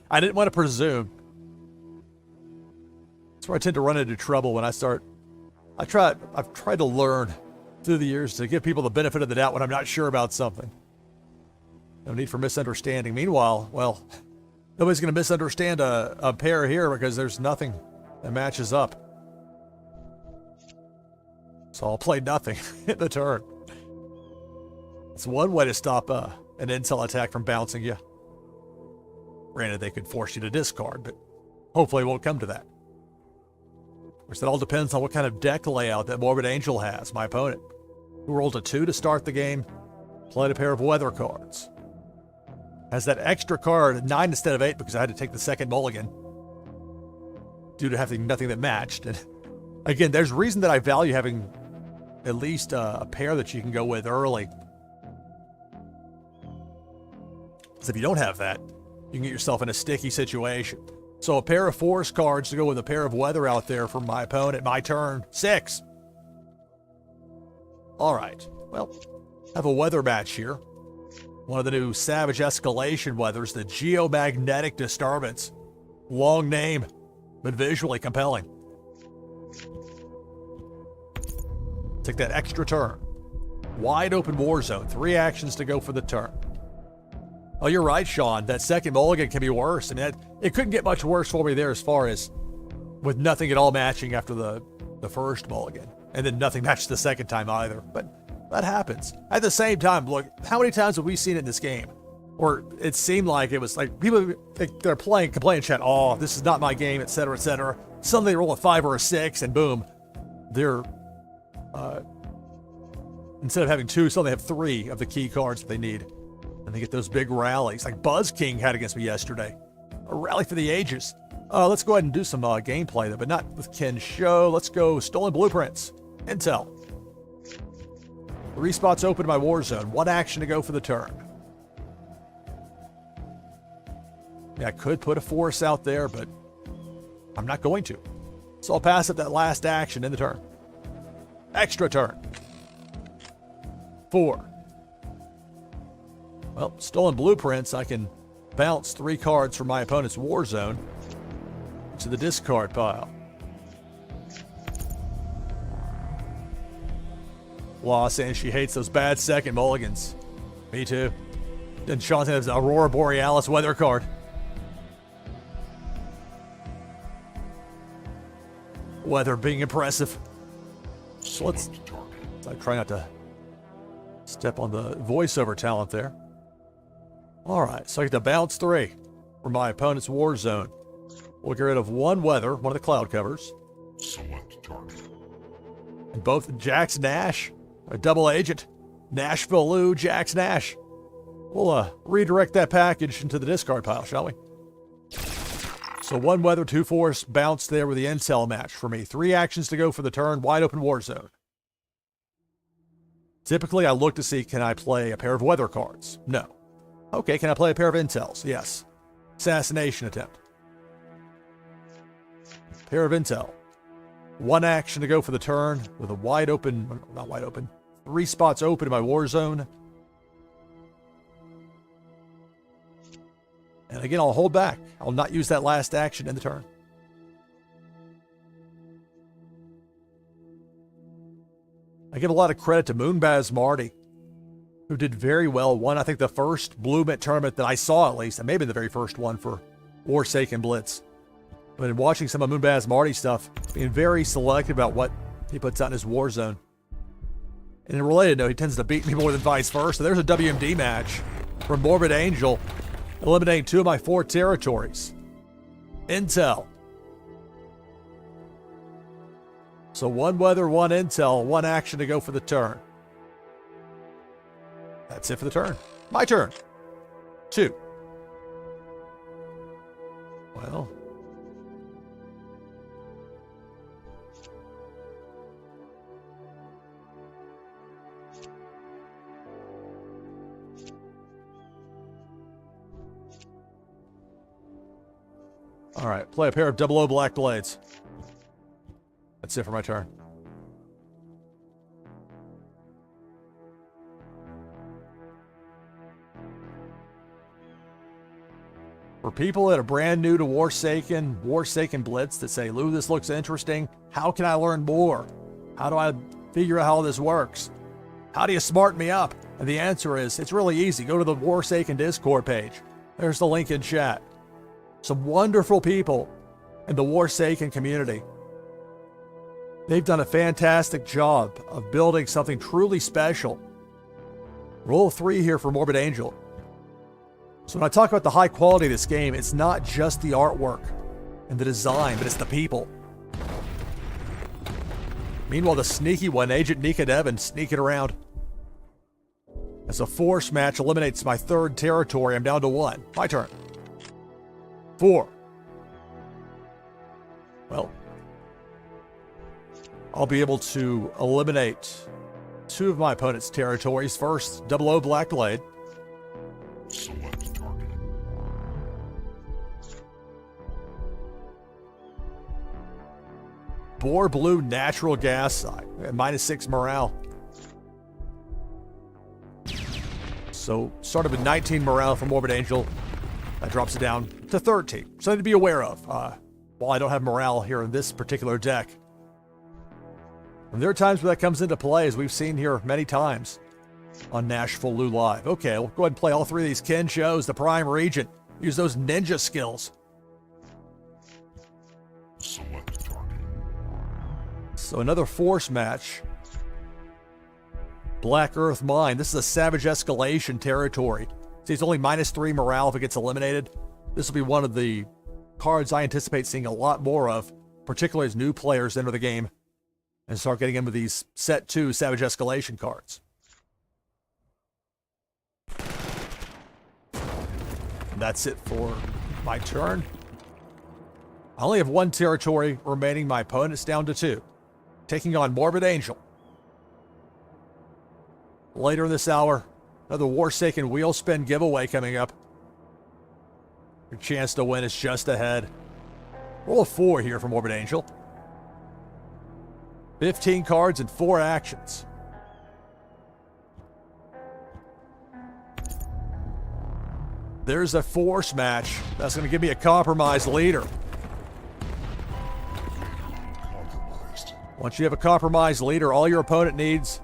I didn't want to presume. That's where I tend to run into trouble when I start. I've tried to learn through the years to give people the benefit of the doubt when I'm not sure about something. No need for misunderstanding. Meanwhile, well, nobody's going to misunderstand a pair here because there's nothing that matches up. So I'll play nothing in the turn. It's one way to stop an intel attack from bouncing you. Granted, they could force you to discard, but hopefully it won't come to that. Of course, that all depends on what kind of deck layout that Morbid Angel has, my opponent, who rolled a 2 to start the game, played a pair of weather cards. Has that extra card, 9 instead of 8, because I had to take the second mulligan due to having nothing that matched. And again, there's a reason that I value having at least a pair that you can go with early. Because if you don't have that, you can get yourself in a sticky situation. So a pair of force cards to go with a pair of weather out there for my opponent. My turn. 6. All right. Well, have a weather match here. One of the new Savage Escalation weathers, the Geomagnetic Disturbance. Long name, but visually compelling. Take that extra turn. Wide open war zone. 3 actions to go for the turn. Oh, you're right, Sean. That second mulligan can be worse. I mean, it couldn't get much worse for me there as far as with nothing at all matching after the first mulligan. And then nothing matched the second time either. But that happens. At the same time, look, how many times have we seen it in this game? Or it seemed like it was like people, they're playing, complain in chat, oh, this is not my game, etc., etc. Suddenly they roll a 5 or a 6, and boom, they're, instead of having 2, suddenly they have 3 of the key cards that they need. And they get those big rallies like Buzz King had against me yesterday. A rally for the ages. Let's go ahead and do some gameplay, though, but not with Ken Show. Let's go Stolen Blueprints. Intel. 3 spots open in my war zone. 1 action to go for the turn. Yeah, I could put a force out there, but I'm not going to. So I'll pass up that last action in the turn. Extra turn. 4. Well, Stolen Blueprints, I can bounce 3 cards from my opponent's war zone to the discard pile. Law saying she hates those bad second mulligans. Me too. And Sean has Aurora Borealis weather card. Weather being impressive. So I try not to step on the voiceover talent there. Alright, so I get to bounce 3 for my opponent's war zone. We'll get rid of 1 weather, one of the cloud covers. Select target. And both Jax Nash, a double agent. NashvilleLou, Jax Nash. We'll redirect that package into the discard pile, shall we? So 1 weather, 2 force, bounce there with the intel match for me. 3 actions to go for the turn, wide open war zone. Typically, I look to see, can I play a pair of weather cards? No. Okay, can I play a pair of intels? Yes. Assassination attempt. Pair of intel. 1 action to go for the turn with a wide open, not wide open, 3 spots open in my war zone. And again, I'll hold back. I'll not use that last action in the turn. I give a lot of credit to Moonbaz Marty, who did very well. Won, I think, the first Blue Mint tournament that I saw, at least, and maybe the very first one for Warsaken Blitz. But in watching some of Moonbaz Marty stuff, being very selective about what he puts out in his war zone. And in a related note, he tends to beat me more than vice versa. There's a WMD match from Morbid Angel, eliminating 2 of my 4 territories. Intel. So 1 weather, 1 intel, 1 action to go for the turn. That's it for the turn. My turn. 2. Well. All right, play a pair of 00 black blades. That's it for my turn. For people that are brand new to Warsaken Blitz that say, Lou, this looks interesting. How can I learn more? How do I figure out how this works? How do you smart me up? And the answer is, it's really easy. Go to the Warsaken Discord page. There's the link in chat. Some wonderful people in the Warsaken community. They've done a fantastic job of building something truly special. Roll 3 here for Morbid Angel. So when I talk about the high quality of this game, it's not just the artwork and the design, but it's the people. Meanwhile, the sneaky one, Agent Nika Devon, sneaking around. As a force match eliminates my 3rd territory, I'm down to 1. My turn. 4. Well, I'll be able to eliminate 2 of my opponent's territories. First, 00 Black Blade. Select target. Boar Blue Natural Gas Side. -6 morale. So, started with 19 morale for Morbid Angel. That drops it down to 13. Something to be aware of. While I don't have morale here in this particular deck. And there are times where that comes into play, as we've seen here many times on NashvilleLou Live. Okay, we'll go ahead and play all 3 of these Ken shows, the Prime Regent. Use those ninja skills. Select target. So another force match. Black Earth Mine. This is a Savage Escalation territory. See, it's only -3 morale if it gets eliminated. This will be one of the cards I anticipate seeing a lot more of, particularly as new players enter the game and start getting into these Set 2 Savage Escalation cards. And that's it for my turn. I only have one territory remaining. My opponent's down to 2. Taking on Morbid Angel. Later in this hour, another Warsaken wheel spin giveaway coming up. Your chance to win is just ahead. Roll a 4 here for Morbid Angel. 15 cards and 4 actions. There's a force match. That's going to give me a compromised leader. Once you have a compromised leader, all your opponent needs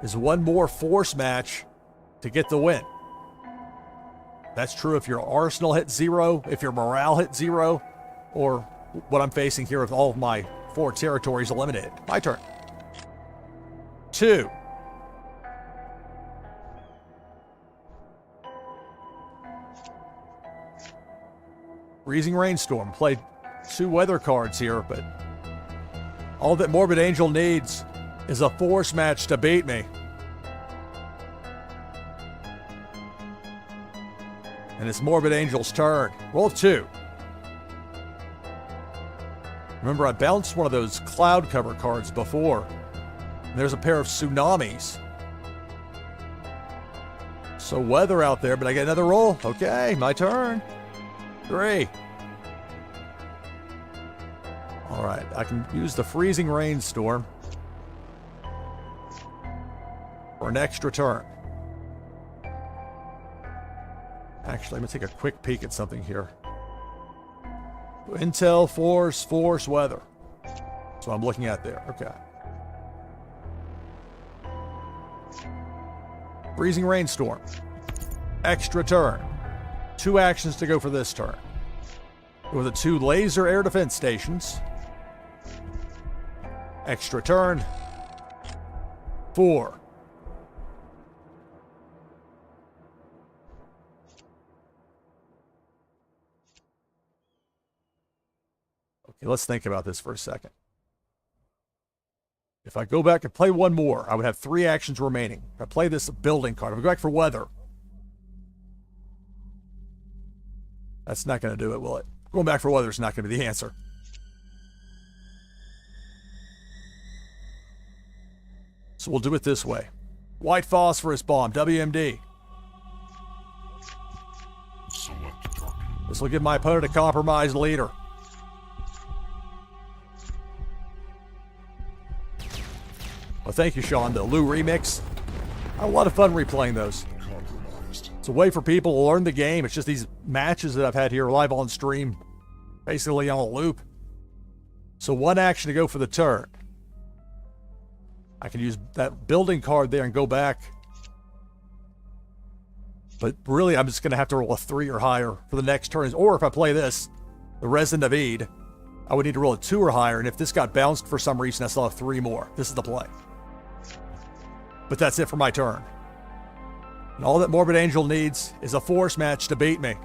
is one more force match to get the win. That's true if your arsenal hits 0, if your morale hits 0, or what I'm facing here with all of my 4 territories eliminated. My turn. 2. Freezing Rainstorm. Played 2 weather cards here, but all that Morbid Angel needs is a force match to beat me. And it's Morbid Angel's turn. Roll 2. Remember, I bounced one of those cloud cover cards before. And there's a pair of tsunamis. So weather out there, but I get another roll. Okay, my turn. 3. All right, I can use the Freezing Rainstorm for an extra turn. Actually, let me take a quick peek at something here. Intel, force, weather. That's what I'm looking at there. Okay. Freezing Rainstorm. Extra turn. 2 actions to go for this turn. With the 2 laser air defense stations. Extra turn. 4. Okay, let's think about this for a second. If I go back and play one more, I would have 3 actions remaining. If I play this building card, if I go back for weather, that's not going to do it, will it? Going back for weather is not going to be the answer. So we'll do it this way. White Phosphorus Bomb, WMD. Select target. This will give my opponent a compromised leader. Well, thank you, Sean. The Lou remix. I had a lot of fun replaying those. Compromised. It's a way for people to learn the game. It's just these matches that I've had here live on stream, basically on a loop. So 1 action to go for the turn. I can use that building card there and go back. But really, I'm just going to have to roll a 3 or higher for the next turns. Or if I play this, the Resident of Ede, I would need to roll a 2 or higher. And if this got bounced for some reason, I still have 3 more. This is the play. But that's it for my turn. And all that Morbid Angel needs is a force match to beat me.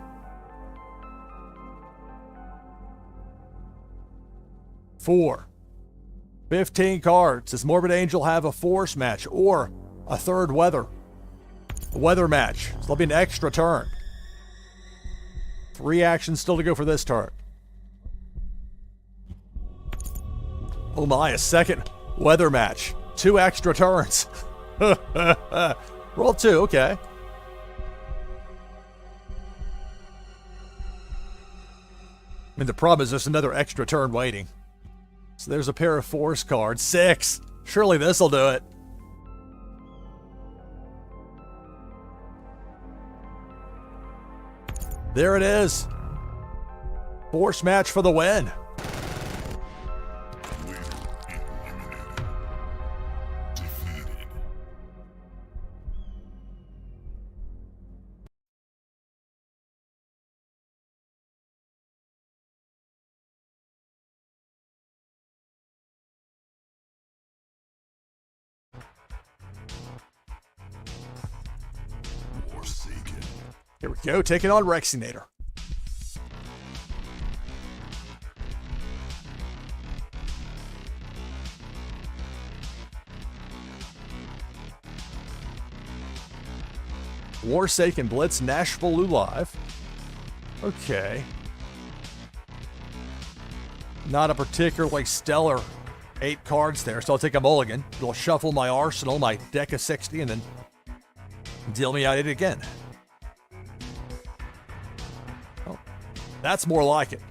4. 15 cards. Does Morbid Angel have a force match or a 3rd weather? A weather match. So there'll be an extra turn. 3 actions still to go for this turn. Oh my, a 2nd weather match. 2 extra turns. Roll 2, okay. I mean, the problem is there's another extra turn waiting. So there's a pair of force cards. 6. Surely this'll do it. There it is. Force match for the win. Leader eliminated. Defeated. Warsaken. Here we go, taking on Rexinator. Warsaken Blitz, NashvilleLou live. Okay. Not a particularly stellar 8 cards there, so I'll take a mulligan. It'll shuffle my arsenal, my deck of 60, and then deal me out 8 again. Oh, that's more like it.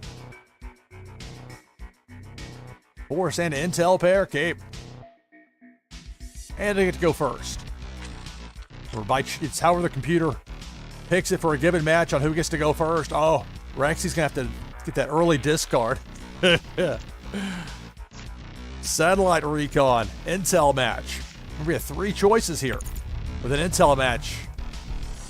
Force and Intel pair, Cape. And I get to go first. It's however the computer picks it for a given match on who gets to go first. Oh, Rexy's going to have to get that early discard. Satellite Recon, Intel match. We have 3 choices here with an Intel match.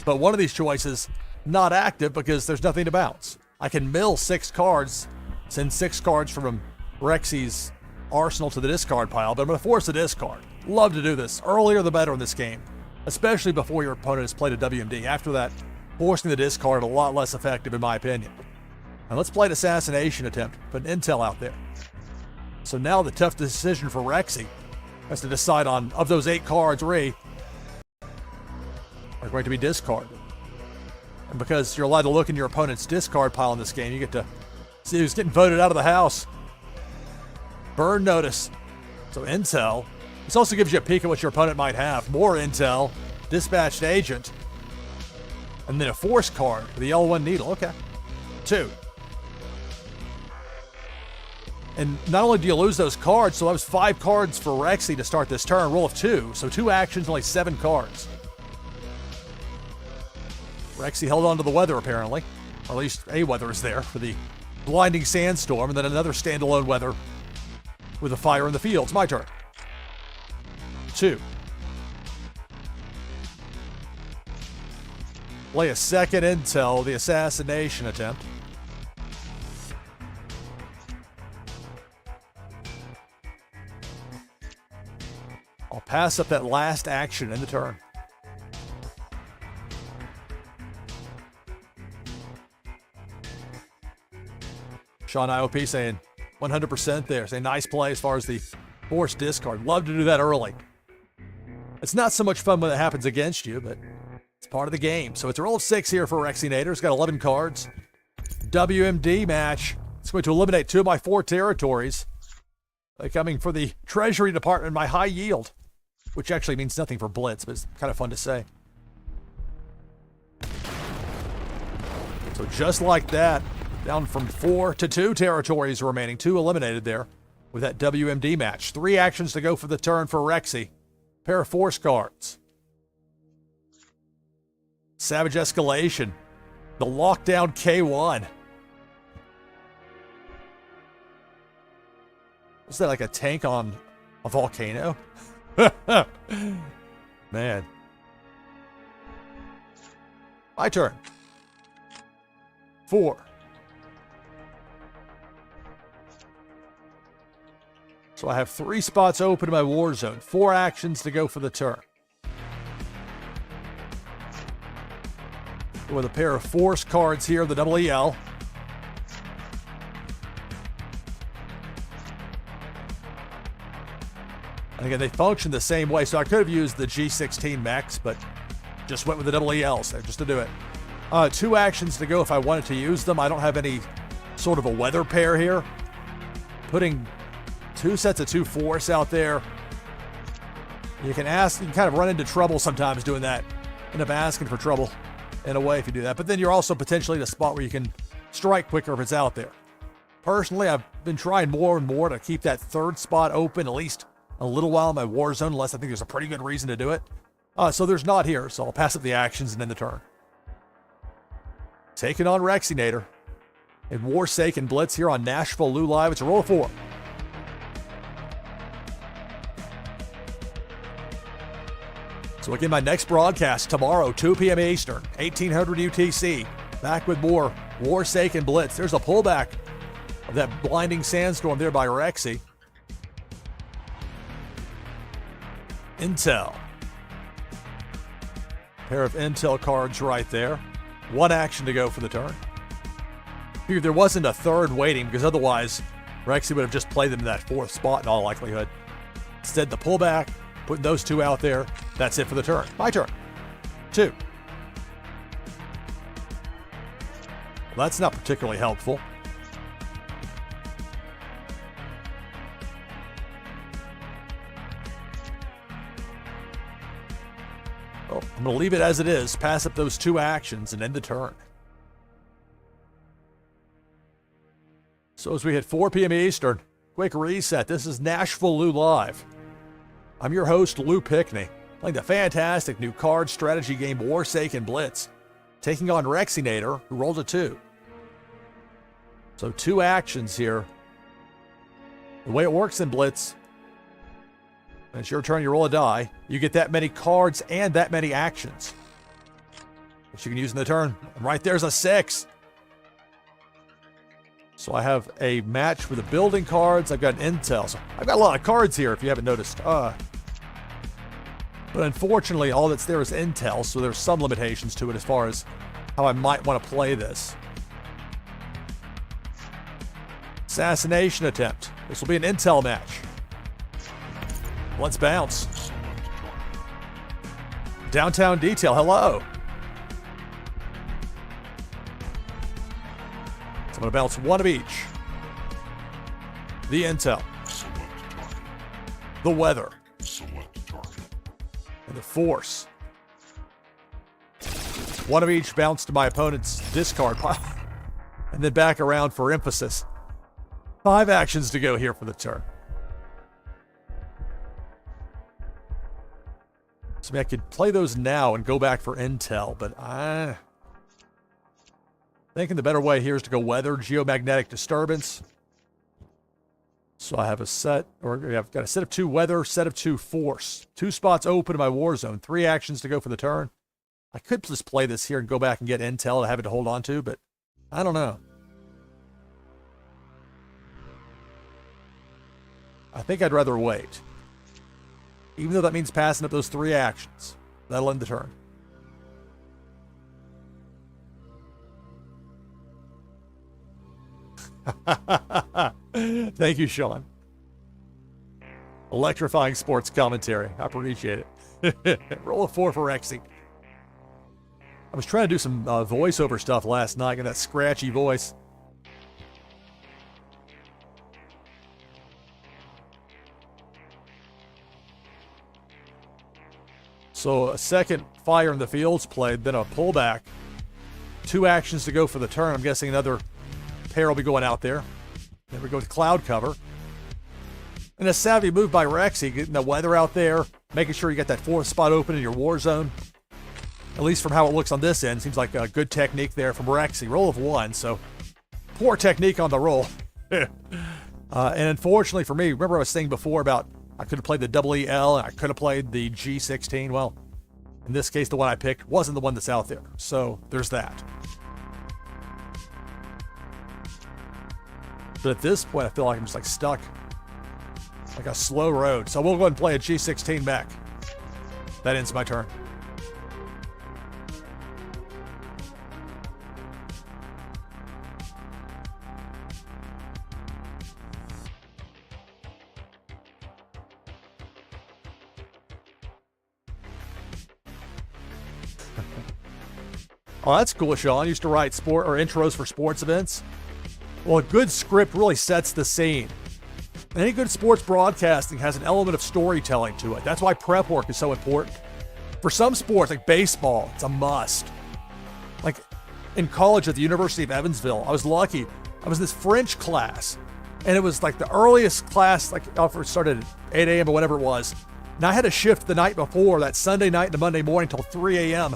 But one of these choices not active because there's nothing to bounce. I can mill 6 cards, send 6 cards from Rexy's arsenal to the discard pile, but I'm going to force a discard. Love to do this. Earlier the better in this game, especially before your opponent has played a WMD. After that, forcing the discard a lot less effective in my opinion. And let's play an assassination attempt. Put an Intel out there. So now the tough decision for Rexy has to decide on, of those 8 cards, 3 are going to be discarded. And because you're allowed to look in your opponent's discard pile in this game, you get to see who's getting voted out of the house. Burn notice. So Intel. This also gives you a peek at what your opponent might have. More Intel. Dispatched agent. And then a force card for the L1 needle. Okay. 2. And not only do you lose those cards, so that was 5 cards for Rexy to start this turn. Roll of 2. So 2 actions, only 7 cards. Rexy held on to the weather, apparently. Or at least a weather is there for the blinding sandstorm, and then another standalone weather with a fire in the fields. My turn. 2. Play a second Intel, the assassination attempt. I'll pass up that last action in the turn. Sean IOP saying 100% there. Saying nice play as far as the forced discard. Love to do that early. It's not so much fun when it happens against you, but it's part of the game. So it's a roll of 6 here for Rexinator. It's got 11 cards. WMD match. It's going to eliminate 2 of my 4 territories. Coming for the Treasury Department, my high yield. Which actually means nothing for Blitz, but it's kind of fun to say. So just like that, down from 4 to 2 territories remaining. 2 eliminated there with that WMD match. 3 actions to go for the turn for Rexy. Pair of force cards. Savage Escalation. The Lockdown K1. Was that like a tank on a volcano? Man. My turn. 4. So I have 3 spots open in my war zone. 4 actions to go for the turn. With a pair of force cards here, the EL. And again, they function the same way, so I could have used the G16 mechs, but just went with the ELs there just to do it. 2 actions to go if I wanted to use them. I don't have any sort of a weather pair here. Putting 2 sets of 2 force out there. You can kind of run into trouble sometimes doing that. End up asking for trouble in a way if you do that. But then you're also potentially in a spot where you can strike quicker if it's out there. Personally, I've been trying more and more to keep that 3rd spot open at least a little while in my war zone, unless I think there's a pretty good reason to do it. So there's not here, so I'll pass up the actions and end the turn. Taking on Rexinator in Warsaken Blitz here on NashvilleLou Live. It's a roll of 4. So again, my next broadcast tomorrow, 2 p.m. Eastern, 1800 UTC. Back with more Warsaken Blitz. There's a pullback of that blinding sandstorm there by Rexy. Intel. Pair of Intel cards right there. 1 action to go for the turn. Figured there wasn't a 3rd waiting, because otherwise Rexy would have just played them in that 4th spot in all likelihood. Instead, the pullback, putting those 2 out there. That's it for the turn. My turn. 2. That's not particularly helpful. Well, I'm going to leave it as it is, pass up those 2 actions, and end the turn. So as we hit 4 p.m. Eastern, quick reset. This is NashvilleLou Live. I'm your host, Lou Pickney, playing the fantastic new card strategy game Warsaken Blitz, taking on Rexinator, who rolls a 2. So 2 actions here. The way it works in Blitz, when it's your turn, you roll a die. You get that many cards and that many actions, which you can use in the turn. And right there's a 6. So I have a match with the building cards. I've got an intel. So I've got a lot of cards here, if you haven't noticed. But unfortunately, all that's there is intel, so there's some limitations to it as far as how I might want to play this. Assassination attempt. This will be an intel match. Let's bounce. Downtown detail, hello. So I'm going to bounce 1 of each. The intel. The weather. And the force. 1 of each bounce to my opponent's discard pile. And then back around for emphasis. 5 actions to go here for the turn. So I could play those now and go back for intel, but I'm thinking the better way here is to go weather, geomagnetic disturbance. So I have a set, or I've got a set of 2 weather, set of 2 force. 2 spots open in my war zone. 3 actions to go for the turn. I could just play this here and go back and get intel to have it to hold on to, but I don't know. I think I'd rather wait. Even though that means passing up those 3 actions. That'll end the turn. Thank you, Sean. Electrifying sports commentary. I appreciate it. Roll a 4 for Rexy. I was trying to do some voiceover stuff last night in that scratchy voice. So a second fire in the field's played, then a pullback. 2 actions to go for the turn. I'm guessing another pair will be going out there. Then we go with cloud cover. And a savvy move by Rexy, getting the weather out there, making sure you got that 4th spot open in your war zone. At least from how it looks on this end, seems like a good technique there from Rexy. Roll of 1, so poor technique on the roll. And unfortunately for me, remember I was saying before about I could have played the EEL and I could have played the G16. Well, in this case, the one I picked wasn't the one that's out there. So there's that. But at this point, I feel like I'm just like stuck. Like a slow road. So we'll go ahead and play a G16 mech. That ends my turn. Oh, that's cool, Sean. I used to write sport or intros for sports events. Well, a good script really sets the scene. Any good sports broadcasting has an element of storytelling to it. That's why prep work is so important. For some sports, like baseball, it's a must. Like in college at the University of Evansville, I was lucky. I was in this French class, and it was like the earliest class, like it started at 8 a.m. or whatever it was. And I had a shift the night before, that Sunday night and the Monday morning till 3 a.m.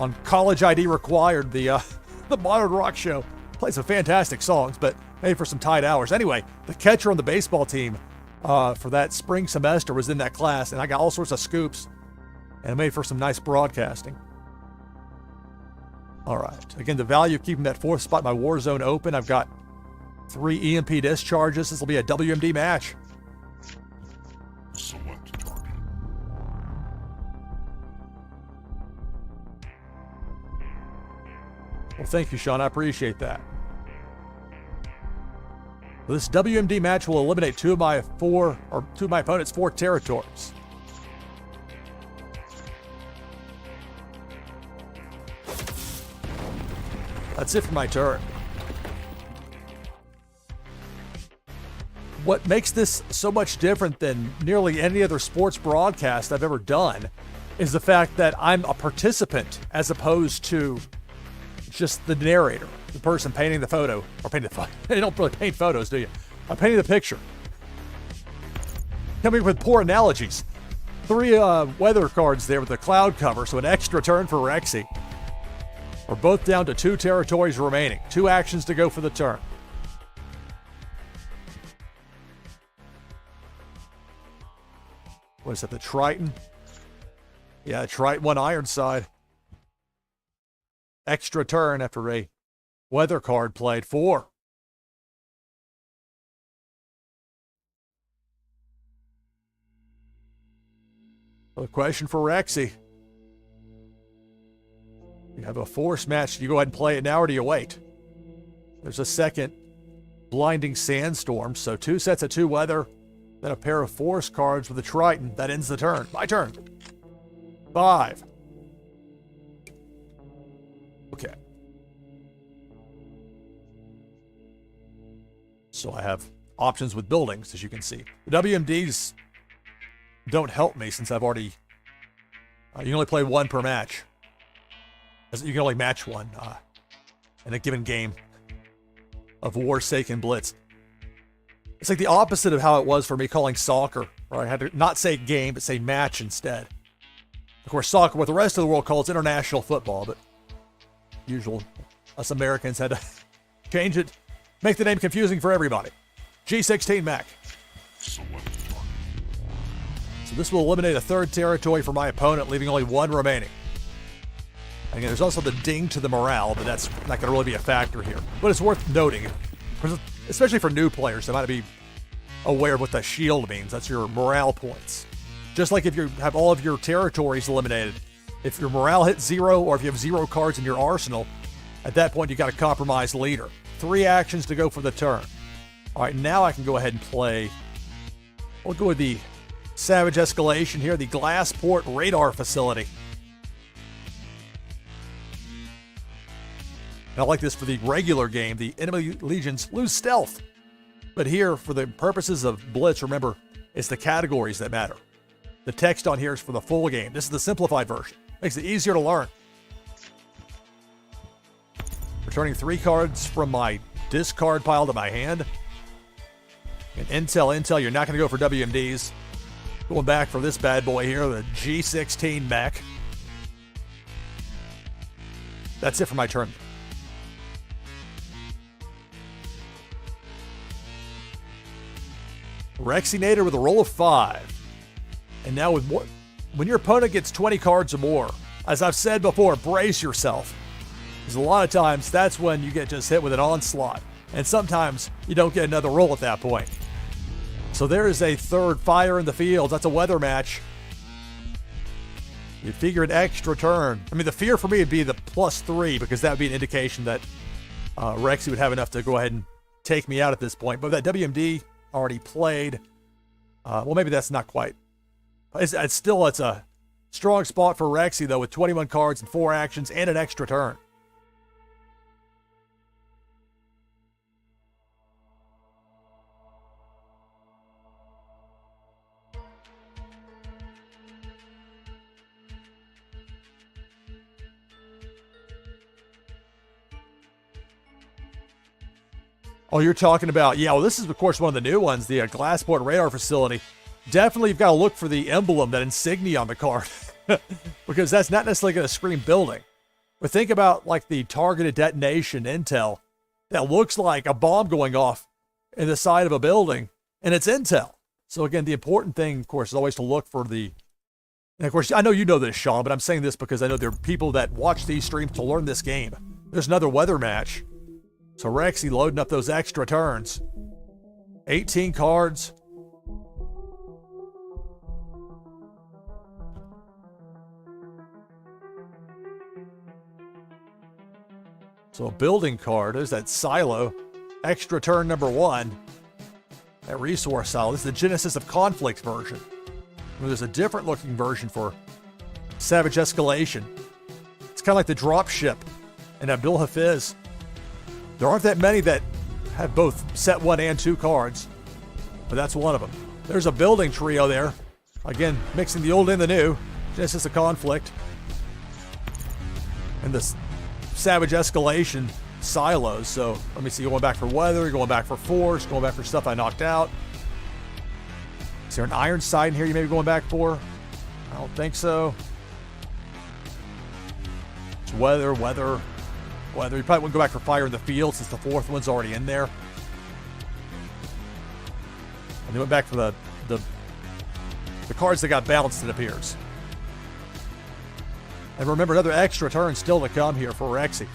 on College ID Required, the modern rock show. Played some fantastic songs, but maybe for some tight hours. Anyway, the catcher on the baseball team for that spring semester was in that class, and I got all sorts of scoops, and it made for some nice broadcasting. All right. Again, the value of keeping that 4th spot in my war zone open. I've got 3 EMP discharges. This will be a WMD match. Select target. Well, thank you, Sean. I appreciate that. This WMD match will eliminate 2 of my opponent's 4 territories. That's it for my turn. What makes this so much different than nearly any other sports broadcast I've ever done is the fact that I'm a participant as opposed to just the narrator, the person painting the photo, or painting the photo. You don't really paint photos, do you? I'm painting the picture. Coming up with poor analogies. 3 weather cards there with the cloud cover, so an extra turn for Rexy. We're both down to 2 territories remaining. 2 actions to go for the turn. What is that, the Triton? Yeah, Triton 1 Ironside. Extra turn after a weather card played. 4. A question for Rexy. You have a force match. Do you go ahead and play it now, or do you wait? There's a second blinding sandstorm, so 2 sets of 2 weather, then a pair of force cards with a Triton. That ends the turn. My turn. 5. Okay. So I have options with buildings, as you can see. The WMDs don't help me since I've already... you can only play 1 per match. You can only match 1 in a given game of Warsaken Blitz. It's like the opposite of how it was for me calling soccer, where I had to not say game, but say match instead. Of course, soccer, what the rest of the world calls international football, but us Americans had to change it, make the name confusing for everybody. G16 Mac. So this will eliminate a 3rd territory for my opponent, leaving only 1 remaining. Again, there's also the ding to the morale, but that's not going to really be a factor here. But it's worth noting, especially for new players, they might be aware of what the shield means. That's your morale points. Just like if you have all of your territories eliminated, if your morale hits 0 or if you have 0 cards in your arsenal, at that point you got a compromised leader. 3 actions to go for the turn. All right, now I can go ahead and play. We'll go with the Savage Escalation here, the Glassport Radar Facility. And I like this for the regular game. The enemy legions lose stealth. But here, for the purposes of Blitz, remember, it's the categories that matter. The text on here is for the full game. This is the simplified version. Makes it easier to learn. Returning 3 cards from my discard pile to my hand. And Intel, you're not going to go for WMDs. Going back for this bad boy here, the G16 mech. That's it for my turn. Rexinator with a roll of 5. And now with more, when your opponent gets 20 cards or more, as I've said before, brace yourself. Because a lot of times that's when you get just hit with an onslaught. And sometimes you don't get another roll at that point. So there is a 3rd fire in the field. That's a weather match. You figure an extra turn. I mean, the fear for me would be the +3, because that would be an indication that Rexy would have enough to go ahead and take me out at this point. But that WMD already played. Well, maybe that's not quite. It's a strong spot for Rexy, though, with 21 cards and 4 actions and an extra turn. Oh, you're talking about, yeah, well, this is, of course, one of the new ones, the Glassport Radar Facility. Definitely, you've got to look for the emblem, that insignia on the card, because that's not necessarily going to scream building. But think about, like, the targeted detonation intel that looks like a bomb going off in the side of a building, and it's intel. So, again, the important thing, of course, is always to look for the... And, of course, I know you know this, Sean, but I'm saying this because I know there are people that watch these streams to learn this game. There's another weather match. So Rexy loading up those extra turns. 18 cards. So a building card. There's that silo. Extra turn number 1. That resource silo. This is the Genesis of Conflict version. There's a different looking version for Savage Escalation. It's kind of like the drop ship in Abdul Hafiz. There aren't that many that have both set 1 and 2 cards, but that's one of them. There's a building trio there. Again, mixing the old and the new. Genesis of Conflict. And the Savage Escalation silos. So let me see, going back for weather, going back for force, going back for stuff I knocked out. Is there an iron side in here you may be going back for? I don't think so. It's weather. You probably wouldn't go back for fire in the field since the 4th one's already in there. And they went back for the cards that got balanced, it appears. And remember, another extra turn still to come here for Rexy.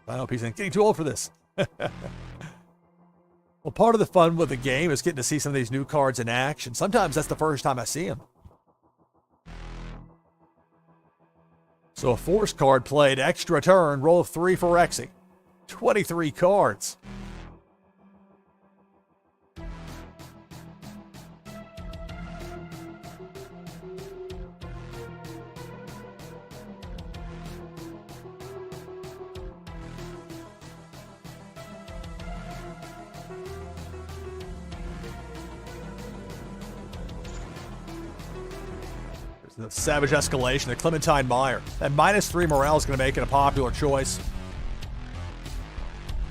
I hope he's getting too old for this. Well, part of the fun with the game is getting to see some of these new cards in action. Sometimes that's the first time I see them. So a force card played, extra turn, roll of 3 for Rexy. 23 cards. The Savage Escalation, the Clementine Meyer. That -3 morale is going to make it a popular choice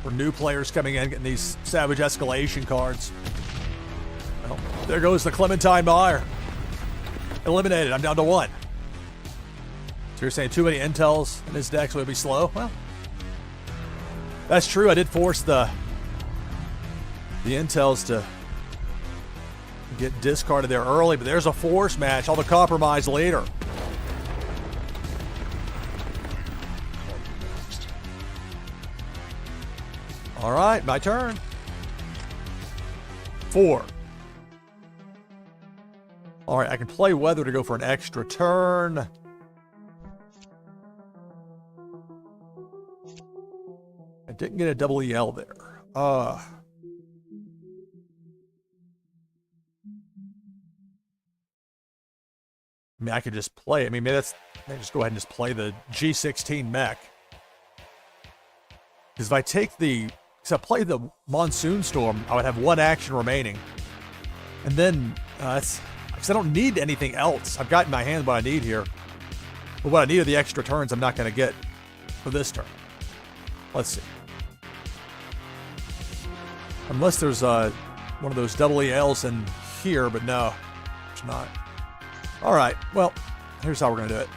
for new players coming in, getting these Savage Escalation cards. Well, there goes the Clementine Meyer. Eliminated. I'm down to 1. So you're saying too many intels in his deck so it'll be slow? Well, that's true. I did force the intels to get discarded there early, but there's a force match. All the compromise later. All right, my turn. 4. All right, I can play weather to go for an extra turn. I didn't get a double EL there. I mean, I could just play. I mean, maybe just go ahead and just play the G16 mech. Because if I take because I play the Monsoon Storm, I would have 1 action remaining. And then, because I don't need anything else. I've got in my hand what I need here. But what I need are the extra turns I'm not going to get for this turn. Let's see. Unless there's one of those double ELs in here, but no, it's not. All right, well, here's how we're going to do it.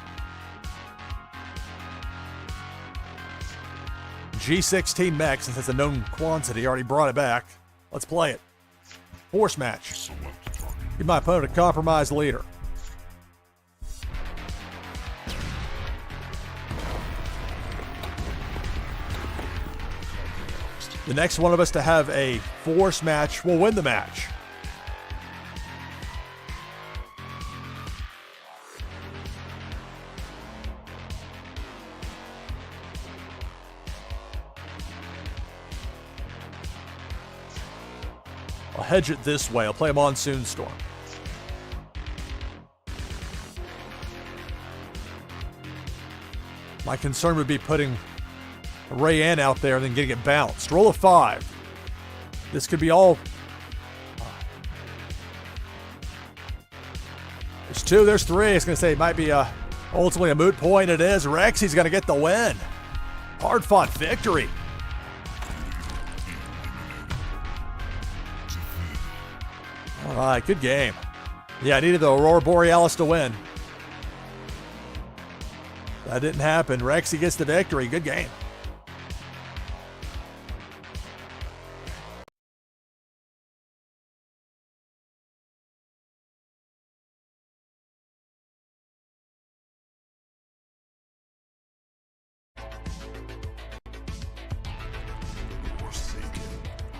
G16 mech, since it's a known quantity, already brought it back. Let's play it. Force match. Give my opponent a compromised leader. The next one of us to have a force match will win the match. I'll hedge it this way. I'll play a Monsoon Storm. My concern would be putting a Rayanne out there and then getting it bounced. Roll a 5. This could be all... There's 2, there's 3. It's going to say it might be ultimately a moot point. It is. Rexy's going to get the win. Hard-fought victory. All right, good game. Yeah, I needed the Aurora Borealis to win. That didn't happen. Rexy gets the victory. Good game.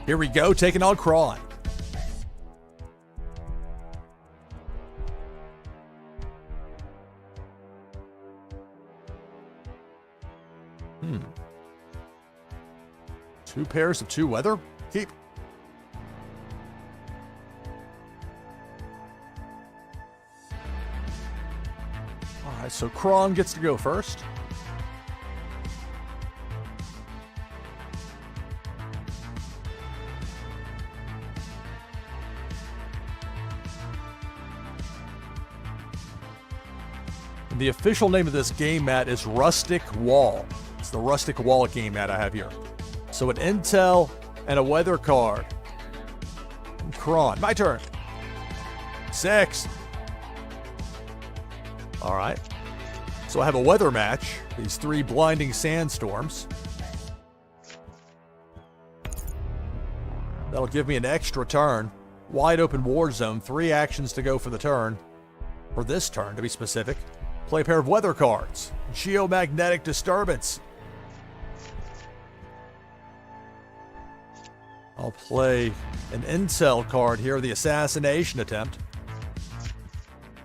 Here we go, taking on Kron. Two pairs of 2 weather. Keep. All right, so Kron gets to go first. The official name of this game mat is Rustic Wall. It's the Rustic Wall game mat I have here. So an intel and a weather card. And Kron, my turn. 6. All right. So I have a weather match. These 3 blinding sandstorms. That'll give me an extra turn. Wide open war zone. 3 actions to go for the turn. For this turn, to be specific. Play a pair of weather cards. Geomagnetic disturbance. I'll play an intel card here, the assassination attempt.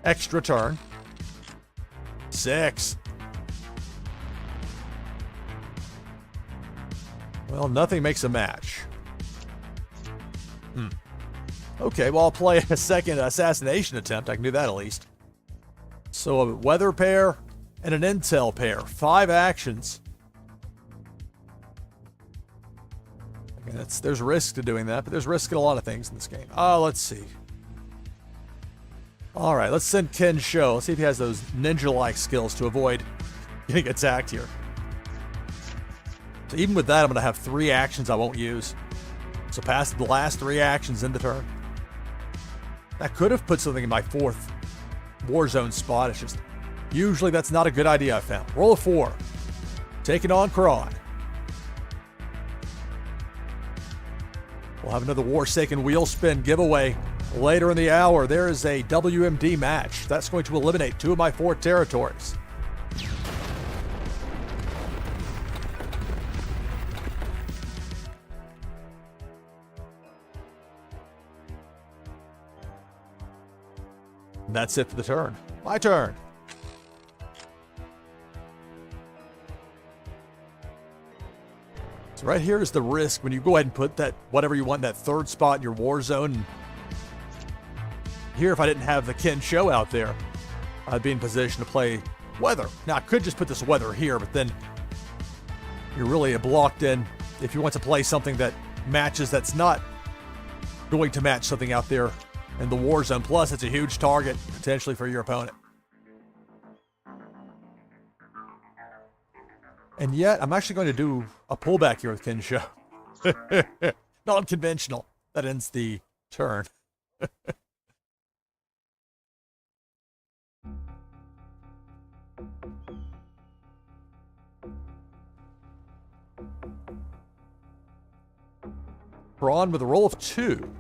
Extra turn. 6. Well, nothing makes a match. Okay, well, I'll play a second assassination attempt. I can do that at least. So a weather pair and an intel pair. 5 actions. Again, there's risk to doing that, but there's risk in a lot of things in this game. Let's see. All right, let's send Ken Show. Let's see if he has those ninja-like skills to avoid getting attacked here. So even with that, I'm going to have 3 actions I won't use. So pass the last 3 actions in the turn. That could have put something in my 4th Warzone spot. It's just, usually that's not a good idea, I found. Roll a 4. Taking on Kron. We'll have another Warsaken wheel spin giveaway later in the hour. There is a WMD match. That's going to eliminate 2 of my 4 territories. And that's it for the turn. My turn. So right here is the risk when you go ahead and put that, whatever you want, in that 3rd spot in your war zone. Here, if I didn't have the Ken Show out there, I'd be in position to play weather. Now, I could just put this weather here, but then you're really blocked in if you want to play something that matches that's not going to match something out there in the war zone. Plus, it's a huge target potentially for your opponent. And yet, I'm actually going to do a pullback here with Ken Show. Non-conventional. That ends the turn. Braun with a roll of 2.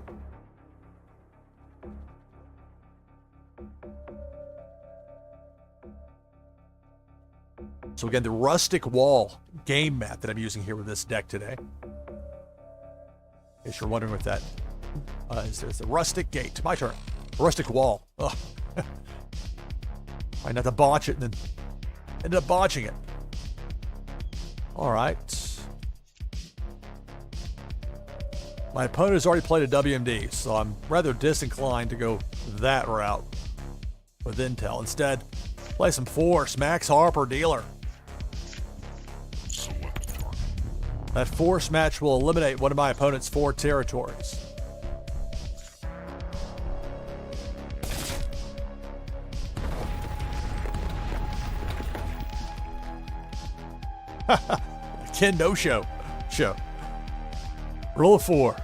So again, the Rustic Wall game mat that I'm using here with this deck today. In case you're wondering what that is. There's the Rustic Gate. My turn. Rustic Wall. Ugh. Trying not to botch it and then ended up botching it. All right. My opponent has already played a WMD, so I'm rather disinclined to go that route with Intel. Instead, play some Force, Max Harper, Dealer. That Force match will eliminate one of my opponent's 4 territories. Ken No Show. Roll of 4.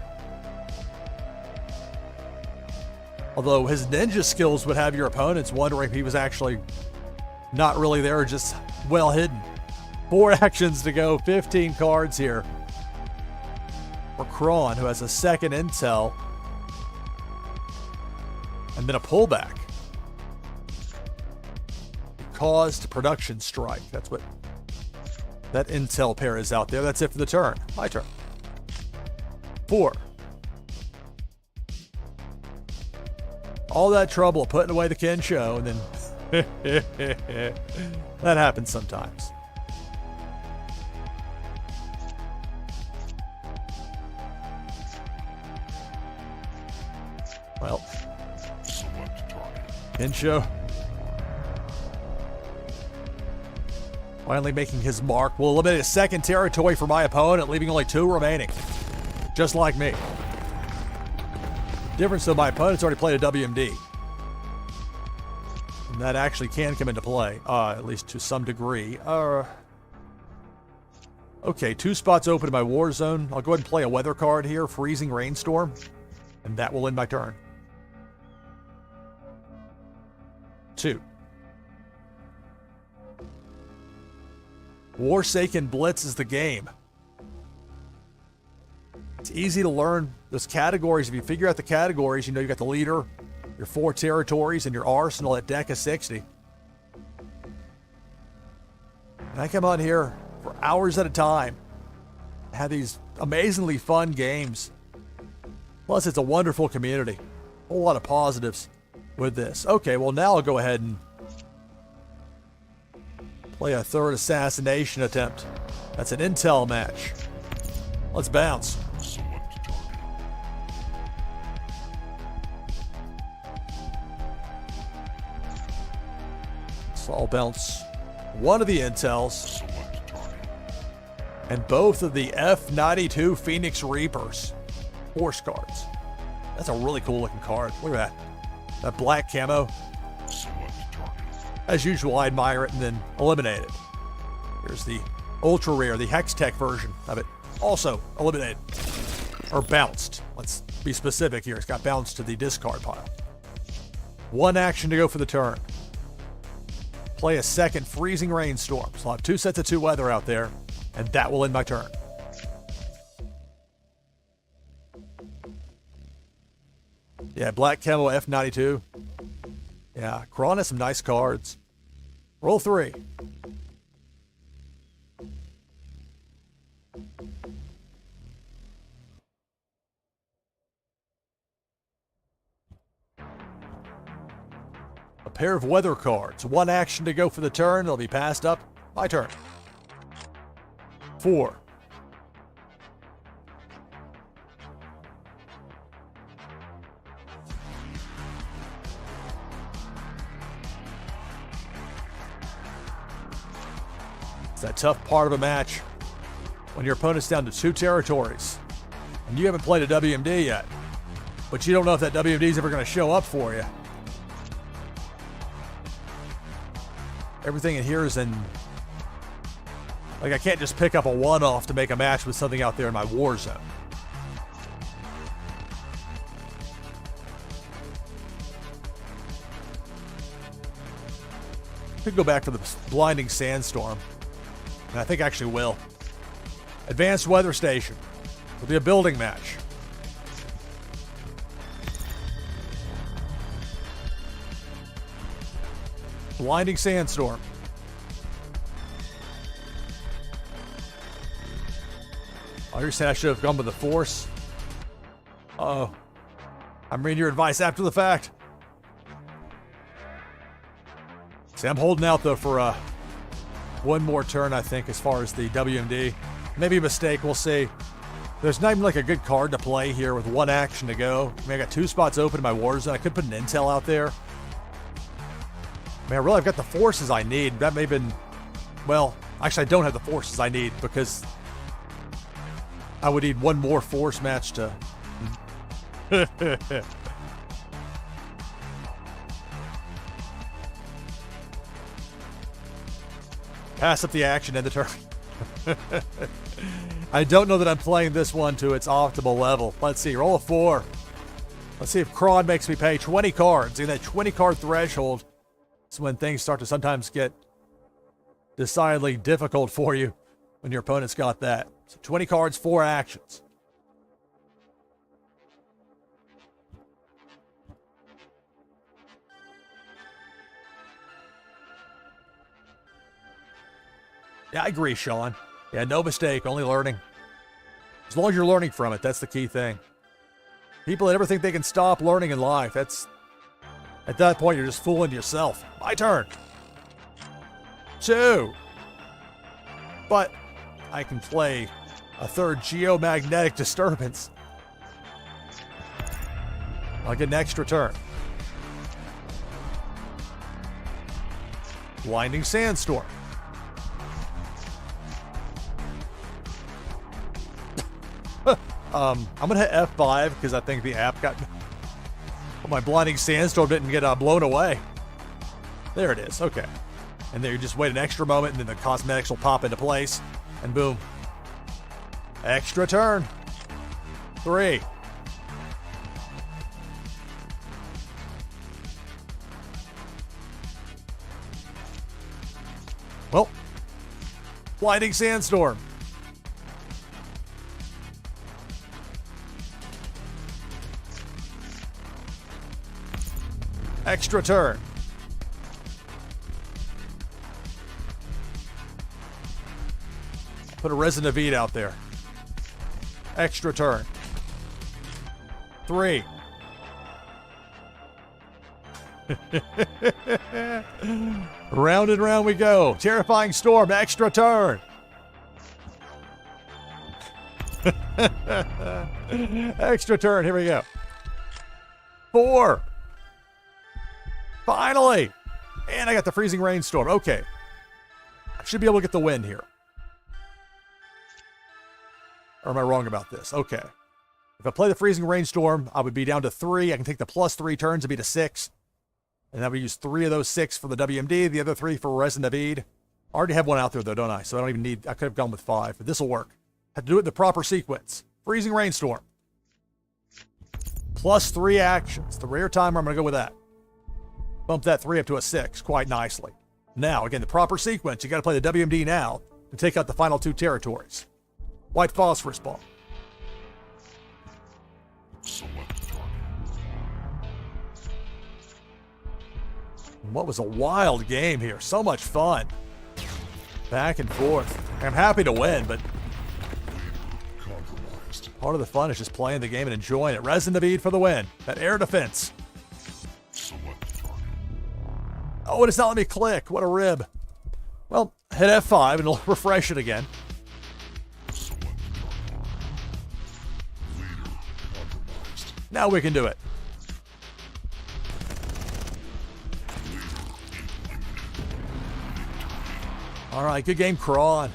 Although his ninja skills would have your opponents wondering if he was actually not really there, just well hidden. 4 actions to go, 15 cards here for Kron, who has a second intel and then a pullback. Caused production strike. That's what that intel pair is out there. That's it for the turn. My turn. 4. All that trouble putting away the Ken Show, and then that happens sometimes. Well, Ken Show. Finally making his mark. Will eliminate a second territory for my opponent, leaving only 2 remaining. Just like me. Difference though, my opponent's already played a WMD. And that actually can come into play, at least to some degree. Okay, 2 spots open in my war zone. I'll go ahead and play a weather card here, Freezing Rainstorm, and that will end my turn. 2. Warsaken Blitz is the game. It's easy to learn those categories. If you figure out the categories, you know you got the leader, your 4 territories, and your arsenal at deck of 60. And I come on here for hours at a time, have these amazingly fun games. Plus, it's a wonderful community. A whole lot of positives with this. Okay, well now I'll go ahead and play a 3rd assassination attempt. That's an intel match. Let's bounce. Select target. So I'll bounce one of the intels Select target. and both of the F-92 Phoenix Reapers force cards. That's a really cool looking card. Look at that. That black camo. Select target. As usual, I admire it and then eliminate it. Here's the ultra rare, the Hex Tech version of it. Also eliminated. Or bounced. Let's be specific here. It's got bounced to the discard pile. 1 action to go for the turn. Play a second Freezing Rainstorm. So I'll have 2 sets of 2 weather out there, and that will end my turn. Yeah, black camo F-92. Yeah, Kron has some nice cards. Roll 3. A pair of weather cards. 1 action to go for the turn. It'll be passed up. My turn. 4. It's that tough part of a match when your opponent's down to 2 territories and you haven't played a WMD yet, but you don't know if that WMD is ever going to show up for you. Everything in here is in... Like, I can't just pick up a one-off to make a match with something out there in my war zone. Could go back for the Blinding Sandstorm. And I think I actually will. Advanced Weather Station. It'll be a building match. Blinding Sandstorm. Oh, you're saying I should have gone with the Force? Uh-oh. I'm reading your advice after the fact. See, I'm holding out, though, for one more turn, I think, as far as the WMD. Maybe a mistake. We'll see. There's not even, like, a good card to play here with 1 action to go. I mean, I got 2 spots open in my war zone. I could put an intel out there. Man, really, I've got the forces I need. That may have been... Well, actually, I don't have the forces I need because I would need 1 more force match to... Pass up the action and the turn. I don't know that I'm playing this one to its optimal level. Let's see. Roll a 4. Let's see if Kron makes me pay 20 cards. In that 20 card threshold is when things start to sometimes get decidedly difficult for you when your opponent's got that. So 20 cards, 4 actions. Yeah, I agree, Sean. Yeah, no mistake, only learning. As long as you're learning from it, that's the key thing. People that ever think they can stop learning in life, that's... At that point, you're just fooling yourself. My turn. 2. But I can play a 3rd geomagnetic disturbance. I'll get an extra turn. Blinding Sandstorm. I'm gonna hit F5 because I think the app got my blinding sandstorm didn't get blown away. There it is. Okay, and there you just wait an extra moment, and then the cosmetics will pop into place, and boom, extra turn. 3. Well, blinding sandstorm. Extra turn. Put a Resident Evil out there. Extra turn. 3. Round and round we go. Terrifying storm. Extra turn. Extra turn. Here we go. 4. Finally. And I got the freezing rainstorm. Okay. I should be able to get the win here. Or am I wrong about this? Okay. If I play the freezing rainstorm, I would be down to 3. I can take the +3 turns and be to 6. And I would use 3 of those 6 for the WMD, the other 3 for Resident Evil. I already have one out there though, don't I? So I don't even need, I could have gone with 5, but this will work. Have to do it in the proper sequence. Freezing rainstorm. +3 actions. The rare timer, I'm going to go with that. Bump that 3 up to a 6 quite nicely. Now, again, the proper sequence, you got to play the WMD now to take out the final 2 territories. White phosphorus ball. Select target. What was a wild game here. So much fun. Back and forth. I'm happy to win, but Compromised. part of the fun is just playing the game and enjoying it. Resident Evil for the win. That air defense. Select target. Oh, and it's not letting me click. What a rib. Well, hit F5 and it'll refresh it again. Select target. Leader compromised. Now we can do it. All right, good game, Crawn.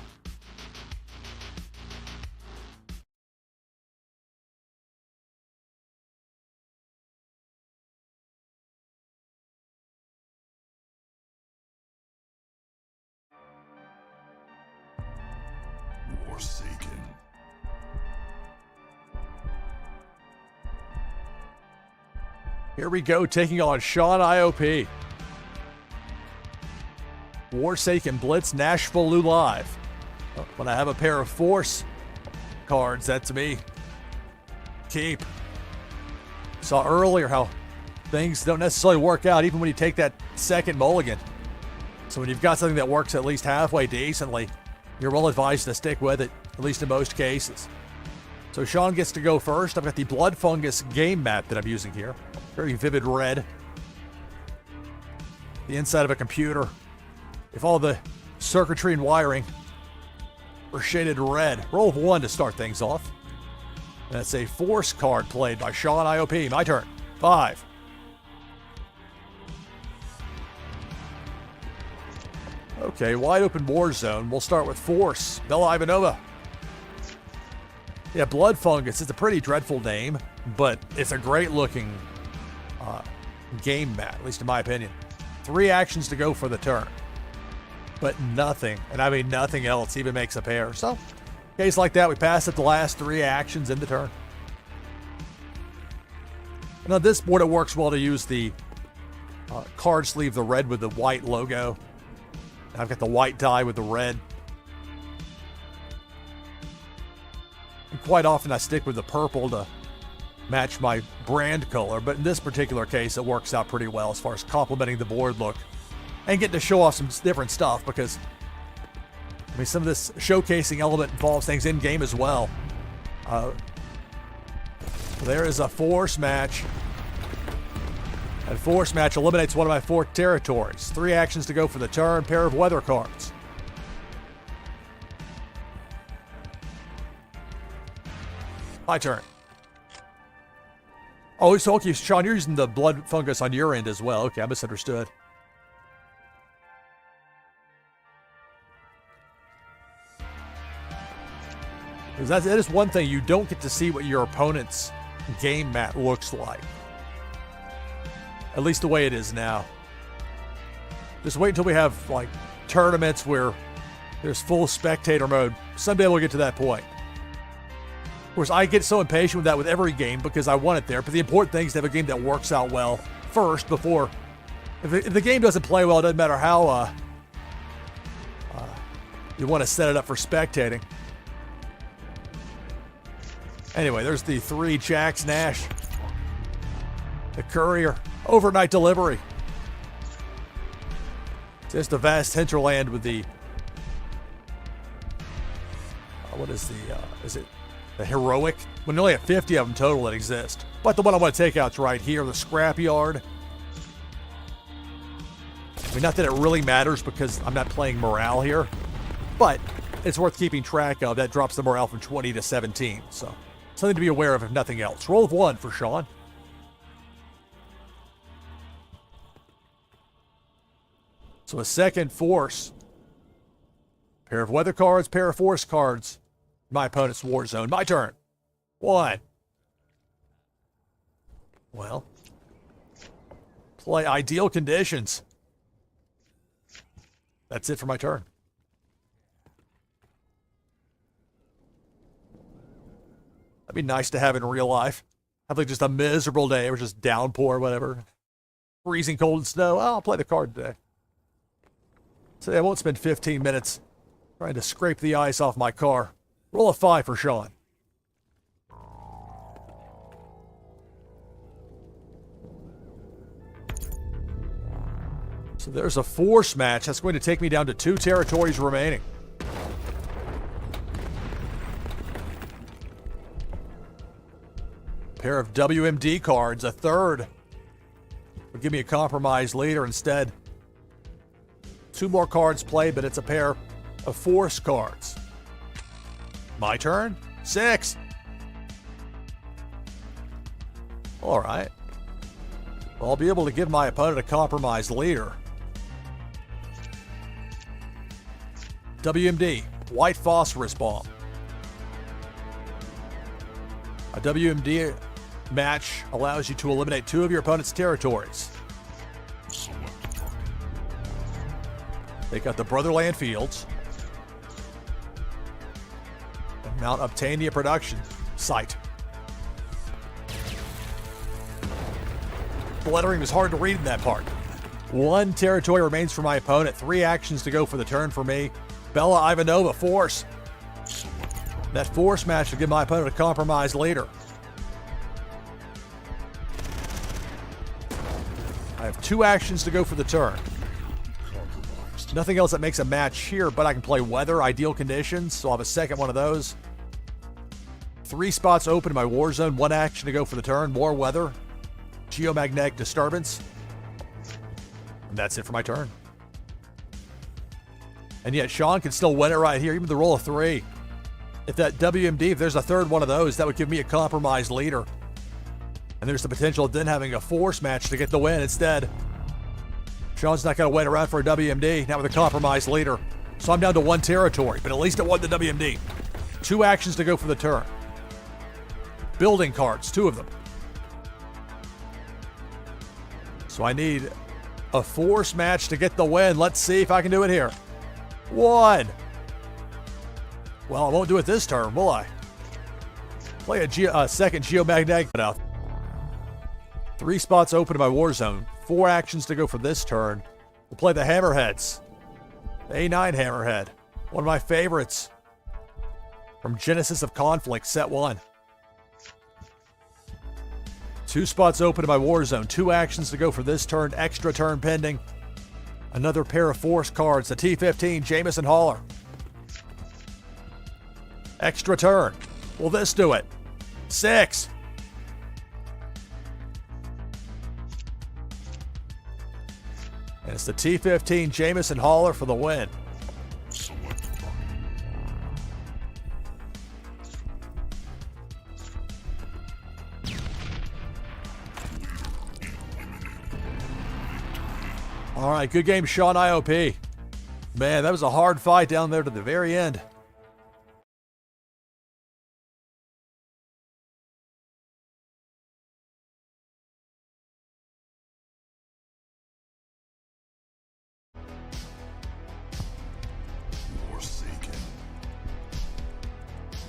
Warsaken. Here we go, taking on Sean IOP. Warsaken Blitz, NashvilleLou live. When I have a pair of Force cards, that's me. Keep. Saw earlier how things don't necessarily work out even when you take that second mulligan. So when you've got something that works at least halfway decently, you're well advised to stick with it, at least in most cases. So Sean gets to go first. I've got the Blood Fungus game map that I'm using here. Very vivid red. The inside of a computer. If all the circuitry and wiring were shaded red. Roll of 1 to start things off. That's a Force card played by Sean IOP. My turn. 5. Okay, wide open war zone. We'll start with Force. Bella Ivanova. Yeah, Blood Fungus. It's a pretty dreadful name, but it's a great looking game map, at least in my opinion. 3 actions to go for the turn. But nothing, and I mean nothing else, even makes a pair. So, case like that, we pass it the last 3 actions in the turn. And on this board, it works well to use the card sleeve, the red with the white logo. I've got the white die with the red. And quite often I stick with the purple to match my brand color, but in this particular case, it works out pretty well as far as complementing the board look. And getting to show off some different stuff because, I mean, some of this showcasing element involves things in-game as well. There is a Force match. And Force match eliminates one of my 4 territories. 3 actions to go for the turn, pair of weather cards. My turn. Oh, so okay, Sean, you're using the Blood Fungus on your end as well. Okay, I misunderstood. Because that is one thing, you don't get to see what your opponent's game map looks like. At least the way it is now. Just wait until we have, like, tournaments where there's full spectator mode. Someday we'll get to that point. Of course, I get so impatient with that with every game because I want it there. But the important thing is to have a game that works out well first before... If the game doesn't play well, it doesn't matter how you want to set it up for spectating. Anyway, there's the 3 Jacks Nash. The courier. Overnight delivery. Just the vast hinterland with the... what is the... is it the heroic? We only have 50 of them total that exist. But the one I want to take out's right here, the scrapyard. I mean, not that it really matters because I'm not playing morale here. But it's worth keeping track of. That drops the morale from 20 to 17. So, something to be aware of if nothing else. Roll of 1 for Sean. So a second force. Pair of weather cards, pair of force cards. My opponent's war zone. My turn. 1. Well. Play ideal conditions. That's it for my turn. That'd be nice to have in real life. Have like just a miserable day or just downpour or whatever. Freezing cold and snow. Oh, I'll play the card today. So I won't spend 15 minutes trying to scrape the ice off my car. Roll a 5 for Sean. So there's a force match. That's going to take me down to 2 territories remaining. Pair of WMD cards. A third would give me a compromised leader instead. 2 more cards played, but it's a pair of force cards. My turn? 6. All right. Well, I'll be able to give my opponent a compromised leader. WMD, White Phosphorus Bomb. A WMD match allows you to eliminate 2 of your opponent's territories. They got the Brotherland Fields. And Mount Obtania Production Site. The lettering is hard to read in that part. 1 territory remains for my opponent. 3 actions to go for the turn for me. Bella Ivanova, Force. That force match will give my opponent a compromised leader. I have 2 actions to go for the turn. Nothing else that makes a match here, but I can play weather, ideal conditions, so I'll have a second one of those. 3 spots open in my war zone, 1 action to go for the turn, more weather, geomagnetic disturbance. And that's it for my turn. And yet Sean can still win it right here, even the roll of 3. If that WMD, if there's a third one of those, that would give me a compromised leader. And there's the potential of then having a force match to get the win instead. Sean's not going to wait around for a WMD, now with a compromised leader. So I'm down to 1 territory, but at least it won the WMD. 2 actions to go for the turn. Building cards, 2 of them. So I need a force match to get the win. Let's see if I can do it here. 1. Well, I won't do it this turn, will I? Play a second geomagnetic. 3 spots open in my war zone. 4 actions to go for this turn. We'll play the Hammerheads. The A9 Hammerhead. One of my favorites. From Genesis of Conflict, set 1. 2 spots open in my war zone. 2 actions to go for this turn. Extra turn pending. Another pair of force cards. The T-15 Jameson Hauler. Extra turn. Will this do it? 6. And it's the T-15 Jameson Hauler for the win. All right, good game, Sean IOP. Man, that was a hard fight down there to the very end.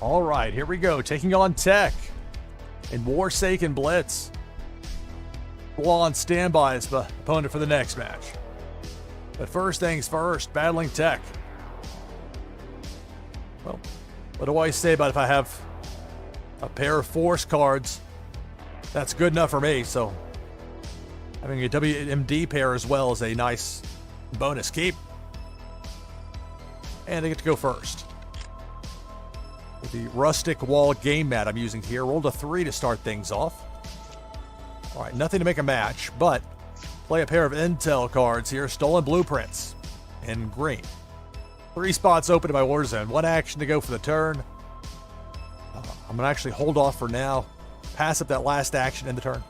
All right, here we go. Taking on Tech in Warsaken Blitz. Full on standby as the opponent for the next match. But first things first, battling Tech. Well, what do I say about if I have a pair of force cards? That's good enough for me, so having a WMD pair as well is a nice bonus keep. And I get to go first. With the rustic wall game mat I'm using here, rolled a 3 to start things off. All right, nothing to make a match, but play a pair of intel cards here, stolen blueprints in green. 3 spots open to my Warzone, 1 action to go for the turn. I'm gonna actually hold off for now, pass up that last action in the turn.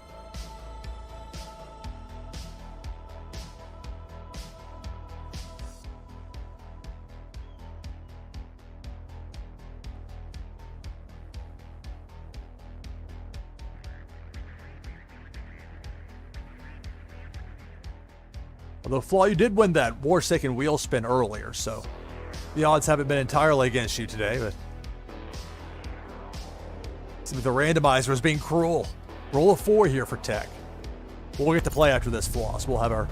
Although, Flaw, you did win that Warsaken wheel spin earlier, so the odds haven't been entirely against you today, but seems the randomizer is being cruel. Roll a 4 here for Tech. We'll get to play after this, Flaw, so we'll have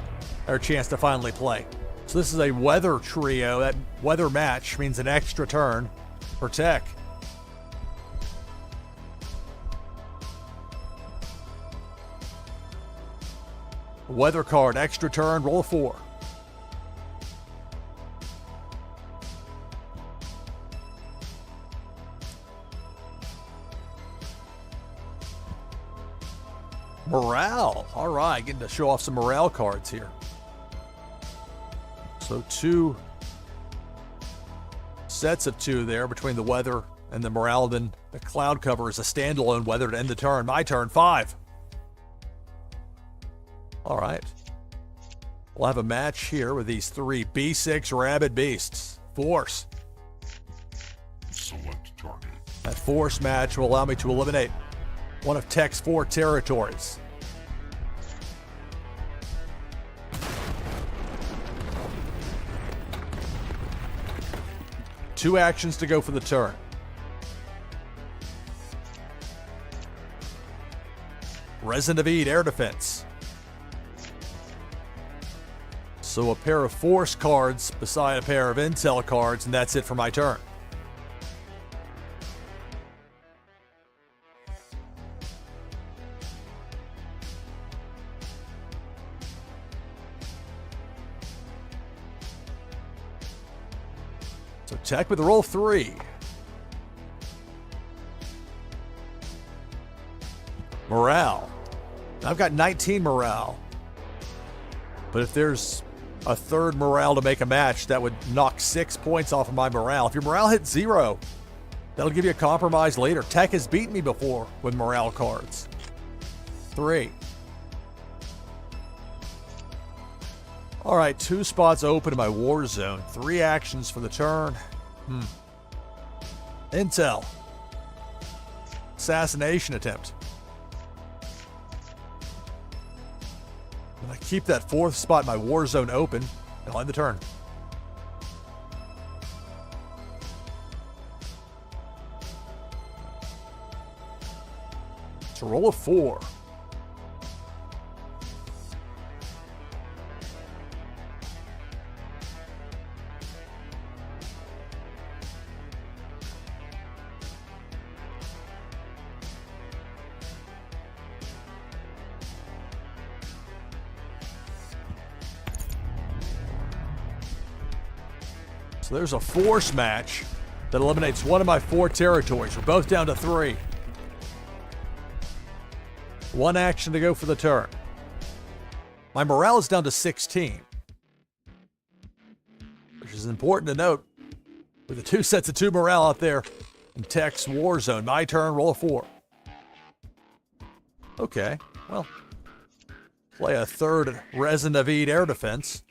our chance to finally play. So this is a weather trio. That weather match means an extra turn for Tech. Weather card, extra turn, roll a 4. Morale. All right, getting to show off some morale cards here. So 2 sets of 2 there between the weather and the morale. Then the cloud cover is a standalone weather to end the turn. My turn, 5. All right. We'll have a match here with these 3 B6 rabid beasts. Force. Select target. That force match will allow me to eliminate one of Tech's 4 territories. Two actions to go for the turn. Resin of Eid, air defense. So a pair of force cards beside a pair of intel cards, and that's it for my turn. So Tech with a roll 3. Morale. I've got 19 morale. But if there's a 3rd morale to make a match, that would knock 6 points off of my morale. If your morale hits 0, that'll give you a compromise later. Tech has beaten me before with morale cards. 3. All right, 2 spots open in my war zone. 3 actions for the turn. Intel. Assassination attempt. I keep that 4th spot in my war zone open, and I'll end the turn. So roll a 4. So there's a force match that eliminates one of my 4 territories. We're both down to 3. 1 action to go for the turn. My morale is down to 16, which is important to note with the 2 sets of 2 morale out there in Tech's war zone. My turn, roll a 4. Okay, well, play a 3rd Resin of Eid air defense.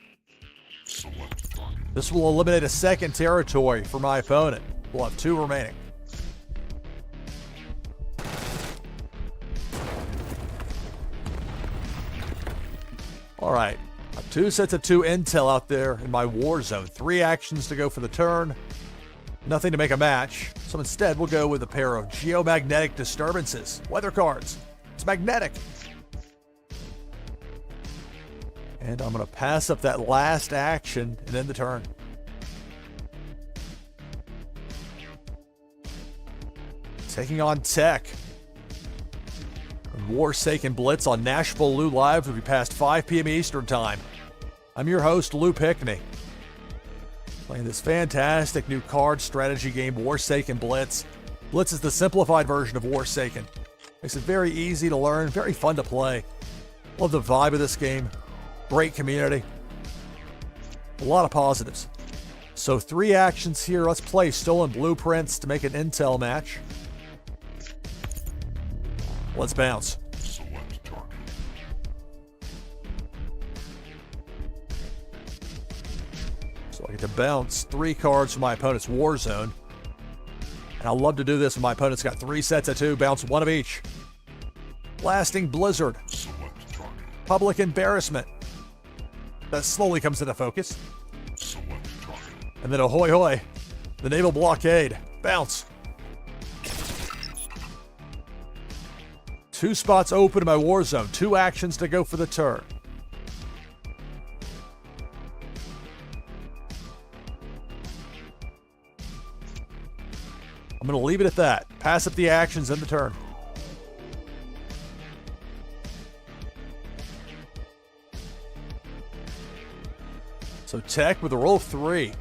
Select target. This will eliminate a 2nd territory for my opponent. We'll have 2 remaining. All right, 2 sets of 2 intel out there in my war zone. 3 actions to go for the turn. Nothing to make a match, so instead we'll go with a pair of geomagnetic disturbances. Weather cards. It's magnetic. And I'm going to pass up that last action and end the turn. Taking on Tech. Warsaken Blitz on NashvilleLou Live will be past 5 p.m. Eastern Time. I'm your host, Lou Pickney. Playing this fantastic new card strategy game, Warsaken Blitz. Blitz is the simplified version of Warsaken. Makes it very easy to learn, very fun to play. Love the vibe of this game. Great community. A lot of positives. So 3 actions here. Let's play Stolen Blueprints to make an intel match. Let's bounce. Select target. So I get to bounce 3 cards from my opponent's war zone. And I love to do this when my opponent's got 3 sets of 2. Bounce 1 of each. Blasting Blizzard. Select target. Public Embarrassment. That slowly comes into focus. Select target. And then ahoy hoy. The Naval Blockade. Bounce. 2 spots open in my war zone. 2 actions to go for the turn. I'm going to leave it at that. Pass up the actions in the turn. So Tech with a roll of 3.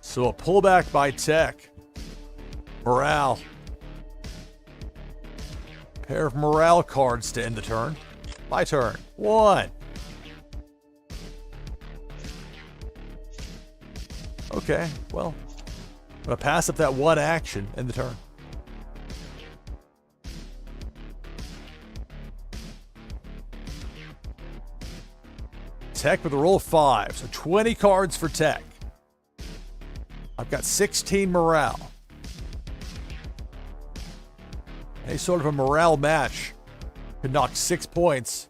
So a pullback by Tech. Morale. Pair of morale cards to end the turn. My turn. 1. Okay, well, I'm going to pass up that 1 action in the turn. Tech with a roll of 5, so 20 cards for Tech. I've got 16 morale. Any sort of a morale match could knock 6 points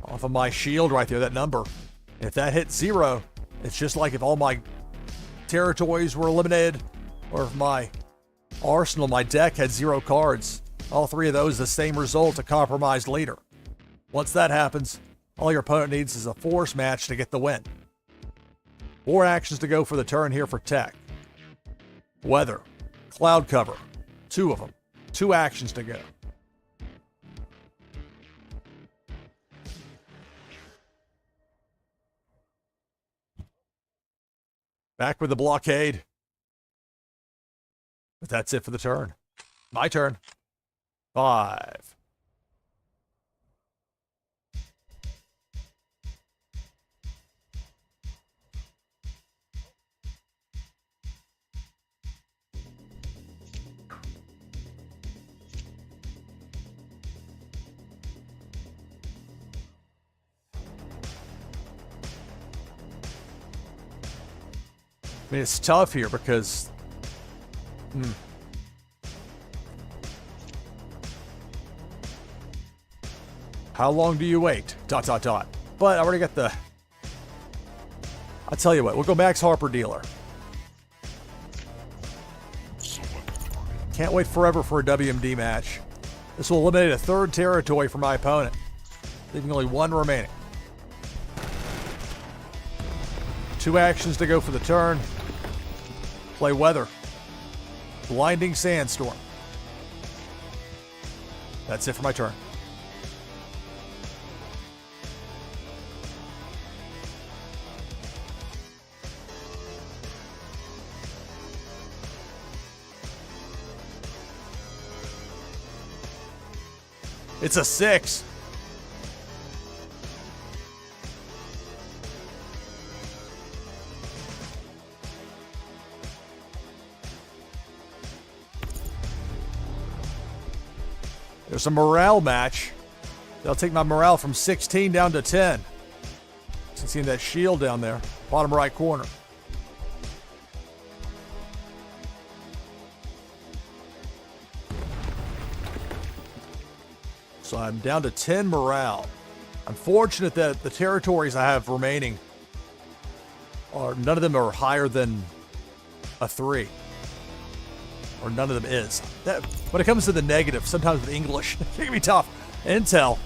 off of my shield right there, that number. If that hits 0, it's just like if all my territories were eliminated, or if my arsenal, my deck had 0 cards. All 3 of those, the same result, a compromised leader. Once that happens, all your opponent needs is a force match to get the win. 4 actions to go for the turn here for Tech. Weather. Cloud cover. 2 of them. 2 actions to go. Back with the blockade. But that's it for the turn. My turn. 5. I mean, it's tough here because... How long do you wait? ... But I already got the... I'll tell you what, we'll go Max Harper Dealer. Can't wait forever for a WMD match. This will eliminate a 3rd territory for my opponent, leaving only 1 remaining. 2 actions to go for the turn. Play Weather. Blinding Sandstorm. That's it for my turn. It's a 6. There's a morale match. They'll take my morale from 16 down to 10. Seeing that shield down there, bottom right corner. So I'm down to 10 morale. I'm fortunate that the territories I have remaining none of them are higher than a 3. Or none of them is. When it comes to the negative, sometimes with English, it can be tough. Intel.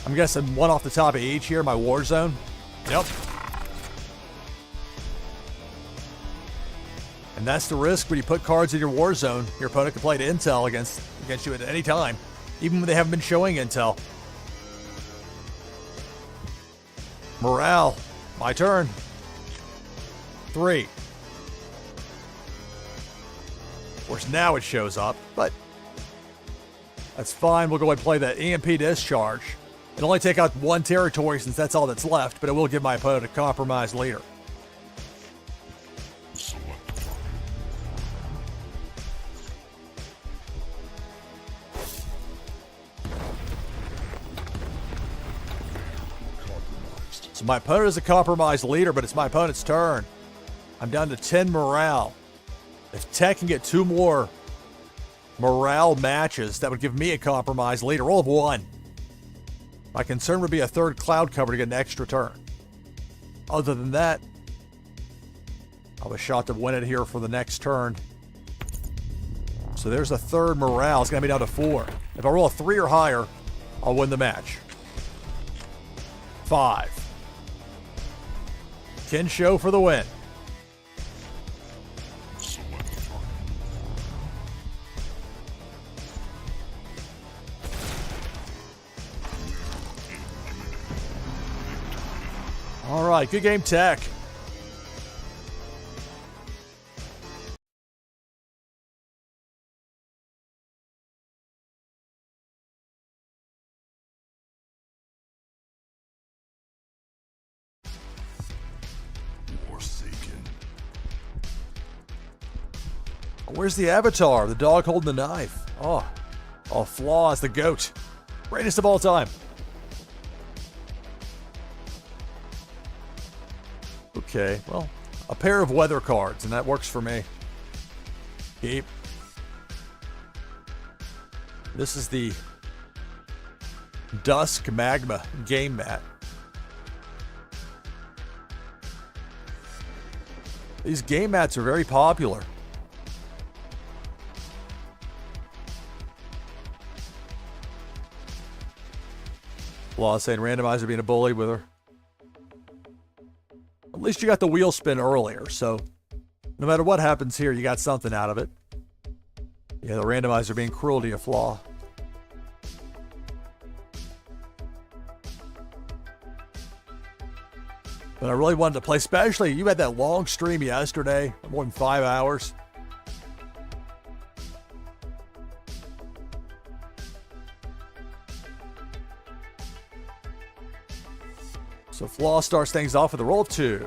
I'm guessing one off the top of each here, my war zone. Yep. And that's the risk when you put cards in your war zone. Your opponent can play to intel against you at any time, even when they haven't been showing intel. Morale. My turn. 3. Of course, now it shows up, but that's fine. We'll go ahead and play that EMP discharge. It'll only take out 1 territory since that's all that's left, but it will give my opponent a compromised leader. Select target. Compromised. So my opponent is a compromised leader, but it's my opponent's turn. I'm down to 10 morale. If Tech can get 2 more morale matches, that would give me a compromised leader. Roll of 1. My concern would be a 3rd cloud cover to get an extra turn. Other than that, I have a shot to win it here for the next turn. So there's a 3rd morale. It's going to be down to 4. If I roll a 3 or higher, I'll win the match. 5. Kinsho for the win. Select target. All right, good game, Tech. Warsaken. Where's the avatar? The dog holding the knife. Oh, Flaw is the GOAT. Greatest of all time. Okay, well, a pair of weather cards, and that works for me. Keep. This is the Dusk Magma game mat. These game mats are very popular. Flaw saying randomizer being a bully with her. At least you got the wheel spin earlier, so no matter what happens here, you got something out of it. Yeah, the randomizer being cruel to you, Flaw. But I really wanted to play, especially you had that long stream yesterday, more than 5 hours. So Flaw starts things off with a roll of 2.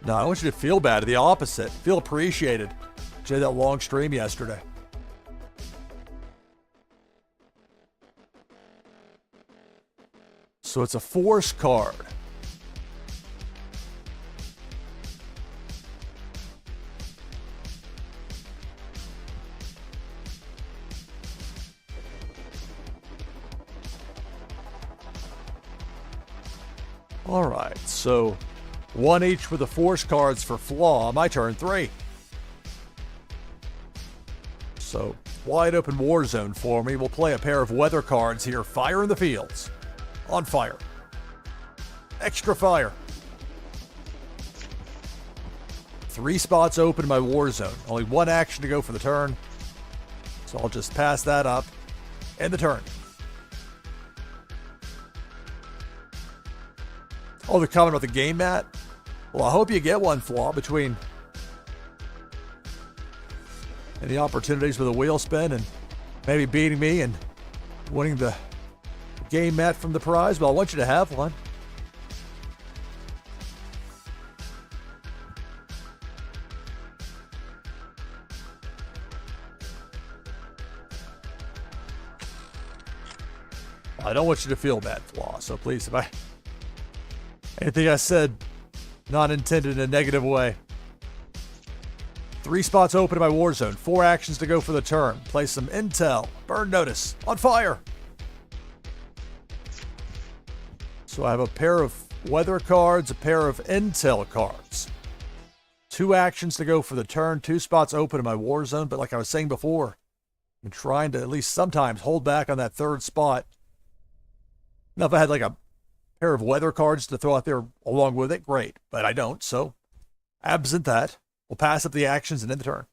No, I want you to feel bad. The opposite. Feel appreciated. You had that long stream yesterday. So it's a force card. All right, so 1 each with the force cards for Flaw. My turn, 3. So wide open war zone for me. We'll play a pair of weather cards here. Fire in the fields. On fire. Extra fire. 3 spots open in my war zone. Only 1 action to go for the turn. So I'll just pass that up. End the turn. Oh, the comment about the game mat? Well, I hope you get one, Flaw, between any opportunities with a wheel spin and maybe beating me and winning the game mat from the prize. Well, I want you to have one. I don't want you to feel bad, Flaw, so please, if anything I said not intended in a negative way, 3 spots open in my war zone. 4 actions to go for the turn. Play some intel. Burn notice. On fire. So I have a pair of weather cards, a pair of intel cards. 2 actions to go for the turn. 2 spots open in my war zone. But like I was saying before, I'm trying to at least sometimes hold back on that 3rd spot. Now, if I had like a pair of weather cards to throw out there along with it, great. But I don't, so absent that, we'll pass up the actions and end the turn.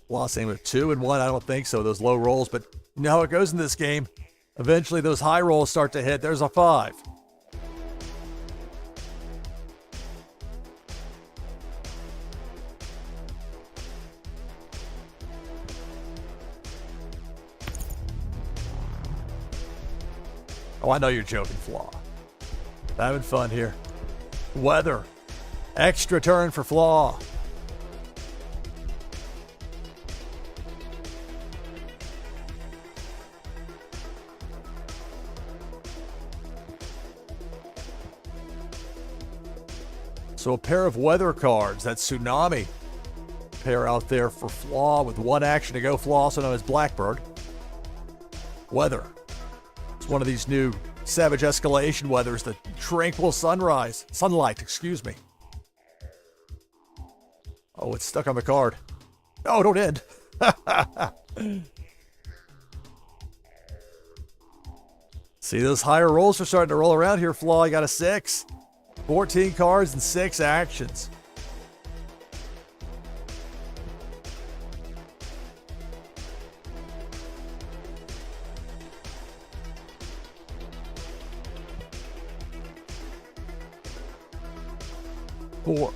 Well, same with 2 and 1. I don't think so, those low rolls. But you know how it goes in this game. Eventually, those high rolls start to hit. There's a 5. Oh, I know you're joking, Flaw. Having fun here. Weather. Extra turn for Flaw. So a pair of weather cards. That's Tsunami. Pair out there for Flaw with 1 action to go. Flaw, also known as Blackbird. Weather. It's one of these new Savage Escalation weathers, the Tranquil Sunlight, excuse me. Oh, it's stuck on the card. No, don't end. See, those higher rolls are starting to roll around here, Flaw. You got a 6. 14 cards and 6 actions. Four.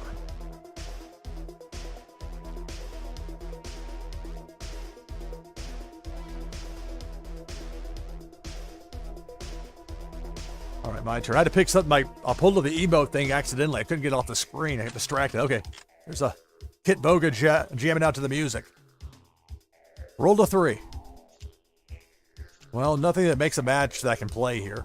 All right, my turn. I had to pick something. I pulled to the emote thing accidentally. I couldn't get off the screen. I got distracted. Okay, there's a Kit Boga jamming out to the music. Rolled a 3. Well, nothing that makes a match that I can play here.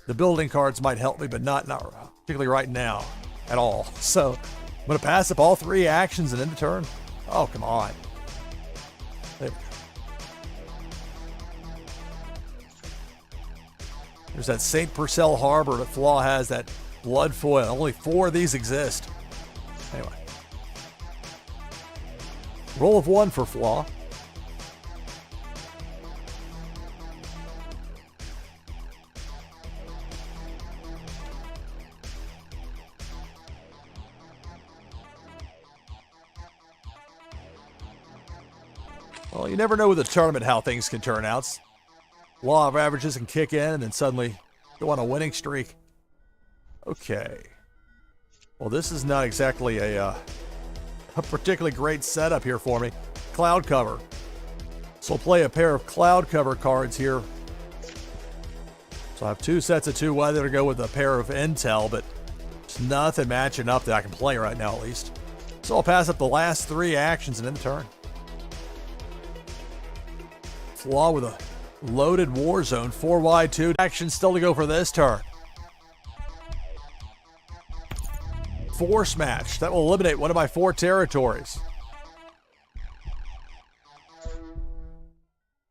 The building cards might help me, but not particularly right now at all. So I'm going to pass up all 3 actions and end the turn. Oh, come on. There's that St. Purcell Harbor that Flaw has, that blood foil. Only 4 of these exist. Anyway. Roll of 1 for Flaw. Well, you never know with a tournament how things can turn out. Law of averages can kick in and then suddenly go on a winning streak. Okay. Well, this is not exactly a particularly great setup here for me. Cloud cover. So I'll play a pair of cloud cover cards here. So I have 2 sets of 2 weather to go with a pair of intel, but there's nothing matching up that I can play right now at least. So I'll pass up the last 3 actions and end the turn. Flaw with a loaded war zone, 4 wide, 2 actions still to go for this turn. Force match. That will eliminate one of my 4 territories.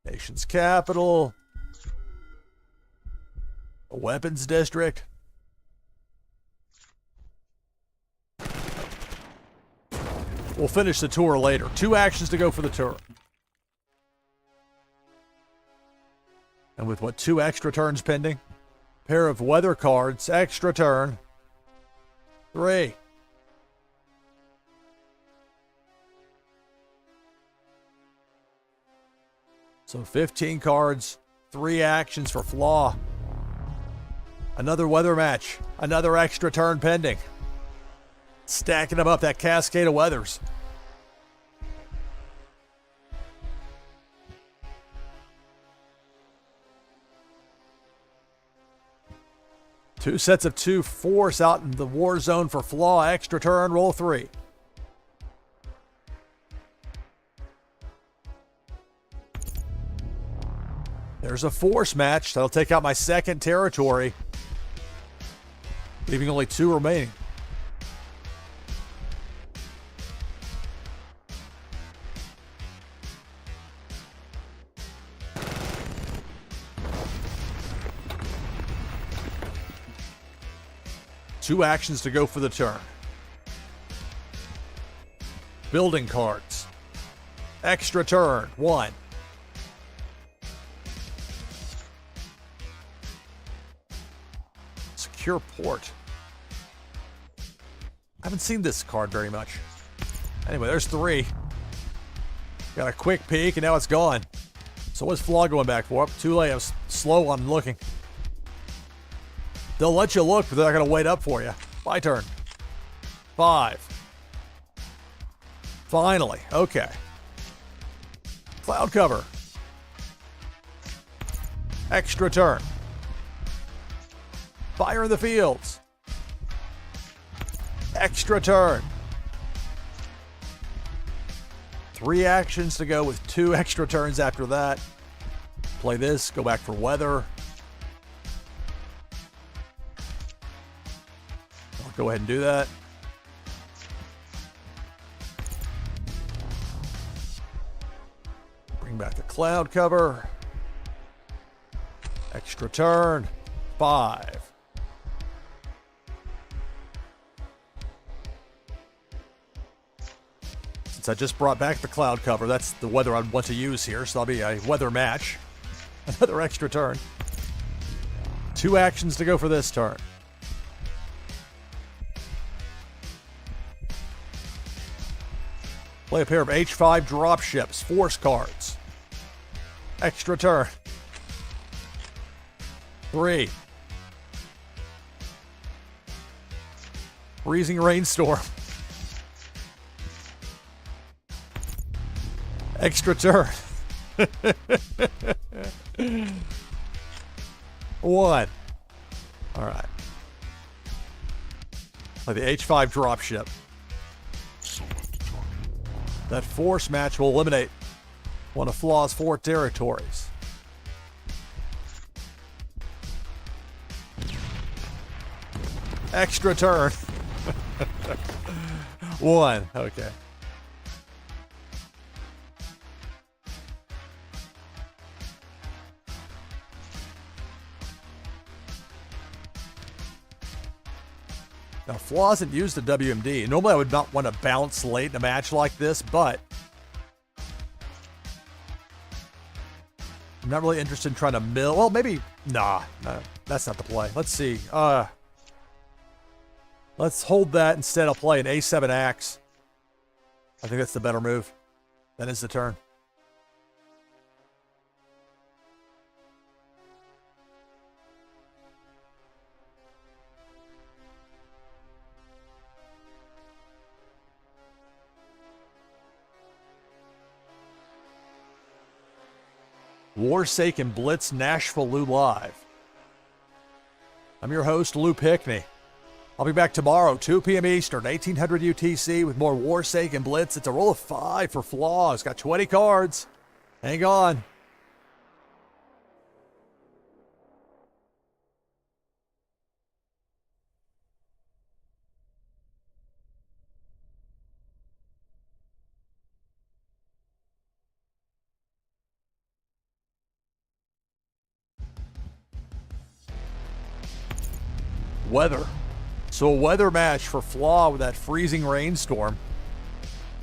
Nation's capital. A weapons district. We'll finish the tour later. 2 actions to go for the tour. And with what, 2 extra turns pending? Pair of weather cards, extra turn. 3. So 15 cards, 3 actions for Flaw. Another weather match, another extra turn pending. Stacking them up, that cascade of weathers. Two sets of 2 force out in the war zone for Flaw. Extra turn, roll 3. There's a force match. That'll take out my second territory, leaving only 2 remaining. Two actions to go for the turn. Building cards. Extra turn. 1. Secure port. I haven't seen this card very much. Anyway, there's 3. Got a quick peek and now it's gone. So what's Flaw going back for? Too late. I was slow on looking. They'll let you look, but they're not going to wait up for you. My turn. 5. Finally. Okay. Cloud cover. Extra turn. Fire in the fields. Extra turn. 3 actions to go with 2 extra turns after that. Play this. Go back for weather. Go ahead and do that. Bring back the cloud cover. Extra turn. 5. Since I just brought back the cloud cover, that's the weather I want to use here, so that'll be a weather match. Another extra turn. 2 actions to go for this turn. Play a pair of H5 dropships, force cards. Extra turn. 3. Freezing rainstorm. Extra turn. 1. All right. Play the H5 dropship. That force match will eliminate one of Flaw's 4 territories. Extra turn. 1. Okay. Now, Flaw hasn't used the WMD. Normally, I would not want to bounce late in a match like this, but I'm not really interested in trying to mill. Well, maybe. Nah, no, that's not the play. Let's see. Let's hold that instead. I'll play an A7 axe. I think that's the better move. That is the turn. Warsaken Blitz, NashvilleLou Live. I'm your host, Lou Pickney. I'll be back tomorrow, 2 p.m. Eastern, 1800 UTC, with more Warsaken Blitz. It's a roll of 5 for Flaw. It's got 20 cards. Hang on. Weather. So a weather match for Flaw with that freezing rainstorm.